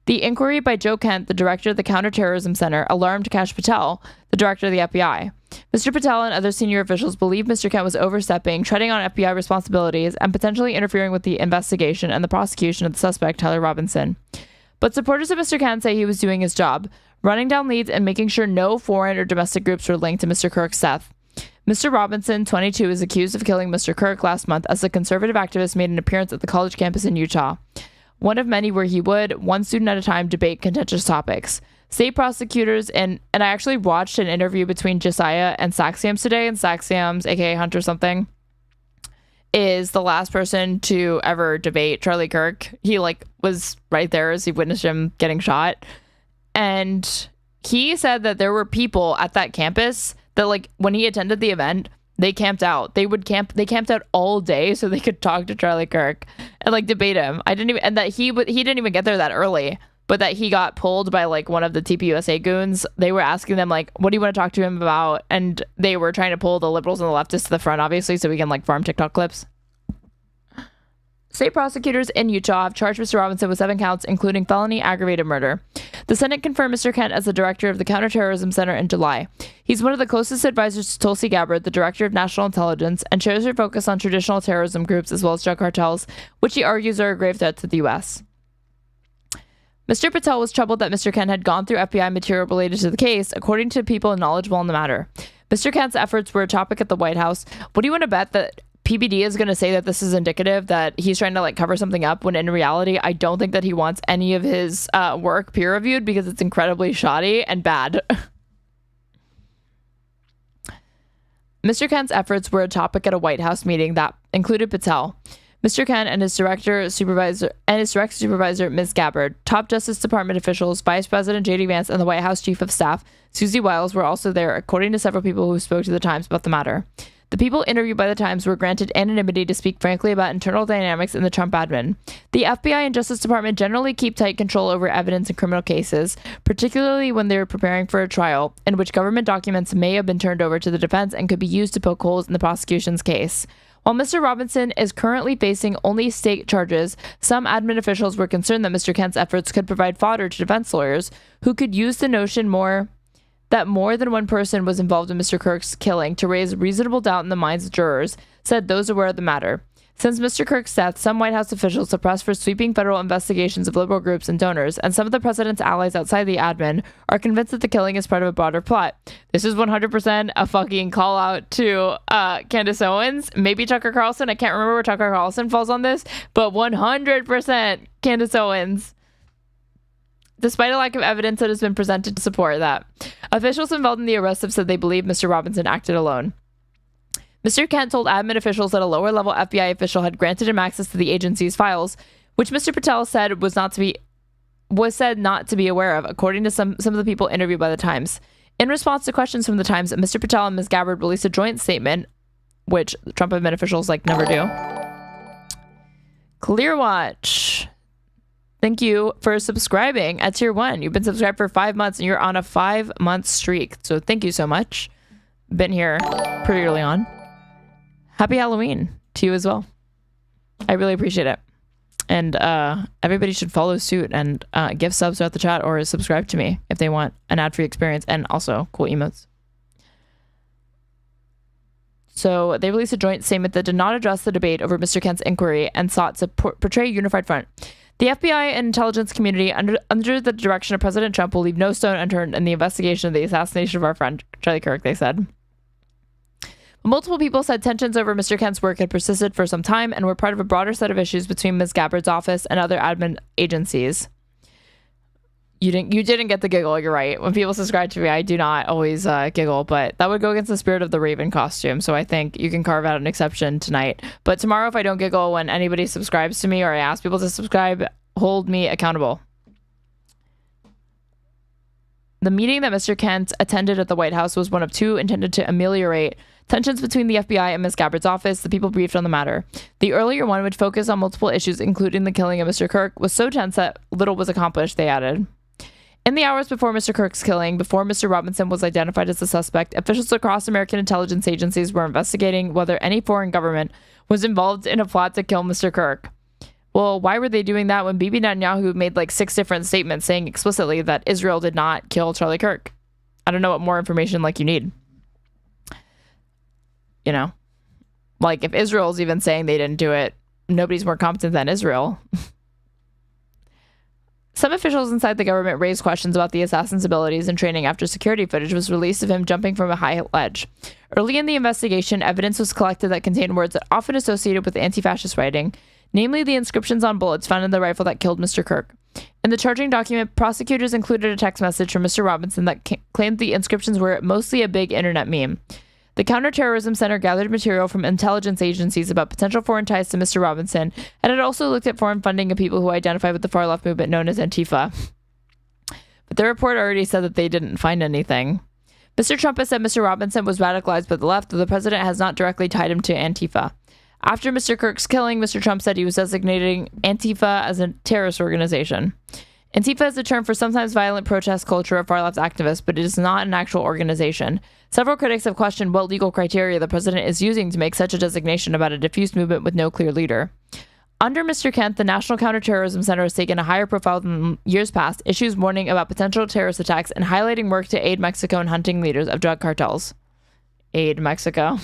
The inquiry by Joe Kent, the director of the Counterterrorism Center, alarmed Kash Patel, the director of the FBI. Mr. Patel and other senior officials believe Mr. Kent was overstepping, treading on FBI responsibilities, and potentially interfering with the investigation and the prosecution of the suspect, Tyler Robinson. But supporters of Mr. Kent say he was doing his job, running down leads and making sure no foreign or domestic groups were linked to Mr. Kirk's death. Mr. Robinson, 22, is accused of killing Mr. Kirk last month as a conservative activist made an appearance at the college campus in Utah. One of many where he would, one student at a time, debate contentious topics. State prosecutors, and I actually watched an interview between Josiah and Saxiams today, and Saxiams, aka Hunter something, is the last person to ever debate Charlie Kirk. He was right there as he witnessed him getting shot. And he said that there were people at that campus that when he attended the event, they camped out. They camped out all day so they could talk to Charlie Kirk and debate him. And that he didn't even get there that early, but that he got pulled by one of the TPUSA goons. They were asking them what do you want to talk to him about? And they were trying to pull the liberals and the leftists to the front, obviously, so we can farm TikTok clips. State prosecutors in Utah have charged Mr. Robinson with 7 counts, including felony aggravated murder. The Senate confirmed Mr. Kent as the director of the Counterterrorism Center in July. He's one of the closest advisors to Tulsi Gabbard, the director of national intelligence, and shares her focus on traditional terrorism groups as well as drug cartels, which he argues are a grave threat to the U.S. Mr. Patel was troubled that Mr. Kent had gone through FBI material related to the case, according to people knowledgeable in the matter. Mr. Kent's efforts were a topic at the White House. What do you want to bet that PBD is going to say that this is indicative that he's trying to cover something up, when in reality, I don't think that he wants any of his work peer reviewed because it's incredibly shoddy and bad. Mr. Kent's efforts were a topic at a White House meeting that included Patel, Mr. Kent, and his direct supervisor, Ms. Gabbard. Top Justice Department officials, Vice President J.D. Vance, and the White House Chief of Staff, Susie Wiles, were also there, according to several people who spoke to the Times about the matter. The people interviewed by the Times were granted anonymity to speak frankly about internal dynamics in the Trump admin. The FBI and Justice Department generally keep tight control over evidence in criminal cases, particularly when they're preparing for a trial, in which government documents may have been turned over to the defense and could be used to poke holes in the prosecution's case. While Mr. Robinson is currently facing only state charges, some admin officials were concerned that Mr. Kent's efforts could provide fodder to defense lawyers who could use the notion that more than one person was involved in Mr. Kirk's killing to raise reasonable doubt in the minds of jurors, said those aware of the matter. Since Mr. Kirk's death, some White House officials have pressed for sweeping federal investigations of liberal groups and donors, and some of the president's allies outside the admin are convinced that the killing is part of a broader plot. This is 100% a fucking call out to Candace Owens, maybe Tucker Carlson. I can't remember where Tucker Carlson falls on this, but 100% Candace Owens. Despite a lack of evidence that has been presented to support that. Officials involved in the arrest have said they believe Mr. Robinson acted alone. Mr. Kent told admin officials that a lower-level FBI official had granted him access to the agency's files, which Mr. Patel said was said not to be aware of, according to some of the people interviewed by the Times. In response to questions from the Times, Mr. Patel and Ms. Gabbard released a joint statement, which Trump admin officials never do. Clearwatch. Thank you for subscribing at Tier 1. You've been subscribed for 5 months and you're on a 5-month streak. So thank you so much. Been here pretty early on. Happy Halloween to you as well. I really appreciate it. And everybody should follow suit and give subs throughout the chat or subscribe to me if they want an ad-free experience and also cool emotes. So they released a joint statement that did not address the debate over Mr. Kent's inquiry and sought to portray a unified front. The FBI and intelligence community, under the direction of President Trump, will leave no stone unturned in the investigation of the assassination of our friend, Charlie Kirk, they said. Multiple people said tensions over Mr. Kent's work had persisted for some time and were part of a broader set of issues between Ms. Gabbard's office and other admin agencies. You didn't get the giggle, you're right. When people subscribe to me, I do not always giggle, but that would go against the spirit of the Raven costume, so I think you can carve out an exception tonight. But tomorrow, if I don't giggle when anybody subscribes to me or I ask people to subscribe, hold me accountable. The meeting that Mr. Kent attended at the White House was one of two intended to ameliorate tensions between the FBI and Ms. Gabbard's office. The people briefed on the matter. The earlier one, which focused on multiple issues, including the killing of Mr. Kirk, was so tense that little was accomplished, they added. In the hours before Mr. Kirk's killing, before Mr. Robinson was identified as the suspect, officials across American intelligence agencies were investigating whether any foreign government was involved in a plot to kill Mr. Kirk. Well, why were they doing that when Bibi Netanyahu made 6 different statements saying explicitly that Israel did not kill Charlie Kirk? I don't know what more information you need. You know? If Israel's even saying they didn't do it, nobody's more competent than Israel. Some officials inside the government raised questions about the assassin's abilities and training after security footage was released of him jumping from a high ledge. Early in the investigation, evidence was collected that contained words that often associated with anti-fascist writing, namely the inscriptions on bullets found in the rifle that killed Mr. Kirk. In the charging document, prosecutors included a text message from Mr. Robinson that claimed the inscriptions were mostly a big internet meme. The Counterterrorism Center gathered material from intelligence agencies about potential foreign ties to Mr. Robinson, and it also looked at foreign funding of people who identify with the far-left movement known as Antifa. But the report already said that they didn't find anything. Mr. Trump has said Mr. Robinson was radicalized by the left, though the president has not directly tied him to Antifa. After Mr. Kirk's killing, Mr. Trump said he was designating Antifa as a terrorist organization. Antifa is a term for sometimes violent protest culture of far-left activists, but it is not an actual organization. Several critics have questioned what legal criteria the president is using to make such a designation about a diffuse movement with no clear leader. Under Mr. Kent, the National Counterterrorism Center has taken a higher profile than years past, issues warning about potential terrorist attacks and highlighting work to aid Mexico in hunting leaders of drug cartels. Aid Mexico.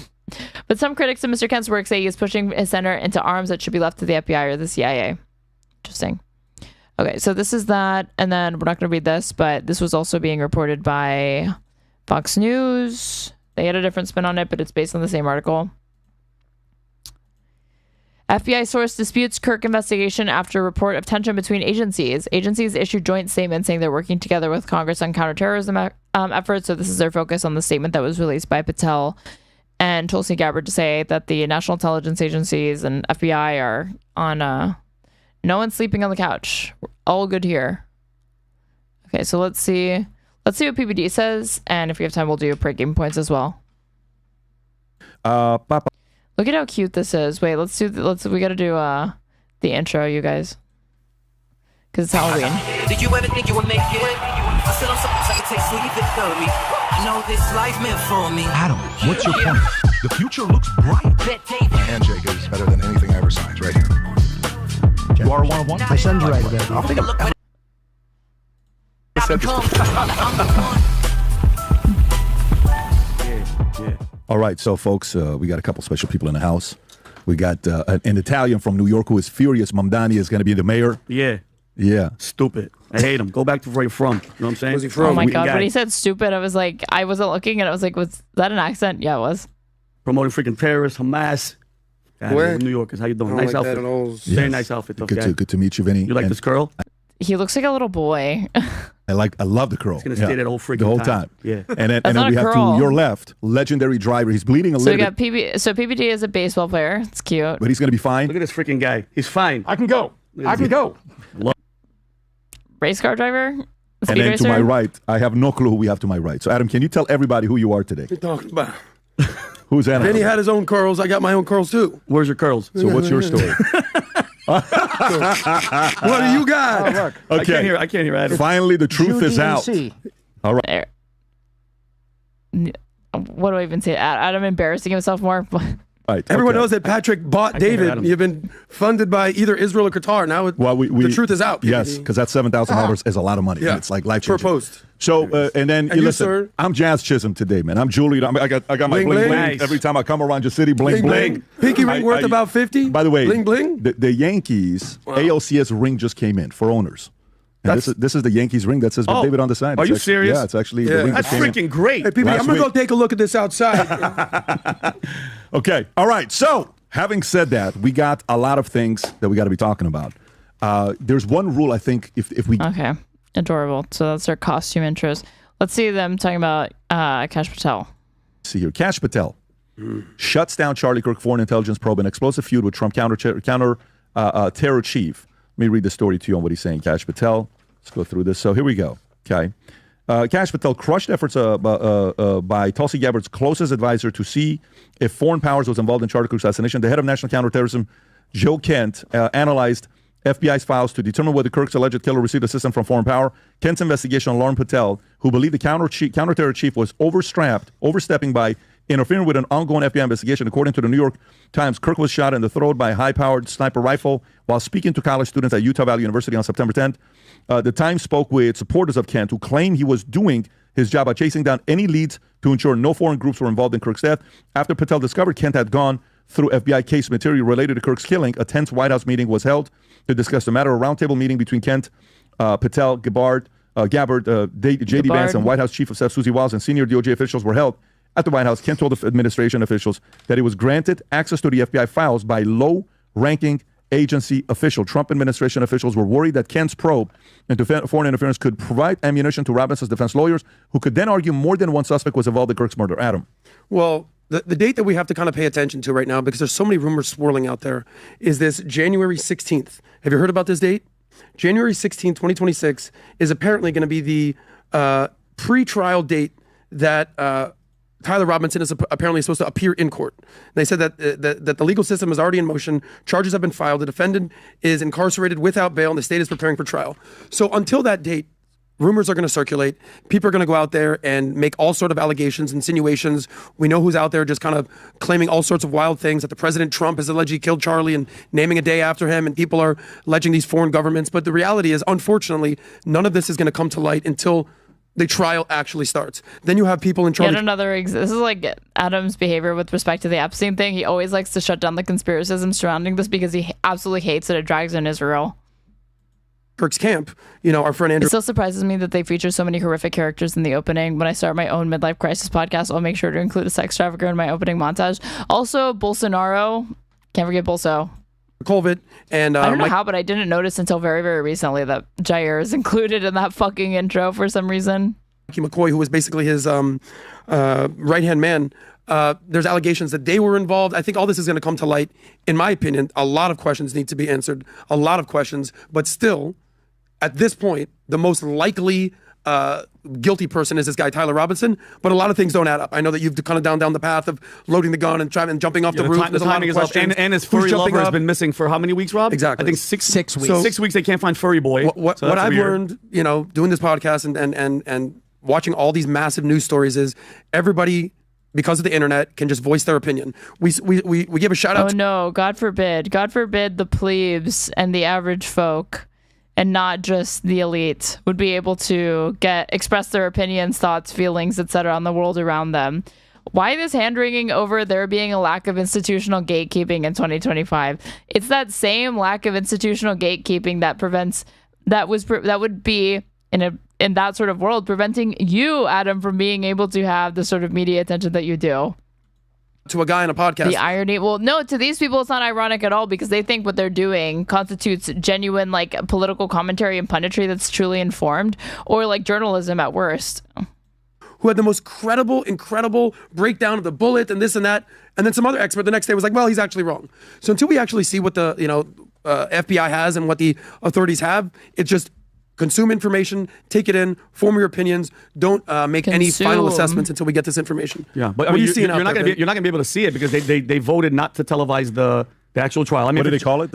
But some critics of Mr. Kent's work say he is pushing his center into arms that should be left to the FBI or the CIA. Interesting. Okay, so this is that, and then we're not going to read this, but this was also being reported by Fox News. They had a different spin on it, but it's based on the same article. FBI source disputes Kirk investigation after report of tension between agencies. Agencies issued joint statements saying they're working together with Congress on counterterrorism efforts, so this is their focus on the statement that was released by Patel and Tulsi Gabbard to say that the national intelligence agencies and FBI are on no one's sleeping on the couch. We're all good here. Okay, so let's see what PBD says, and if we have time, we'll do pre-game points as well. Look at how cute this is. Wait, we gotta do the intro, you guys. Because it's Halloween. Did you ever think you would make it? I said I'm supposed I could take sleep at 30. I know this life meant for me. Adam, what's your point? The future looks bright. Handshake is better than anything I ever signed, right here. You are one of one? My son's right about it. I'll think about All right, so folks, we got a couple special people in the house. We got an Italian from New York who is furious. Mamdani is going to be the mayor. Yeah. Stupid. I hate him. Go back to where you're from. You know what I'm saying? Where's he from? Oh my God. When he said stupid, I was like, I wasn't looking and I was like, was that an accent? Yeah, it was. Promoting freaking terrorists, Hamas. Where? New Yorkers. How you doing? I don't Nice like that outfit. at all. Very nice outfit. Tough guy. Good to meet you, Vinny. You like this curl? He looks like a little boy. I love the curl. He's gonna stay that whole freaking the whole time. time. Yeah. And then, That's not we a have curl. to your left, legendary driver. He's bleeding a So we little got bit, PBD is a baseball player. It's cute. but he's going to be fine. Look at this freaking guy. He's fine. I can go. I can go. Race car driver. And Speed then racer. to my right, I have no clue who we have to my right. So Adam, can you tell everybody who you are today? What are you talking about? Who's Adam? Vinny had his own curls. I got my own curls too. Where's your curls? So what's your story? What do you got? Oh, look. Okay. I can't hear Adam. Finally, the truth is out. All right. There. What do I even say? Adam embarrassing himself more. Right. Everyone okay. knows that Patrick bought can't hear David. Adam. You've been funded by either Israel or Qatar. Now the truth is out. Yes, because that $7,000 is a lot of money. Yeah. It's like life Per changing. post. So and then you, listen, sir? I'm Jazz Chisholm today, man. I'm Julie. I got my Bling, bling bling. bling. Nice. Every time I come around your city, bling bling. Pinky ring worth about 50. By the way, Bling bling. The Yankees ALCS ring just came in for owners. And this is the Yankees ring that says David on the side. Are It's you actually- serious? Yeah, it's actually the ring That's just came in. freaking great. Hey, people, Last I'm gonna go week. take a look at this outside. Okay. All right. So, having said that, we got a lot of things that we got to be talking about. There's one rule, I think, if we... Okay. Adorable. So that's their costume intros. Let's see them talking about Kash Patel. See here. Kash Patel shuts down Charlie Kirk foreign intelligence probe and explosive feud with Trump counter terror chief. Let me read the story to you on what he's saying. Kash Patel. Let's go through this. So here we go. Okay. Kash Patel crushed efforts by Tulsi Gabbard's closest advisor to see if foreign powers was involved in Charlie Kirk's assassination. The head of national counterterrorism, Joe Kent, analyzed FBI's files to determine whether Kirk's alleged killer received assistance from foreign power. Kent's investigation alarmed Patel, who believed the counterterror chief was overstepping by interfering with an ongoing FBI investigation. According to the New York Times, Kirk was shot in the throat by a high-powered sniper rifle while speaking to college students at Utah Valley University on September 10th. The Times spoke with supporters of Kent who claimed he was doing his job by chasing down any leads to ensure no foreign groups were involved in Kirk's death. After Patel discovered Kent had gone through FBI case material related to Kirk's killing, a tense White House meeting was held to discuss the matter. A roundtable meeting between Kent, Patel, Gabbard, J.D. Vance, and White House Chief of Staff Susie Wiles and senior DOJ officials were held at the White House. Kent told the administration officials that he was granted access to the FBI files by low-ranking agency official. Trump administration officials were worried that Kent's probe into foreign interference could provide ammunition to Robinson's defense lawyers, who could then argue more than one suspect was involved in Kirk's murder. Adam. Well, the date that we have to kind of pay attention to right now, because there's so many rumors swirling out there, is this January 16th. Have you heard about this date? January 16th, 2026 is apparently going to be the pre-trial date that Tyler Robinson is apparently supposed to appear in court. They said that the legal system is already in motion. Charges have been filed. The defendant is incarcerated without bail, and the state is preparing for trial. So until that date, rumors are going to circulate. People are going to go out there and make all sort of allegations, insinuations. We know who's out there just kind of claiming all sorts of wild things, that the President Trump has allegedly killed Charlie and naming a day after him, and people are alleging these foreign governments. But the reality is, unfortunately, none of this is going to come to light until the trial actually starts. Then you have people in Charlie. Yet another. This is like Adam's behavior with respect to the Epstein thing. He always likes to shut down the conspiracism surrounding this because he absolutely hates that it drags in Israel. Kirk's camp, our friend Andrew. It still surprises me that they feature so many horrific characters in the opening. When I start my own midlife crisis podcast, I'll make sure to include a sex trafficker in my opening montage. Also, Bolsonaro. Can't forget Bolso. Colvin and I don't know how, but I didn't notice until very, very recently that Jair is included in that fucking intro for some reason. Mikey McCoy, who was basically his right-hand man, there's allegations that they were involved. I think all this is going to come to light. In my opinion, a lot of questions need to be answered, a lot of questions, but still, at this point, the most likely guilty person is this guy Tyler Robinson, but a lot of things don't add up. I know that you've kind of down the path of loading the gun and jumping off the roof. The timing is up, and his furry lover has been missing for how many weeks, Rob? Exactly. I think six weeks. So, 6 weeks they can't find furry boy. What I've learned, doing this podcast and watching all these massive news stories is everybody, because of the internet, can just voice their opinion. We give a shout out. Oh no, God forbid the plebes and the average folk, and not just the elite, would be able to express their opinions, thoughts, feelings, etc. on the world around them. Why this hand-wringing over there being a lack of institutional gatekeeping in 2025? It's that same lack of institutional gatekeeping that would be in that sort of world preventing you, Adam, from being able to have the sort of media attention that you do. To a guy on a podcast. The irony. Well, no, to these people, it's not ironic at all because they think what they're doing constitutes genuine political commentary and punditry that's truly informed, or journalism at worst. Who had the most incredible breakdown of the bullet and this and that, and then some other expert the next day was like, well, he's actually wrong. So until we actually see what the FBI has and what the authorities have, it's just consume information, take it in, form your opinions. Don't make any final assessments until we get this information. Yeah, but you're not going to be able to see it because they voted not to televise the actual trial. I mean, what do they call it?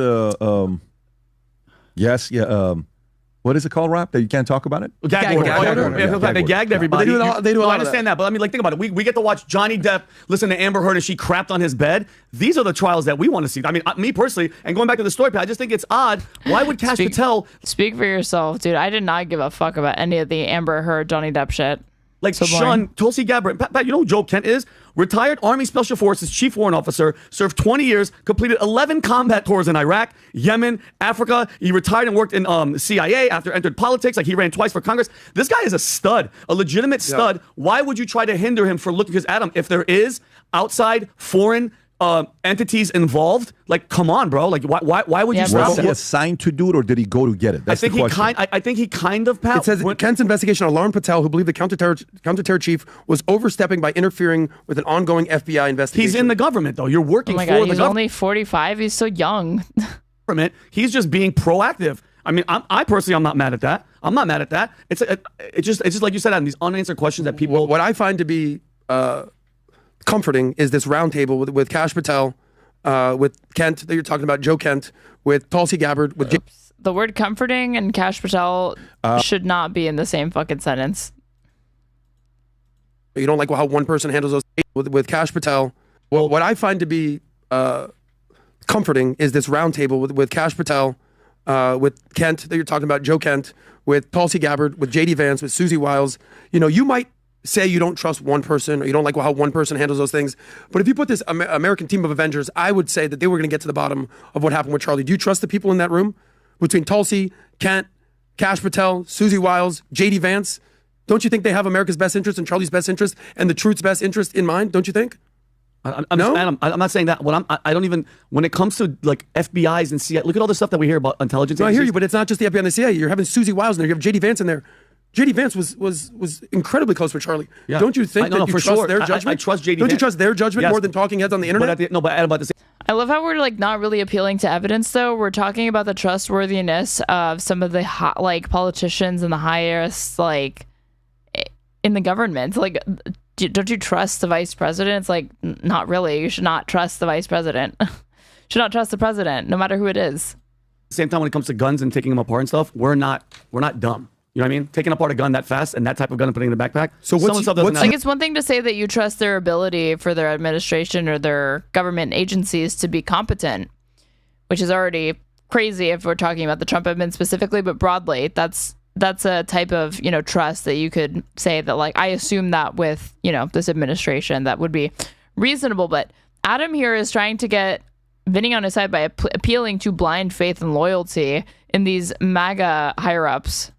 What is it called, Rap? That you can't talk about it? Gag order. They gagged everybody. They do a lot I understand that, but I mean, think about it. We get to watch Johnny Depp listen to Amber Heard and she crapped on his bed. These are the trials that we want to see. I mean, me personally, and going back to the story, I just think it's odd. Why would Kash Patel... Speak for yourself, dude. I did not give a fuck about any of the Amber Heard, Johnny Depp shit. Sean, Tulsi Gabbard. Pat, you know who Joe Kent is? Retired Army Special Forces Chief Warrant Officer, served 20 years, completed 11 combat tours in Iraq, Yemen, Africa. He retired and worked in CIA after entered politics. He ran twice for Congress. This guy is a stud, a legitimate stud. Why would you try to hinder him for looking? Because Adam, if there is outside foreign entities involved, come on, bro. Why would you stop? Was he assigned to do it, or did he go to get it? That's I think he kind of. It says Kent's investigation alarmed Patel, who believed the counterterror chief was overstepping by interfering with an ongoing FBI investigation. He's in the government, though. You're working for the government. He's only 45. He's so young. He's just being proactive. I mean, I personally, I'm not mad at that. I'm not mad at that. It's just like you said, Adam, these unanswered questions that people. What I find to be comforting is this roundtable with Kash Patel, with Kent that you're talking about, Joe Kent, with Tulsi Gabbard, with the word comforting and Kash Patel should not be in the same fucking sentence. You don't like how one person handles those with Kash Patel. Well, what I find to be comforting is this roundtable with Kash Patel, with Kent that you're talking about, Joe Kent, with Tulsi Gabbard, with JD Vance, with Susie Wiles. You might say you don't trust one person or you don't like how one person handles those things. But if you put this American team of Avengers, I would say that they were going to get to the bottom of what happened with Charlie. Do you trust the people in that room? Between Tulsi, Kent, Kash Patel, Susie Wiles, JD Vance, don't you think they have America's best interest and Charlie's best interest and the truth's best interest in mind? Don't you think? I'm not saying that. I don't even, when it comes to FBIs and CIA, look at all the stuff that we hear about intelligence. No, I hear you, but it's not just the FBI and the CIA. You're having Susie Wiles in there. You have JD Vance in there. JD Vance was incredibly close with Charlie. Yeah. Don't you think that you trust their judgment? I trust JD. Don't you trust their judgment more than talking heads on the internet? But I'm about to say. I love how we're not really appealing to evidence, though. We're talking about the trustworthiness of some of the hot, politicians and the highest in the government. Don't you trust the vice president? It's not really. You should not trust the vice president. Should not trust the president, no matter who it is. At the same time, when it comes to guns and taking them apart and stuff, we're not dumb. You know what I mean? Taking apart a gun that fast and that type of gun and putting it in the backpack. So it's one thing to say that you trust their ability for their administration or their government agencies to be competent, which is already crazy if we're talking about the Trump admin specifically, but broadly, that's a type of, trust that you could say that I assume that with, this administration that would be reasonable. But Adam here is trying to get Vinny on his side by appealing to blind faith and loyalty in these MAGA higher-ups.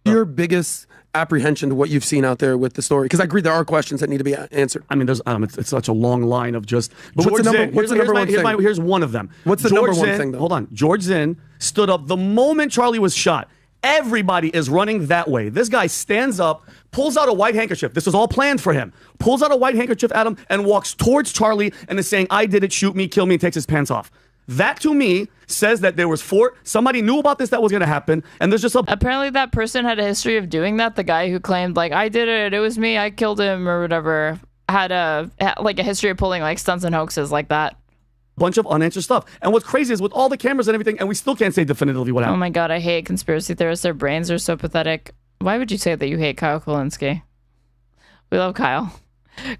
Your biggest apprehension to what you've seen out there with the story? Because I agree there are questions that need to be answered. I mean, there's it's such a long line of just. But what's the number one thing? Here's one of them. What's the number one thing, though? Hold on. George Zinn stood up the moment Charlie was shot. Everybody is running that way. This guy stands up, pulls out a white handkerchief. This was all planned for him. Pulls out a white handkerchief at him and walks towards Charlie and is saying, "I did it, shoot me, kill me," and takes his pants off. That to me says that there was somebody knew about this that was going to happen, and there's just apparently that person had a history of doing that. The guy who claimed like I did it, it was me, I killed him or whatever, had a history of pulling like stunts and hoaxes like that. Bunch of unanswered stuff. And what's crazy is with all the cameras and everything, and we still can't say definitively what happened. Oh my God, I hate conspiracy theorists. Their brains are so pathetic. Why would you say that you hate Kyle Kulinski? We love Kyle.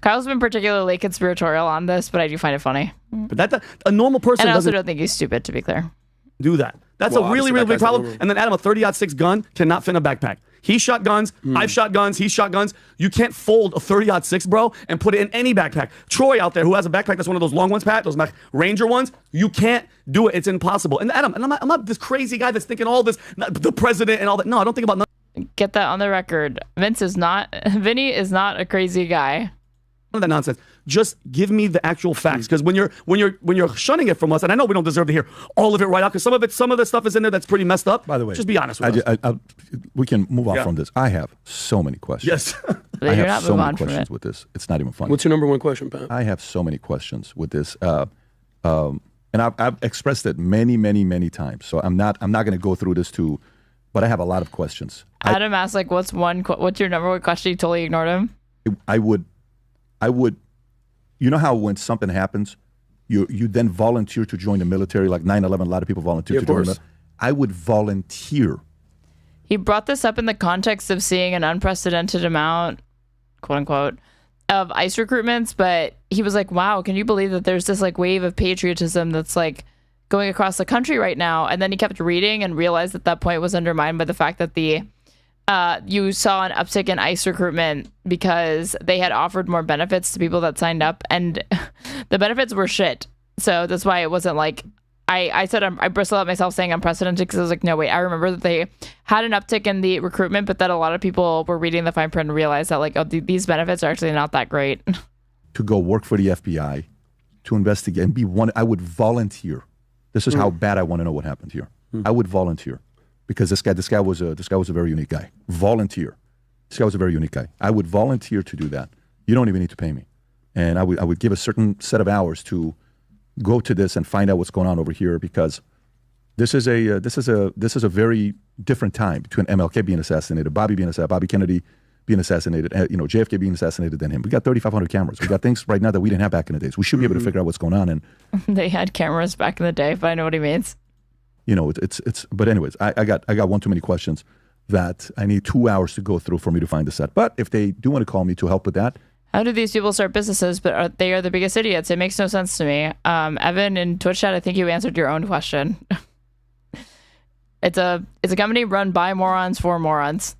Kyle's been particularly conspiratorial on this, but I do find it funny. But a normal person and I also doesn't don't think he's stupid, to be clear. do that. That's a really, really big problem. And then Adam, a 30-06 gun cannot fit in a backpack. He shot guns. I've shot guns. He's shot guns. You can't fold a 30-06, bro, and put it in any backpack. Troy out there who has a backpack that's one of those long ones, Pat, those Ranger ones, you can't do it. It's impossible. And Adam, and I'm not this crazy guy that's thinking all this, the president and all that. No, I don't think about nothing. Get that on the record. Vinny is not a crazy guy. None of that nonsense. Just give me the actual facts, because when you're shunning it from us, and I know we don't deserve to hear all of it right out, because some of the stuff is in there that's pretty messed up. By the way, just be honest with us. We can move on from this. I have so many questions. Yes, I have so many questions with this. It's not even funny. What's your number one question, Pat? I have so many questions with this, and I've expressed it many times. So I'm not going to go through this too, but I have a lot of questions. Adam asked, like, what's your number one question? You totally ignored him. I would. You know how when something happens, you then volunteer to join the military, like 9/11, a lot of people volunteer to join the military. I would volunteer. He brought this up in the context of seeing an unprecedented amount, quote unquote, of ICE recruitments, but he was like, wow, can you believe that there's this like wave of patriotism that's like going across the country right now? And then he kept reading and realized that point was undermined by the fact that you saw an uptick in ICE recruitment because they had offered more benefits to people that signed up, and the benefits were shit. So that's why it wasn't like, I said, I bristled at myself saying unprecedented, because I was like, no, wait, I remember that they had an uptick in the recruitment, but that a lot of people were reading the fine print and realized that like, oh, these benefits are actually not that great. To go work for the FBI, to investigate and be one, I would volunteer. This is how bad I want to know what happened here. I would volunteer. Because this guy was a very unique guy. Volunteer. This guy was a very unique guy. I would volunteer to do that. You don't even need to pay me, and I would give a certain set of hours to go to this and find out what's going on over here, because this is a very different time between MLK being assassinated, Bobby Kennedy being assassinated, JFK being assassinated than him. We got 3,500 cameras. We got things right now that we didn't have back in the days. We should be able to figure out what's going on. And they had cameras back in the day, but I know what he means. But anyways, I got one too many questions that I need 2 hours to go through for me to find the set. But if they do want to call me to help with that. How do these people start businesses, but they are the biggest idiots? It makes no sense to me. Evan in Twitch chat, I think you answered your own question. It's a company run by morons for morons.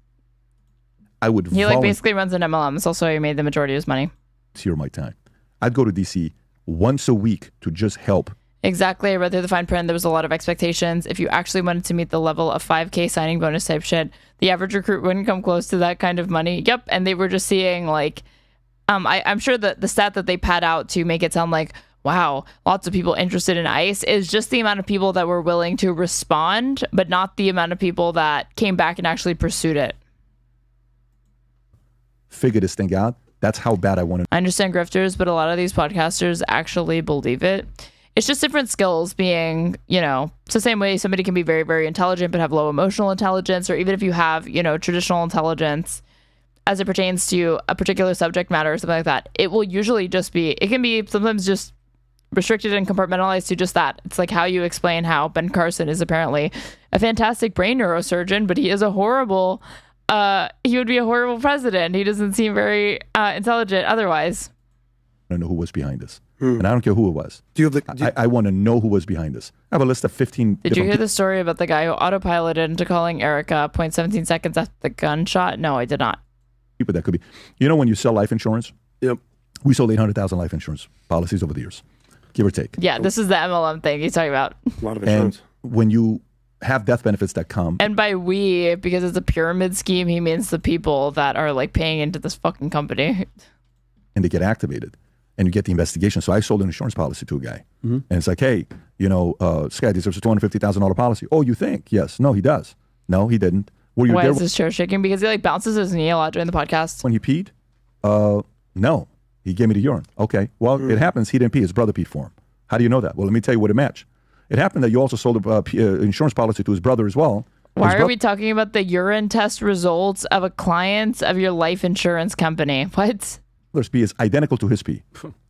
He basically runs an MLM. It's also how he made the majority of his money. Here my time. I'd go to DC once a week to just help. Exactly. I read through the fine print. There was a lot of expectations. If you actually wanted to meet the level of 5K signing bonus type shit, the average recruit wouldn't come close to that kind of money. Yep. And they were just seeing like, I'm sure that the stat that they pad out to make it sound like, wow, lots of people interested in ICE is just the amount of people that were willing to respond, but not the amount of people that came back and actually pursued it. Figure this thing out. That's how bad I want to. I understand grifters, but a lot of these podcasters actually believe it. It's just different skills being, it's the same way somebody can be very, very intelligent but have low emotional intelligence, or even if you have, traditional intelligence as it pertains to a particular subject matter or something like that, it will usually it can be sometimes just restricted and compartmentalized to just that. It's like how you explain how Ben Carson is apparently a fantastic brain neurosurgeon, but he is he would be a horrible president. He doesn't seem very intelligent otherwise. I don't know who was behind this. And I don't care who it was. I want to know who was behind this. I have a list of 15. Did you hear the story about the guy who autopiloted into calling Erika 0.17 seconds after the gunshot? No, I did not. People that could be. When you sell life insurance? Yep. We sold 800,000 life insurance policies over the years, give or take. Yeah, this is the MLM thing he's talking about. A lot of insurance. And when you have death benefits that come. And by we, because it's a pyramid scheme, he means the people that are like paying into this fucking company. And they get activated. And you get the investigation. So I sold an insurance policy to a guy. And it's like, hey, this guy deserves a $250,000 policy. Oh, you think? Yes. No, he does. No, he didn't. Why is his chair shaking? Because he bounces his knee a lot during the podcast. When he peed? No. He gave me the urine. Okay. Well, it happens. He didn't pee. His brother peed for him. How do you know that? Well, let me tell you what it matched. It happened that you also sold an insurance policy to his brother as well. Why are we talking about the urine test results of a client of your life insurance company? What? Brother's pee is identical to his pee.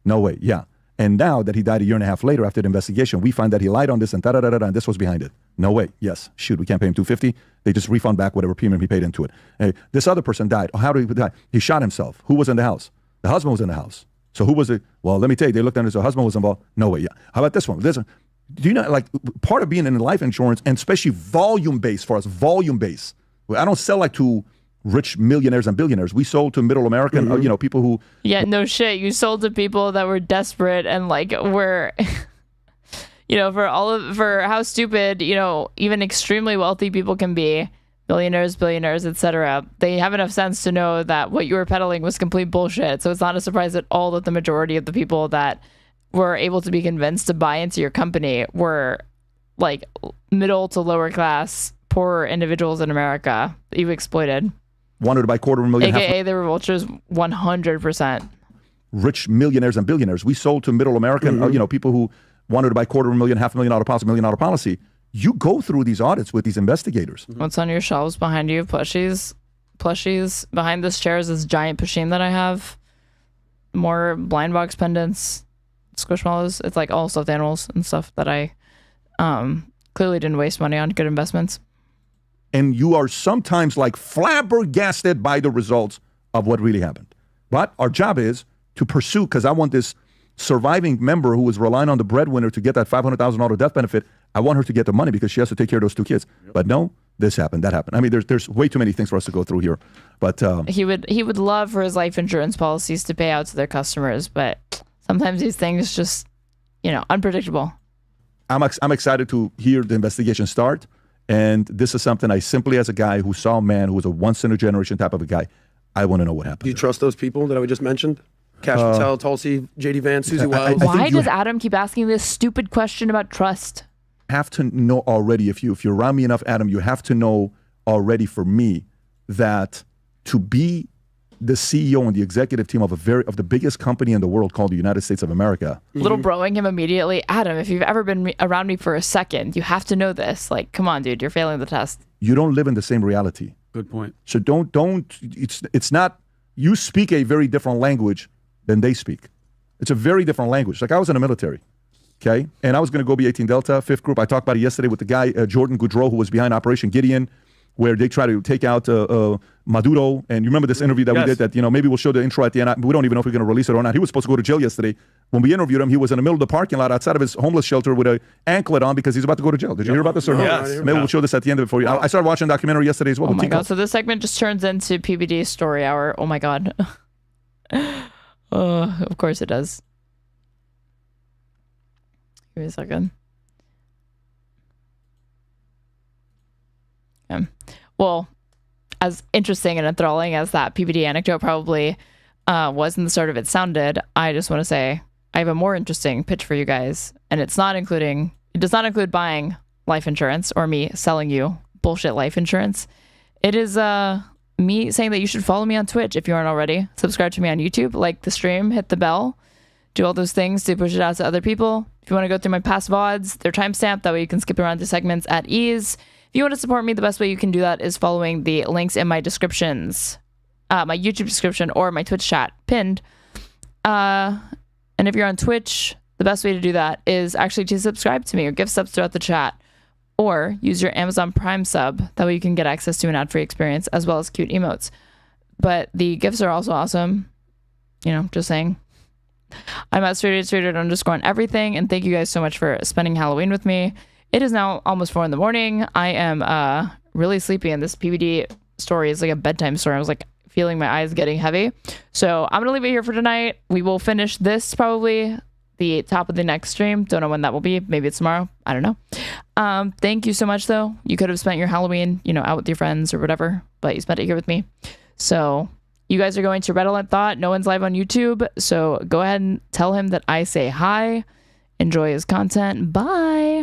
No way. Yeah. And now that he died a year and a half later after the investigation, we find that he lied on this and and this was behind it. No way. Yes. Shoot, we can't pay him $250. They just refund back whatever premium he paid into it. Hey, this other person died. How did he die? He shot himself. Who was in the house? The husband was in the house. So who was it? Well, let me tell you, they looked at it, so the husband was involved. No way. Yeah. How about this one? This one. Do you know, like, part of being in life insurance, and especially volume-based for us, volume-based. I don't sell like to rich millionaires and billionaires. We sold to middle American, people who... Yeah, no shit. You sold to people that were desperate and like were, for how stupid, even extremely wealthy people can be, millionaires, billionaires, etc. They have enough sense to know that what you were peddling was complete bullshit. So it's not a surprise at all that the majority of the people that were able to be convinced to buy into your company were like middle to lower class, poorer individuals in America that you exploited. Wanted to buy $250,000. AKA they were vultures 100%. Rich millionaires and billionaires. We sold to middle American, people who wanted to buy $250,000, $500,000 policy, $1 million policy. You go through these audits with these investigators. What's on your shelves behind you? Plushies. Behind this chair is this giant machine that I have. More blind box pendants. Squishmallows. It's like all stuffed animals and stuff that I clearly didn't waste money on. Good investments. And you are sometimes like flabbergasted by the results of what really happened. But our job is to pursue, because I want this surviving member who was relying on the breadwinner to get that $500,000 death benefit. I want her to get the money because she has to take care of those 2 kids. Yep. But no, this happened, that happened. I mean, there's way too many things for us to go through here. But he would love for his life insurance policies to pay out to their customers, but sometimes these things just, unpredictable. I'm excited to hear the investigation start. And this is something I simply, as a guy who saw a man who was a once-in-a-generation type of a guy, I want to know what happened. Do you trust those people that I just mentioned? Kash Patel, Tulsi, JD Vance, Susie Wiles? Why does Adam keep asking this stupid question about trust? Have to know already, if you're around me enough, Adam, you have to know already for me that to be the CEO and the executive team of the biggest company in the world called the United States of America. Little broing him immediately. Adam, if you've ever been around me for a second, you have to know this. Like, come on, dude, you're failing the test. You don't live in the same reality. Good point. So it's not, you speak a very different language than they speak. It's a very different language. Like, I was in the military, okay? And I was going to go be 18 Delta, 5th Group. I talked about it yesterday with the guy, Jordan Goudreau, who was behind Operation Gideon, where they try to take out Maduro. And you remember this interview that we did that, maybe we'll show the intro at the end. We don't even know if we're going to release it or not. He was supposed to go to jail yesterday. When we interviewed him, he was in the middle of the parking lot outside of his homeless shelter with an anklet on because he's about to go to jail. Did you hear about this or no? Yes. Maybe we'll show this at the end of it for you. I started watching a documentary yesterday as well. Oh my God. So this segment just turns into PBD story hour. Oh my God. Of course it does. Give me a second. Well, as interesting and enthralling as that PBD anecdote probably was in the start of it sounded, I just want to say I have a more interesting pitch for you guys, and it does not include buying life insurance or me selling you bullshit life insurance. It is me saying that you should follow me on Twitch if you aren't already. Subscribe to me on YouTube, like the stream, hit the bell, do all those things to push it out to other people. If you want to go through my past VODs, they're timestamped. That way you can skip around the segments at ease. If you want to support me, the best way you can do that is following the links in my descriptions, my YouTube description or my Twitch chat pinned. And if you're on Twitch, the best way to do that is actually to subscribe to me or give subs throughout the chat, or use your Amazon Prime sub. That way you can get access to an ad-free experience as well as cute emotes. But the gifts are also awesome. Just saying. I'm at Straighterade _ on everything, and thank you guys so much for spending Halloween with me. It is now almost 4 a.m. I am really sleepy, and this PBD story is like a bedtime story. I was like feeling my eyes getting heavy. So I'm going to leave it here for tonight. We will finish this probably the top of the next stream. Don't know when that will be. Maybe it's tomorrow. I don't know. Thank you so much, though. You could have spent your Halloween, out with your friends or whatever, but you spent it here with me. So you guys are going to Redolent Thought. No one's live on YouTube. So go ahead and tell him that I say hi. Enjoy his content. Bye.